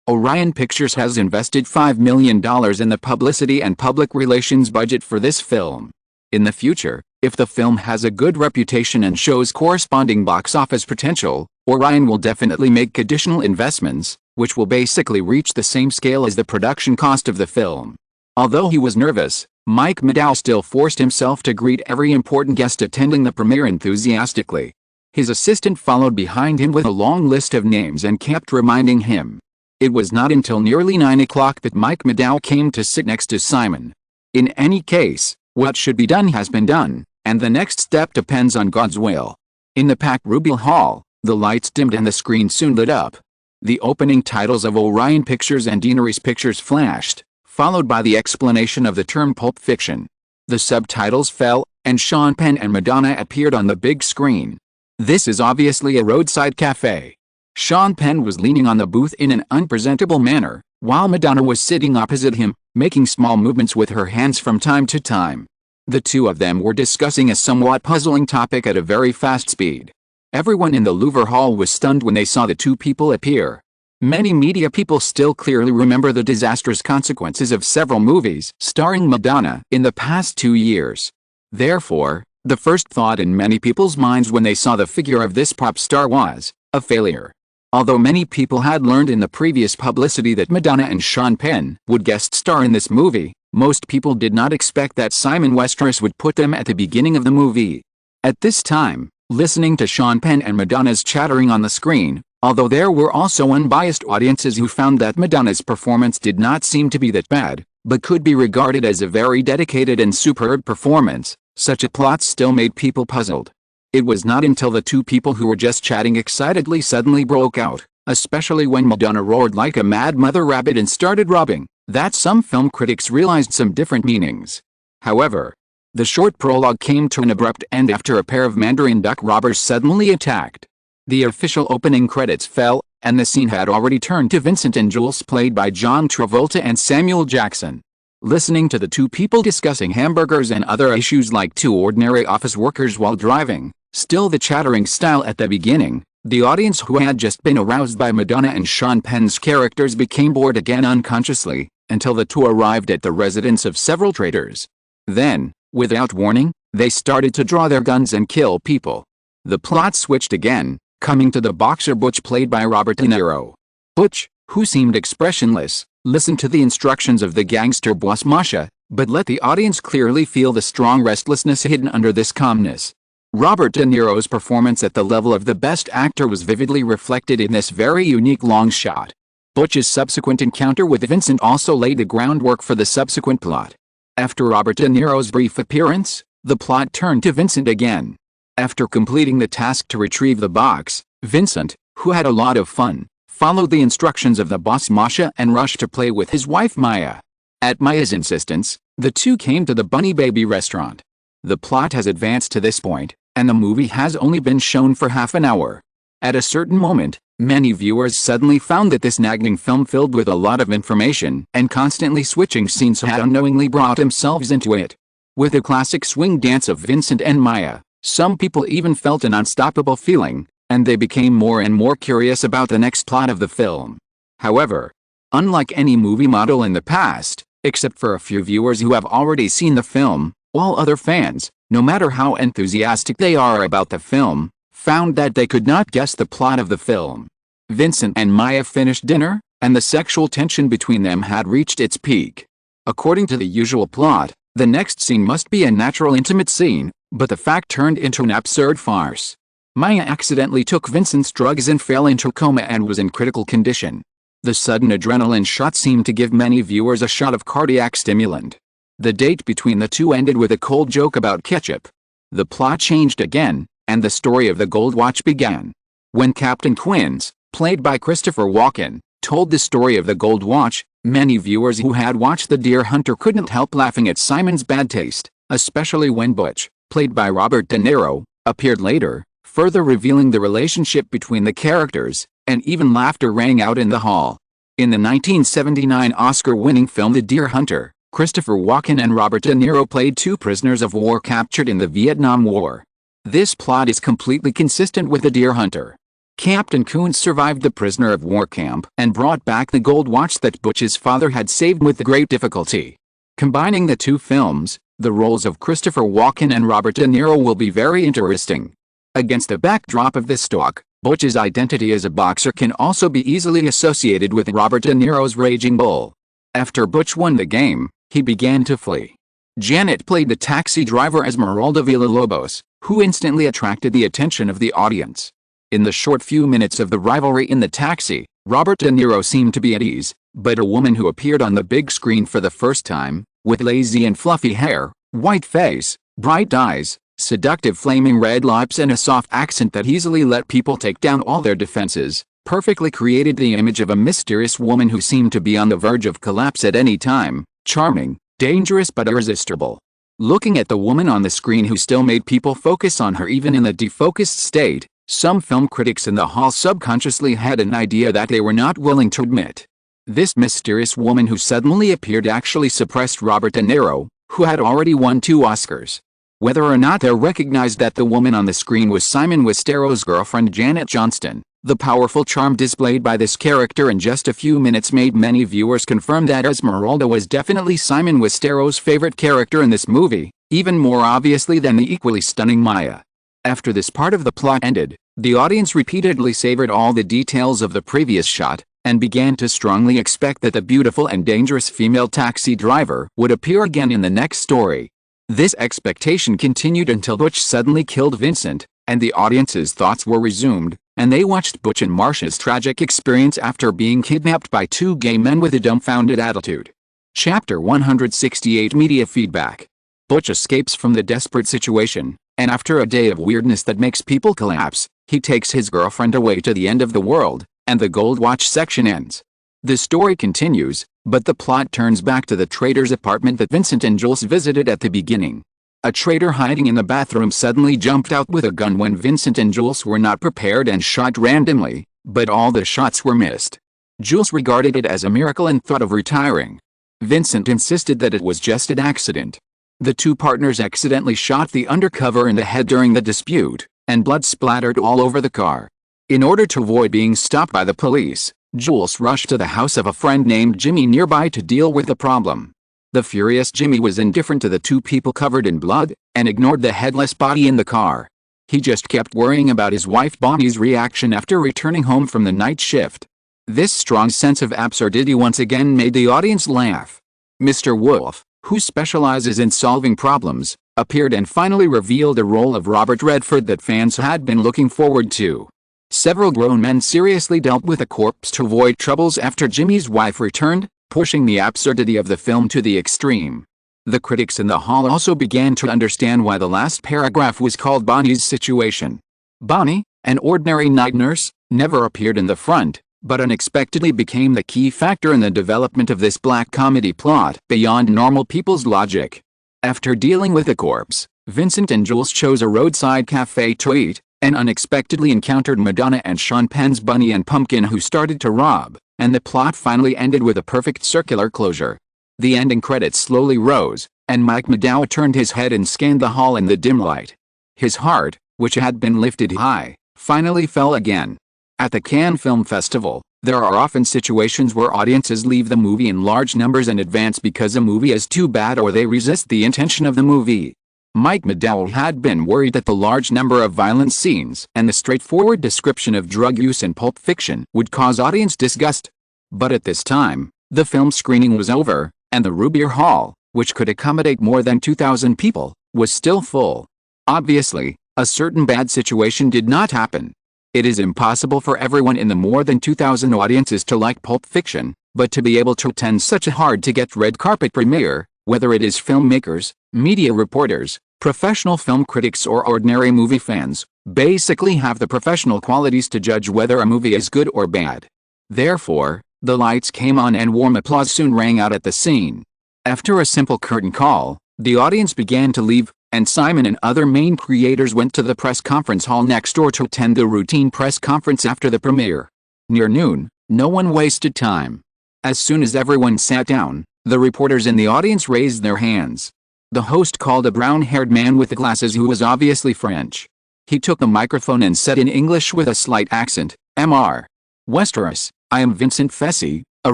Orion Pictures has invested $5 million in the publicity and public relations budget for this film. In the future, if the film has a good reputation and shows corresponding box office potential, Orion will definitely make additional investments, which will basically reach the same scale as the production cost of the film. Although he was nervous, Mike Medow still forced himself to greet every important guest attending the premiere enthusiastically. His assistant followed behind him with a long list of names and kept reminding him. It was not until nearly 9 o'clock that Mike Medow came to sit next to Simon. In any case, what should be done has been done, and the next step depends on God's will. In the packed Ruby Hall, the lights dimmed and the screen soon lit up. The opening titles of Orion Pictures and Deaneries Pictures flashed, followed by the explanation of the term Pulp Fiction. The subtitles fell, and Sean Penn and Madonna appeared on the big screen. This is obviously a roadside cafe. Sean Penn was leaning on the booth in an unpresentable manner, while Madonna was sitting opposite him, making small movements with her hands from time to time. The two of them were discussing a somewhat puzzling topic at a very fast speed. Everyone in the Louvre Hall was stunned when they saw the two people appear. Many media people still clearly remember the disastrous consequences of several movies starring Madonna in the past 2 years. Therefore, the first thought in many people's minds when they saw the figure of this pop star was a failure. Although many people had learned in the previous publicity that Madonna and Sean Penn would guest star in this movie, most people did not expect that Simon Westeros would put them at the beginning of the movie. At this time, listening to Sean Penn and Madonna's chattering on the screen, although there were also unbiased audiences who found that Madonna's performance did not seem to be that bad, but could be regarded as a very dedicated and superb performance, such a plot still made people puzzled. It was not until the two people who were just chatting excitedly suddenly broke out, especially when Madonna roared like a mad mother rabbit and started robbing, that some film critics realized some different meanings. However, the short prologue came to an abrupt end after a pair of Mandarin duck robbers suddenly attacked. The official opening credits fell, and the scene had already turned to Vincent and Jules played by John Travolta and Samuel Jackson. Listening to the two people discussing hamburgers and other issues like two ordinary office workers while driving, still the chattering style at the beginning, the audience who had just been aroused by Madonna and Sean Penn's characters became bored again unconsciously, until the two arrived at the residence of several traders. Then, without warning, they started to draw their guns and kill people. The plot switched again, coming to the boxer Butch played by Robert De Niro. Butch, who seemed expressionless, listened to the instructions of the gangster boss Masha, but let the audience clearly feel the strong restlessness hidden under this calmness. Robert De Niro's performance at the level of the best actor was vividly reflected in this very unique long shot. Butch's subsequent encounter with Vincent also laid the groundwork for the subsequent plot. After Robert De Niro's brief appearance, the plot turned to Vincent again. After completing the task to retrieve the box, Vincent, who had a lot of fun, followed the instructions of the boss Masha and rushed to play with his wife Maya. At Maya's insistence, the two came to the Bunny Baby restaurant. The plot has advanced to this point, and the movie has only been shown for half an hour. At a certain moment, many viewers suddenly found that this nagging film filled with a lot of information and constantly switching scenes had unknowingly brought themselves into it. With the classic swing dance of Vincent and Maya, some people even felt an unstoppable feeling, and they became more and more curious about the next plot of the film. However, unlike any movie model in the past, except for a few viewers who have already seen the film, all other fans, no matter how enthusiastic they are about the film, found that they could not guess the plot of the film. Vincent and Maya finished dinner, and the sexual tension between them had reached its peak. According to the usual plot, the next scene must be a natural intimate scene, but the fact turned into an absurd farce. Maya accidentally took Vincent's drugs and fell into a coma and was in critical condition. The sudden adrenaline shot seemed to give many viewers a shot of cardiac stimulant. The date between the two ended with a cold joke about ketchup. The plot changed again, and the story of the gold watch began. When Captain Quince, played by Christopher Walken, told the story of the gold watch, many viewers who had watched The Deer Hunter couldn't help laughing at Simon's bad taste, especially when Butch, played by Robert De Niro, appeared later, further revealing the relationship between the characters, and even laughter rang out in the hall. In the 1979 Oscar-winning film The Deer Hunter, Christopher Walken and Robert De Niro played two prisoners of war captured in the Vietnam War. This plot is completely consistent with The Deer Hunter. Captain Coons survived the prisoner of war camp and brought back the gold watch that Butch's father had saved with great difficulty. Combining the two films, the roles of Christopher Walken and Robert De Niro will be very interesting. Against the backdrop of this talk, Butch's identity as a boxer can also be easily associated with Robert De Niro's Raging Bull. After Butch won the game, he began to flee. Janet played the taxi driver Esmeralda Villalobos, who instantly attracted the attention of the audience. In the short few minutes of the rivalry in the taxi, Robert De Niro seemed to be at ease, but a woman who appeared on the big screen for the first time, with lazy and fluffy hair, white face, bright eyes, seductive flaming red lips and a soft accent that easily let people take down all their defenses, perfectly created the image of a mysterious woman who seemed to be on the verge of collapse at any time, charming, dangerous but irresistible. Looking at the woman on the screen who still made people focus on her even in a defocused state, some film critics in the hall subconsciously had an idea that they were not willing to admit. This mysterious woman who suddenly appeared actually suppressed Robert De Niro, who had already won 2 Oscars. Whether or not they recognized that the woman on the screen was Simon Westeros' girlfriend Janet Johnston, the powerful charm displayed by this character in just a few minutes made many viewers confirm that Esmeralda was definitely Simon Westeros' favorite character in this movie, even more obviously than the equally stunning Maya. After this part of the plot ended, the audience repeatedly savored all the details of the previous shot, and began to strongly expect that the beautiful and dangerous female taxi driver would appear again in the next story. This expectation continued until Butch suddenly killed Vincent, and the audience's thoughts were resumed, and they watched Butch and Marcia's tragic experience after being kidnapped by 2 gay men with a dumbfounded attitude. Chapter 168 Media Feedback. Butch escapes from the desperate situation, and after a day of weirdness that makes people collapse, he takes his girlfriend away to the end of the world, and the gold watch section ends. The story continues, but the plot turns back to the trader's apartment that Vincent and Jules visited at the beginning. A trader hiding in the bathroom suddenly jumped out with a gun when Vincent and Jules were not prepared and shot randomly, but all the shots were missed. Jules regarded it as a miracle and thought of retiring. Vincent insisted that it was just an accident. The 2 partners accidentally shot the undercover in the head during the dispute, and blood splattered all over the car. In order to avoid being stopped by the police, Jules rushed to the house of a friend named Jimmy nearby to deal with the problem. The furious Jimmy was indifferent to the 2 people covered in blood, and ignored the headless body in the car. He just kept worrying about his wife Bonnie's reaction after returning home from the night shift. This strong sense of absurdity once again made the audience laugh. Mr. Wolf, who specializes in solving problems, appeared and finally revealed a role of Robert Redford that fans had been looking forward to. Several grown men seriously dealt with a corpse to avoid troubles after Jimmy's wife returned, pushing the absurdity of the film to the extreme. The critics in the hall also began to understand why the last paragraph was called Bonnie's situation. Bonnie, an ordinary night nurse, never appeared in the front, but unexpectedly became the key factor in the development of this black comedy plot beyond normal people's logic. After dealing with the corpse, Vincent and Jules chose a roadside cafe to eat, and unexpectedly encountered Madonna and Sean Penn's Bunny and Pumpkin, who started to rob, and the plot finally ended with a perfect circular closure. The ending credits slowly rose, and Mike Madow turned his head and scanned the hall in the dim light. His heart, which had been lifted high, finally fell again. At the Cannes Film Festival, there are often situations where audiences leave the movie in large numbers in advance because a movie is too bad or they resist the intention of the movie. Mike McDowell had been worried that the large number of violent scenes and the straightforward description of drug use in Pulp Fiction would cause audience disgust. But at this time, the film screening was over, and the Rubier Hall, which could accommodate more than 2,000 people, was still full. Obviously, a certain bad situation did not happen. It is impossible for everyone in the more than 2,000 audiences to like Pulp Fiction, but to be able to attend such a hard-to-get red carpet premiere, whether it is filmmakers, media reporters, professional film critics or ordinary movie fans, basically have the professional qualities to judge whether a movie is good or bad. Therefore, the lights came on and warm applause soon rang out at the scene. After a simple curtain call, the audience began to leave, and Simon and other main creators went to the press conference hall next door to attend the routine press conference after the premiere. Near noon, no one wasted time. As soon as everyone sat down, the reporters in the audience raised their hands. The host called a brown-haired man with glasses who was obviously French. He took the microphone and said in English with a slight accent, "Mr. Westeros, I am Vincent Fessy, a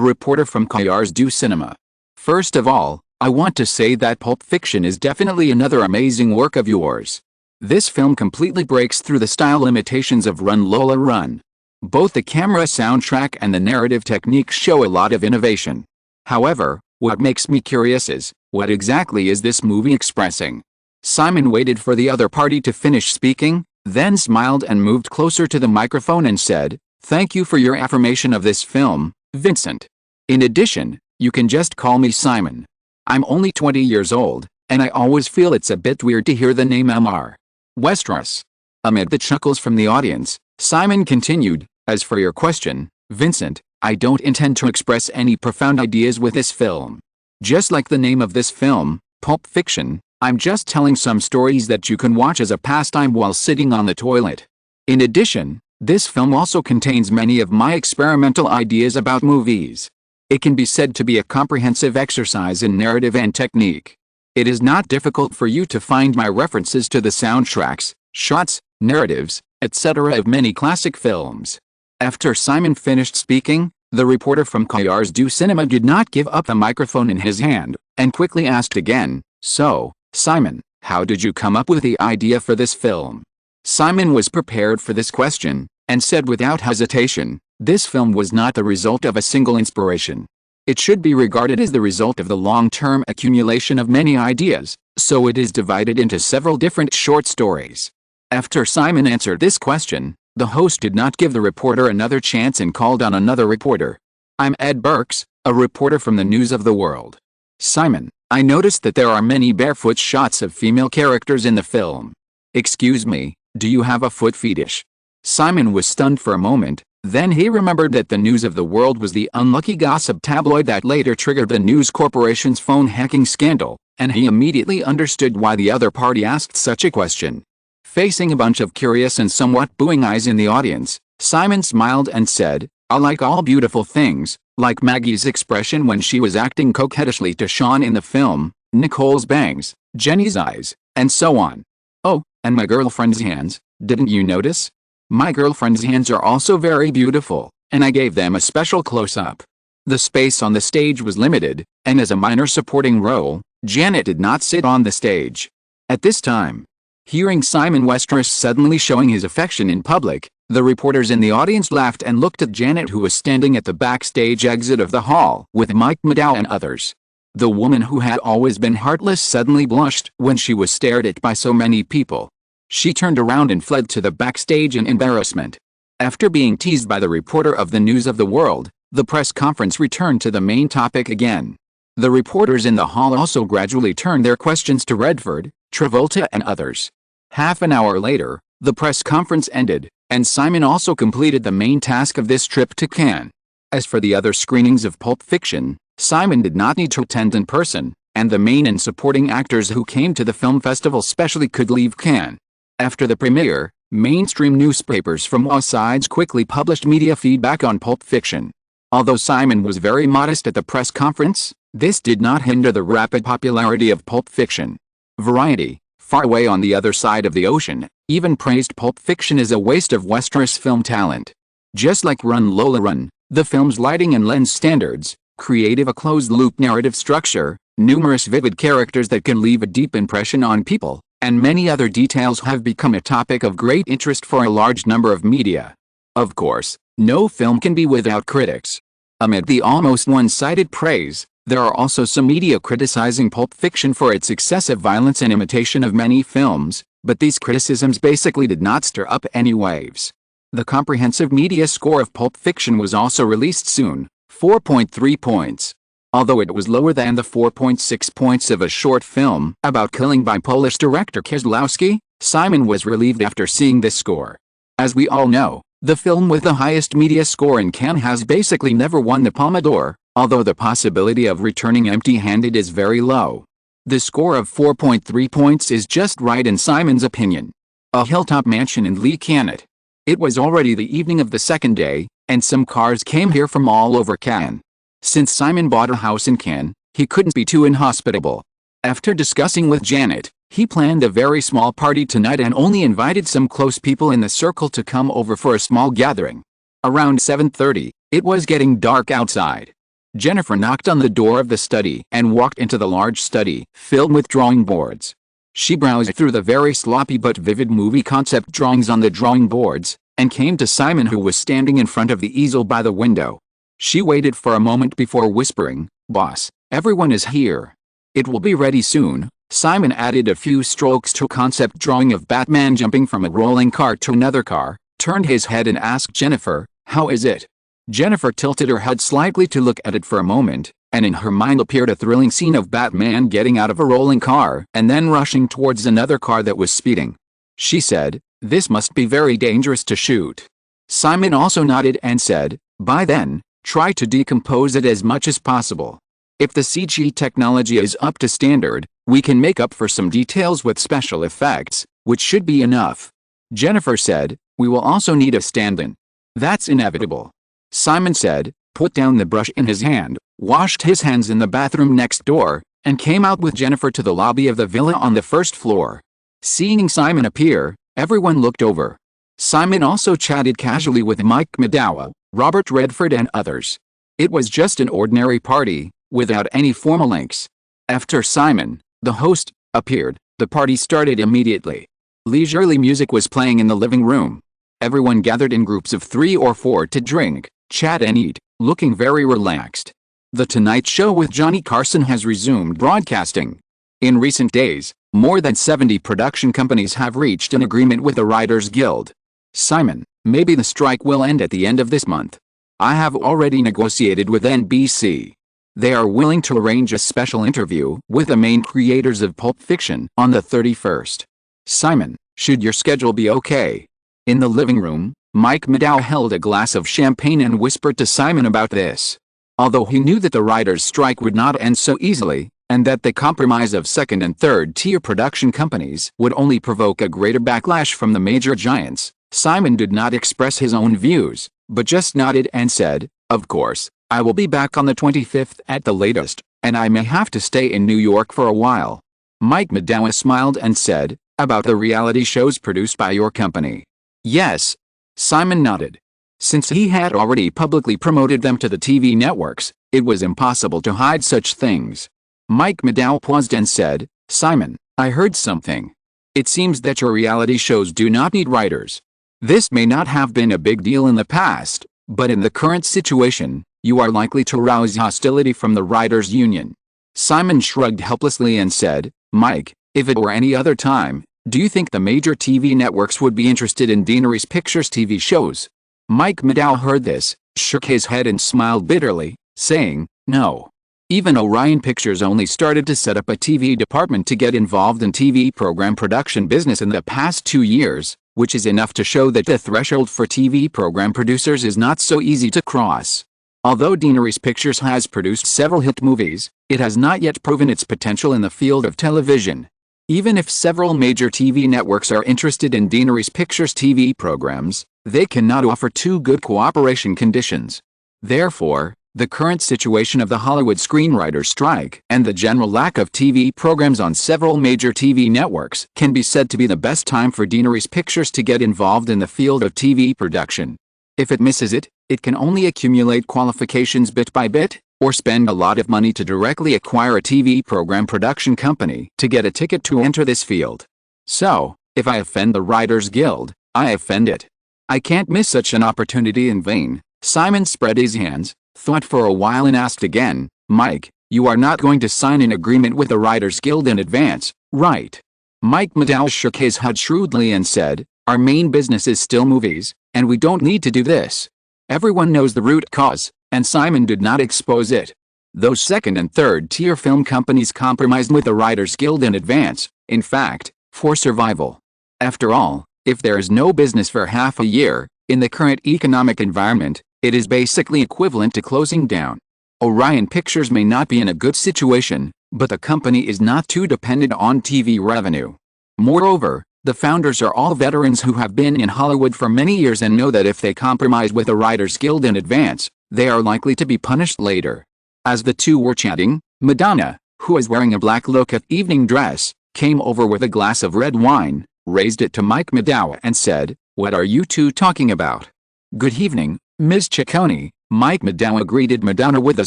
reporter from Cars du Cinema. First of all, I want to say that Pulp Fiction is definitely another amazing work of yours. This film completely breaks through the style limitations of Run Lola Run. Both the camera soundtrack and the narrative techniques show a lot of innovation. However, what makes me curious is, what exactly is this movie expressing?" Simon waited for the other party to finish speaking, then smiled and moved closer to the microphone and said, "Thank you for your affirmation of this film, Vincent. In addition, you can just call me Simon. I'm only 20 years old, and I always feel it's a bit weird to hear the name Mr. Westeros." Amid the chuckles from the audience, Simon continued, "As for your question, Vincent, I don't intend to express any profound ideas with this film. Just like the name of this film, Pulp Fiction, I'm just telling some stories that you can watch as a pastime while sitting on the toilet. In addition, this film also contains many of my experimental ideas about movies. It can be said to be a comprehensive exercise in narrative and technique. It is not difficult for you to find my references to the soundtracks, shots, narratives, etc. of many classic films." After Simon finished speaking, the reporter from Cars du Cinema did not give up the microphone in his hand, and quickly asked again, "So, Simon, how did you come up with the idea for this film?" Simon was prepared for this question, and said without hesitation, "This film was not the result of a single inspiration. It should be regarded as the result of the long-term accumulation of many ideas, so it is divided into several different short stories." After Simon answered this question, the host did not give the reporter another chance and called on another reporter. "I'm Ed Burks, a reporter from the News of the World. Simon, I noticed that there are many barefoot shots of female characters in the film. Excuse me, do you have a foot fetish?" Simon was stunned for a moment, then he remembered that the News of the World was the unlucky gossip tabloid that later triggered the News Corporation's phone hacking scandal, and he immediately understood why the other party asked such a question. Facing a bunch of curious and somewhat booing eyes in the audience, Simon smiled and said, "I like all beautiful things, like Maggie's expression when she was acting coquettishly to Sean in the film, Nicole's bangs, Jenny's eyes, and so on. Oh, and my girlfriend's hands, didn't you notice? My girlfriend's hands are also very beautiful, and I gave them a special close-up." The space on the stage was limited, and as a minor supporting role, Janet did not sit on the stage. At this time, hearing Simon Westeros suddenly showing his affection in public, the reporters in the audience laughed and looked at Janet, who was standing at the backstage exit of the hall with Mike Maddow and others. The woman who had always been heartless suddenly blushed when she was stared at by so many people. She turned around and fled to the backstage in embarrassment. After being teased by the reporter of the News of the World, the press conference returned to the main topic again. The reporters in the hall also gradually turned their questions to Redford, Travolta and others. Half an hour later, the press conference ended, and Simon also completed the main task of this trip to Cannes. As for the other screenings of Pulp Fiction, Simon did not need to attend in person, and the main and supporting actors who came to the film festival specially could leave Cannes. After the premiere, mainstream newspapers from all sides quickly published media feedback on Pulp Fiction. Although Simon was very modest at the press conference, this did not hinder the rapid popularity of Pulp Fiction. Variety, far away on the other side of the ocean, even praised Pulp Fiction as a waste of Westeros film talent. Just like Run Lola Run, the film's lighting and lens standards, creative a closed-loop narrative structure, numerous vivid characters that can leave a deep impression on people, and many other details have become a topic of great interest for a large number of media. Of course, no film can be without critics. Amid the almost one-sided praise, there are also some media criticizing Pulp Fiction for its excessive violence and imitation of many films, but these criticisms basically did not stir up any waves. The comprehensive media score of Pulp Fiction was also released soon, 4.3 points. Although it was lower than the 4.6 points of a short film about killing by Polish director Kieslowski, Simon was relieved after seeing this score. As we all know, the film with the highest media score in Cannes has basically never won the Palme d'Or, although the possibility of returning empty-handed is very low. The score of 4.3 points is just right in Simon's opinion. A hilltop mansion in Lee Cannet. It was already the evening of the second day, and some cars came here from all over Cannes. Since Simon bought a house in Cannes, he couldn't be too inhospitable. After discussing with Janet, He planned a very small party tonight and only invited some close people in the circle to come over for a small gathering. Around 7:30, it was getting dark outside. Jennifer knocked on the door of the study and walked into the large study, filled with drawing boards. She browsed through the very sloppy but vivid movie concept drawings on the drawing boards, and came to Simon, who was standing in front of the easel by the window. She waited for a moment before whispering, "Boss, everyone is here. It will be ready soon." Simon added a few strokes to a concept drawing of Batman jumping from a rolling car to another car, turned his head and asked Jennifer, "How is it?" Jennifer tilted her head slightly to look at it for a moment, and in her mind appeared a thrilling scene of Batman getting out of a rolling car and then rushing towards another car that was speeding. She said, "This must be very dangerous to shoot." Simon also nodded and said, "By then, try to decompose it as much as possible. If the CG technology is up to standard, we can make up for some details with special effects, which should be enough." Jennifer said, "We will also need a stand-in." "That's inevitable." Simon said, put down the brush in his hand, washed his hands in the bathroom next door, and came out with Jennifer to the lobby of the villa on the first floor. Seeing Simon appear, everyone looked over. Simon also chatted casually with Mike McDowell, Robert Redford and others. It was just an ordinary party, without any formal links. After Simon, the host, appeared, the party started immediately. Leisurely music was playing in the living room. Everyone gathered in groups of 3 or 4 to drink, chat and eat, looking very relaxed. The Tonight Show with Johnny Carson has resumed broadcasting. In recent days, more than 70 production companies have reached an agreement with the Writers Guild. Simon, maybe the strike will end at the end of this month. I have already negotiated with NBC. They are willing to arrange a special interview with the main creators of Pulp Fiction on the 31st. Simon, should your schedule be okay? In the living room, Mike McDowell held a glass of champagne and whispered to Simon about this. Although he knew that the writers' strike would not end so easily, and that the compromise of second and third-tier production companies would only provoke a greater backlash from the major giants, Simon did not express his own views, but just nodded and said, "Of course, I will be back on the 25th at the latest, and I may have to stay in New York for a while." Mike McDowell smiled and said, "About the reality shows produced by your company?" "Yes." Simon nodded. Since he had already publicly promoted them to the TV networks, it was impossible to hide such things. Mike McDowell paused and said, "Simon, I heard something. It seems that your reality shows do not need writers. This may not have been a big deal in the past, but in the current situation, you are likely to rouse hostility from the writers' union." Simon shrugged helplessly and said, "Mike, if it were any other time, do you think the major TV networks would be interested in Deanery's Pictures TV shows?" Mike McDowell heard this, shook his head and smiled bitterly, saying, "No. Even Orion Pictures only started to set up a TV department to get involved in TV program production business in the past 2 years, which is enough to show that the threshold for TV program producers is not so easy to cross. Although Deanery's Pictures has produced several hit movies, it has not yet proven its potential in the field of television. Even if several major TV networks are interested in Deanery's Pictures TV programs, they cannot offer too good cooperation conditions. Therefore, the current situation of the Hollywood screenwriters' strike and the general lack of TV programs on several major TV networks can be said to be the best time for Deanery's Pictures to get involved in the field of TV production. If it misses it, it can only accumulate qualifications bit by bit, or spend a lot of money to directly acquire a TV program production company to get a ticket to enter this field. So, if I offend the Writers Guild, I offend it. I can't miss such an opportunity in vain." Simon spread his hands, thought for a while and asked again, "Mike, you are not going to sign an agreement with the Writers Guild in advance, right?" Mike McDowell shook his head shrewdly and said, "Our main business is still movies, and we don't need to do this." Everyone knows the root cause, and Simon did not expose it. Those second and third tier film companies compromised with the Writers Guild in advance, in fact, for survival. After all, if there is no business for half a year, in the current economic environment, it is basically equivalent to closing down. Orion Pictures may not be in a good situation, but the company is not too dependent on TV revenue. Moreover, the founders are all veterans who have been in Hollywood for many years and know that if they compromise with the Writers Guild in advance, they are likely to be punished later. As the two were chatting, Madonna, who was wearing a black low-cut evening dress, came over with a glass of red wine, raised it to Mike Medow and said, "What are you two talking about?" "Good evening, Ms. Ciccone," Mike Medow greeted Madonna with a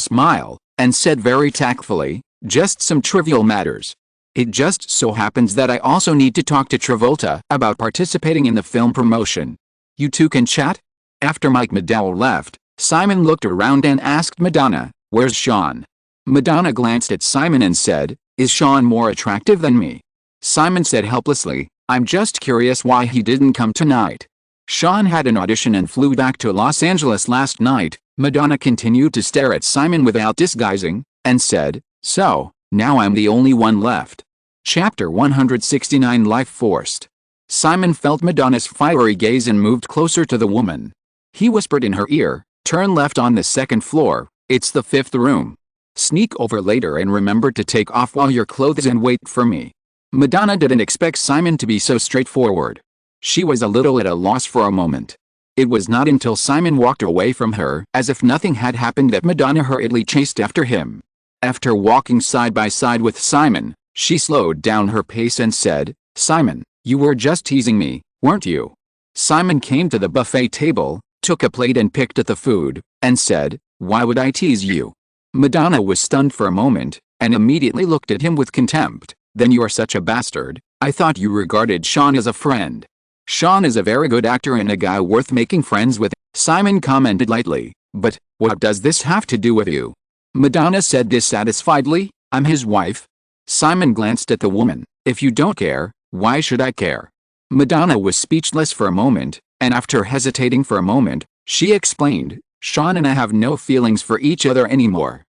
smile, and said very tactfully, "Just some trivial matters. It just so happens that I also need to talk to Travolta about participating in the film promotion. You two can chat?" After Mike Medow left, Simon looked around and asked Madonna, "Where's Sean?" Madonna glanced at Simon and said, "Is Sean more attractive than me?" Simon said helplessly, "I'm just curious why he didn't come tonight." "Sean had an audition and flew back to Los Angeles last night." Madonna continued to stare at Simon without disguising, and said, "So, now I'm the only one left." Chapter 169 Life Forced. Simon felt Madonna's fiery gaze and moved closer to the woman. He whispered in her ear, "Turn left on the second floor, it's the 5th room. Sneak over later and remember to take off all your clothes and wait for me." Madonna didn't expect Simon to be so straightforward. She was a little at a loss for a moment. It was not until Simon walked away from her as if nothing had happened that Madonna hurriedly chased after him. After walking side by side with Simon, she slowed down her pace and said, "Simon, you were just teasing me, weren't you?" Simon came to the buffet table, took a plate and picked at the food, and said, "Why would I tease you?" Madonna was stunned for a moment, and immediately looked at him with contempt. "Then you're such a bastard. I thought you regarded Sean as a friend." "Sean is a very good actor and a guy worth making friends with," Simon commented lightly, "but what does this have to do with you?" Madonna said dissatisfiedly, "I'm his wife." Simon glanced at the woman. "If you don't care, why should I care?" Madonna was speechless for a moment, and after hesitating for a moment, she explained, "Sean and I have no feelings for each other anymore.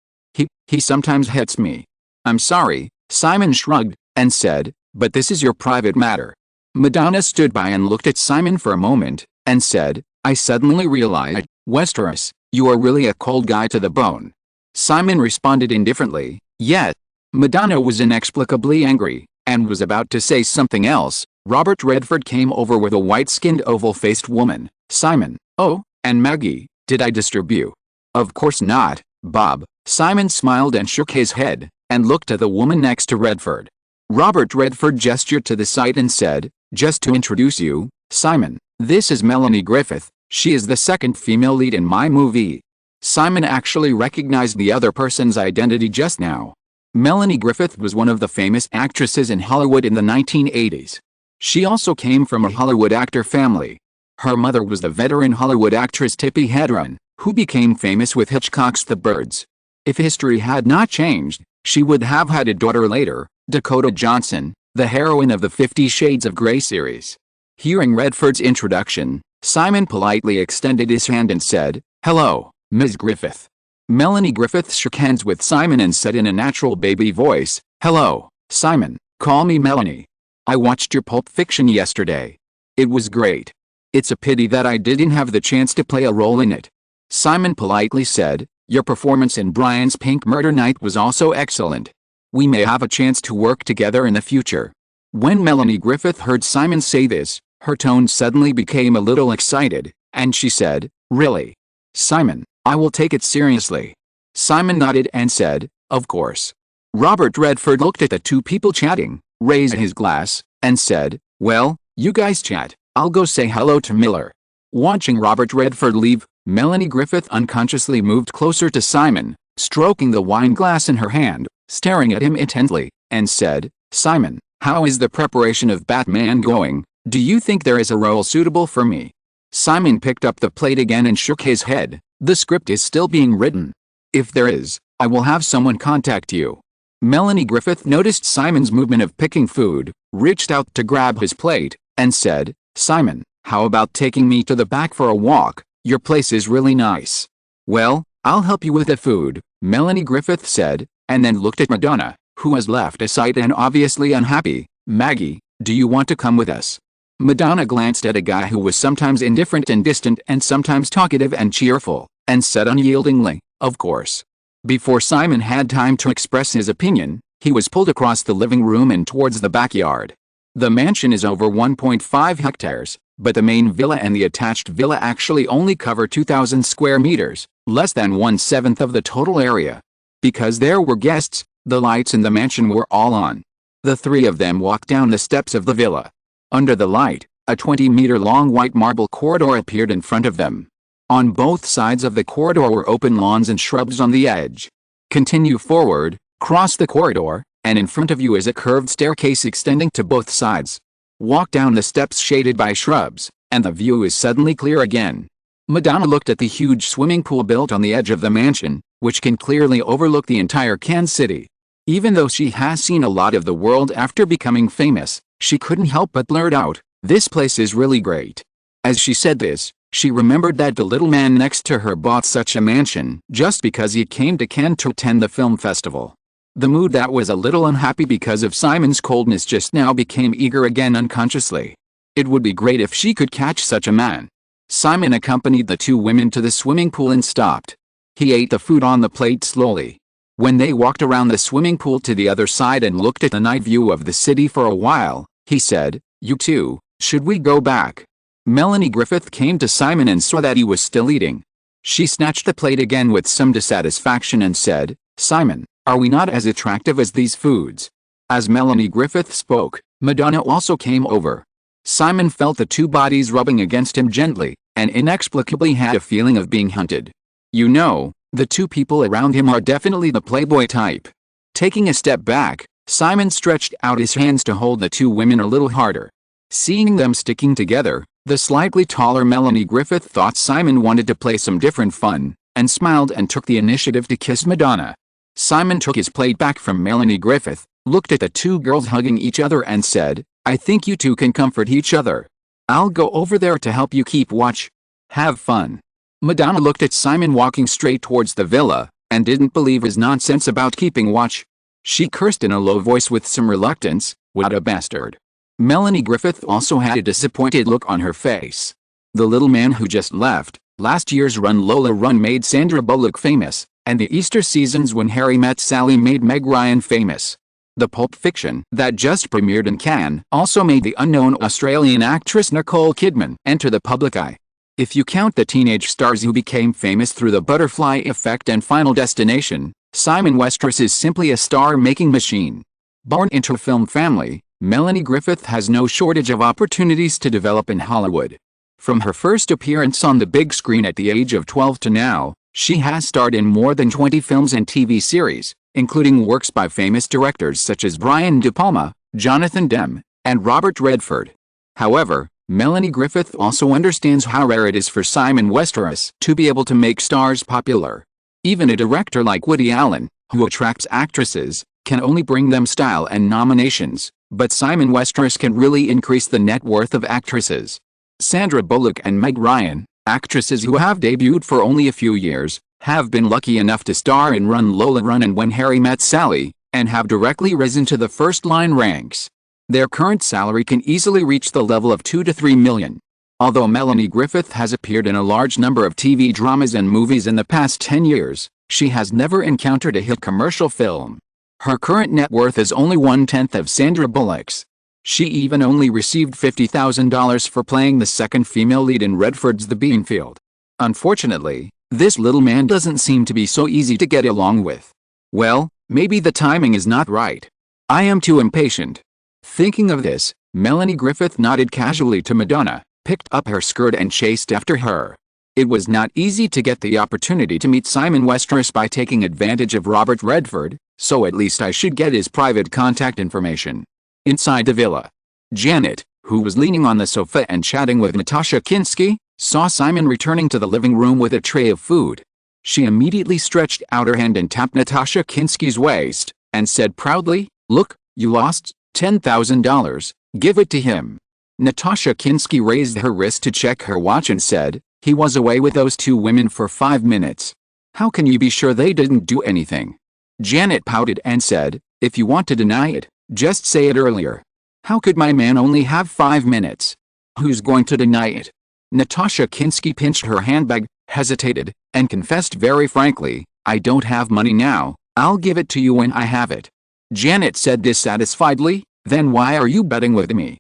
He sometimes hits me." "I'm sorry," Simon shrugged, and said, "but this is your private matter." Madonna stood by and looked at Simon for a moment, and said, "I suddenly realized, Westeros, you are really a cold guy to the bone." Simon responded indifferently, "Yet." Madonna was inexplicably angry, and was about to say something else. Robert Redford came over with a white-skinned oval-faced woman. "Simon, oh, and Maggie, did I disturb you?" "Of course not, Bob." Simon smiled and shook his head, and looked at the woman next to Redford. Robert Redford gestured to the side and said, "Just to introduce you, Simon, this is Melanie Griffith. She is the second female lead in my movie." Simon actually recognized the other person's identity just now. Melanie Griffith was one of the famous actresses in Hollywood in the 1980s. She also came from a Hollywood actor family. Her mother was the veteran Hollywood actress Tippi Hedren, who became famous with Hitchcock's The Birds. If history had not changed, she would have had a daughter later, Dakota Johnson, the heroine of the 50 Shades of Grey series. Hearing Redford's introduction, Simon politely extended his hand and said, "Hello, Ms. Griffith." Melanie Griffith shook hands with Simon and said in a natural baby voice, "Hello, Simon, call me Melanie. I watched your Pulp Fiction yesterday. It was great. It's a pity that I didn't have the chance to play a role in it." Simon politely said, "Your performance in Brian's Pink Murder Night was also excellent. We may have a chance to work together in the future." When Melanie Griffith heard Simon say this, her tone suddenly became a little excited, and she said, "Really? Simon, I will take it seriously." Simon nodded and said, "Of course." Robert Redford looked at the two people chatting, raised his glass, and said, "Well, you guys chat. I'll go say hello to Miller." Watching Robert Redford leave, Melanie Griffith unconsciously moved closer to Simon, stroking the wine glass in her hand, staring at him intently, and said, "Simon, how is the preparation of Batman going? Do you think there is a role suitable for me?" Simon picked up the plate again and shook his head. "The script is still being written. If there is, I will have someone contact you." Melanie Griffith noticed Simon's movement of picking food, reached out to grab his plate, and said, "Simon, how about taking me to the back for a walk? Your place is really nice." "Well, I'll help you with the food," Melanie Griffith said, and then looked at Madonna, who was left aside and obviously unhappy. "Maggie, do you want to come with us?" Madonna glanced at a guy who was sometimes indifferent and distant and sometimes talkative and cheerful, and said unyieldingly, "Of course." Before Simon had time to express his opinion, he was pulled across the living room and towards the backyard. The mansion is over 1.5 hectares, but the main villa and the attached villa actually only cover 2,000 square meters, less than 1/7 of the total area. Because there were guests, the lights in the mansion were all on. The three of them walked down the steps of the villa. Under the light, a 20-meter-long white marble corridor appeared in front of them. On both sides of the corridor were open lawns and shrubs on the edge. Continue forward, cross the corridor, and in front of you is a curved staircase extending to both sides. Walk down the steps shaded by shrubs, and the view is suddenly clear again. Madonna looked at the huge swimming pool built on the edge of the mansion, which can clearly overlook the entire Kansas City. Even though she has seen a lot of the world after becoming famous, she couldn't help but blurt out, "This place is really great." As she said this, she remembered that the little man next to her bought such a mansion just because he came to Cannes to attend the film festival. The mood that was a little unhappy because of Simon's coldness just now became eager again unconsciously. It would be great if she could catch such a man. Simon accompanied the two women to the swimming pool and stopped. He ate the food on the plate slowly. When they walked around the swimming pool to the other side and looked at the night view of the city for a while, he said, "You two, should we go back?" Melanie Griffith came to Simon and saw that he was still eating. She snatched the plate again with some dissatisfaction and said, "Simon, are we not as attractive as these foods?" As Melanie Griffith spoke, Madonna also came over. Simon felt the two bodies rubbing against him gently, and inexplicably had a feeling of being hunted. You know, the two people around him are definitely the playboy type. Taking a step back, Simon stretched out his hands to hold the two women a little harder. Seeing them sticking together, the slightly taller Melanie Griffith thought Simon wanted to play some different fun, and smiled and took the initiative to kiss Madonna. Simon took his plate back from Melanie Griffith, looked at the two girls hugging each other and said, "I think you two can comfort each other. I'll go over there to help you keep watch. Have fun." Madonna looked at Simon walking straight towards the villa, and didn't believe his nonsense about keeping watch. She cursed in a low voice with some reluctance, "What a bastard." Melanie Griffith also had a disappointed look on her face. The little man who just left, last year's run Lola Run made Sandra Bullock famous, and the Easter seasons When Harry Met Sally made Meg Ryan famous. The Pulp Fiction that just premiered in Cannes also made the unknown Australian actress Nicole Kidman enter the public eye. If you count the teenage stars who became famous through The Butterfly Effect and Final Destination, Simon Westeros is simply a star-making machine. Born into a film family, Melanie Griffith has no shortage of opportunities to develop in Hollywood. From her first appearance on the big screen at the age of 12 to now, she has starred in more than 20 films and TV series, including works by famous directors such as Brian De Palma, Jonathan Demme, and Robert Redford. However, Melanie Griffith also understands how rare it is for Simon Westeros to be able to make stars popular. Even a director like Woody Allen, who attracts actresses, can only bring them style and nominations, but Simon Westeros can really increase the net worth of actresses. Sandra Bullock and Meg Ryan, actresses who have debuted for only a few years, have been lucky enough to star in Run Lola Run and When Harry Met Sally, and have directly risen to the first-line ranks. Their current salary can easily reach the level of $2 to $3 million. Although Melanie Griffith has appeared in a large number of TV dramas and movies in the past 10 years, she has never encountered a hit commercial film. Her current net worth is only 1/10 of Sandra Bullock's. She even only received $50,000 for playing the second female lead in Redford's The Beanfield. Unfortunately, this little man doesn't seem to be so easy to get along with. Well, maybe the timing is not right. I am too impatient. Thinking of this, Melanie Griffith nodded casually to Madonna, picked up her skirt and chased after her. It was not easy to get the opportunity to meet Simon Westeros by taking advantage of Robert Redford, so at least I should get his private contact information. Inside the villa, Janet, who was leaning on the sofa and chatting with Natasha Kinski, saw Simon returning to the living room with a tray of food. She immediately stretched out her hand and tapped Natasha Kinski's waist, and said proudly, "Look, you lost $10,000, give it to him." Natasha Kinski raised her wrist to check her watch and said, "He was away with those two women for 5 minutes. How can you be sure they didn't do anything?" Janet pouted and said, "If you want to deny it, just say it earlier. How could my man only have 5 minutes? Who's going to deny it?" Natasha Kinski pinched her handbag, hesitated, and confessed very frankly, "I don't have money now, I'll give it to you when I have it." Janet said dissatisfiedly, "Then why are you betting with me?"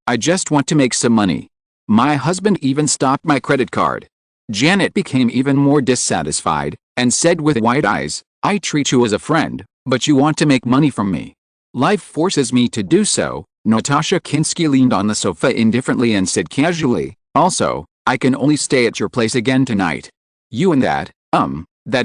I just want to make some money. My husband even stopped my credit card." Janet became even more dissatisfied, and said with wide eyes, "I treat you as a friend, but you want to make money from me. Life forces me to do so. Natasha Kinski leaned on the sofa indifferently and said casually, also, I can only stay at your place again tonight. You and that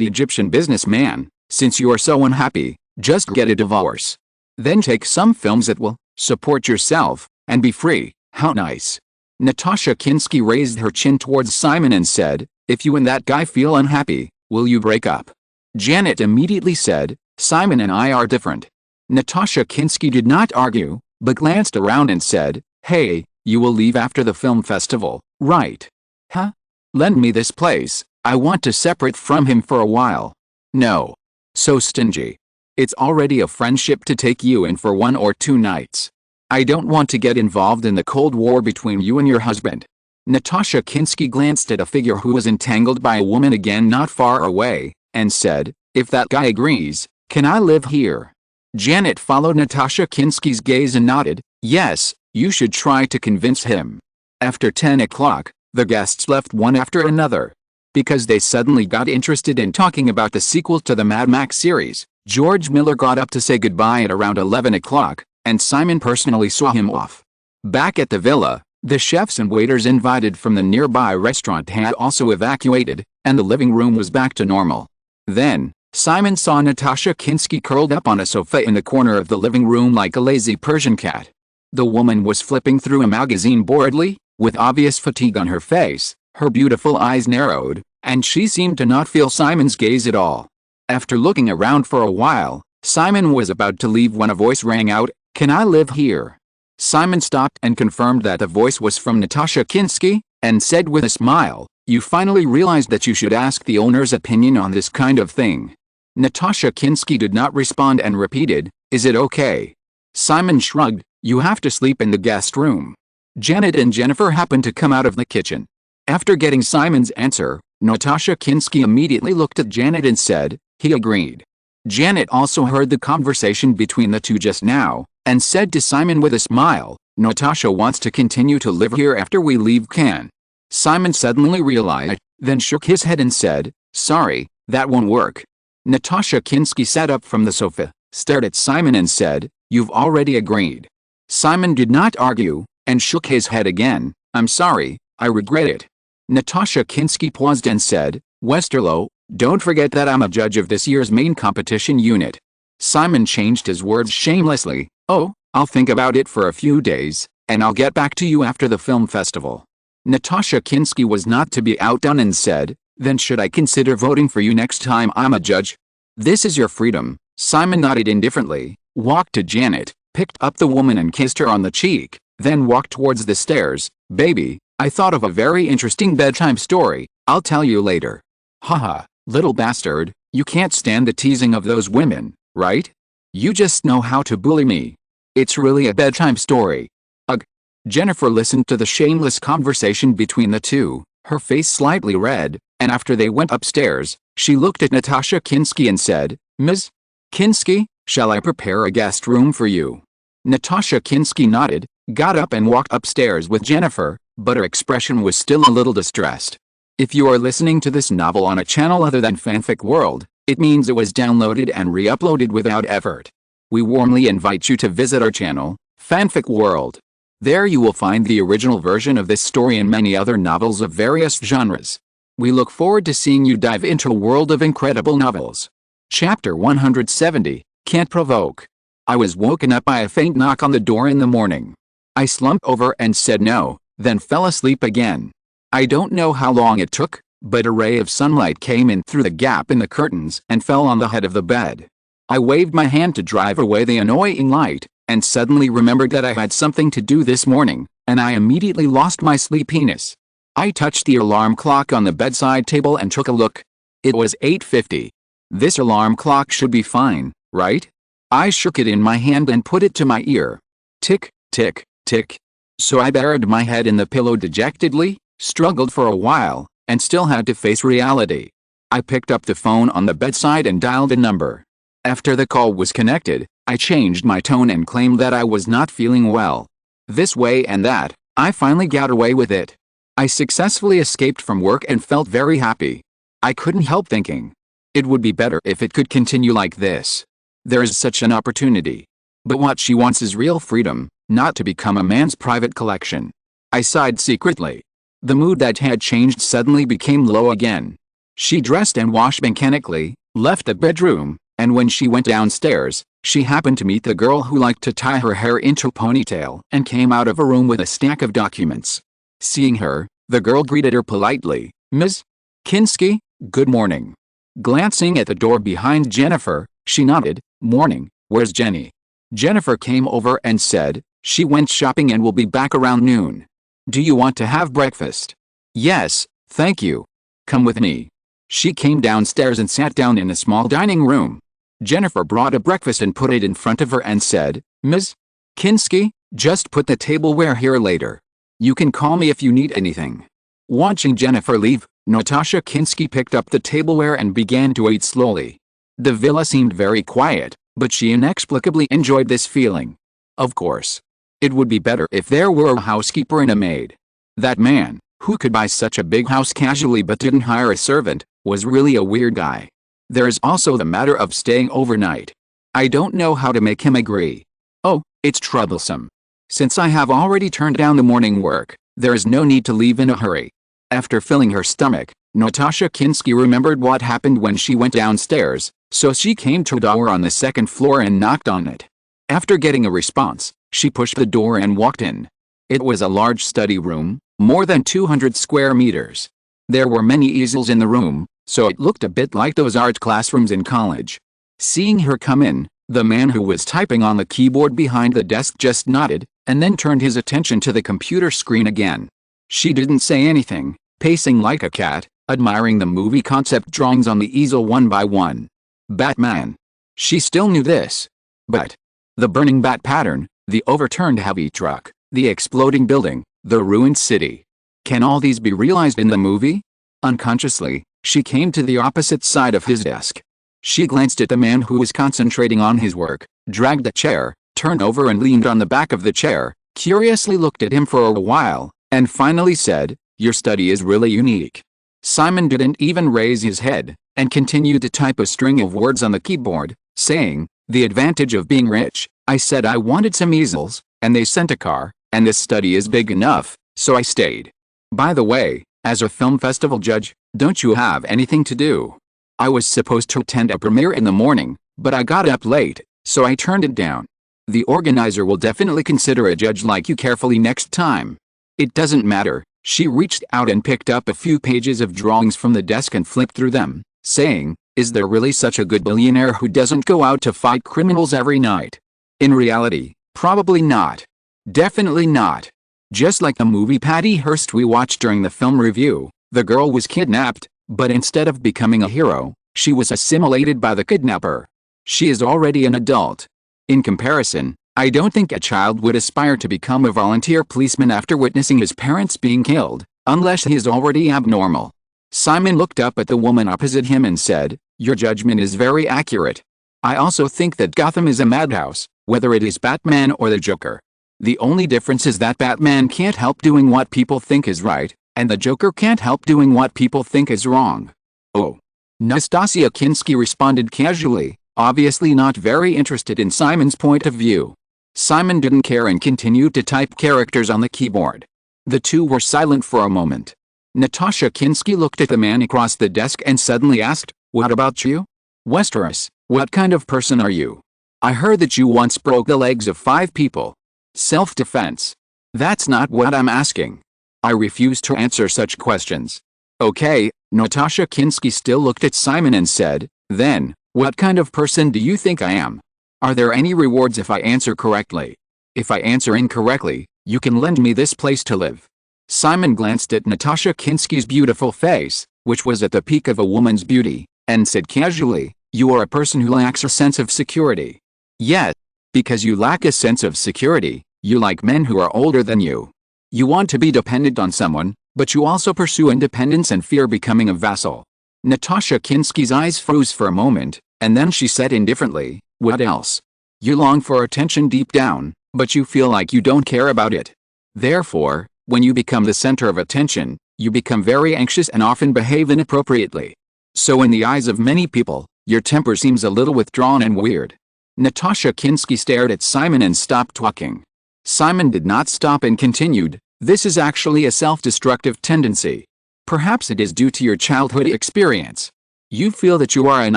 Egyptian businessman, since you are so unhappy, just get a divorce. Then take some films that will support yourself, and be free. How nice. Natasha Kinski raised her chin towards Simon and said, if you and that guy feel unhappy, will you break up? Janet immediately said, Simon and I are different. Natasha Kinski did not argue, but glanced around and said, hey, you will leave after the film festival, right? Huh? Lend me this place, I want to separate from him for a while. No. So stingy. It's already a friendship to take you in for 1 or 2 nights. I don't want to get involved in the Cold War between you and your husband. Natasha Kinski glanced at a figure who was entangled by a woman again not far away, and said, if that guy agrees, can I live here? Janet followed Natasha Kinski's gaze and nodded, yes, you should try to convince him. After 10 o'clock, the guests left one after another. Because they suddenly got interested in talking about the sequel to the Mad Max series, George Miller got up to say goodbye at around 11 o'clock, and Simon personally saw him off. Back at the villa, the chefs and waiters invited from the nearby restaurant had also evacuated, and the living room was back to normal. Then, Simon saw Natasha Kinski curled up on a sofa in the corner of the living room like a lazy Persian cat. The woman was flipping through a magazine boredly, with obvious fatigue on her face, her beautiful eyes narrowed, and she seemed to not feel Simon's gaze at all. After looking around for a while, Simon was about to leave when a voice rang out, can I live here? Simon stopped and confirmed that the voice was from Natasha Kinski, and said with a smile, you finally realized that you should ask the owner's opinion on this kind of thing. Natasha Kinski did not respond and repeated, is it okay? Simon shrugged, you have to sleep in the guest room. Janet and Jennifer happened to come out of the kitchen. After getting Simon's answer, Natasha Kinski immediately looked at Janet and said, he agreed. Janet also heard the conversation between the two just now, and said to Simon with a smile, Natasha wants to continue to live here after we leave Cannes. Simon suddenly realized, then shook his head and said, sorry, that won't work. Natasha Kinski sat up from the sofa, stared at Simon and said, you've already agreed. Simon did not argue, and shook his head again, I'm sorry, I regret it. Natasha Kinski paused and said, Westeros, don't forget that I'm a judge of this year's main competition unit. Simon changed his words shamelessly, oh, I'll think about it for a few days, and I'll get back to you after the film festival. Natasha Kinski was not to be outdone and said, then should I consider voting for you next time I'm a judge? This is your freedom. Simon nodded indifferently, walked to Janet, picked up the woman and kissed her on the cheek, then walked towards the stairs. Baby, I thought of a very interesting bedtime story, I'll tell you later. Haha, little bastard, you can't stand the teasing of those women, right? You just know how to bully me. It's really a bedtime story. Ugh. Jennifer listened to the shameless conversation between the two, her face slightly red, and after they went upstairs, she looked at Natasha Kinski and said, Ms. Kinski, shall I prepare a guest room for you? Natasha Kinski nodded, got up and walked upstairs with Jennifer, but her expression was still a little distressed. If you are listening to this novel on a channel other than Fanfic World, it means it was downloaded and re-uploaded without effort. We warmly invite you to visit our channel, Fanfic World. There you will find the original version of this story and many other novels of various genres. We look forward to seeing you dive into a world of incredible novels. Chapter 170, Can't Provoke. I was woken up by a faint knock on the door in the morning. I slumped over and said no, then fell asleep again. I don't know how long it took, but a ray of sunlight came in through the gap in the curtains and fell on the head of the bed. I waved my hand to drive away the annoying light, and suddenly remembered that I had something to do this morning, and I immediately lost my sleepiness. I touched the alarm clock on the bedside table and took a look. It was 8:50. This alarm clock should be fine, right? I shook it in my hand and put it to my ear. Tick, tick, tick. So I buried my head in the pillow dejectedly, struggled for a while, and still had to face reality. I picked up the phone on the bedside and dialed a number. After the call was connected, I changed my tone and claimed that I was not feeling well. This way and that, I finally got away with it. I successfully escaped from work and felt very happy. I couldn't help thinking, it would be better if it could continue like this. There is such an opportunity. But what she wants is real freedom, not to become a man's private collection. I sighed secretly. The mood that had changed suddenly became low again. She dressed and washed mechanically, left the bedroom, and when she went downstairs, she happened to meet the girl who liked to tie her hair into a ponytail and came out of a room with a stack of documents. Seeing her, the girl greeted her politely. "Ms. Kinski, good morning." Glancing at the door behind Jennifer, she nodded. "Morning, where's Jenny?" Jennifer came over and said, "She went shopping and will be back around noon. Do you want to have breakfast?" "Yes, thank you. Come with me." She came downstairs and sat down in a small dining room. Jennifer brought a breakfast and put it in front of her and said, "Ms. Kinski, just put the tableware here later. You can call me if you need anything." Watching Jennifer leave, Natasha Kinski picked up the tableware and began to eat slowly. The villa seemed very quiet, but she inexplicably enjoyed this feeling. Of course, it would be better if there were a housekeeper and a maid. That man, who could buy such a big house casually but didn't hire a servant, was really a weird guy. There is also the matter of staying overnight. I don't know how to make him agree. Oh, it's troublesome. Since I have already turned down the morning work, there is no need to leave in a hurry. After filling her stomach, Natasha Kinski remembered what happened when she went downstairs, so she came to a door on the second floor and knocked on it. After getting a response, she pushed the door and walked in. It was a large study room, more than 200 square meters. There were many easels in the room, so it looked a bit like those art classrooms in college. Seeing her come in, the man who was typing on the keyboard behind the desk just nodded, and then turned his attention to the computer screen again. She didn't say anything, pacing like a cat, admiring the movie concept drawings on the easel one by one. Batman. She still knew this. But the burning bat pattern, the overturned heavy truck, the exploding building, the ruined city. Can all these be realized in the movie? Unconsciously, she came to the opposite side of his desk. She glanced at the man who was concentrating on his work, dragged a chair, turned over and leaned on the back of the chair, curiously looked at him for a while, and finally said, "Your study is really unique." Simon didn't even raise his head, and continued to type a string of words on the keyboard, saying, "The advantage of being rich, I said I wanted some easels, and they sent a car, and this study is big enough, so I stayed. By the way, as a film festival judge, don't you have anything to do? I was supposed to attend a premiere in the morning, but I got up late, so I turned it down. The organizer will definitely consider a judge like you carefully next time." "It doesn't matter." She reached out and picked up a few pages of drawings from the desk and flipped through them, saying, "Is there really such a good billionaire who doesn't go out to fight criminals every night? In reality, probably not. Definitely not. Just like the movie Patty Hearst we watched during the film review, the girl was kidnapped, but instead of becoming a hero, she was assimilated by the kidnapper. She is already an adult. In comparison, I don't think a child would aspire to become a volunteer policeman after witnessing his parents being killed, unless he is already abnormal." Simon looked up at the woman opposite him and said, "Your judgment is very accurate. I also think that Gotham is a madhouse, whether it is Batman or the Joker. The only difference is that Batman can't help doing what people think is right, and the Joker can't help doing what people think is wrong." "Oh." Nastasia Kinski responded casually, obviously not very interested in Simon's point of view. Simon didn't care and continued to type characters on the keyboard. The two were silent for a moment. Natasha Kinski looked at the man across the desk and suddenly asked, "What about you? Westeros, what kind of person are you? I heard that you once broke the legs of 5 people. Self-defense." "That's not what I'm asking. I refuse to answer such questions." "Okay." Natasha Kinski still looked at Simon and said, "Then, what kind of person do you think I am? Are there any rewards if I answer correctly? If I answer incorrectly, you can lend me this place to live." Simon glanced at Natasha Kinski's beautiful face, which was at the peak of a woman's beauty, and said casually, "You are a person who lacks a sense of security." "Yes, because you lack a sense of security, you like men who are older than you. You want to be dependent on someone, but you also pursue independence and fear becoming a vassal." Natasha Kinski's eyes froze for a moment, and then she said indifferently, "What else? You long for attention deep down, but you feel like you don't care about it. Therefore, when you become the center of attention, you become very anxious and often behave inappropriately. So in the eyes of many people, your temper seems a little withdrawn and weird. Natasha Kinski stared at Simon and stopped talking. Simon did not stop and continued, "This is actually a self-destructive tendency. Perhaps it is due to your childhood experience. You feel that you are an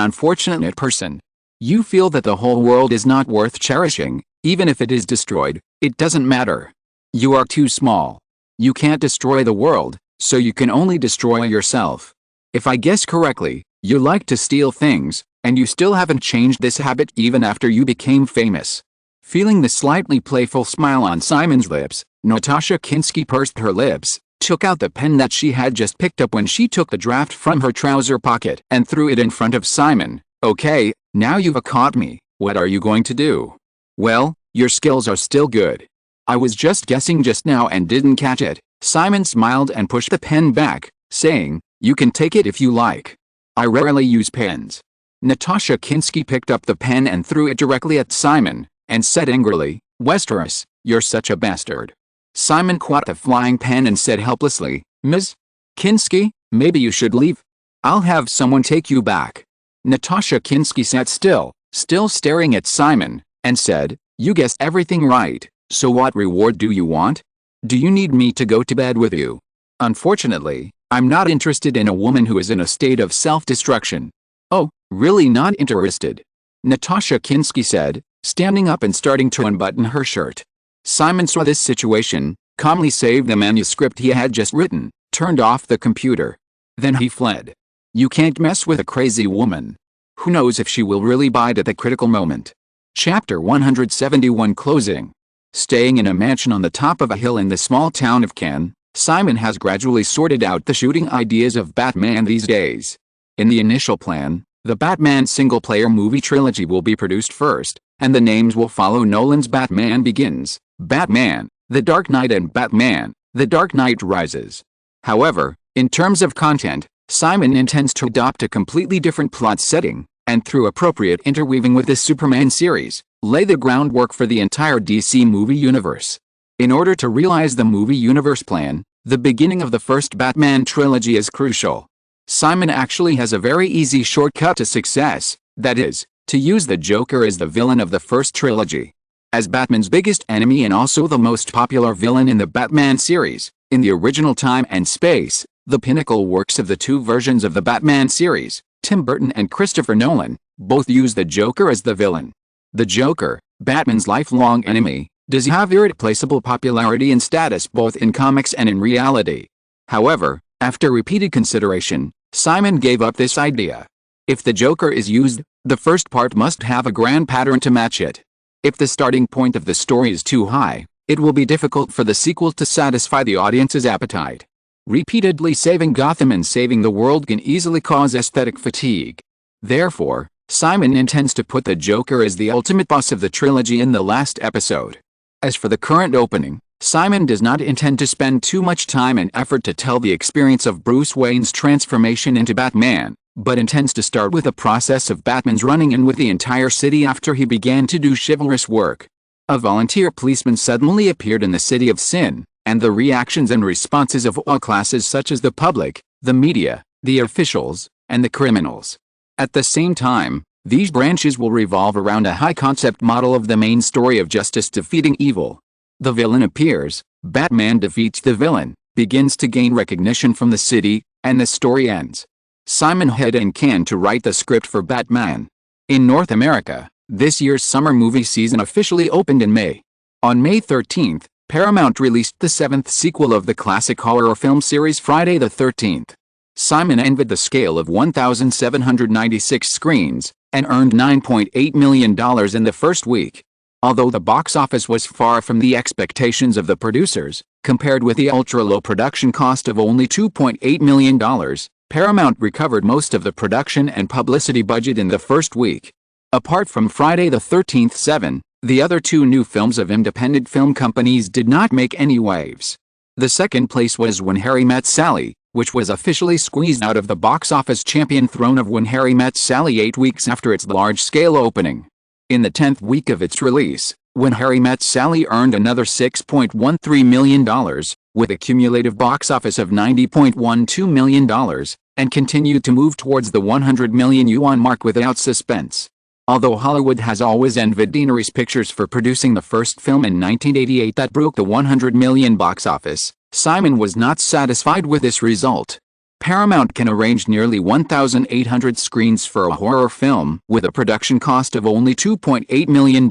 unfortunate person. You feel that the whole world is not worth cherishing, even if it is destroyed, it doesn't matter. You are too small. You can't destroy the world, so you can only destroy yourself. If I guess correctly, you like to steal things, and you still haven't changed this habit even after you became famous." Feeling the slightly playful smile on Simon's lips, Natasha Kinski pursed her lips, took out the pen that she had just picked up when she took the draft from her trouser pocket and threw it in front of Simon. "Okay, now you've caught me, what are you going to do?" "Well, your skills are still good. I was just guessing just now and didn't catch it." Simon smiled and pushed the pen back, saying, "You can take it if you like. I rarely use pens." Natasha Kinski picked up the pen and threw it directly at Simon, and said angrily, "Westeros, you're such a bastard." Simon caught the flying pen and said helplessly, "Ms. Kinski, maybe you should leave. I'll have someone take you back." Natasha Kinski sat still staring at Simon, and said, "You guessed everything right, so what reward do you want? Do you need me to go to bed with you?" "Unfortunately, I'm not interested in a woman who is in a state of self-destruction." "Oh, really not interested?" Natasha Kinski said, standing up and starting to unbutton her shirt. Simon saw this situation, calmly saved the manuscript he had just written, turned off the computer. Then he fled. You can't mess with a crazy woman. Who knows if she will really bite at the critical moment. Chapter 171 Closing. Staying in a mansion on the top of a hill in the small town of Cannes, Simon has gradually sorted out the shooting ideas of Batman these days. In the initial plan, the Batman single-player movie trilogy will be produced first, and the names will follow Nolan's Batman Begins, Batman, The Dark Knight and Batman, The Dark Knight Rises. However, in terms of content, Simon intends to adopt a completely different plot setting, and through appropriate interweaving with the Superman series, lay the groundwork for the entire DC movie universe. In order to realize the movie universe plan, the beginning of the first Batman trilogy is crucial. Simon actually has a very easy shortcut to success, that is, to use the Joker as the villain of the first trilogy. As Batman's biggest enemy and also the most popular villain in the Batman series, in the original time and space, the pinnacle works of the two versions of the Batman series, Tim Burton and Christopher Nolan, both use the Joker as the villain. The Joker, Batman's lifelong enemy, does have irreplaceable popularity and status both in comics and in reality. However, after repeated consideration, Simon gave up this idea. If the Joker is used, the first part must have a grand pattern to match it. If the starting point of the story is too high, it will be difficult for the sequel to satisfy the audience's appetite. Repeatedly saving Gotham and saving the world can easily cause aesthetic fatigue. Therefore, Simon intends to put the Joker as the ultimate boss of the trilogy in the last episode. As for the current opening, Simon does not intend to spend too much time and effort to tell the experience of Bruce Wayne's transformation into Batman, but intends to start with the process of Batman's running in with the entire city after he began to do chivalrous work. A volunteer policeman suddenly appeared in the city of Sin, and the reactions and responses of all classes such as the public, the media, the officials, and the criminals. At the same time, these branches will revolve around a high-concept model of the main story of justice defeating evil. The villain appears, Batman defeats the villain, begins to gain recognition from the city, and the story ends. Simon headed in Cannes to write the script for Batman. In North America, this year's summer movie season officially opened in May. On May 13th, Paramount released the seventh sequel of the classic horror film series Friday the 13th. Simon envied the scale of 1,796 screens, and earned $9.8 million in the first week. Although the box office was far from the expectations of the producers, compared with the ultra-low production cost of only $2.8 million, Paramount recovered most of the production and publicity budget in the first week. Apart from Friday the 13th 7, the other two new films of independent film companies did not make any waves. The second place was When Harry Met Sally, which was officially squeezed out of the box office champion throne of When Harry Met Sally 8 weeks after its large-scale opening. In the 10th week of its release, When Harry Met Sally earned another $6.13 million, with a cumulative box office of $90.12 million, and continued to move towards the 100 million yuan mark without suspense. Although Hollywood has always envied Daenerys Pictures for producing the first film in 1988 that broke the $100 million box office, Simon was not satisfied with this result. Paramount can arrange nearly 1,800 screens for a horror film with a production cost of only $2.8 million.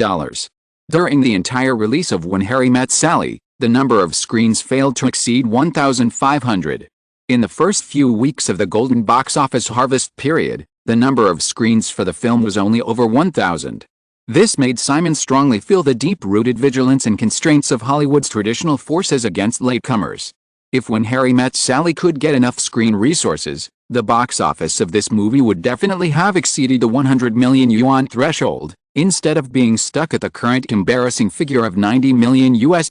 During the entire release of When Harry Met Sally, the number of screens failed to exceed 1,500. In the first few weeks of the golden box office harvest period, the number of screens for the film was only over 1,000. This made Simon strongly feel the deep-rooted vigilance and constraints of Hollywood's traditional forces against latecomers. If When Harry Met Sally could get enough screen resources, the box office of this movie would definitely have exceeded the 100 million yuan threshold, instead of being stuck at the current embarrassing figure of $90 million US.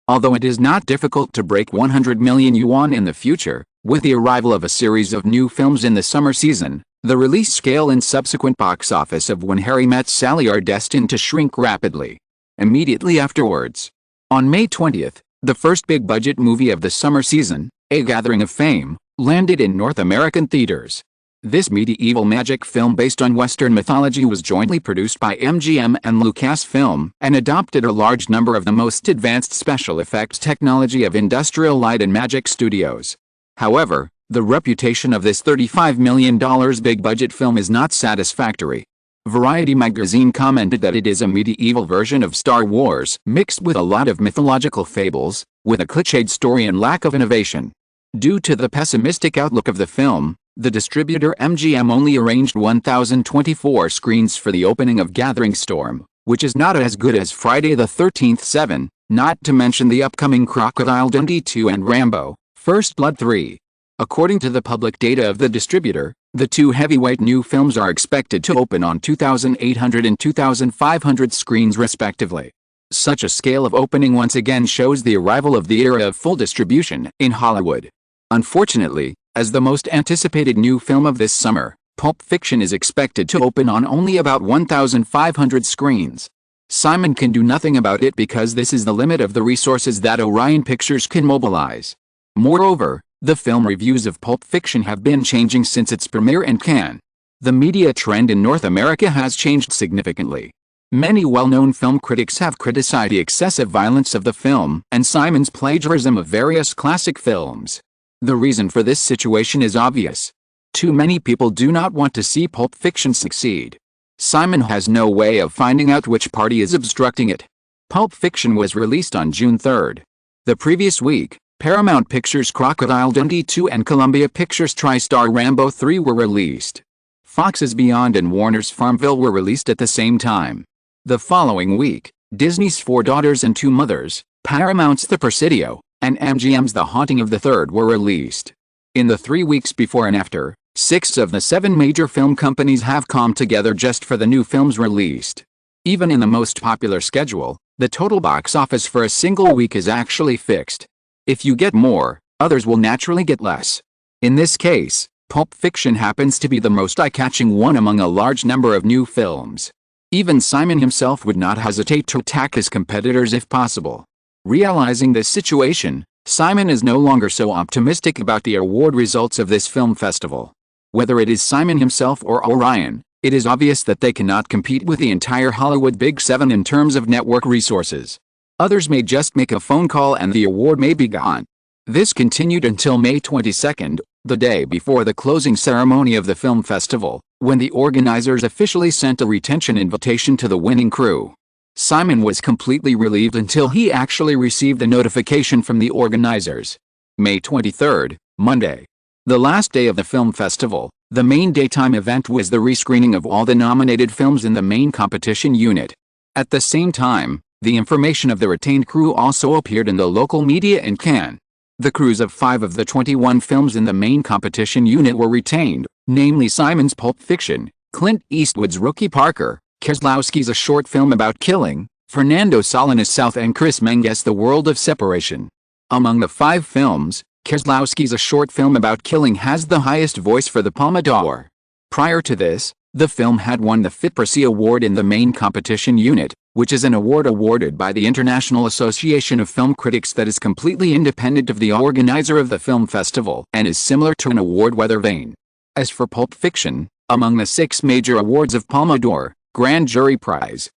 Although it is not difficult to break 100 million yuan in the future, with the arrival of a series of new films in the summer season, the release scale and subsequent box office of When Harry Met Sally are destined to shrink rapidly. Immediately afterwards, on May 20th, the first big-budget movie of the summer season, A Gathering of Fame, landed in North American theaters. This medieval magic film based on Western mythology was jointly produced by MGM and Lucasfilm and adopted a large number of the most advanced special effects technology of Industrial Light and Magic Studios. However, the reputation of this $35 million big-budget film is not satisfactory. Variety magazine commented that it is a medieval version of Star Wars mixed with a lot of mythological fables, with a cliched story and lack of innovation. Due to the pessimistic outlook of the film, the distributor MGM only arranged 1,024 screens for the opening of Gathering Storm, which is not as good as Friday the 13th 7, not to mention the upcoming Crocodile Dundee 2 and Rambo, First Blood 3. According to the public data of the distributor, the two heavyweight new films are expected to open on 2,800 and 2,500 screens respectively. Such a scale of opening once again shows the arrival of the era of full distribution in Hollywood. Unfortunately, as the most anticipated new film of this summer, Pulp Fiction is expected to open on only about 1,500 screens. Simon can do nothing about it because this is the limit of the resources that Orion Pictures can mobilize. Moreover, the film reviews of Pulp Fiction have been changing since its premiere in Cannes. The media trend in North America has changed significantly. Many well-known film critics have criticized the excessive violence of the film and Simon's plagiarism of various classic films. The reason for this situation is obvious. Too many people do not want to see Pulp Fiction succeed. Simon has no way of finding out which party is obstructing it. Pulp Fiction was released on June 3rd. The previous week, Paramount Pictures' Crocodile Dundee 2 and Columbia Pictures' TriStar Rambo 3 were released. Fox's Beyond and Warner's Farmville were released at the same time. The following week, Disney's Four Daughters and Two Mothers, Paramount's The Presidio, and MGM's The Haunting of the Third were released. In the 3 weeks before and after, 6 of the 7 major film companies have come together just for the new films released. Even in the most popular schedule, the total box office for a single week is actually fixed. If you get more, others will naturally get less. In this case, Pulp Fiction happens to be the most eye-catching one among a large number of new films. Even Simon himself would not hesitate to attack his competitors if possible. Realizing this situation, Simon is no longer so optimistic about the award results of this film festival. Whether it is Simon himself or Orion, it is obvious that they cannot compete with the entire Hollywood Big Seven in terms of network resources. Others may just make a phone call and the award may be gone. This continued until May 22nd, the day before the closing ceremony of the film festival, when the organizers officially sent a retention invitation to the winning crew. Simon was completely relieved until he actually received the notification from the organizers. May 23rd, Monday. The last day of the film festival, the main daytime event was the rescreening of all the nominated films in the main competition unit. At the same time, the information of the retained crew also appeared in the local media in Cannes. The crews of 5 of the 21 films in the main competition unit were retained, namely Simon's Pulp Fiction, Clint Eastwood's Rookie Parker, Kieslowski's A Short Film About Killing, Fernando Solanas' South and Chris Menges' The World of Separation. Among the 5 films, Kieslowski's A Short Film About Killing has the highest voice for the Palme d'Or. Prior to this, the film had won the FIPRC Award in the main competition unit, which is an award awarded by the International Association of Film Critics that is completely independent of the organizer of the film festival and is similar to an award weather vane. As for Pulp Fiction, Among the 6 major awards of Palme d'Or, Grand Jury Prize,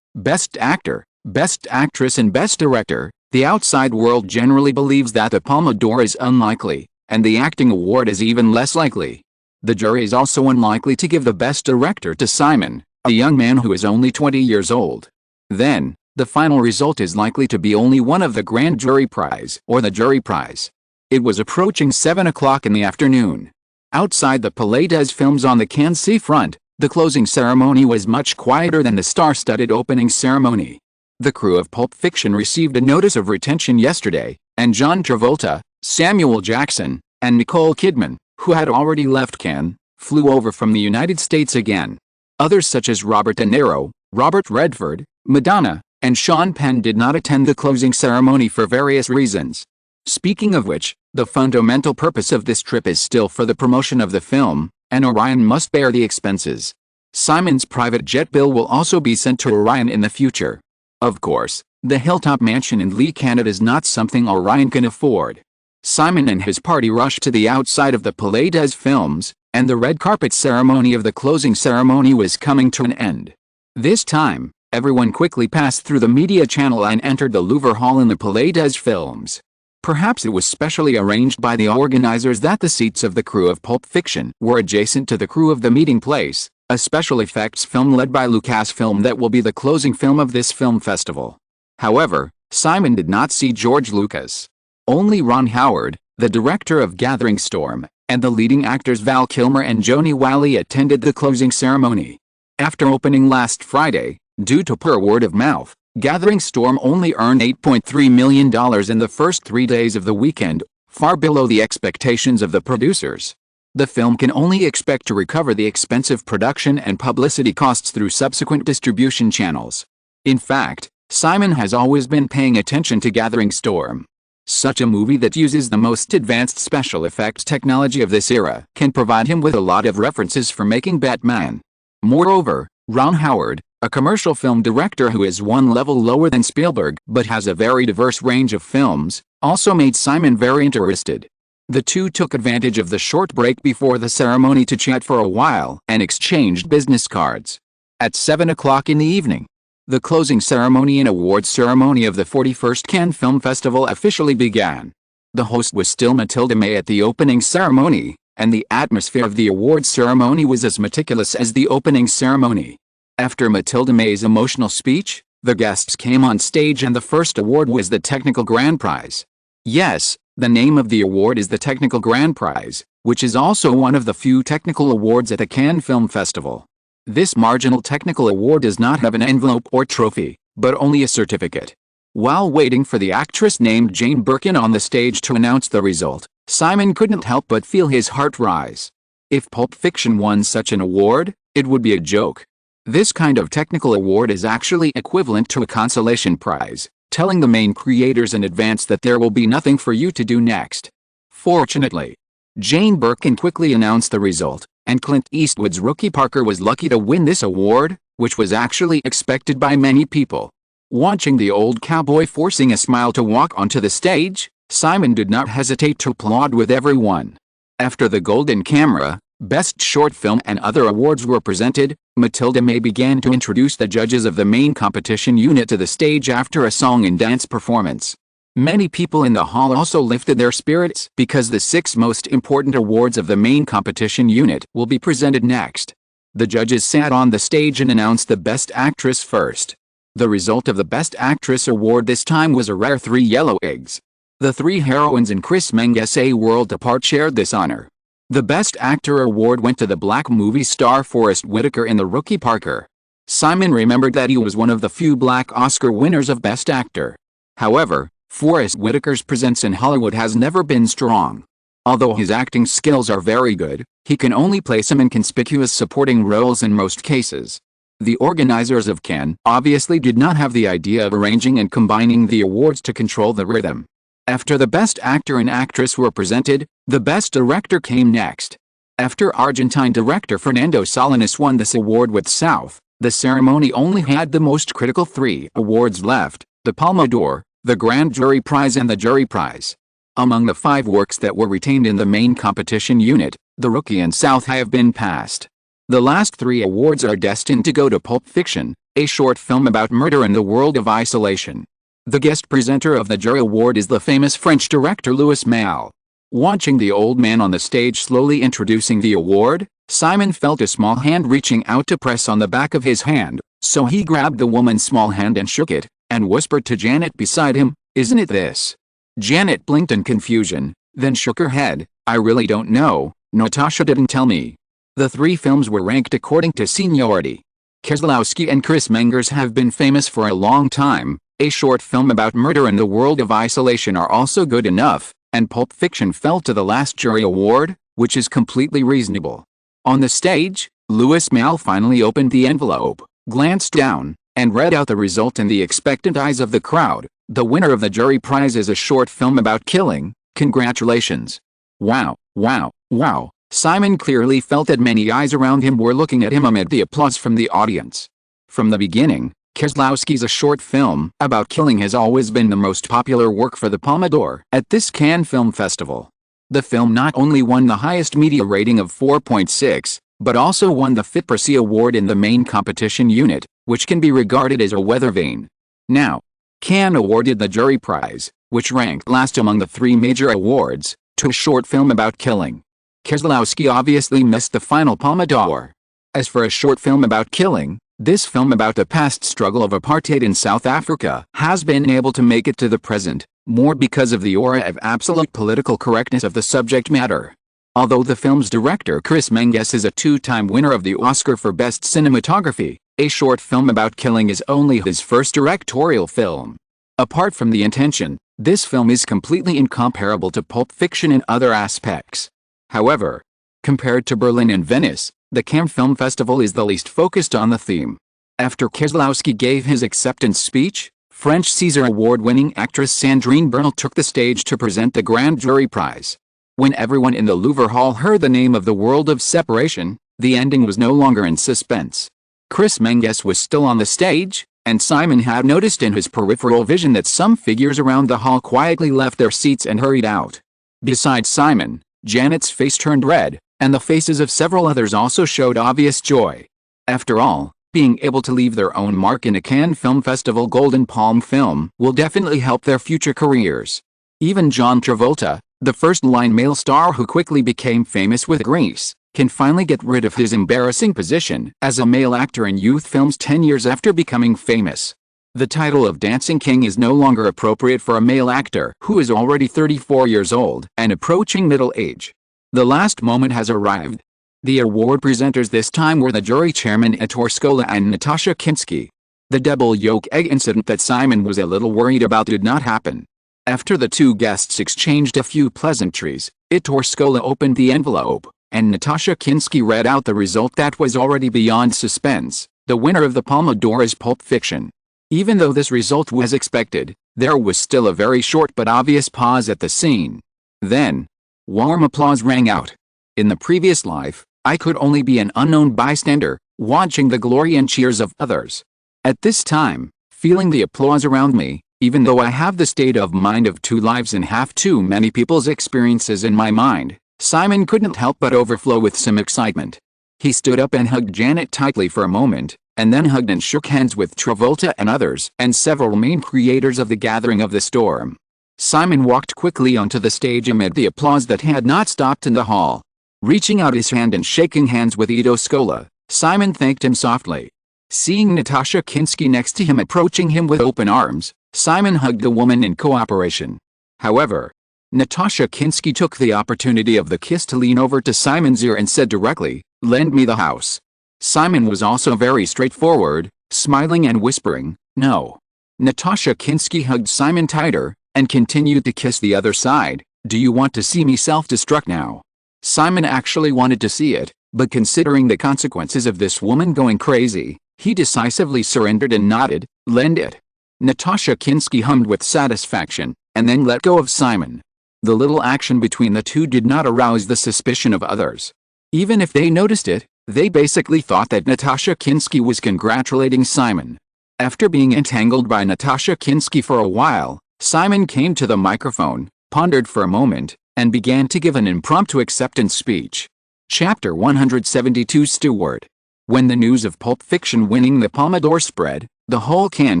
Best Actor, Best Actress and Best Director, the outside world generally believes that the Palme d'Or is unlikely, and the acting award is even less likely. The jury is also unlikely to give the Best Director to Simon, a young man who is only 20 years old. Then, the final result is likely to be only one of the Grand Jury Prize or the Jury Prize. It was approaching 7 o'clock in the afternoon. Outside the Palais des Films on the Cannes seafront, the closing ceremony was much quieter than the star-studded opening ceremony. The crew of Pulp Fiction received a notice of retention yesterday, and John Travolta, Samuel Jackson, and Nicole Kidman, who had already left Cannes, flew over from the United States again. Others such as Robert De Niro, Robert Redford, Madonna, and Sean Penn did not attend the closing ceremony for various reasons. Speaking of which, the fundamental purpose of this trip is still for the promotion of the film, and Orion must bear the expenses. Simon's private jet bill will also be sent to Orion in the future. Of course, the Hilltop Mansion in Lee, Canada is not something Orion can afford. Simon and his party rushed to the outside of the Palais des Films, and the red carpet ceremony of the closing ceremony was coming to an end. This time, everyone quickly passed through the media channel and entered the Louvre Hall in the Palais des Films. Perhaps it was specially arranged by the organizers that the seats of the crew of Pulp Fiction were adjacent to the crew of The Meeting Place, a special effects film led by Lucasfilm that will be the closing film of this film festival. However, Simon did not see George Lucas. Only Ron Howard, the director of Gathering Storm, and the leading actors Val Kilmer and Joni Wally attended the closing ceremony. After opening last Friday, due to poor word of mouth, Gathering Storm only earned $8.3 million in the first 3 days of the weekend, far below the expectations of the producers. The film can only expect to recover the expensive production and publicity costs through subsequent distribution channels. In fact, Simon has always been paying attention to Gathering Storm. Such a movie that uses the most advanced special effects technology of this era can provide him with a lot of references for making Batman. Moreover, Ron Howard, a commercial film director who is one level lower than Spielberg but has a very diverse range of films, also made Simon very interested. The two took advantage of the short break before the ceremony to chat for a while and exchanged business cards. At 7 o'clock in the evening, the closing ceremony and awards ceremony of the 41st Cannes Film Festival officially began. The host was still Mathilda May at the opening ceremony, and the atmosphere of the awards ceremony was as meticulous as the opening ceremony. After Mathilda May's emotional speech, the guests came on stage and the first award was the Technical Grand Prize. Yes, the name of the award is the Technical Grand Prize, which is also one of the few technical awards at the Cannes Film Festival. This marginal technical award does not have an envelope or trophy, but only a certificate. While waiting for the actress named Jane Birkin on the stage to announce the result, Simon couldn't help but feel his heart rise. If Pulp Fiction won such an award, it would be a joke. This kind of technical award is actually equivalent to a consolation prize, telling the main creators in advance that there will be nothing for you to do next. Fortunately, Jane Birkin quickly announced the result, and Clint Eastwood's rookie Parker was lucky to win this award, which was actually expected by many people. Watching the old cowboy forcing a smile to walk onto the stage, Simon did not hesitate to applaud with everyone. After the Golden Camera, Best Short Film and other awards were presented, Mathilda May began to introduce the judges of the main competition unit to the stage after a song and dance performance. Many people in the hall also lifted their spirits because the 6 most important awards of the main competition unit will be presented next. The judges sat on the stage and announced the Best Actress first. The result of the Best Actress award this time was a rare 3 yellow eggs. The 3 heroines in Chris Menges' A World Apart shared this honor. The Best Actor award went to the black movie star Forest Whitaker in The Rookie Parker. Simon remembered that he was one of the few black Oscar winners of Best Actor. However, Forest Whitaker's presence in Hollywood has never been strong. Although his acting skills are very good, he can only place him in conspicuous supporting roles in most cases. The organizers of Cannes obviously did not have the idea of arranging and combining the awards to control the rhythm. After the Best Actor and Actress were presented, the Best Director came next. After Argentine director Fernando Solanas won this award with South, the ceremony only had the most critical 3 awards left, the Palme d'Or, the Grand Jury Prize and the Jury Prize. Among the 5 works that were retained in the main competition unit, The Rookie and South have been passed. The last 3 awards are destined to go to Pulp Fiction, a short film about murder in the world of isolation. The guest presenter of the jury award is the famous French director Louis Malle. Watching the old man on the stage slowly introducing the award, Simon felt a small hand reaching out to press on the back of his hand, so he grabbed the woman's small hand and shook it, and whispered to Janet beside him, "Isn't it this?" Janet blinked in confusion, then shook her head. "I really don't know, Natasha didn't tell me." The 3 films were ranked according to seniority. Kieslowski and Chris Mengers have been famous for a long time. A short film about murder in the world of isolation are also good enough, and Pulp Fiction fell to the last jury award, which is completely reasonable. On the stage, Louis Malle finally opened the envelope, glanced down, and read out the result in the expectant eyes of the crowd. The winner of the jury prize is a short film about killing. Congratulations. Wow, wow, wow. Simon clearly felt that many eyes around him were looking at him amid the applause from the audience. From the beginning, Kieslowski's A Short Film About Killing has always been the most popular work for the Palme d'Or at this Cannes Film Festival. The film not only won the highest media rating of 4.6, but also won the FIT-Prix award in the main competition unit, which can be regarded as a weather vane. Now, Cannes awarded the jury prize, which ranked last among the 3 major awards, to A Short Film About Killing. Kieslowski obviously missed the final Palme d'Or. As for A Short Film About Killing, this film about the past struggle of apartheid in South Africa has been able to make it to the present, more because of the aura of absolute political correctness of the subject matter. Although the film's director Chris Mengers is a 2-time winner of the Oscar for Best Cinematography, A Short Film About Killing is only his first directorial film. Apart from the intention, this film is completely incomparable to Pulp Fiction in other aspects. However, compared to Berlin and Venice, the Cannes Film Festival is the least focused on the theme. After Kieslowski gave his acceptance speech, French César Award-winning actress Sandrine Bernal took the stage to present the Grand Jury Prize. When everyone in the Louvre Hall heard the name of The World of Separation, the ending was no longer in suspense. Chris Mengers was still on the stage, and Simon had noticed in his peripheral vision that some figures around the hall quietly left their seats and hurried out. Besides Simon, Janet's face turned red, and the faces of several others also showed obvious joy. After all, being able to leave their own mark in a Cannes Film Festival Golden Palm film will definitely help their future careers. Even John Travolta, the first-line male star who quickly became famous with Grease, can finally get rid of his embarrassing position as a male actor in youth films 10 years after becoming famous. The title of Dancing King is no longer appropriate for a male actor who is already 34 years old and approaching middle age. The last moment has arrived. The award presenters this time were the jury chairman Ettore Scola and Natasha Kinski. The double yolk egg incident that Simon was a little worried about did not happen. After the 2 guests exchanged a few pleasantries, Ettore Scola opened the envelope, and Natasha Kinski read out the result that was already beyond suspense. The winner of the Palme d'Or is Pulp Fiction. Even though this result was expected, there was still a very short but obvious pause at the scene. Then, warm applause rang out. In the previous life, I could only be an unknown bystander, watching the glory and cheers of others. At this time, feeling the applause around me, even though I have the state of mind of 2 lives and have too many people's experiences in my mind, Simon couldn't help but overflow with some excitement. He stood up and hugged Janet tightly for a moment, and then hugged and shook hands with Travolta and others and several main creators of the Gathering of the Storm. Simon walked quickly onto the stage amid the applause that had not stopped in the hall. Reaching out his hand and shaking hands with Ettore Scola, Simon thanked him softly. Seeing Natasha Kinski next to him approaching him with open arms, Simon hugged the woman in cooperation. However, Natasha Kinski took the opportunity of the kiss to lean over to Simon's ear and said directly, "Lend me the house." Simon was also very straightforward, smiling and whispering, "No." Natasha Kinski hugged Simon tighter, and continued to kiss the other side. "Do you want to see me self-destruct now?" Simon actually wanted to see it, but considering the consequences of this woman going crazy, he decisively surrendered and nodded, "Lend it." Natasha Kinski hummed with satisfaction, and then let go of Simon. The little action between the 2 did not arouse the suspicion of others. Even if they noticed it, they basically thought that Natasha Kinski was congratulating Simon. After being entangled by Natasha Kinski for a while, Simon came to the microphone, pondered for a moment, and began to give an impromptu acceptance speech. Chapter 172 Steward. When the news of Pulp Fiction winning the Palme d'Or spread, the whole Cannes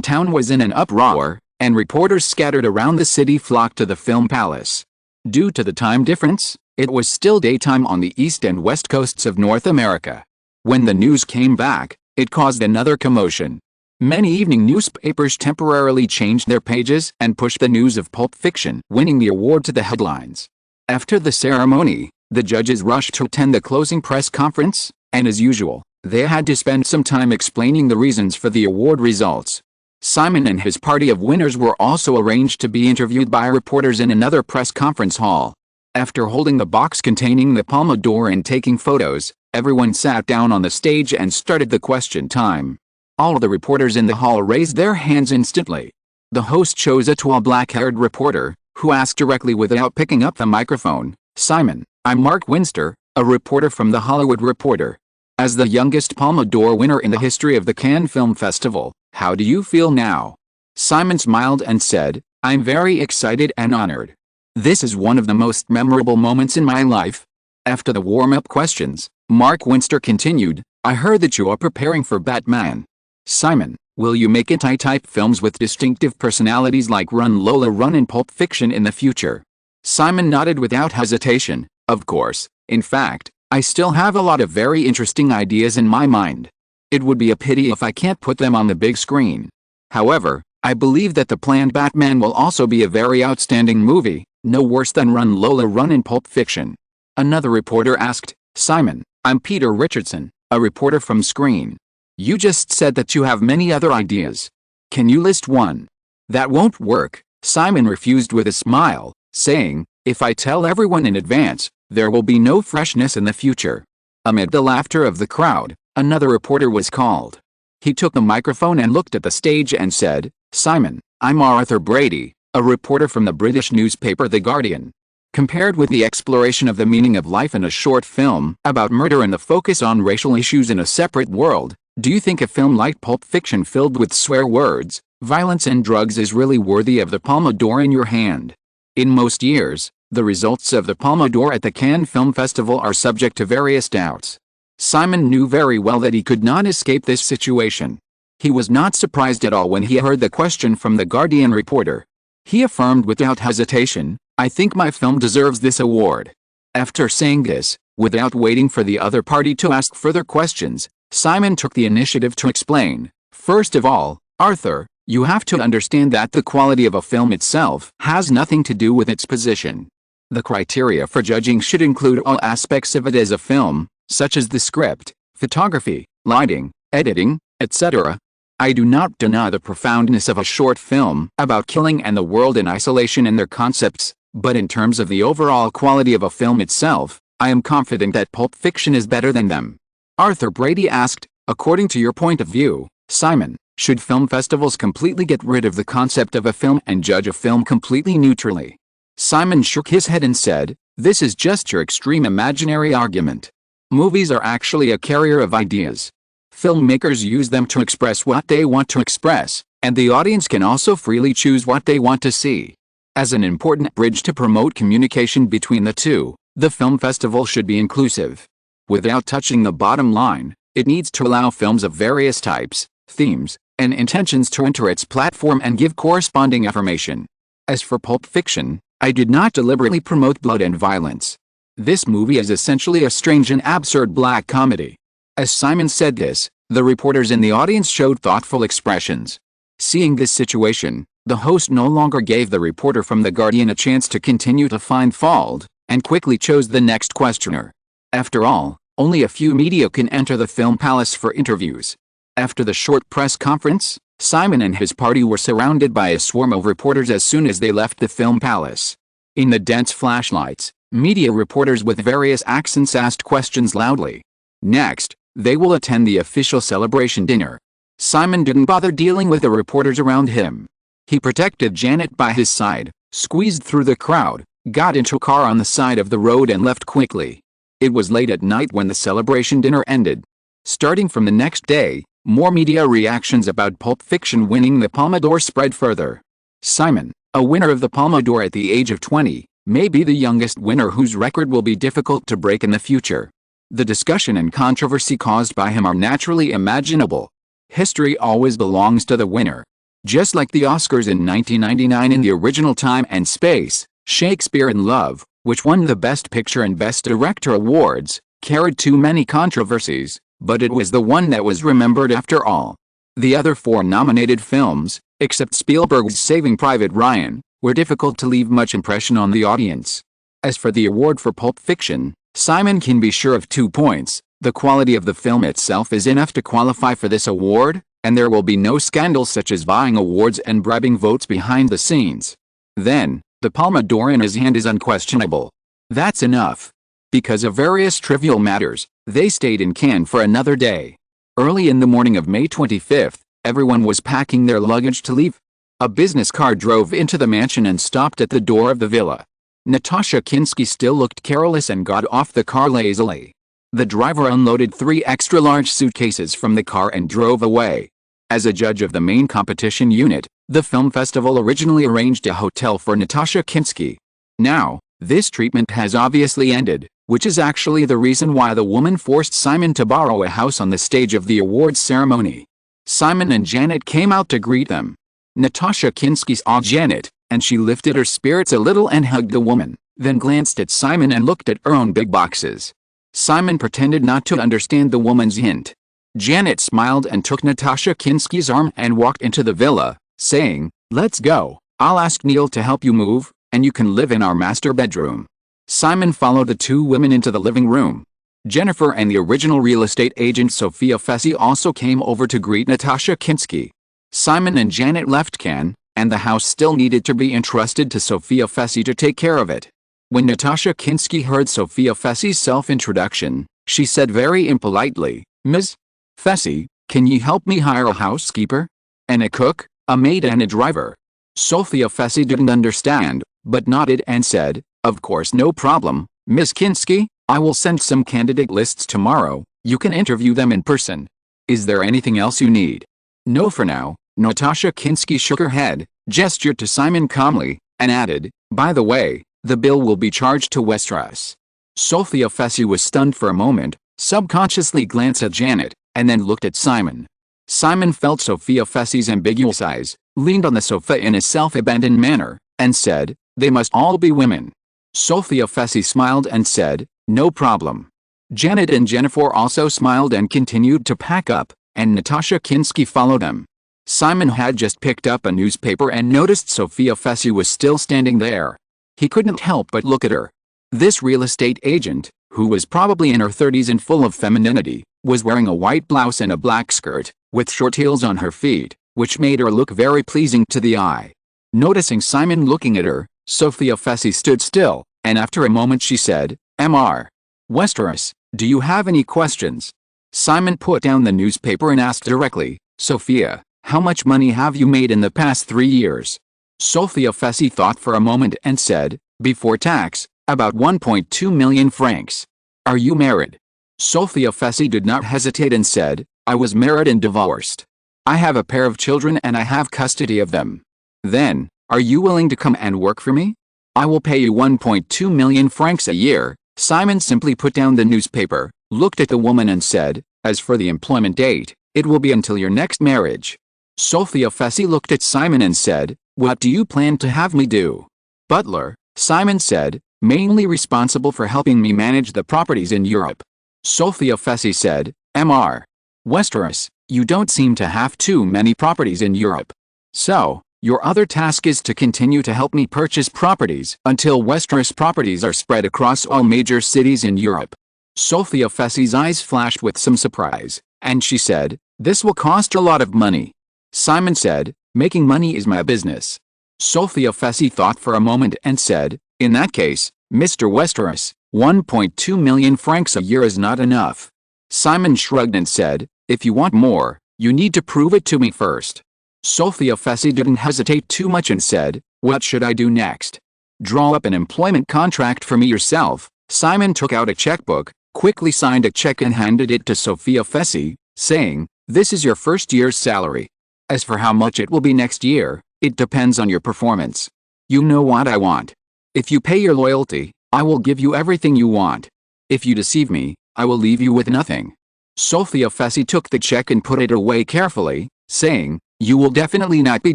town was in an uproar, and reporters scattered around the city flocked to the film palace. Due to the time difference, it was still daytime on the east and west coasts of North America. When the news came back, it caused another commotion. Many evening newspapers temporarily changed their pages and pushed the news of Pulp Fiction winning the award to the headlines. After the ceremony, the judges rushed to attend the closing press conference, and as usual, they had to spend some time explaining the reasons for the award results. Simon and his party of winners were also arranged to be interviewed by reporters in another press conference hall. After holding the box containing the Palme d'Or and taking photos, everyone sat down on the stage and started the question time. All the reporters in the hall raised their hands instantly. The host chose a tall black-haired reporter, who asked directly without picking up the microphone, "Simon, I'm Mark Winster, a reporter from The Hollywood Reporter. As the youngest Palme d'Or winner in the history of the Cannes Film Festival, how do you feel now?" Simon smiled and said, "I'm very excited and honored. This is one of the most memorable moments in my life." After the warm-up questions, Mark Winster continued, "I heard that you are preparing for Batman. Simon, will you make anti-type films with distinctive personalities like Lola Run and Pulp Fiction in the future?" Simon nodded without hesitation. "Of course. In fact, I still have a lot of very interesting ideas in my mind. It would be a pity if I can't put them on the big screen. However, I believe that the planned Batman will also be a very outstanding movie, no worse than Lola Run in Pulp Fiction." Another reporter asked, "Simon, I'm Peter Richardson, a reporter from Screen. You just said that you have many other ideas. Can you list one?" "That won't work," Simon refused with a smile, saying, "If I tell everyone in advance, there will be no freshness in the future." Amid the laughter of the crowd, another reporter was called. He took the microphone and looked at the stage and said, "Simon, I'm Arthur Brady, a reporter from the British newspaper The Guardian. Compared with the exploration of the meaning of life in a short film about murder and the focus on racial issues in a separate world, do you think a film like Pulp Fiction filled with swear words, violence and drugs is really worthy of the Palme d'Or in your hand?" In most years, the results of the Palme d'Or at the Cannes Film Festival are subject to various doubts. Simon knew very well that he could not escape this situation. He was not surprised at all when he heard the question from the Guardian reporter. He affirmed without hesitation, "I think my film deserves this award." After saying this, without waiting for the other party to ask further questions, Simon took the initiative to explain. "First of all, Arthur, you have to understand that the quality of a film itself has nothing to do with its position. The criteria for judging should include all aspects of it as a film, such as the script, photography, lighting, editing, etc. I do not deny the profoundness of a short film about killing and the world in isolation and their concepts, but in terms of the overall quality of a film itself, I am confident that Pulp Fiction is better than them." Arthur Brady asked, "According to your point of view, Simon, should film festivals completely get rid of the concept of a film and judge a film completely neutrally?" Simon shook his head and said, "This is just your extreme imaginary argument. Movies are actually a carrier of ideas. Filmmakers use them to express what they want to express, and the audience can also freely choose what they want to see. As an important bridge to promote communication between the two, the film festival should be inclusive. Without touching the bottom line, it needs to allow films of various types, themes, and intentions to enter its platform and give corresponding information. As for Pulp Fiction, I did not deliberately promote blood and violence. This movie is essentially a strange and absurd black comedy." As Simon said this, the reporters in the audience showed thoughtful expressions. Seeing this situation, the host no longer gave the reporter from The Guardian a chance to continue to find fault, and quickly chose the next questioner. After all, only a few media can enter the film palace for interviews. After the short press conference, Simon and his party were surrounded by a swarm of reporters as soon as they left the film palace. In the dense flashlights, media reporters with various accents asked questions loudly. Next, they will attend the official celebration dinner. Simon didn't bother dealing with the reporters around him. He protected Janet by his side, squeezed through the crowd, got into a car on the side of the road and left quickly. It was late at night when the celebration dinner ended. Starting from the next day, more media reactions about Pulp Fiction winning the Palme d'Or spread further. Simon, a winner of the Palme d'Or at the age of 20, may be the youngest winner whose record will be difficult to break in the future. The discussion and controversy caused by him are naturally imaginable. History always belongs to the winner. Just like the Oscars in 1999 in the original Time and Space, Shakespeare in Love, which won the Best Picture and Best Director awards, carried too many controversies, but it was the one that was remembered after all. The other 4 nominated films, except Spielberg's Saving Private Ryan, were difficult to leave much impression on the audience. As for the award for Pulp Fiction, Simon can be sure of 2 points. The quality of the film itself is enough to qualify for this award, and there will be no scandals such as buying awards and bribing votes behind the scenes. Then, the Palme d'Or in his hand is unquestionable. That's enough. Because of various trivial matters, they stayed in Cannes for another day. Early in the morning of May 25th, everyone was packing their luggage to leave. A business car drove into the mansion and stopped at the door of the villa. Natasha Kinski still looked careless and got off the car lazily. The driver unloaded 3 extra-large suitcases from the car and drove away. As a judge of the main competition unit, the film festival originally arranged a hotel for Natasha Kinski. Now, this treatment has obviously ended, which is actually the reason why the woman forced Simon to borrow a house on the stage of the awards ceremony. Simon and Janet came out to greet them. Natasha Kinski saw Janet, and she lifted her spirits a little and hugged the woman, then glanced at Simon and looked at her own big boxes. Simon pretended not to understand the woman's hint. Janet smiled and took Natasha Kinski's arm and walked into the villa, saying, "Let's go. I'll ask Neil to help you move, and you can live in our master bedroom." Simon followed the 2 women into the living room. Jennifer and the original real estate agent Sophia Fessy also came over to greet Natasha Kinski. Simon and Janet left Cannes, and the house still needed to be entrusted to Sophia Fessy to take care of it. When Natasha Kinski heard Sophia Fessy's self-introduction, she said very impolitely, "Ms. Fessy, can you help me hire a housekeeper? And a cook, a maid and a driver?" Sophia Fessy didn't understand, but nodded and said, "Of course, no problem, Miss Kinski. I will send some candidate lists tomorrow. You can interview them in person. Is there anything else you need?" "No for now." Natasha Kinski shook her head, gestured to Simon calmly, and added, "By the way, the bill will be charged to Westeros." Sophia Fessy was stunned for a moment, subconsciously glanced at Janet, and then looked at Simon. Simon felt Sophia Fessy's ambiguous eyes, leaned on the sofa in a self-abandoned manner, and said, "They must all be women." Sophia Fessy smiled and said, "No problem." Janet and Jennifer also smiled and continued to pack up, and Natasha Kinski followed them. Simon had just picked up a newspaper and noticed Sophia Fessy was still standing there. He couldn't help but look at her. This real estate agent, who was probably in her 30s and full of femininity, was wearing a white blouse and a black skirt, with short heels on her feet, which made her look very pleasing to the eye. Noticing Simon looking at her, Sophia Fessy stood still, and after a moment she said, "Mr. Westeros, do you have any questions?" Simon put down the newspaper and asked directly, "Sophia, how much money have you made in the past 3 years?" Sophia Fessy thought for a moment and said, "Before tax, about 1.2 million francs. Are you married?" Sophia Fessy did not hesitate and said, "I was married and divorced. I have a pair of children and I have custody of them." "Then, are you willing to come and work for me? I will pay you 1.2 million francs a year." Simon simply put down the newspaper, looked at the woman and said, "As for the employment date, it will be until your next marriage." Sophia Fessy looked at Simon and said, "What do you plan to have me do?" "Butler," Simon said, "mainly responsible for helping me manage the properties in Europe." Sophia Fessy said, "Mr. Westeros, you don't seem to have too many properties in Europe. So, your other task is to continue to help me purchase properties until Westeros properties are spread across all major cities in Europe." Sophia Fessy's eyes flashed with some surprise, and she said, "This will cost a lot of money." Simon said, "Making money is my business." Sophia Fessy thought for a moment and said, "In that case, Mr. Westeros, 1.2 million francs a year is not enough." Simon shrugged and said, "If you want more, you need to prove it to me first." Sophia Fessy didn't hesitate too much and said, "What should I do next?" "Draw up an employment contract for me yourself." Simon took out a checkbook, quickly signed a check and handed it to Sophia Fessy, saying, "This is your first year's salary. As for how much it will be next year, it depends on your performance. You know what I want. If you pay your loyalty, I will give you everything you want. If you deceive me, I will leave you with nothing. Sophia Fessy took the check and put it away carefully, saying, "You will definitely not be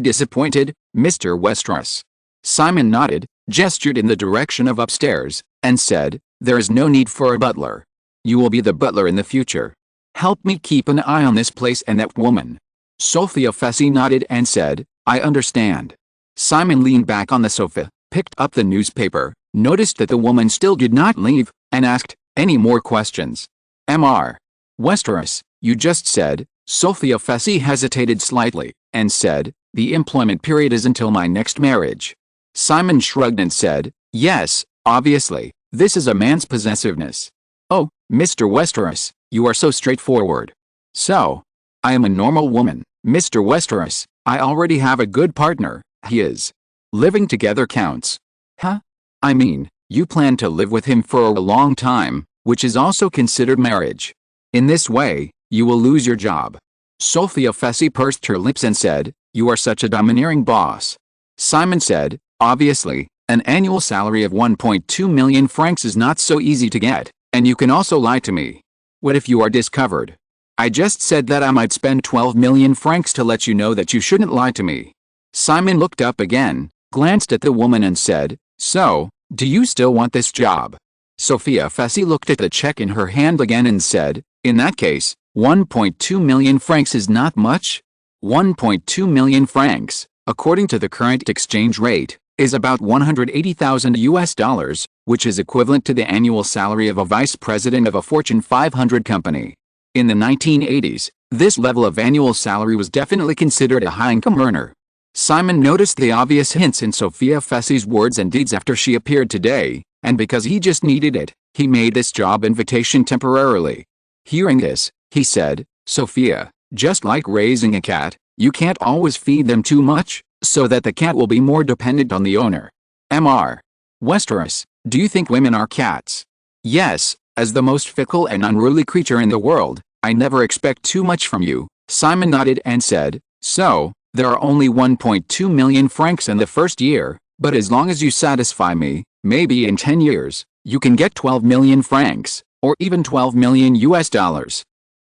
disappointed, Mr. Westeros." Simon nodded, gestured in the direction of upstairs, and said, "There is no need for a butler. You will be the butler in the future. Help me keep an eye on this place and that woman." Sophia Fessy nodded and said, "I understand." Simon leaned back on the sofa, picked up the newspaper, noticed that the woman still did not leave, and asked, "Any more questions?" Mr. Westeros, you just said. Sophia Fessy hesitated slightly, and said, "The employment period is until my next marriage." Simon shrugged and said, "Yes, obviously, this is a man's possessiveness." "Oh, Mr. Westeros, you are so straightforward." "So, I am a normal woman, Mr. Westeros. I already have a good partner, he is. Living together counts." "Huh? I mean, you plan to live with him for a long time, which is also considered marriage. In this way, you will lose your job." Sophia Fessy pursed her lips and said, "You are such a domineering boss." Simon said, "Obviously, an annual salary of 1.2 million francs is not so easy to get, and you can also lie to me. What if you are discovered? I just said that I might spend 12 million francs to let you know that you shouldn't lie to me." Simon looked up again, glanced at the woman and said, "So, do you still want this job?" Sophia Fessy looked at the check in her hand again and said, "In that case, 1.2 million francs is not much?" 1.2 million francs, according to the current exchange rate, is about $180,000, which is equivalent to the annual salary of a vice president of a Fortune 500 company. In the 1980s, this level of annual salary was definitely considered a high-income earner. Simon noticed the obvious hints in Sophia Fessy's words and deeds after she appeared today, and because he just needed it, he made this job invitation temporarily. Hearing this, he said, "Sophia, just like raising a cat, you can't always feed them too much, so that the cat will be more dependent on the owner." Mr. Westeros, do you think women are cats? Yes, as the most fickle and unruly creature in the world, I never expect too much from you. Simon nodded and said, "So, there are only 1.2 million francs in the first year, but as long as you satisfy me, maybe in 10 years, you can get 12 million francs, or even $12 million.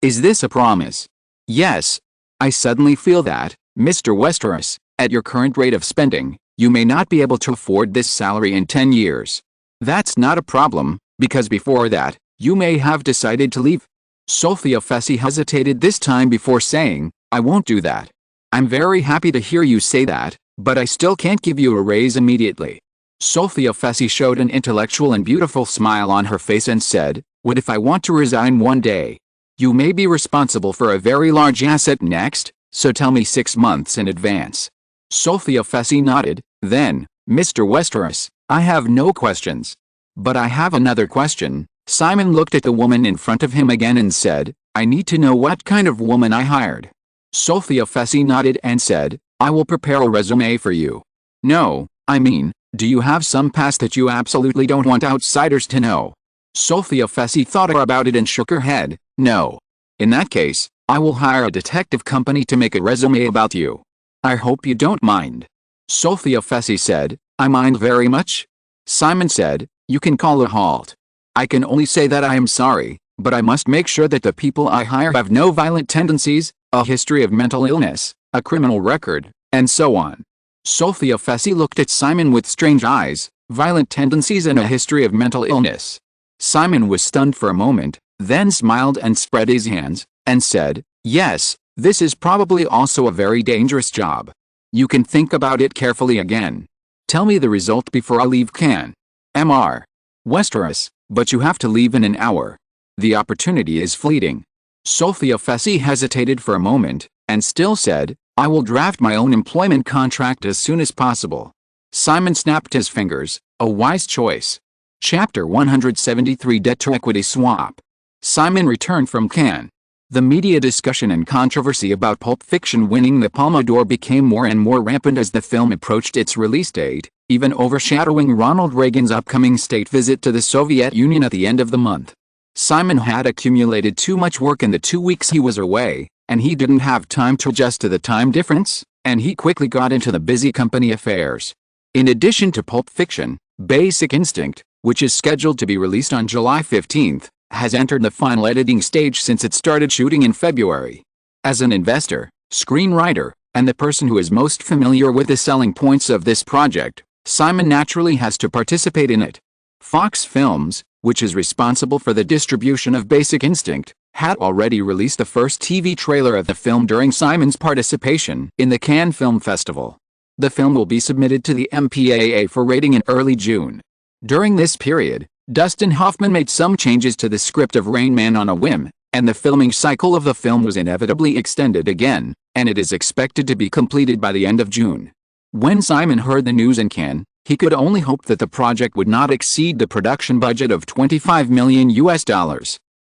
Is this a promise?" "Yes. I suddenly feel that, Mr. Westeros, at your current rate of spending, you may not be able to afford this salary in 10 years. That's not a problem, because before that, you may have decided to leave." Sophia Fessy hesitated this time before saying, "I won't do that. I'm very happy to hear you say that, but I still can't give you a raise immediately." Sophia Fessy showed an intellectual and beautiful smile on her face and said, "What if I want to resign one day? You may be responsible for a very large asset next, so tell me 6 months in advance." Sophia Fessy nodded. Then, "Mr. Westeros, I have no questions. But I have another question." Simon looked at the woman in front of him again and said, "I need to know what kind of woman I hired." Sophia Fessy nodded and said, "I will prepare a resume for you." "No, I mean, do you have some past that you absolutely don't want outsiders to know?" Sophia Fessy thought about it and shook her head. "No. In that case, I will hire a detective company to make a resume about you. I hope you don't mind." Sophia Fessy said, "I mind very much." Simon said, "You can call a halt. I can only say that I am sorry, but I must make sure that the people I hire have no violent tendencies, a history of mental illness, a criminal record, and so on." Sophia Fessy looked at Simon with strange eyes. Violent tendencies and a history of mental illness. Simon was stunned for a moment, then smiled and spread his hands, and said, "Yes, this is probably also a very dangerous job. You can think about it carefully again. Tell me the result before I leave Cannes. Mr. Westeros, but you have to leave in an hour. The opportunity is fleeting." Sophia Fessy hesitated for a moment, and still said, "I will draft my own employment contract as soon as possible." Simon snapped his fingers. A wise choice. Chapter 173 Debt-to-Equity Swap. Simon returned from Cannes. The media discussion and controversy about Pulp Fiction winning the Palme d'Or became more and more rampant as the film approached its release date, even overshadowing Ronald Reagan's upcoming state visit to the Soviet Union at the end of the month. Simon had accumulated too much work in the 2 weeks he was away, and he didn't have time to adjust to the time difference, and he quickly got into the busy company affairs. In addition to Pulp Fiction, Basic Instinct, which is scheduled to be released on July 15, has entered the final editing stage since it started shooting in February. As an investor, screenwriter, and the person who is most familiar with the selling points of this project, Simon naturally has to participate in it. Fox Films, which is responsible for the distribution of Basic Instinct, had already released the first TV trailer of the film during Simon's participation in the Cannes Film Festival. The film will be submitted to the MPAA for rating in early June. During this period, Dustin Hoffman made some changes to the script of Rain Man on a whim, and the filming cycle of the film was inevitably extended again, and it is expected to be completed by the end of June. When Simon heard the news in Cannes, he could only hope that the project would not exceed the production budget of $25 million.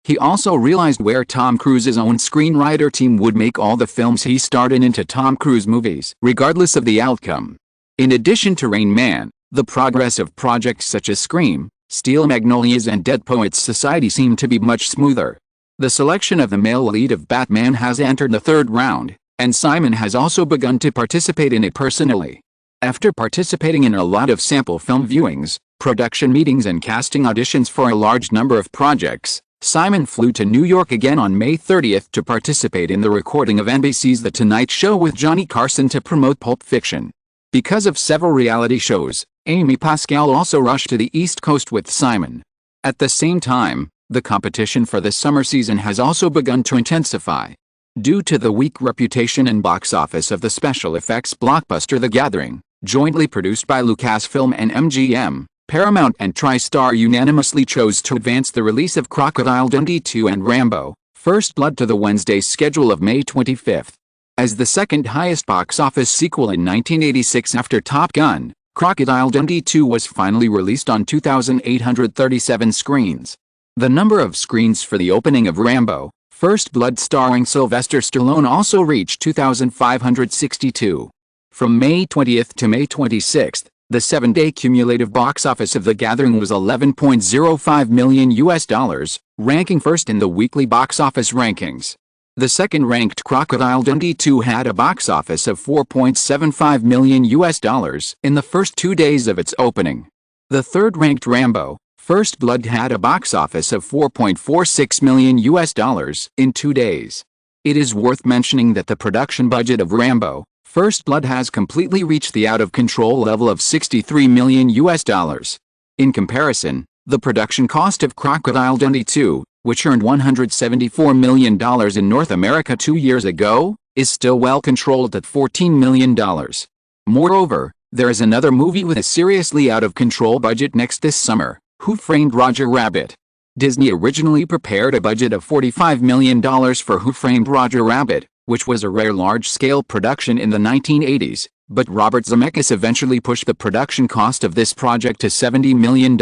He also realized where Tom Cruise's own screenwriter team would make all the films he starred in into Tom Cruise movies, regardless of the outcome. In addition to Rain Man, the progress of projects such as Scream, Steel Magnolias and Dead Poets Society seemed to be much smoother. The selection of the male lead of Batman has entered the third round, and Simon has also begun to participate in it personally. After participating in a lot of sample film viewings, production meetings and casting auditions for a large number of projects, Simon flew to New York again on May 30th to participate in the recording of NBC's The Tonight Show with Johnny Carson to promote Pulp Fiction. Because of several reality shows, Amy Pascal also rushed to the East Coast with Simon. At the same time, the competition for the summer season has also begun to intensify. Due to the weak reputation and box office of the special effects blockbuster The Gathering, jointly produced by Lucasfilm and MGM, Paramount and TriStar unanimously chose to advance the release of Crocodile Dundee 2 and Rambo: First Blood to the Wednesday schedule of May 25th. As the second highest box office sequel in 1986 after Top Gun, Crocodile Dundee 2 was finally released on 2,837 screens. The number of screens for the opening of Rambo: First Blood starring Sylvester Stallone also reached 2,562. From May 20th to May 26th, the 7-day cumulative box office of The Gathering was $11.05 million, ranking first in the weekly box office rankings. The second-ranked Crocodile Dundee 2 had a box office of $4.75 million in the first 2 days of its opening. The third-ranked Rambo: First Blood had a box office of $4.46 million in 2 days. It is worth mentioning that the production budget of Rambo: First Blood has completely reached the out-of-control level of $63 million. In comparison, the production cost of Crocodile Dundee 2, which earned $174 million in North America 2 years ago, is still well controlled at $14 million. Moreover, there is another movie with a seriously out-of-control budget next this summer: Who Framed Roger Rabbit. Disney originally prepared a budget of $45 million for Who Framed Roger Rabbit, which was a rare large-scale production in the 1980s, but Robert Zemeckis eventually pushed the production cost of this project to $70 million.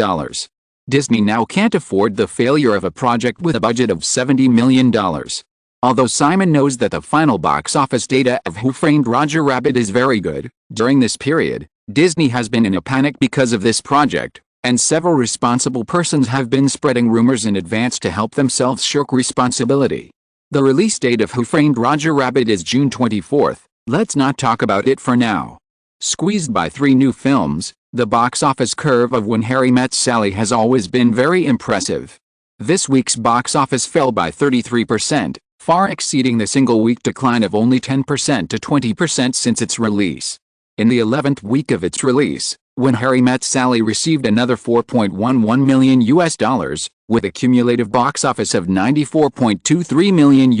Disney now can't afford the failure of a project with a budget of $70 million. Although Simon knows that the final box office data of Who Framed Roger Rabbit is very good, during this period, Disney has been in a panic because of this project, and several responsible persons have been spreading rumors in advance to help themselves shirk responsibility. The release date of Who Framed Roger Rabbit is June 24th. Let's not talk about it for now. Squeezed by 3 new films, the box office curve of When Harry Met Sally has always been very impressive. This week's box office fell by 33%, far exceeding the single-week decline of only 10% to 20% since its release. In the 11th week of its release, When Harry Met Sally received another $4.11 million, with a cumulative box office of $94.23 million,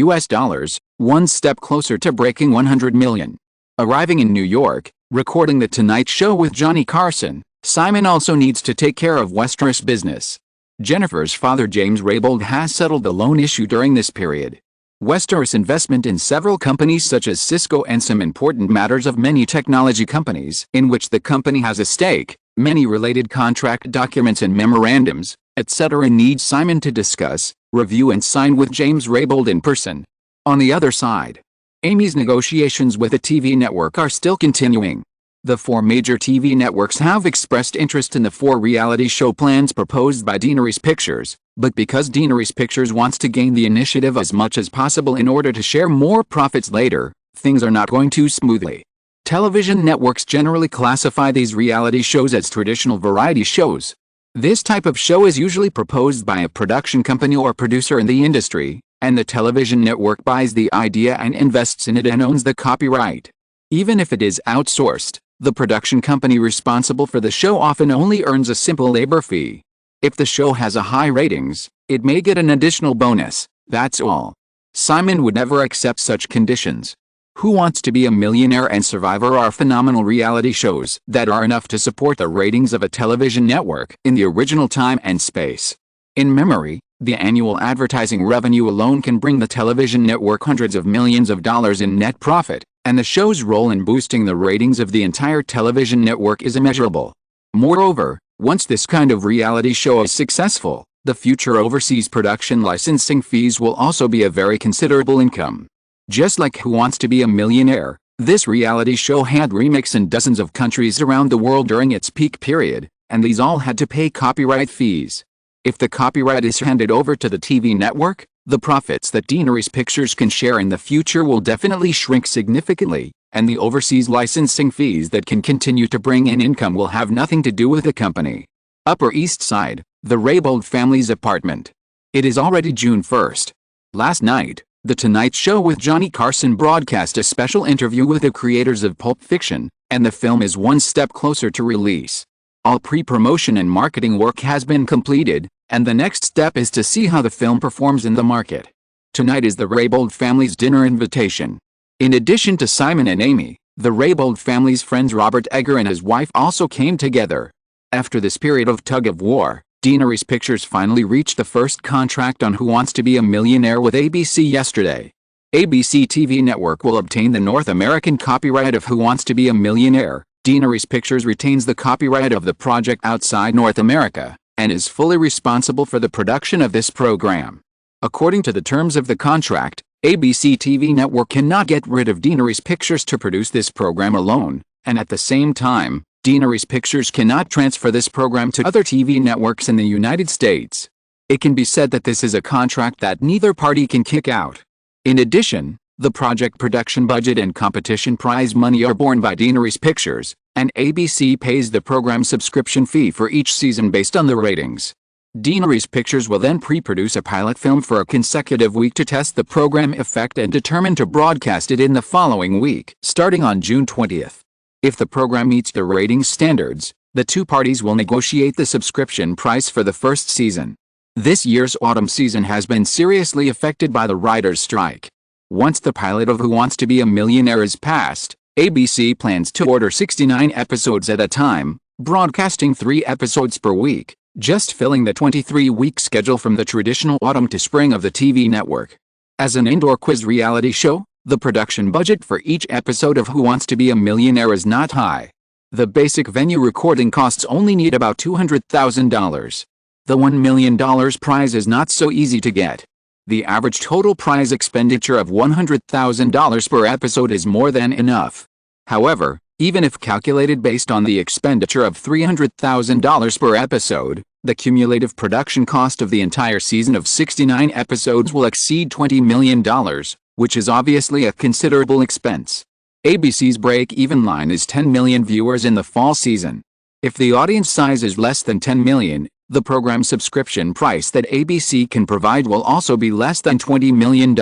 one step closer to breaking $100 million. Arriving in New York, recording The Tonight Show with Johnny Carson, Simon also needs to take care of Westeros business. Jennifer's father James Raybould has settled the loan issue during this period. Westeros' investment in several companies such as Cisco and some important matters of many technology companies in which the company has a stake, many related contract documents and memorandums, etc. need Simon to discuss, review and sign with James Raybould in person. On the other side, Amy's negotiations with the TV network are still continuing. The 4 major TV networks have expressed interest in the 4 reality show plans proposed by Daenerys Pictures, but because Daenerys Pictures wants to gain the initiative as much as possible in order to share more profits later, things are not going too smoothly. Television networks generally classify these reality shows as traditional variety shows. This type of show is usually proposed by a production company or producer in the industry, and the television network buys the idea and invests in it and owns the copyright. Even if it is outsourced, the production company responsible for the show often only earns a simple labor fee. If the show has a high ratings, it may get an additional bonus, that's all. Simon would never accept such conditions. Who Wants to Be a Millionaire and Survivor are phenomenal reality shows that are enough to support the ratings of a television network in the original time and space. In memory, the annual advertising revenue alone can bring the television network hundreds of millions of dollars in net profit, and the show's role in boosting the ratings of the entire television network is immeasurable. Moreover, once this kind of reality show is successful, the future overseas production licensing fees will also be a very considerable income. Just like Who Wants to Be a Millionaire, this reality show had remakes in dozens of countries around the world during its peak period, and these all had to pay copyright fees. If the copyright is handed over to the TV network, the profits that Daenerys Pictures can share in the future will definitely shrink significantly, and the overseas licensing fees that can continue to bring in income will have nothing to do with the company. Upper East Side, the Raybould family's apartment. It is already June 1st. Last night, The Tonight Show with Johnny Carson broadcast a special interview with the creators of Pulp Fiction, and the film is one step closer to release. All pre-promotion and marketing work has been completed, and the next step is to see how the film performs in the market. Tonight is the Raybould family's dinner invitation. In addition to Simon and Amy, the Raybould family's friends Robert Egger and his wife also came together. After this period of tug-of-war, Daenerys Pictures finally reached the first contract on Who Wants to Be a Millionaire with ABC yesterday. ABC TV network will obtain the North American copyright of Who Wants to Be a Millionaire. Daenerys Pictures retains the copyright of the project outside North America, and is fully responsible for the production of this program. According to the terms of the contract, ABC TV network cannot get rid of Daenerys Pictures to produce this program alone, and at the same time, Daenerys Pictures cannot transfer this program to other TV networks in the United States. It can be said that this is a contract that neither party can kick out. In addition, the project production budget and competition prize money are borne by Daenerys Pictures, and ABC pays the program subscription fee for each season based on the ratings. Daenerys Pictures will then pre-produce a pilot film for a consecutive week to test the program effect and determine to broadcast it in the following week, starting on June 20th. If the program meets the ratings standards, the two parties will negotiate the subscription price for the first season. This year's autumn season has been seriously affected by the writers' strike. Once the pilot of Who Wants to Be a Millionaire is passed, ABC plans to order 69 episodes at a time, broadcasting 3 episodes per week, just filling the 23-week schedule from the traditional autumn to spring of the TV network. As an indoor quiz reality show, the production budget for each episode of Who Wants to Be a Millionaire is not high. The basic venue recording costs only need about $200,000. The $1 million prize is not so easy to get. The average total prize expenditure of $100,000 per episode is more than enough. However, even if calculated based on the expenditure of $300,000 per episode, the cumulative production cost of the entire season of 69 episodes will exceed $20 million, which is obviously a considerable expense. ABC's break-even line is 10 million viewers in the fall season. If the audience size is less than 10 million, the program subscription price that ABC can provide will also be less than $20 million.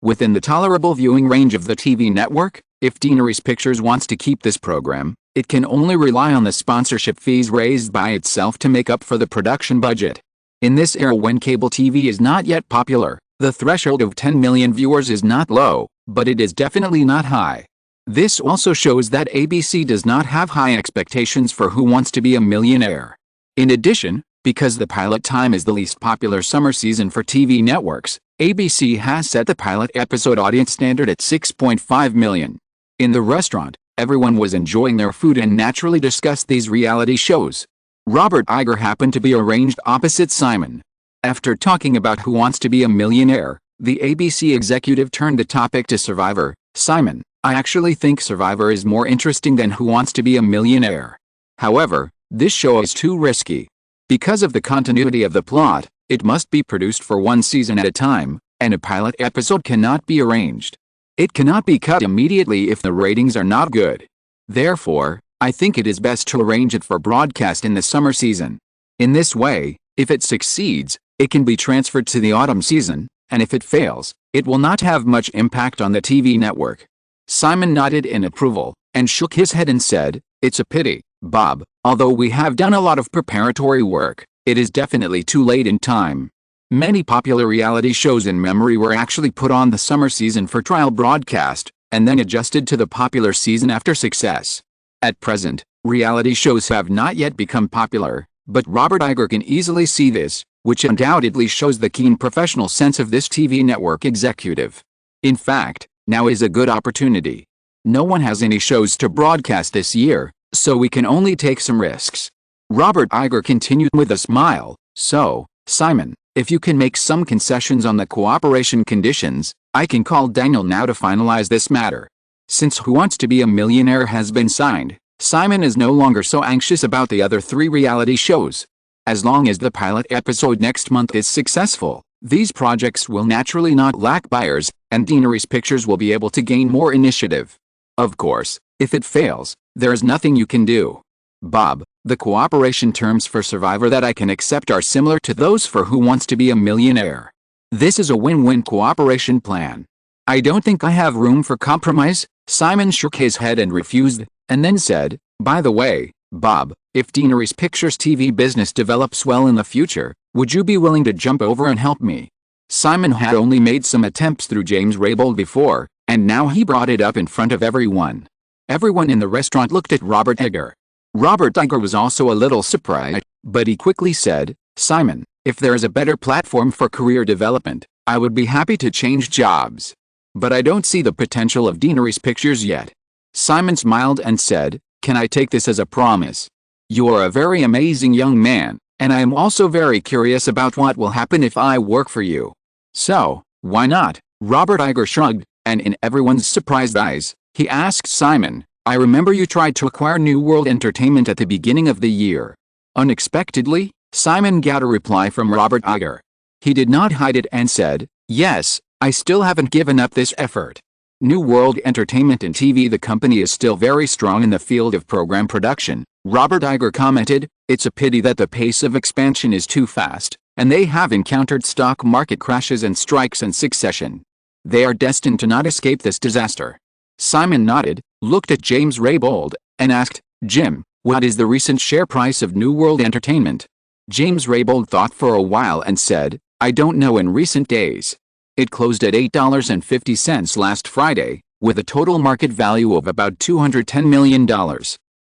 Within the tolerable viewing range of the TV network, if Daenerys Pictures wants to keep this program, it can only rely on the sponsorship fees raised by itself to make up for the production budget. In this era when cable TV is not yet popular, the threshold of 10 million viewers is not low, but it is definitely not high. This also shows that ABC does not have high expectations for Who Wants to Be a Millionaire. In addition, because the pilot time is the least popular summer season for TV networks, ABC has set the pilot episode audience standard at 6.5 million. In the restaurant, everyone was enjoying their food and naturally discussed these reality shows. Robert Iger happened to be arranged opposite Simon. After talking about Who Wants to Be a Millionaire, the ABC executive turned the topic to Survivor. Simon, I actually think Survivor is more interesting than Who Wants to Be a Millionaire. However, this show is too risky. Because of the continuity of the plot, it must be produced for one season at a time, and a pilot episode cannot be arranged. It cannot be cut immediately if the ratings are not good. Therefore, I think it is best to arrange it for broadcast in the summer season. In this way, if it succeeds, it can be transferred to the autumn season, and if it fails, it will not have much impact on the TV network. Simon nodded in approval, and shook his head and said, "It's a pity, Bob, although we have done a lot of preparatory work, it is definitely too late in time. Many popular reality shows in memory were actually put on the summer season for trial broadcast, and then adjusted to the popular season after success. At present, reality shows have not yet become popular, but Robert Iger can easily see this, which undoubtedly shows the keen professional sense of this TV network executive. In fact, now is a good opportunity. No one has any shows to broadcast this year, so we can only take some risks." Robert Iger continued with a smile, "So, Simon, if you can make some concessions on the cooperation conditions, I can call Daniel now to finalize this matter." Since Who Wants to Be a Millionaire has been signed, Simon is no longer so anxious about the other 3 reality shows. As long as the pilot episode next month is successful, these projects will naturally not lack buyers, and Daenerys Pictures will be able to gain more initiative. Of course, if it fails, there is nothing you can do. Bob, the cooperation terms for Survivor that I can accept are similar to those for Who Wants to Be a Millionaire. This is a win-win cooperation plan. I don't think I have room for compromise." Simon shook his head and refused, and then said, "By the way, Bob, if Daenerys Pictures TV business develops well in the future, would you be willing to jump over and help me?" Simon had only made some attempts through James Raybould before, and now he brought it up in front of everyone. Everyone in the restaurant looked at Robert Iger. Robert Iger was also a little surprised, but he quickly said, "Simon, if there is a better platform for career development, I would be happy to change jobs. But I don't see the potential of Daenerys Pictures yet." Simon smiled and said, "Can I take this as a promise? You are a very amazing young man, and I am also very curious about what will happen if I work for you. So, why not?" Robert Iger shrugged, and in everyone's surprised eyes, he asked Simon, "I remember you tried to acquire New World Entertainment at the beginning of the year." Unexpectedly, Simon got a reply from Robert Iger. He did not hide it and said, "Yes, I still haven't given up this effort. New World Entertainment and TV, the company is still very strong in the field of program production." Robert Iger commented, "It's a pity that the pace of expansion is too fast, and they have encountered stock market crashes and strikes in succession. They are destined to not escape this disaster." Simon nodded, looked at James Raybould, and asked, "Jim, what is the recent share price of New World Entertainment?" James Raybould thought for a while and said, "I don't know in recent days. It closed at $8.50 last Friday, with a total market value of about $210 million.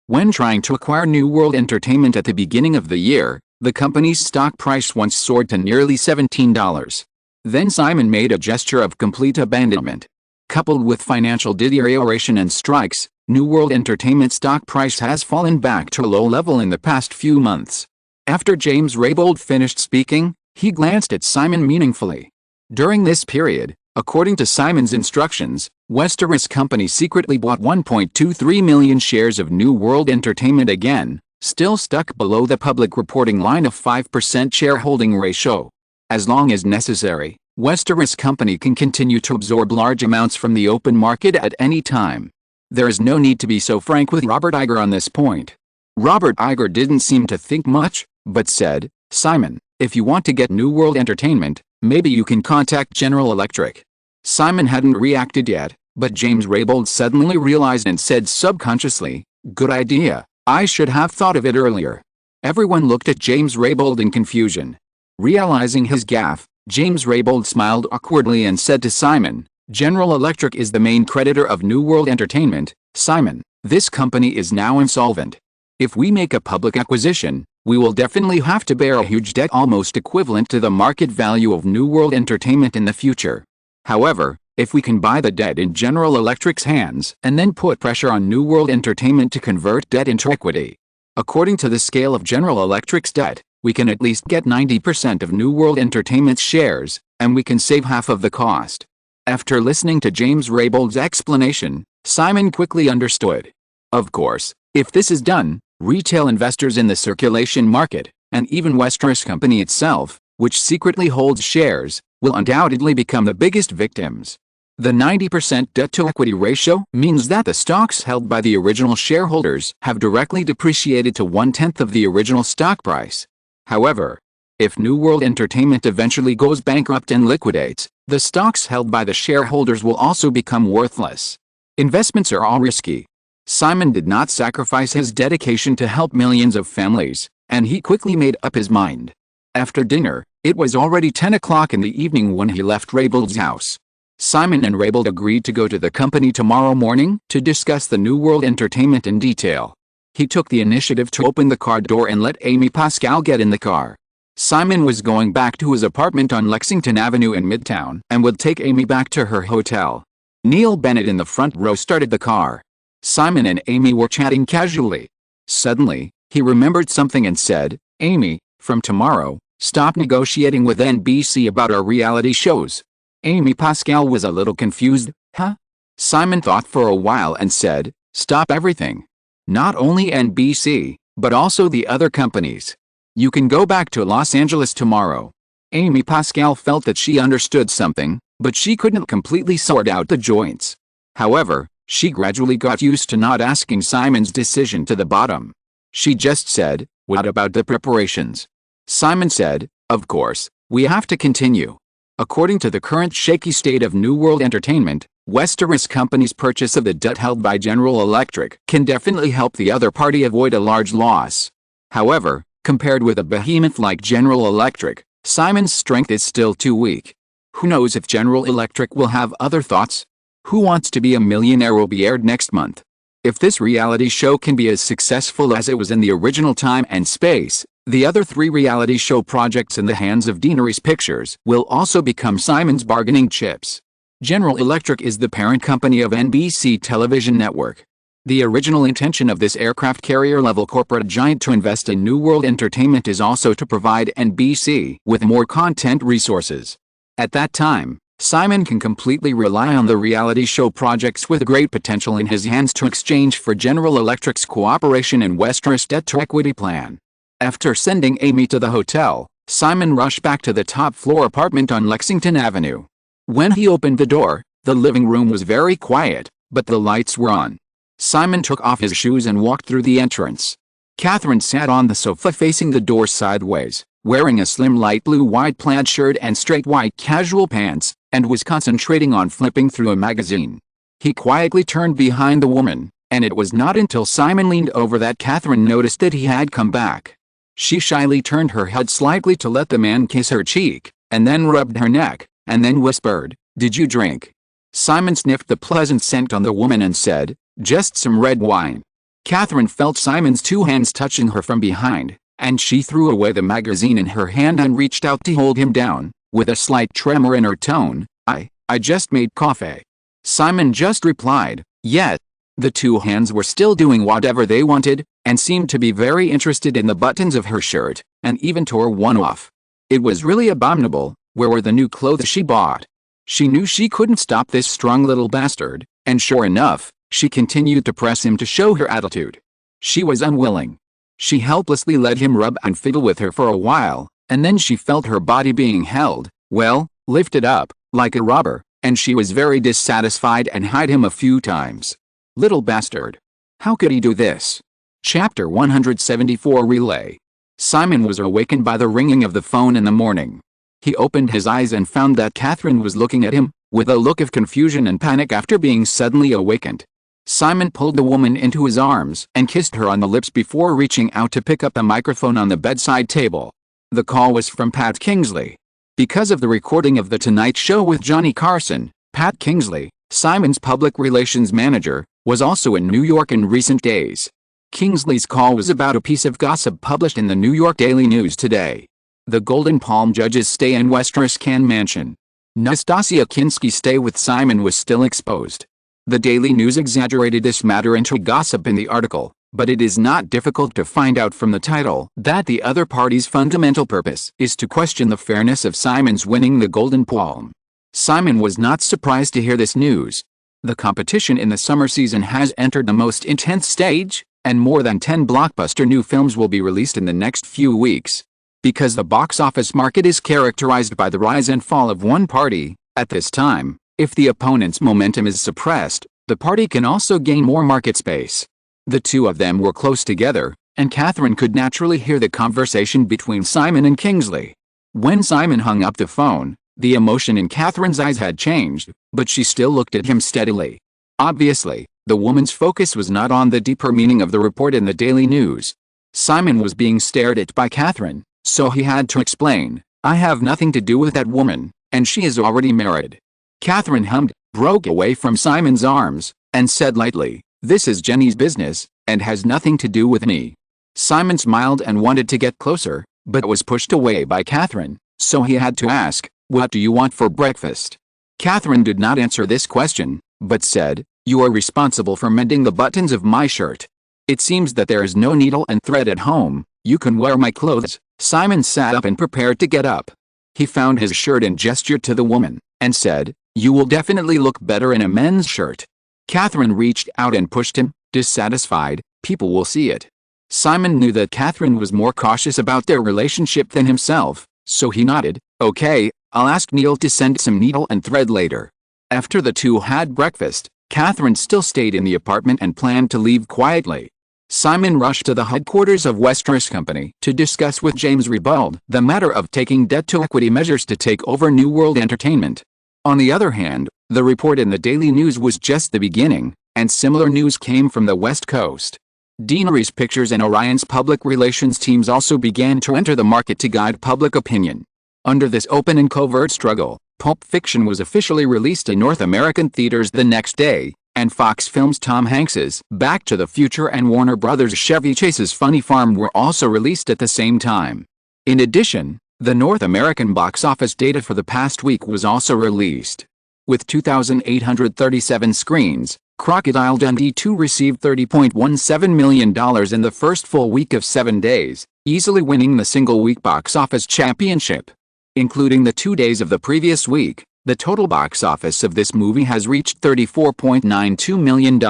When trying to acquire New World Entertainment at the beginning of the year, the company's stock price once soared to nearly $17. Then Simon made a gesture of complete abandonment. Coupled with financial deterioration and strikes, New World Entertainment stock price has fallen back to a low level in the past few months." After James Raybould finished speaking, he glanced at Simon meaningfully. During this period, according to Simon's instructions, Westeros Company secretly bought 1.23 million shares of New World Entertainment again, still stuck below the public reporting line of 5% shareholding ratio. As long as necessary, Westeros Company can continue to absorb large amounts from the open market at any time. There is no need to be so frank with Robert Iger on this point. Robert Iger didn't seem to think much, but said, "Simon, if you want to get New World Entertainment, maybe you can contact General Electric." Simon hadn't reacted yet, but James Raybould suddenly realized and said subconsciously, "Good idea, I should have thought of it earlier." Everyone looked at James Raybould in confusion. Realizing his gaffe, James Raybould smiled awkwardly and said to Simon, "General Electric is the main creditor of New World Entertainment, Simon. This company is now insolvent. If we make a public acquisition, we will definitely have to bear a huge debt almost equivalent to the market value of New World Entertainment in the future. However, if we can buy the debt in General Electric's hands and then put pressure on New World Entertainment to convert debt into equity. According to the scale of General Electric's debt, we can at least get 90% of New World Entertainment's shares, and we can save half of the cost." After listening to James Raybould's explanation, Simon quickly understood. Of course, if this is done, retail investors in the circulation market, and even Westeros Company itself, which secretly holds shares, will undoubtedly become the biggest victims. The 90% debt-to-equity ratio means that the stocks held by the original shareholders have directly depreciated to 1/10 of the original stock price. However, if New World Entertainment eventually goes bankrupt and liquidates, the stocks held by the shareholders will also become worthless. Investments are all risky. Simon did not sacrifice his dedication to help millions of families, and he quickly made up his mind. After dinner, it was already 10 o'clock in the evening when he left Raybold's house. Simon and Raybold agreed to go to the company tomorrow morning to discuss the New World Entertainment in detail. He took the initiative to open the car door and let Amy Pascal get in the car. Simon was going back to his apartment on Lexington Avenue in Midtown and would take Amy back to her hotel. Neil Bennett in the front row started the car. Simon and Amy were chatting casually. Suddenly, he remembered something and said, "Amy, from tomorrow, stop negotiating with NBC about our reality shows." Amy Pascal was a little confused. Huh? Simon thought for a while and said, "Stop everything. Not only NBC, but also the other companies. You can go back to Los Angeles tomorrow." Amy Pascal felt that she understood something, but she couldn't completely sort out the joints. However, she gradually got used to not asking Simon's decision to the bottom. She just said, "What about the preparations?" Simon said, "Of course, we have to continue. According to the current shaky state of New World Entertainment, Westeros Company's purchase of the debt held by General Electric can definitely help the other party avoid a large loss. However, compared with a behemoth like General Electric, Simon's strength is still too weak. Who knows if General Electric will have other thoughts? Who Wants to Be a Millionaire will be aired next month. If this reality show can be as successful as it was in the original Time and Space, the other 3 reality show projects in the hands of Deaneries Pictures will also become Simon's bargaining chips. General Electric is the parent company of NBC Television Network. The original intention of this aircraft carrier-level corporate giant to invest in New World Entertainment is also to provide NBC with more content resources. At that time, Simon can completely rely on the reality show projects with great potential in his hands to exchange for General Electric's cooperation in Westeros' debt-to-equity plan. After sending Amy to the hotel, Simon rushed back to the top-floor apartment on Lexington Avenue. When he opened the door, the living room was very quiet, but the lights were on. Simon took off his shoes and walked through the entrance. Kathryn sat on the sofa facing the door sideways, wearing a slim light blue wide plaid shirt and straight white casual pants, and was concentrating on flipping through a magazine. He quietly turned behind the woman, and it was not until Simon leaned over that Kathryn noticed that he had come back. She shyly turned her head slightly to let the man kiss her cheek, and then rubbed her neck, and then whispered, "Did you drink?" Simon sniffed the pleasant scent on the woman and said, "Just some red wine." Kathryn felt Simon's 2 hands touching her from behind, and she threw away the magazine in her hand and reached out to hold him down, with a slight tremor in her tone. I just made coffee." Simon just replied, "Yet." The 2 hands were still doing whatever they wanted, and seemed to be very interested in the buttons of her shirt, and even tore one off. It was really abominable. Where were the new clothes she bought? She knew she couldn't stop this strong little bastard, and sure enough, she continued to press him to show her attitude. She was unwilling. She helplessly let him rub and fiddle with her for a while, and then she felt her body being held, well, lifted up, like a robber, and she was very dissatisfied and eyed him a few times. Little bastard. How could he do this? Chapter 174 Relay. Simon was awakened by the ringing of the phone in the morning. He opened his eyes and found that Kathryn was looking at him, with a look of confusion and panic after being suddenly awakened. Simon pulled the woman into his arms and kissed her on the lips before reaching out to pick up a microphone on the bedside table. The call was from Pat Kingsley. Because of the recording of The Tonight Show with Johnny Carson, Pat Kingsley, Simon's public relations manager, was also in New York in recent days. Kingsley's call was about a piece of gossip published in the New York Daily News today. The Golden Palm judge's stay in Westeros Mansion. Nastasia Kinski's stay with Simon was still exposed. The Daily News exaggerated this matter into gossip in the article, but it is not difficult to find out from the title that the other party's fundamental purpose is to question the fairness of Simon's winning the Golden Palm. Simon was not surprised to hear this news. The competition in the summer season has entered the most intense stage, and more than 10 blockbuster new films will be released in the next few weeks. Because the box office market is characterized by the rise and fall of one party, at this time, if the opponent's momentum is suppressed, the party can also gain more market space. The 2 of them were close together, and Kathryn could naturally hear the conversation between Simon and Kingsley. When Simon hung up the phone, the emotion in Kathryn's eyes had changed, but she still looked at him steadily. Obviously, the woman's focus was not on the deeper meaning of the report in the Daily News. Simon was being stared at by Kathryn, so he had to explain, "I have nothing to do with that woman, and she is already married." Kathryn hummed, broke away from Simon's arms, and said lightly, "This is Jenny's business, and has nothing to do with me." Simon smiled and wanted to get closer, but was pushed away by Kathryn, so he had to ask, "What do you want for breakfast?" Kathryn did not answer this question, but said, "You are responsible for mending the buttons of my shirt. It seems that there is no needle and thread at home. You can wear my clothes." Simon sat up and prepared to get up. He found his shirt and gestured to the woman, and said, "You will definitely look better in a men's shirt." Kathryn reached out and pushed him, dissatisfied. "People will see it." Simon knew that Kathryn was more cautious about their relationship than himself, so he nodded, "Okay, I'll ask Neil to send some needle and thread later." After the two had breakfast, Kathryn still stayed in the apartment and planned to leave quietly. Simon rushed to the headquarters of Westeros Company to discuss with James Rebald the matter of taking debt-to-equity measures to take over New World Entertainment. On the other hand, the report in the Daily News was just the beginning, and similar news came from the West Coast. Deanery's Pictures and Orion's public relations teams also began to enter the market to guide public opinion. Under this open and covert struggle, Pulp Fiction was officially released in North American theaters the next day, and Fox Films' Tom Hanks's Back to the Future and Warner Brothers' Chevy Chase's Funny Farm were also released at the same time. In addition, the North American box office data for the past week was also released. With 2,837 screens, Crocodile Dundee 2 received $30.17 million in the first full week of 7 days, easily winning the single-week box office championship. Including the 2 days of the previous week, the total box office of this movie has reached $34.92 million.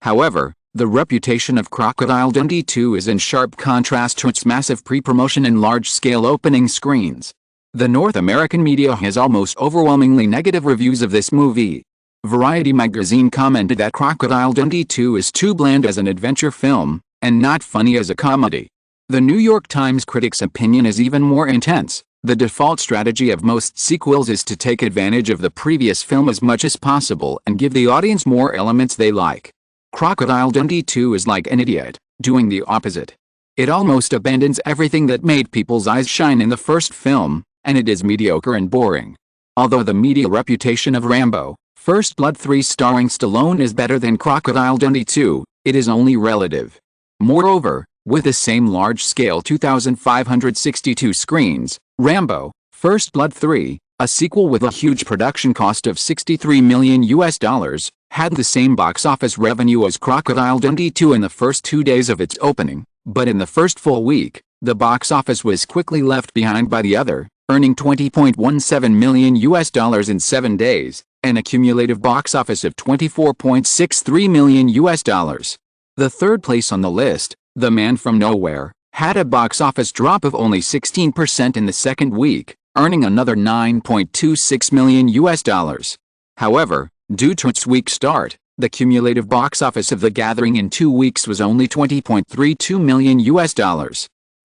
However, the reputation of Crocodile Dundee 2 is in sharp contrast to its massive pre-promotion and large-scale opening screens. The North American media has almost overwhelmingly negative reviews of this movie. Variety magazine commented that Crocodile Dundee 2 is too bland as an adventure film, and not funny as a comedy. The New York Times critic's opinion is even more intense. The default strategy of most sequels is to take advantage of the previous film as much as possible and give the audience more elements they like. Crocodile Dundee 2 is like an idiot, doing the opposite. It almost abandons everything that made people's eyes shine in the first film, and it is mediocre and boring. Although the media reputation of Rambo, First Blood 3 starring Stallone is better than Crocodile Dundee 2, it is only relative. Moreover, with the same large-scale 2,562 screens, Rambo, First Blood 3, a sequel with a huge production cost of $63 million, had the same box office revenue as Crocodile Dundee 2 in the first 2 days of its opening, but in the first full week, the box office was quickly left behind by the other, earning $20.17 million in 7 days, an accumulative box office of $24.63 million. The third place on the list, The Man from Nowhere, had a box office drop of only 16% in the second week, earning another $9.26 million. However, due to its weak start, the cumulative box office of The Gathering in 2 weeks was only $20.32 million.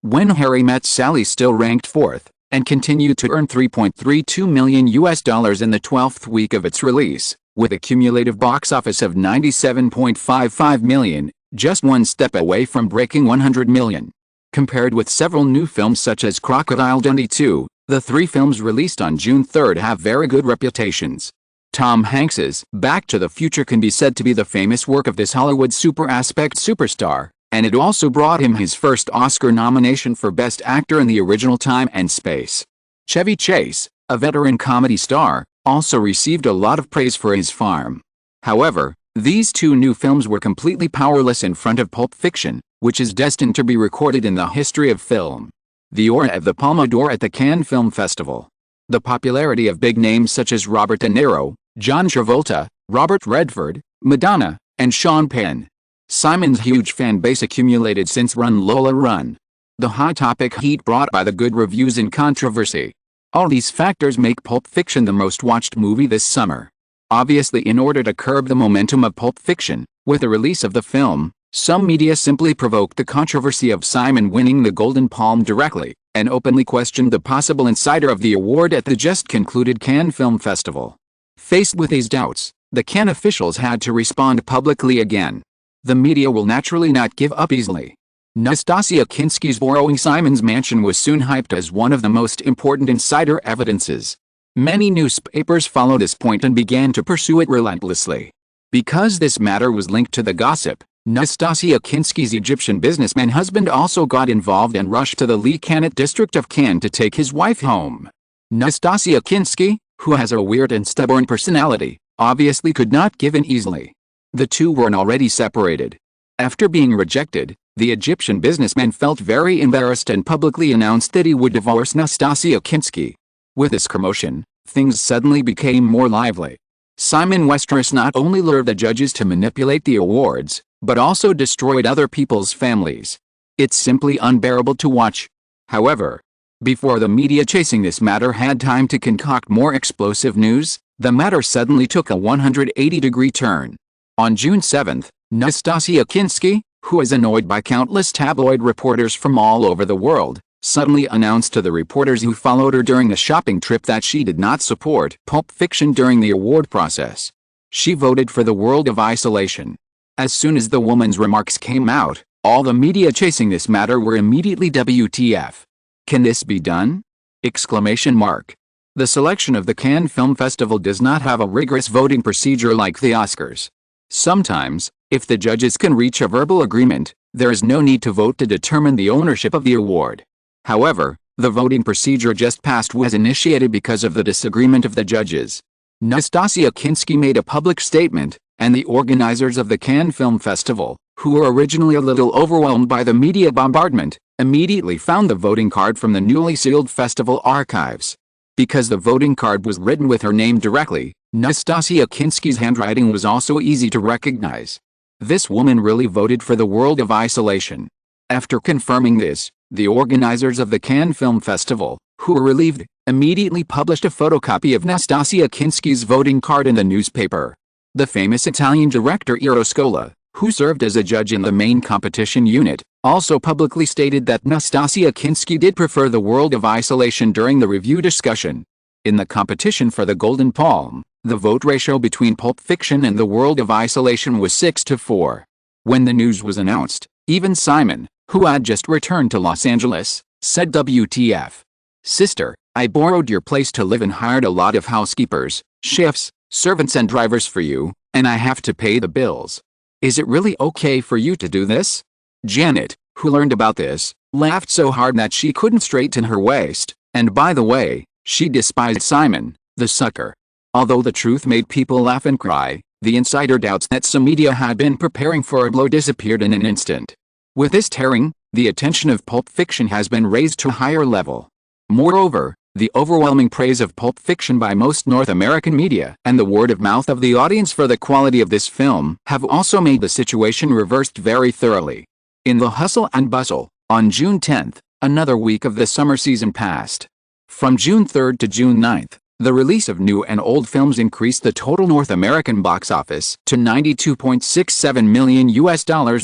When Harry Met Sally still ranked fourth, and continued to earn $3.32 million in the 12th week of its release, with a cumulative box office of $97.55 million, just one step away from breaking $100 million. Compared with several new films such as Crocodile Dundee 2, the 3 films released on June 3 have very good reputations. Tom Hanks's Back to the Future can be said to be the famous work of this Hollywood super-aspect superstar, and it also brought him his first Oscar nomination for Best Actor in the original time and space. Chevy Chase, a veteran comedy star, also received a lot of praise for his farm. However, these 2 new films were completely powerless in front of Pulp Fiction, which is destined to be recorded in the history of film. The aura of the Palme d'Or at the Cannes Film Festival. The popularity of big names such as Robert De Niro, John Travolta, Robert Redford, Madonna, and Sean Penn. Simon's huge fan base accumulated since Lola Run. The hot topic heat brought by the good reviews and controversy. All these factors make Pulp Fiction the most watched movie this summer. Obviously, in order to curb the momentum of Pulp Fiction, with the release of the film, Some media simply provoked the controversy of Simon winning the Golden Palm directly, and openly questioned the possible insider of the award at the just concluded Cannes Film Festival. Faced with these doubts, the Cannes officials had to respond publicly again. The media will naturally not give up easily. Nastasia Kinski's borrowing Simon's mansion was soon hyped as one of the most important insider evidences. Many newspapers followed this point and began to pursue it relentlessly. Because this matter was linked to the gossip, Nastasia Kinski's Egyptian businessman husband also got involved and rushed to the Lee Cannet district of Cannes to take his wife home. Nastasia Kinski, who has a weird and stubborn personality, obviously could not give in easily. The two were already separated. After being rejected, the Egyptian businessman felt very embarrassed and publicly announced that he would divorce Nastasia Kinski. With this commotion, things suddenly became more lively. Simon Westeros not only lured the judges to manipulate the awards, but also destroyed other people's families. It's simply unbearable to watch. However, before the media chasing this matter had time to concoct more explosive news, the matter suddenly took a 180-degree turn. On June 7, Nastasia Kinski, who is annoyed by countless tabloid reporters from all over the world, suddenly announced to the reporters who followed her during a shopping trip that she did not support Pulp Fiction during the award process. She voted for The World of Isolation. As soon as the woman's remarks came out, all the media chasing this matter were immediately WTF. Can this be done? Exclamation mark. The selection of the Cannes Film Festival does not have a rigorous voting procedure like the Oscars. Sometimes, if the judges can reach a verbal agreement, there is no need to vote to determine the ownership of the award. However, the voting procedure just passed was initiated because of the disagreement of the judges. Nastasia Kinski made a public statement, and the organizers of the Cannes Film Festival, who were originally a little overwhelmed by the media bombardment, immediately found the voting card from the newly sealed festival archives. Because the voting card was written with her name directly, Nastasia Kinski's handwriting was also easy to recognize. This woman really voted for The World of Isolation. After confirming this, the organizers of the Cannes Film Festival, who were relieved, immediately published a photocopy of Nastasia Kinski's voting card in the newspaper. The famous Italian director Eero Scola, who served as a judge in the main competition unit, also publicly stated that Nastasia Kinski did prefer The World of Isolation during the review discussion. In the competition for the Golden Palm, the vote ratio between Pulp Fiction and The World of Isolation was 6-4. When the news was announced, even Simon, who had just returned to Los Angeles, said WTF. Sister, I borrowed your place to live and hired a lot of housekeepers, chefs, servants and drivers for you, and I have to pay the bills. Is it really okay for you to do this? Janet, who learned about this, laughed so hard that she couldn't straighten her waist, and by the way, she despised Simon, the sucker. Although the truth made people laugh and cry, the insider doubts that some media had been preparing for a blow disappeared in an instant. With this tearing, the attention of Pulp Fiction has been raised to a higher level. Moreover, the overwhelming praise of Pulp Fiction by most North American media and the word of mouth of the audience for the quality of this film have also made the situation reversed very thoroughly. In the hustle and bustle, on June 10th, another week of the summer season passed. From June 3rd to June 9th, the release of new and old films increased the total North American box office to $92.67 million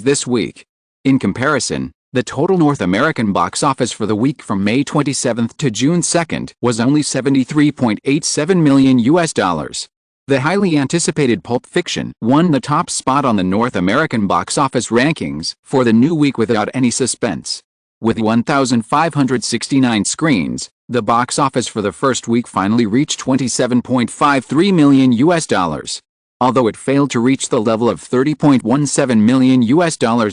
this week. In comparison, the total North American box office for the week from May 27 to June 2 was only $73.87 million. The highly anticipated Pulp Fiction won the top spot on the North American box office rankings for the new week without any suspense. With 1,569 screens, the box office for the first week finally reached $27.53 million. Although it failed to reach the level of $30.17 million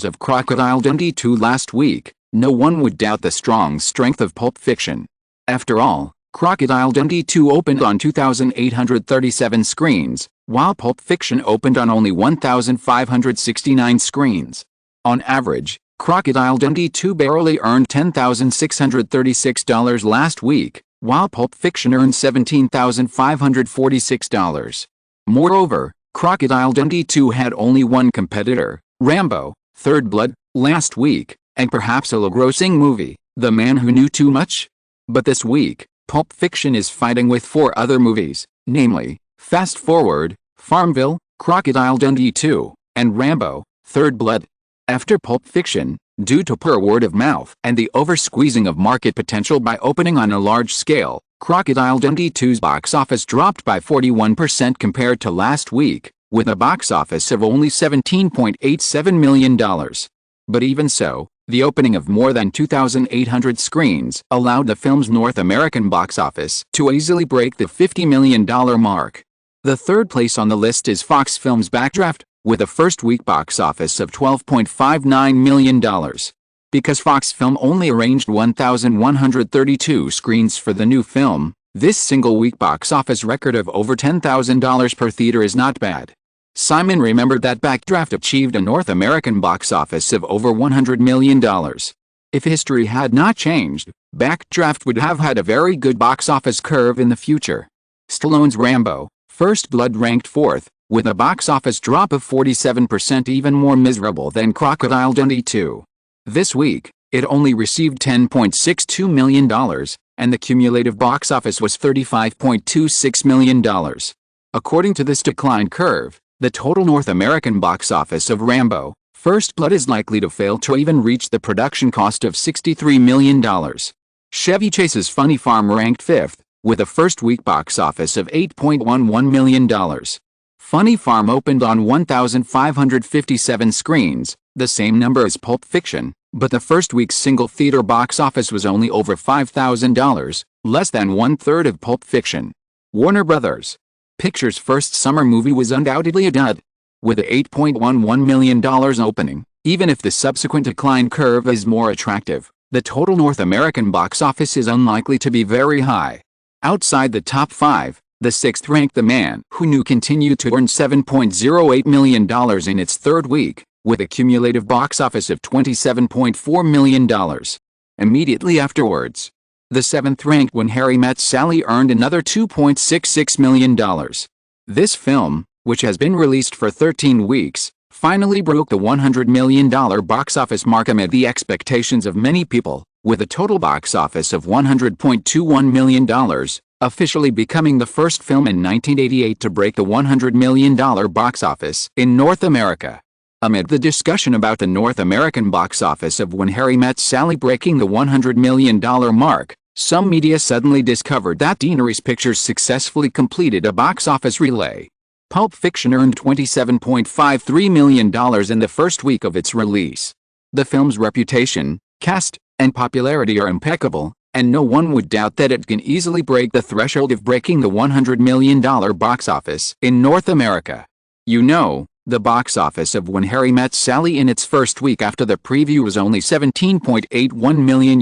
of Crocodile Dundee 2 last week, no one would doubt the strong strength of Pulp Fiction. After all, Crocodile Dundee 2 opened on 2,837 screens, while Pulp Fiction opened on only 1,569 screens. On average, Crocodile Dundee 2 barely earned $10,636 last week, while Pulp Fiction earned $17,546. Moreover, Crocodile Dundee 2 had only one competitor, Rambo, Third Blood, last week, and perhaps a low-grossing movie, The Man Who Knew Too Much. But this week, Pulp Fiction is fighting with 4 other movies, namely, Fast Forward, Farmville, Crocodile Dundee 2, and Rambo, Third Blood. After Pulp Fiction, due to poor word of mouth and the over-squeezing of market potential by opening on a large scale, Crocodile Dundee 2's box office dropped by 41% compared to last week, with a box office of only $17.87 million. But even so, the opening of more than 2,800 screens allowed the film's North American box office to easily break the $50 million mark. The third place on the list is Fox Films' Backdraft, with a first-week box office of $12.59 million. Because Fox Film only arranged 1,132 screens for the new film, this single-week box office record of over $10,000 per theater is not bad. Simon remembered that Backdraft achieved a North American box office of over $100 million. If history had not changed, Backdraft would have had a very good box office curve in the future. Stallone's Rambo: First Blood ranked fourth, with a box office drop of 47%, even more miserable than Crocodile Dundee 2. This week, it only received $10.62 million, and the cumulative box office was $35.26 million. According to this decline curve, the total North American box office of Rambo: First Blood is likely to fail to even reach the production cost of $63 million. Chevy Chase's Funny Farm ranked fifth, with a first-week box office of $8.11 million. Funny Farm opened on 1,557 screens, the same number as Pulp Fiction, but the first week's single-theater box office was only over $5,000, less than one-third of Pulp Fiction. Warner Bros. Pictures' first summer movie was undoubtedly a dud. With a $8.11 million opening, even if the subsequent decline curve is more attractive, the total North American box office is unlikely to be very high. Outside the top five, the sixth-ranked The Man Who Knew continued to earn $7.08 million in its third week, with a cumulative box office of $27.4 million. Immediately afterwards, the seventh-ranked When Harry Met Sally earned another $2.66 million. This film, which has been released for 13 weeks, finally broke the $100 million box office mark amid the expectations of many people, with a total box office of $100.21 million, officially becoming the first film in 1988 to break the $100 million box office in North America. Amid the discussion about the North American box office of When Harry Met Sally breaking the $100 million mark, some media suddenly discovered that Daenerys Pictures successfully completed a box office relay. Pulp Fiction earned $27.53 million in the first week of its release. The film's reputation, cast, and popularity are impeccable, and no one would doubt that it can easily break the threshold of breaking the $100 million box office in North America. You know, the box office of When Harry Met Sally in its first week after the preview was only $17.81 million.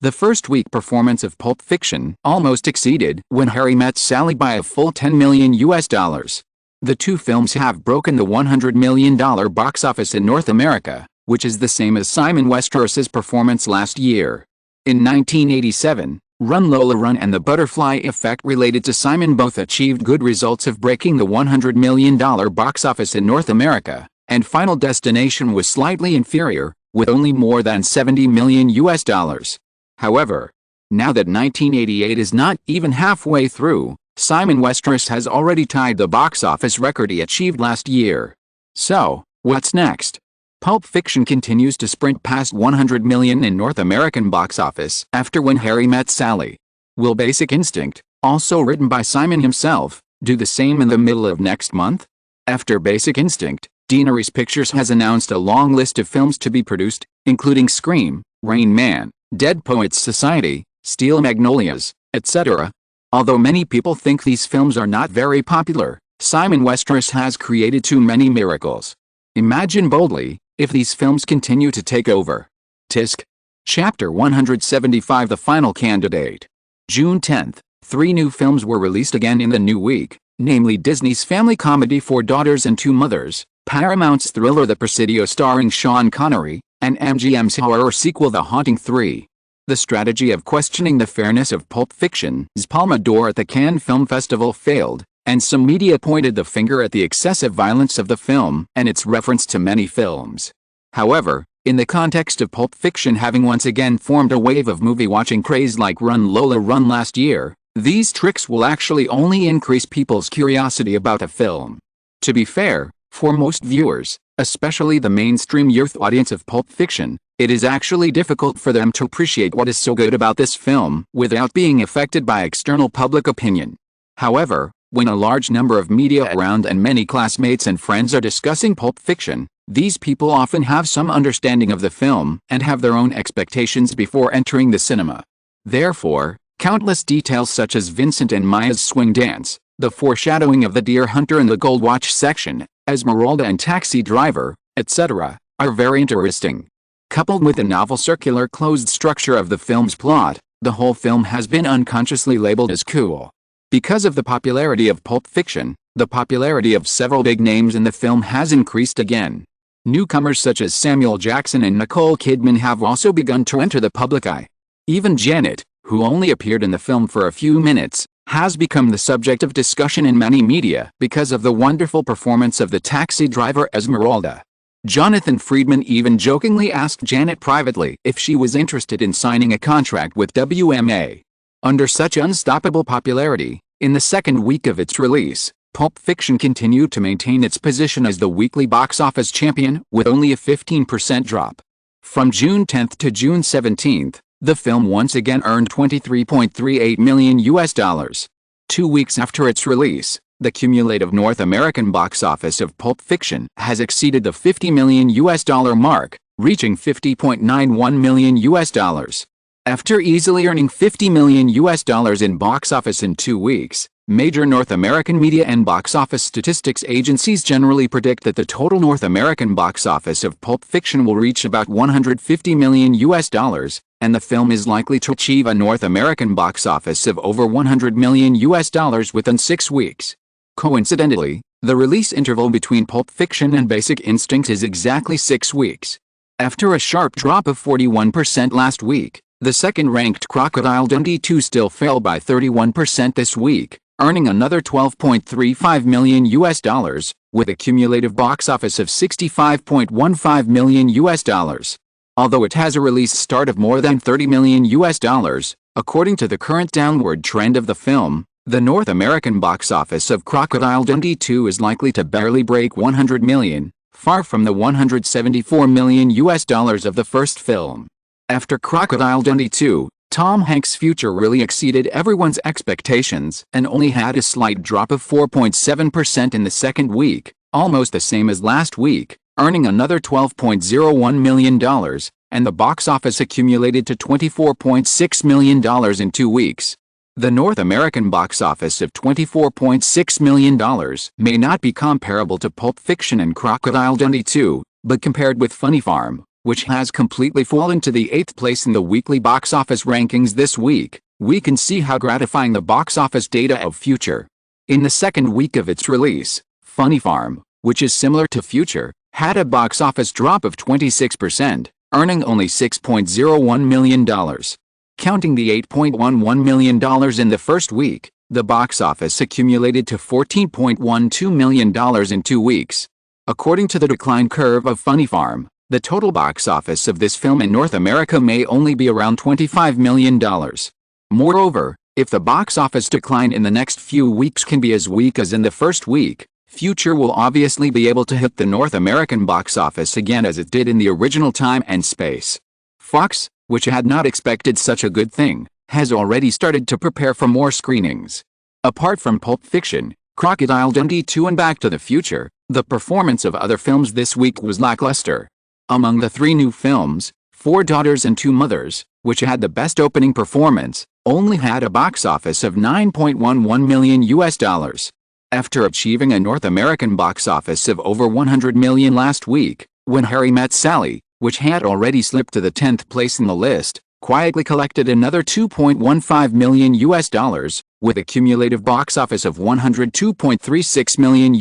The first-week performance of Pulp Fiction almost exceeded When Harry Met Sally by a full $10 million. The two films have broken the $100 million box office in North America, which is the same as Simon Westeros's performance last year. In 1987, Run Lola Run and The Butterfly Effect related to Simon both achieved good results of breaking the $100 million box office in North America, and Final Destination was slightly inferior, with only more than $70 million. However, now that 1988 is not even halfway through, Simon Westeros has already tied the box office record he achieved last year. So, what's next? Pulp Fiction continues to sprint past $100 million in North American box office after When Harry Met Sally. Will Basic Instinct, also written by Simon himself, do the same in the middle of next month? After Basic Instinct, Daenerys Pictures has announced a long list of films to be produced, including Scream, Rain Man, Dead Poets Society, Steel Magnolias, etc. Although many people think these films are not very popular, Simon Westeros has created too many miracles. Imagine boldly, if these films continue to take over. Tisk. Chapter 175 The Final Candidate. June 10th, 3 new films were released again in the new week, namely Disney's family comedy Four Daughters and Two Mothers, Paramount's thriller The Presidio starring Sean Connery, and MGM's horror sequel The Haunting 3. The strategy of questioning the fairness of Pulp Fiction's Palme d'Or at the Cannes Film Festival failed, and some media pointed the finger at the excessive violence of the film and its reference to many films. However, in the context of Pulp Fiction having once again formed a wave of movie-watching craze like Run Lola Run last year, these tricks will actually only increase people's curiosity about a film. To be fair, for most viewers, Especially the mainstream youth audience of Pulp Fiction, it is actually difficult for them to appreciate what is so good about this film without being affected by external public opinion. However, when a large number of media around and many classmates and friends are discussing Pulp Fiction, these people often have some understanding of the film and have their own expectations before entering the cinema. Therefore, countless details such as Vincent and Maya's swing dance, the foreshadowing of the deer hunter in the gold watch section, Esmeralda and Taxi Driver, etc., are very interesting. Coupled with the novel circular closed structure of the film's plot, the whole film has been unconsciously labeled as cool. Because of the popularity of Pulp Fiction, the popularity of several big names in the film has increased again. Newcomers such as Samuel Jackson and Nicole Kidman have also begun to enter the public eye. Even Janet, who only appeared in the film for a few minutes, has become the subject of discussion in many media because of the wonderful performance of the taxi driver Esmeralda. Jonathan Friedman even jokingly asked Janet privately if she was interested in signing a contract with WMA. Under such unstoppable popularity, in the second week of its release, Pulp Fiction continued to maintain its position as the weekly box office champion with only a 15% drop. From June 10 to June 17, the film once again earned $23.38 million. 2 weeks after its release, the cumulative North American box office of Pulp Fiction has exceeded the $50 million mark, reaching $50.91 million. After easily earning $50 million in box office in 2 weeks, major North American media and box office statistics agencies generally predict that the total North American box office of Pulp Fiction will reach about $150 million, and the film is likely to achieve a North American box office of over $100 million within 6 weeks. Coincidentally, the release interval between Pulp Fiction and Basic Instinct is exactly 6 weeks. After a sharp drop of 41% last week, the second-ranked Crocodile Dundee 2 still fell by 31% this week, earning another $12.35 million, with a cumulative box office of $65.15 million. Although it has a release start of more than $30 million, according to the current downward trend of the film, the North American box office of Crocodile Dundee 2 is likely to barely break $100 million, far from the $174 million of the first film. After Crocodile Dundee 2, Tom Hanks' future really exceeded everyone's expectations and only had a slight drop of 4.7% in the second week, almost the same as last week, earning another $12.01 million, and the box office accumulated to $24.6 million in 2 weeks. The North American box office of $24.6 million may not be comparable to Pulp Fiction and Crocodile Dundee 2, but compared with Funny Farm, which has completely fallen to the 8th place in the weekly box office rankings this week, we can see how gratifying the box office data of Future. In the second week of its release, Funny Farm, which is similar to Future, had a box office drop of 26%, earning only $6.01 million. Counting the $8.11 million in the first week, the box office accumulated to $14.12 million in 2 weeks. According to the decline curve of Funny Farm, the total box office of this film in North America may only be around $25 million. Moreover, if the box office decline in the next few weeks can be as weak as in the first week, Future will obviously be able to hit the North American box office again as it did in the original time and space. Fox, which had not expected such a good thing, has already started to prepare for more screenings. Apart from Pulp Fiction, Crocodile Dundee 2 and Back to the Future, the performance of other films this week was lackluster. Among the 3 new films, Four Daughters and Two Mothers, which had the best opening performance, only had a box office of $9.11 million. After achieving a North American box office of over $100 million last week, When Harry Met Sally, which had already slipped to the 10th place in the list, quietly collected another $2.15 million, with a cumulative box office of $102.36 million.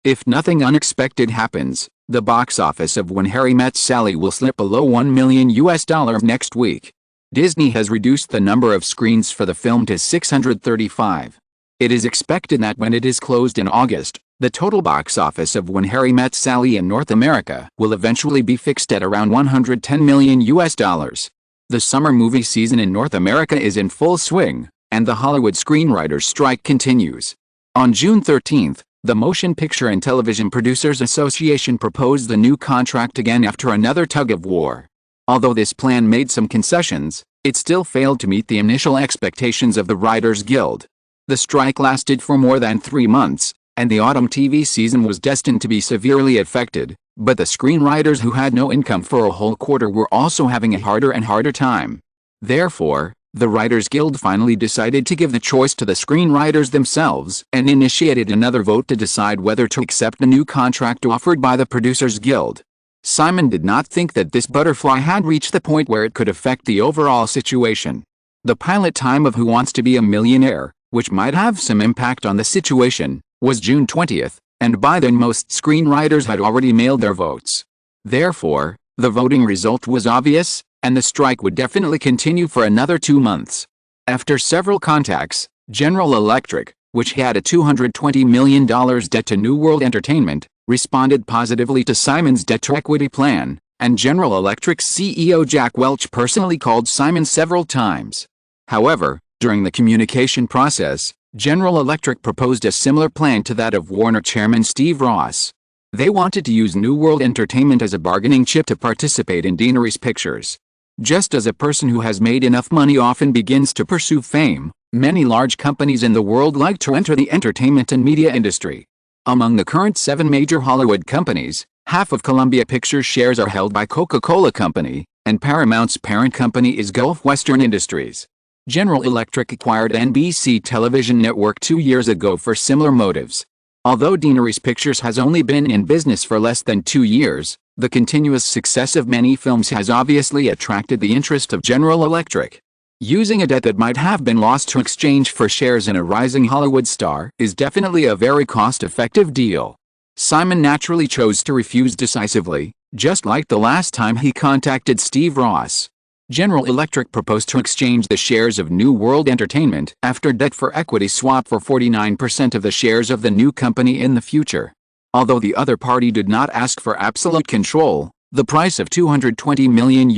If nothing unexpected happens, the box office of When Harry Met Sally will slip below $1 million next week. Disney has reduced the number of screens for the film to 635. It is expected that when it is closed in August, the total box office of When Harry Met Sally in North America will eventually be fixed at around $110 million. The summer movie season in North America is in full swing, and the Hollywood screenwriters' strike continues. On June 13, The Motion Picture and Television Producers Association proposed the new contract again after another tug of war. Although this plan made some concessions, it still failed to meet the initial expectations of the Writers Guild. The strike lasted for more than 3 months, and the autumn TV season was destined to be severely affected, but the screenwriters who had no income for a whole quarter were also having a harder and harder time. Therefore, the Writers Guild finally decided to give the choice to the screenwriters themselves and initiated another vote to decide whether to accept the new contract offered by the Producers Guild. Simon did not think that this butterfly had reached the point where it could affect the overall situation. The pilot time of Who Wants to Be a Millionaire, which might have some impact on the situation, was June 20th, and by then most screenwriters had already mailed their votes. Therefore, the voting result was obvious, and the strike would definitely continue for another 2 months. After several contacts, General Electric, which had a $220 million debt to New World Entertainment, responded positively to Simon's debt-to-equity plan, and General Electric's CEO Jack Welch personally called Simon several times. However, during the communication process, General Electric proposed a similar plan to that of Warner chairman Steve Ross. They wanted to use New World Entertainment as a bargaining chip to participate in Daenerys Pictures. Just as a person who has made enough money often begins to pursue fame, many large companies in the world like to enter the entertainment and media industry. Among the current 7 major Hollywood companies, half of Columbia Pictures shares are held by Coca-Cola Company, and Paramount's parent company is Gulf Western Industries. General Electric acquired NBC Television Network 2 years ago for similar motives. Although Daenerys Pictures has only been in business for less than 2 years, the continuous success of many films has obviously attracted the interest of General Electric. Using a debt that might have been lost to exchange for shares in a rising Hollywood star is definitely a very cost-effective deal. Simon naturally chose to refuse decisively, just like the last time he contacted Steve Ross. General Electric proposed to exchange the shares of New World Entertainment after debt-for-equity swap for 49% of the shares of the new company in the future. Although the other party did not ask for absolute control, the price of $220 million,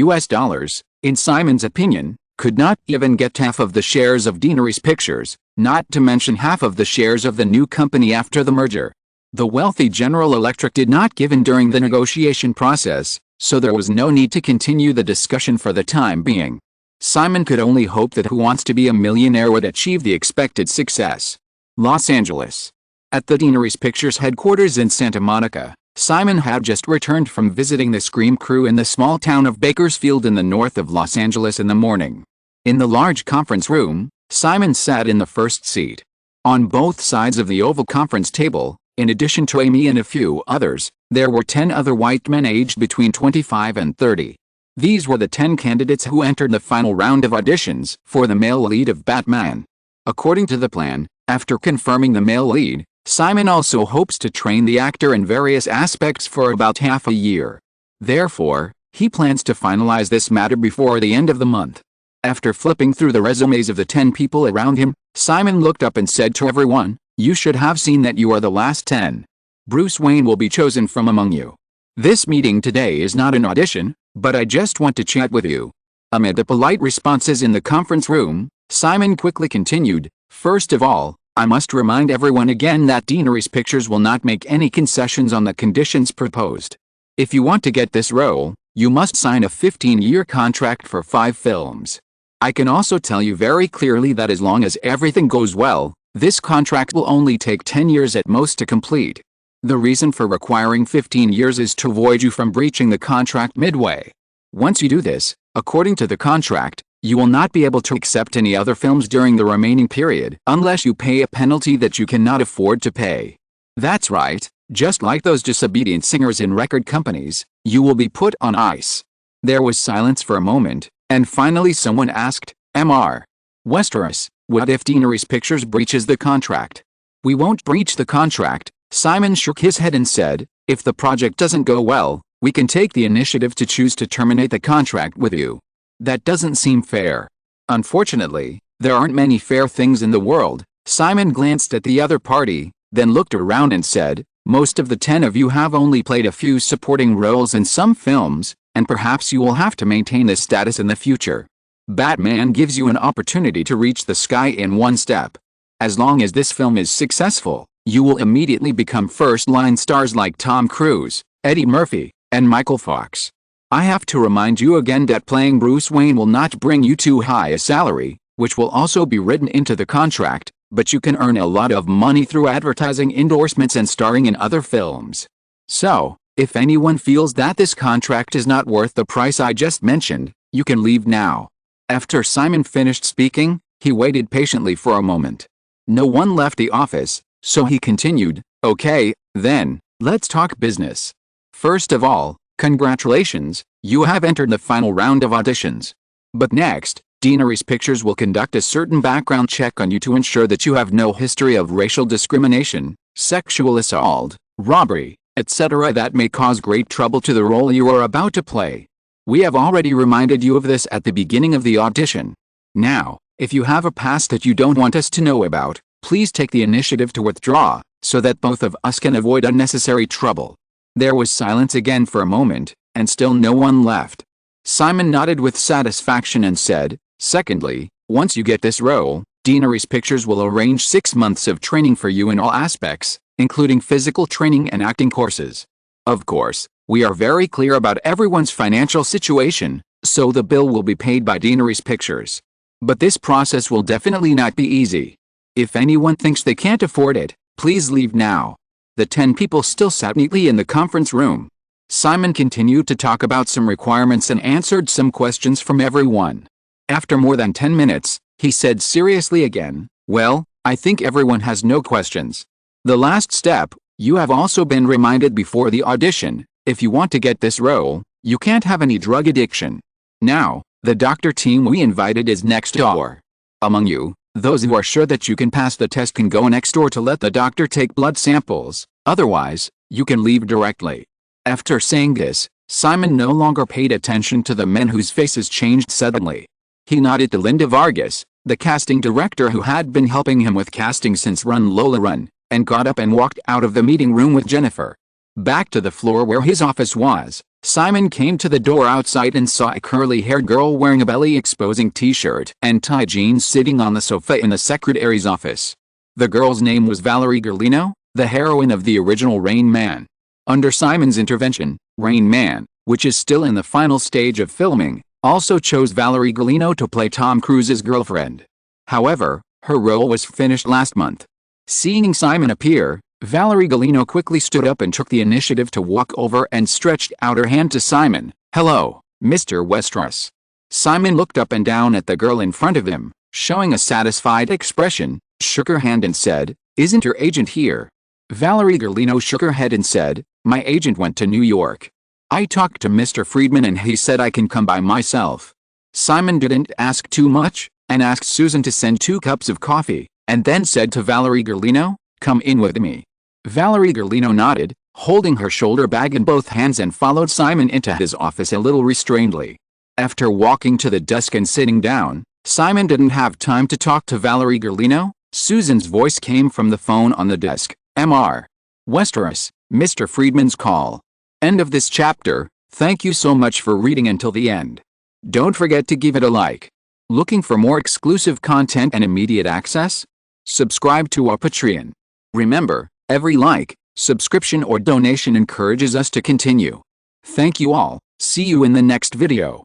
in Simon's opinion, could not even get half of the shares of Daenerys Pictures, not to mention half of the shares of the new company after the merger. The wealthy General Electric did not give in during the negotiation process, so there was no need to continue the discussion for the time being. Simon could only hope that Who Wants to Be a Millionaire would achieve the expected success. Los Angeles. At the Daenerys Pictures headquarters in Santa Monica, Simon had just returned from visiting the Scream crew in the small town of Bakersfield in the north of Los Angeles in the morning. In the large conference room, Simon sat in the first seat. On both sides of the oval conference table, in addition to Amy and a few others, there were 10 other white men aged between 25 and 30. These were the 10 candidates who entered the final round of auditions for the male lead of Batman. According to the plan, after confirming the male lead, Simon also hopes to train the actor in various aspects for about half a year. Therefore, he plans to finalize this matter before the end of the month. After flipping through the resumes of the 10 people around him, Simon looked up and said to everyone, "You should have seen that you are the last 10. Bruce Wayne will be chosen from among you. This meeting today is not an audition, but I just want to chat with you." Amid the polite responses in the conference room, Simon quickly continued, "First of all, I must remind everyone again that Daenerys Pictures will not make any concessions on the conditions proposed. If you want to get this role, you must sign a 15-year contract for 5 films. I can also tell you very clearly that as long as everything goes well, this contract will only take 10 years at most to complete. The reason for requiring 15 years is to avoid you from breaching the contract midway. Once you do this, according to the contract, you will not be able to accept any other films during the remaining period unless you pay a penalty that you cannot afford to pay. That's right, just like those disobedient singers in record companies, you will be put on ice." There was silence for a moment, and finally someone asked, "Mr. Westeros, what if Daenerys Pictures breaches the contract?" "We won't breach the contract," Simon shook his head and said, "if the project doesn't go well, we can take the initiative to choose to terminate the contract with you. That doesn't seem fair." "Unfortunately, there aren't many fair things in the world." Simon glanced at the other party, then looked around and said, "Most of the 10 of you have only played a few supporting roles in some films, and perhaps you will have to maintain this status in the future. Batman gives you an opportunity to reach the sky in one step. As long as this film is successful, you will immediately become first-line stars like Tom Cruise, Eddie Murphy, and Michael Fox. I have to remind you again that playing Bruce Wayne will not bring you too high a salary, which will also be written into the contract, but you can earn a lot of money through advertising endorsements and starring in other films. So, if anyone feels that this contract is not worth the price I just mentioned, you can leave now. After Simon finished speaking, he waited patiently for a moment. No one left the office, so he continued, "Okay, then, let's talk business. First of all, congratulations, you have entered the final round of auditions. But next, Deanery's Pictures will conduct a certain background check on you to ensure that you have no history of racial discrimination, sexual assault, robbery, etc. that may cause great trouble to the role you are about to play. We have already reminded you of this at the beginning of the audition. Now, if you have a past that you don't want us to know about, please take the initiative to withdraw, so that both of us can avoid unnecessary trouble." There was silence again for a moment, and still no one left. Simon nodded with satisfaction and said, "Secondly, once you get this role, Deanery's Pictures will arrange 6 months of training for you in all aspects, including physical training and acting courses. Of course, we are very clear about everyone's financial situation, so the bill will be paid by Deanery's Pictures. But this process will definitely not be easy. If anyone thinks they can't afford it, please leave now." The 10 people still sat neatly in the conference room. Simon continued to talk about some requirements and answered some questions from everyone. After more than 10 minutes, he said seriously again, "Well, I think everyone has no questions. The last step, you have also been reminded before the audition, if you want to get this role, you can't have any drug addiction. Now, the doctor team we invited is next door. Among you, those who are sure that you can pass the test can go next door to let the doctor take blood samples, otherwise, you can leave directly." After saying this, Simon no longer paid attention to the men whose faces changed suddenly. He nodded to Linda Vargas, the casting director who had been helping him with casting since Lola Run, and got up and walked out of the meeting room with Jennifer. Back to the floor where his office was, Simon came to the door outside and saw a curly-haired girl wearing a belly-exposing t-shirt and tie jeans sitting on the sofa in the secretary's office. The girl's name was Valerie Garlino, the heroine of the original Rain Man. Under Simon's intervention, Rain Man, which is still in the final stage of filming, also chose Valerie Garlino to play Tom Cruise's girlfriend. However, her role was finished last month. Seeing Simon appear, Valerie Garlino quickly stood up and took the initiative to walk over and stretched out her hand to Simon. "Hello, Mr. Westeros." Simon looked up and down at the girl in front of him, showing a satisfied expression, shook her hand and said, "Isn't your agent here?" Valerie Garlino shook her head and said, "My agent went to New York. I talked to Mr. Friedman and he said I can come by myself." Simon didn't ask too much, and asked Susan to send 2 cups of coffee, and then said to Valerie Garlino, "Come in with me." Valerie Garlino nodded, holding her shoulder bag in both hands, and followed Simon into his office a little restrainedly. After walking to the desk and sitting down, Simon didn't have time to talk to Valerie Garlino. Susan's voice came from the phone on the desk. "Mr. Westeros, Mr. Friedman's call." End of this chapter. Thank you so much for reading until the end. Don't forget to give it a like. Looking for more exclusive content and immediate access? Subscribe to our Patreon. Remember, every like, subscription or donation encourages us to continue. Thank you all. See you in the next video.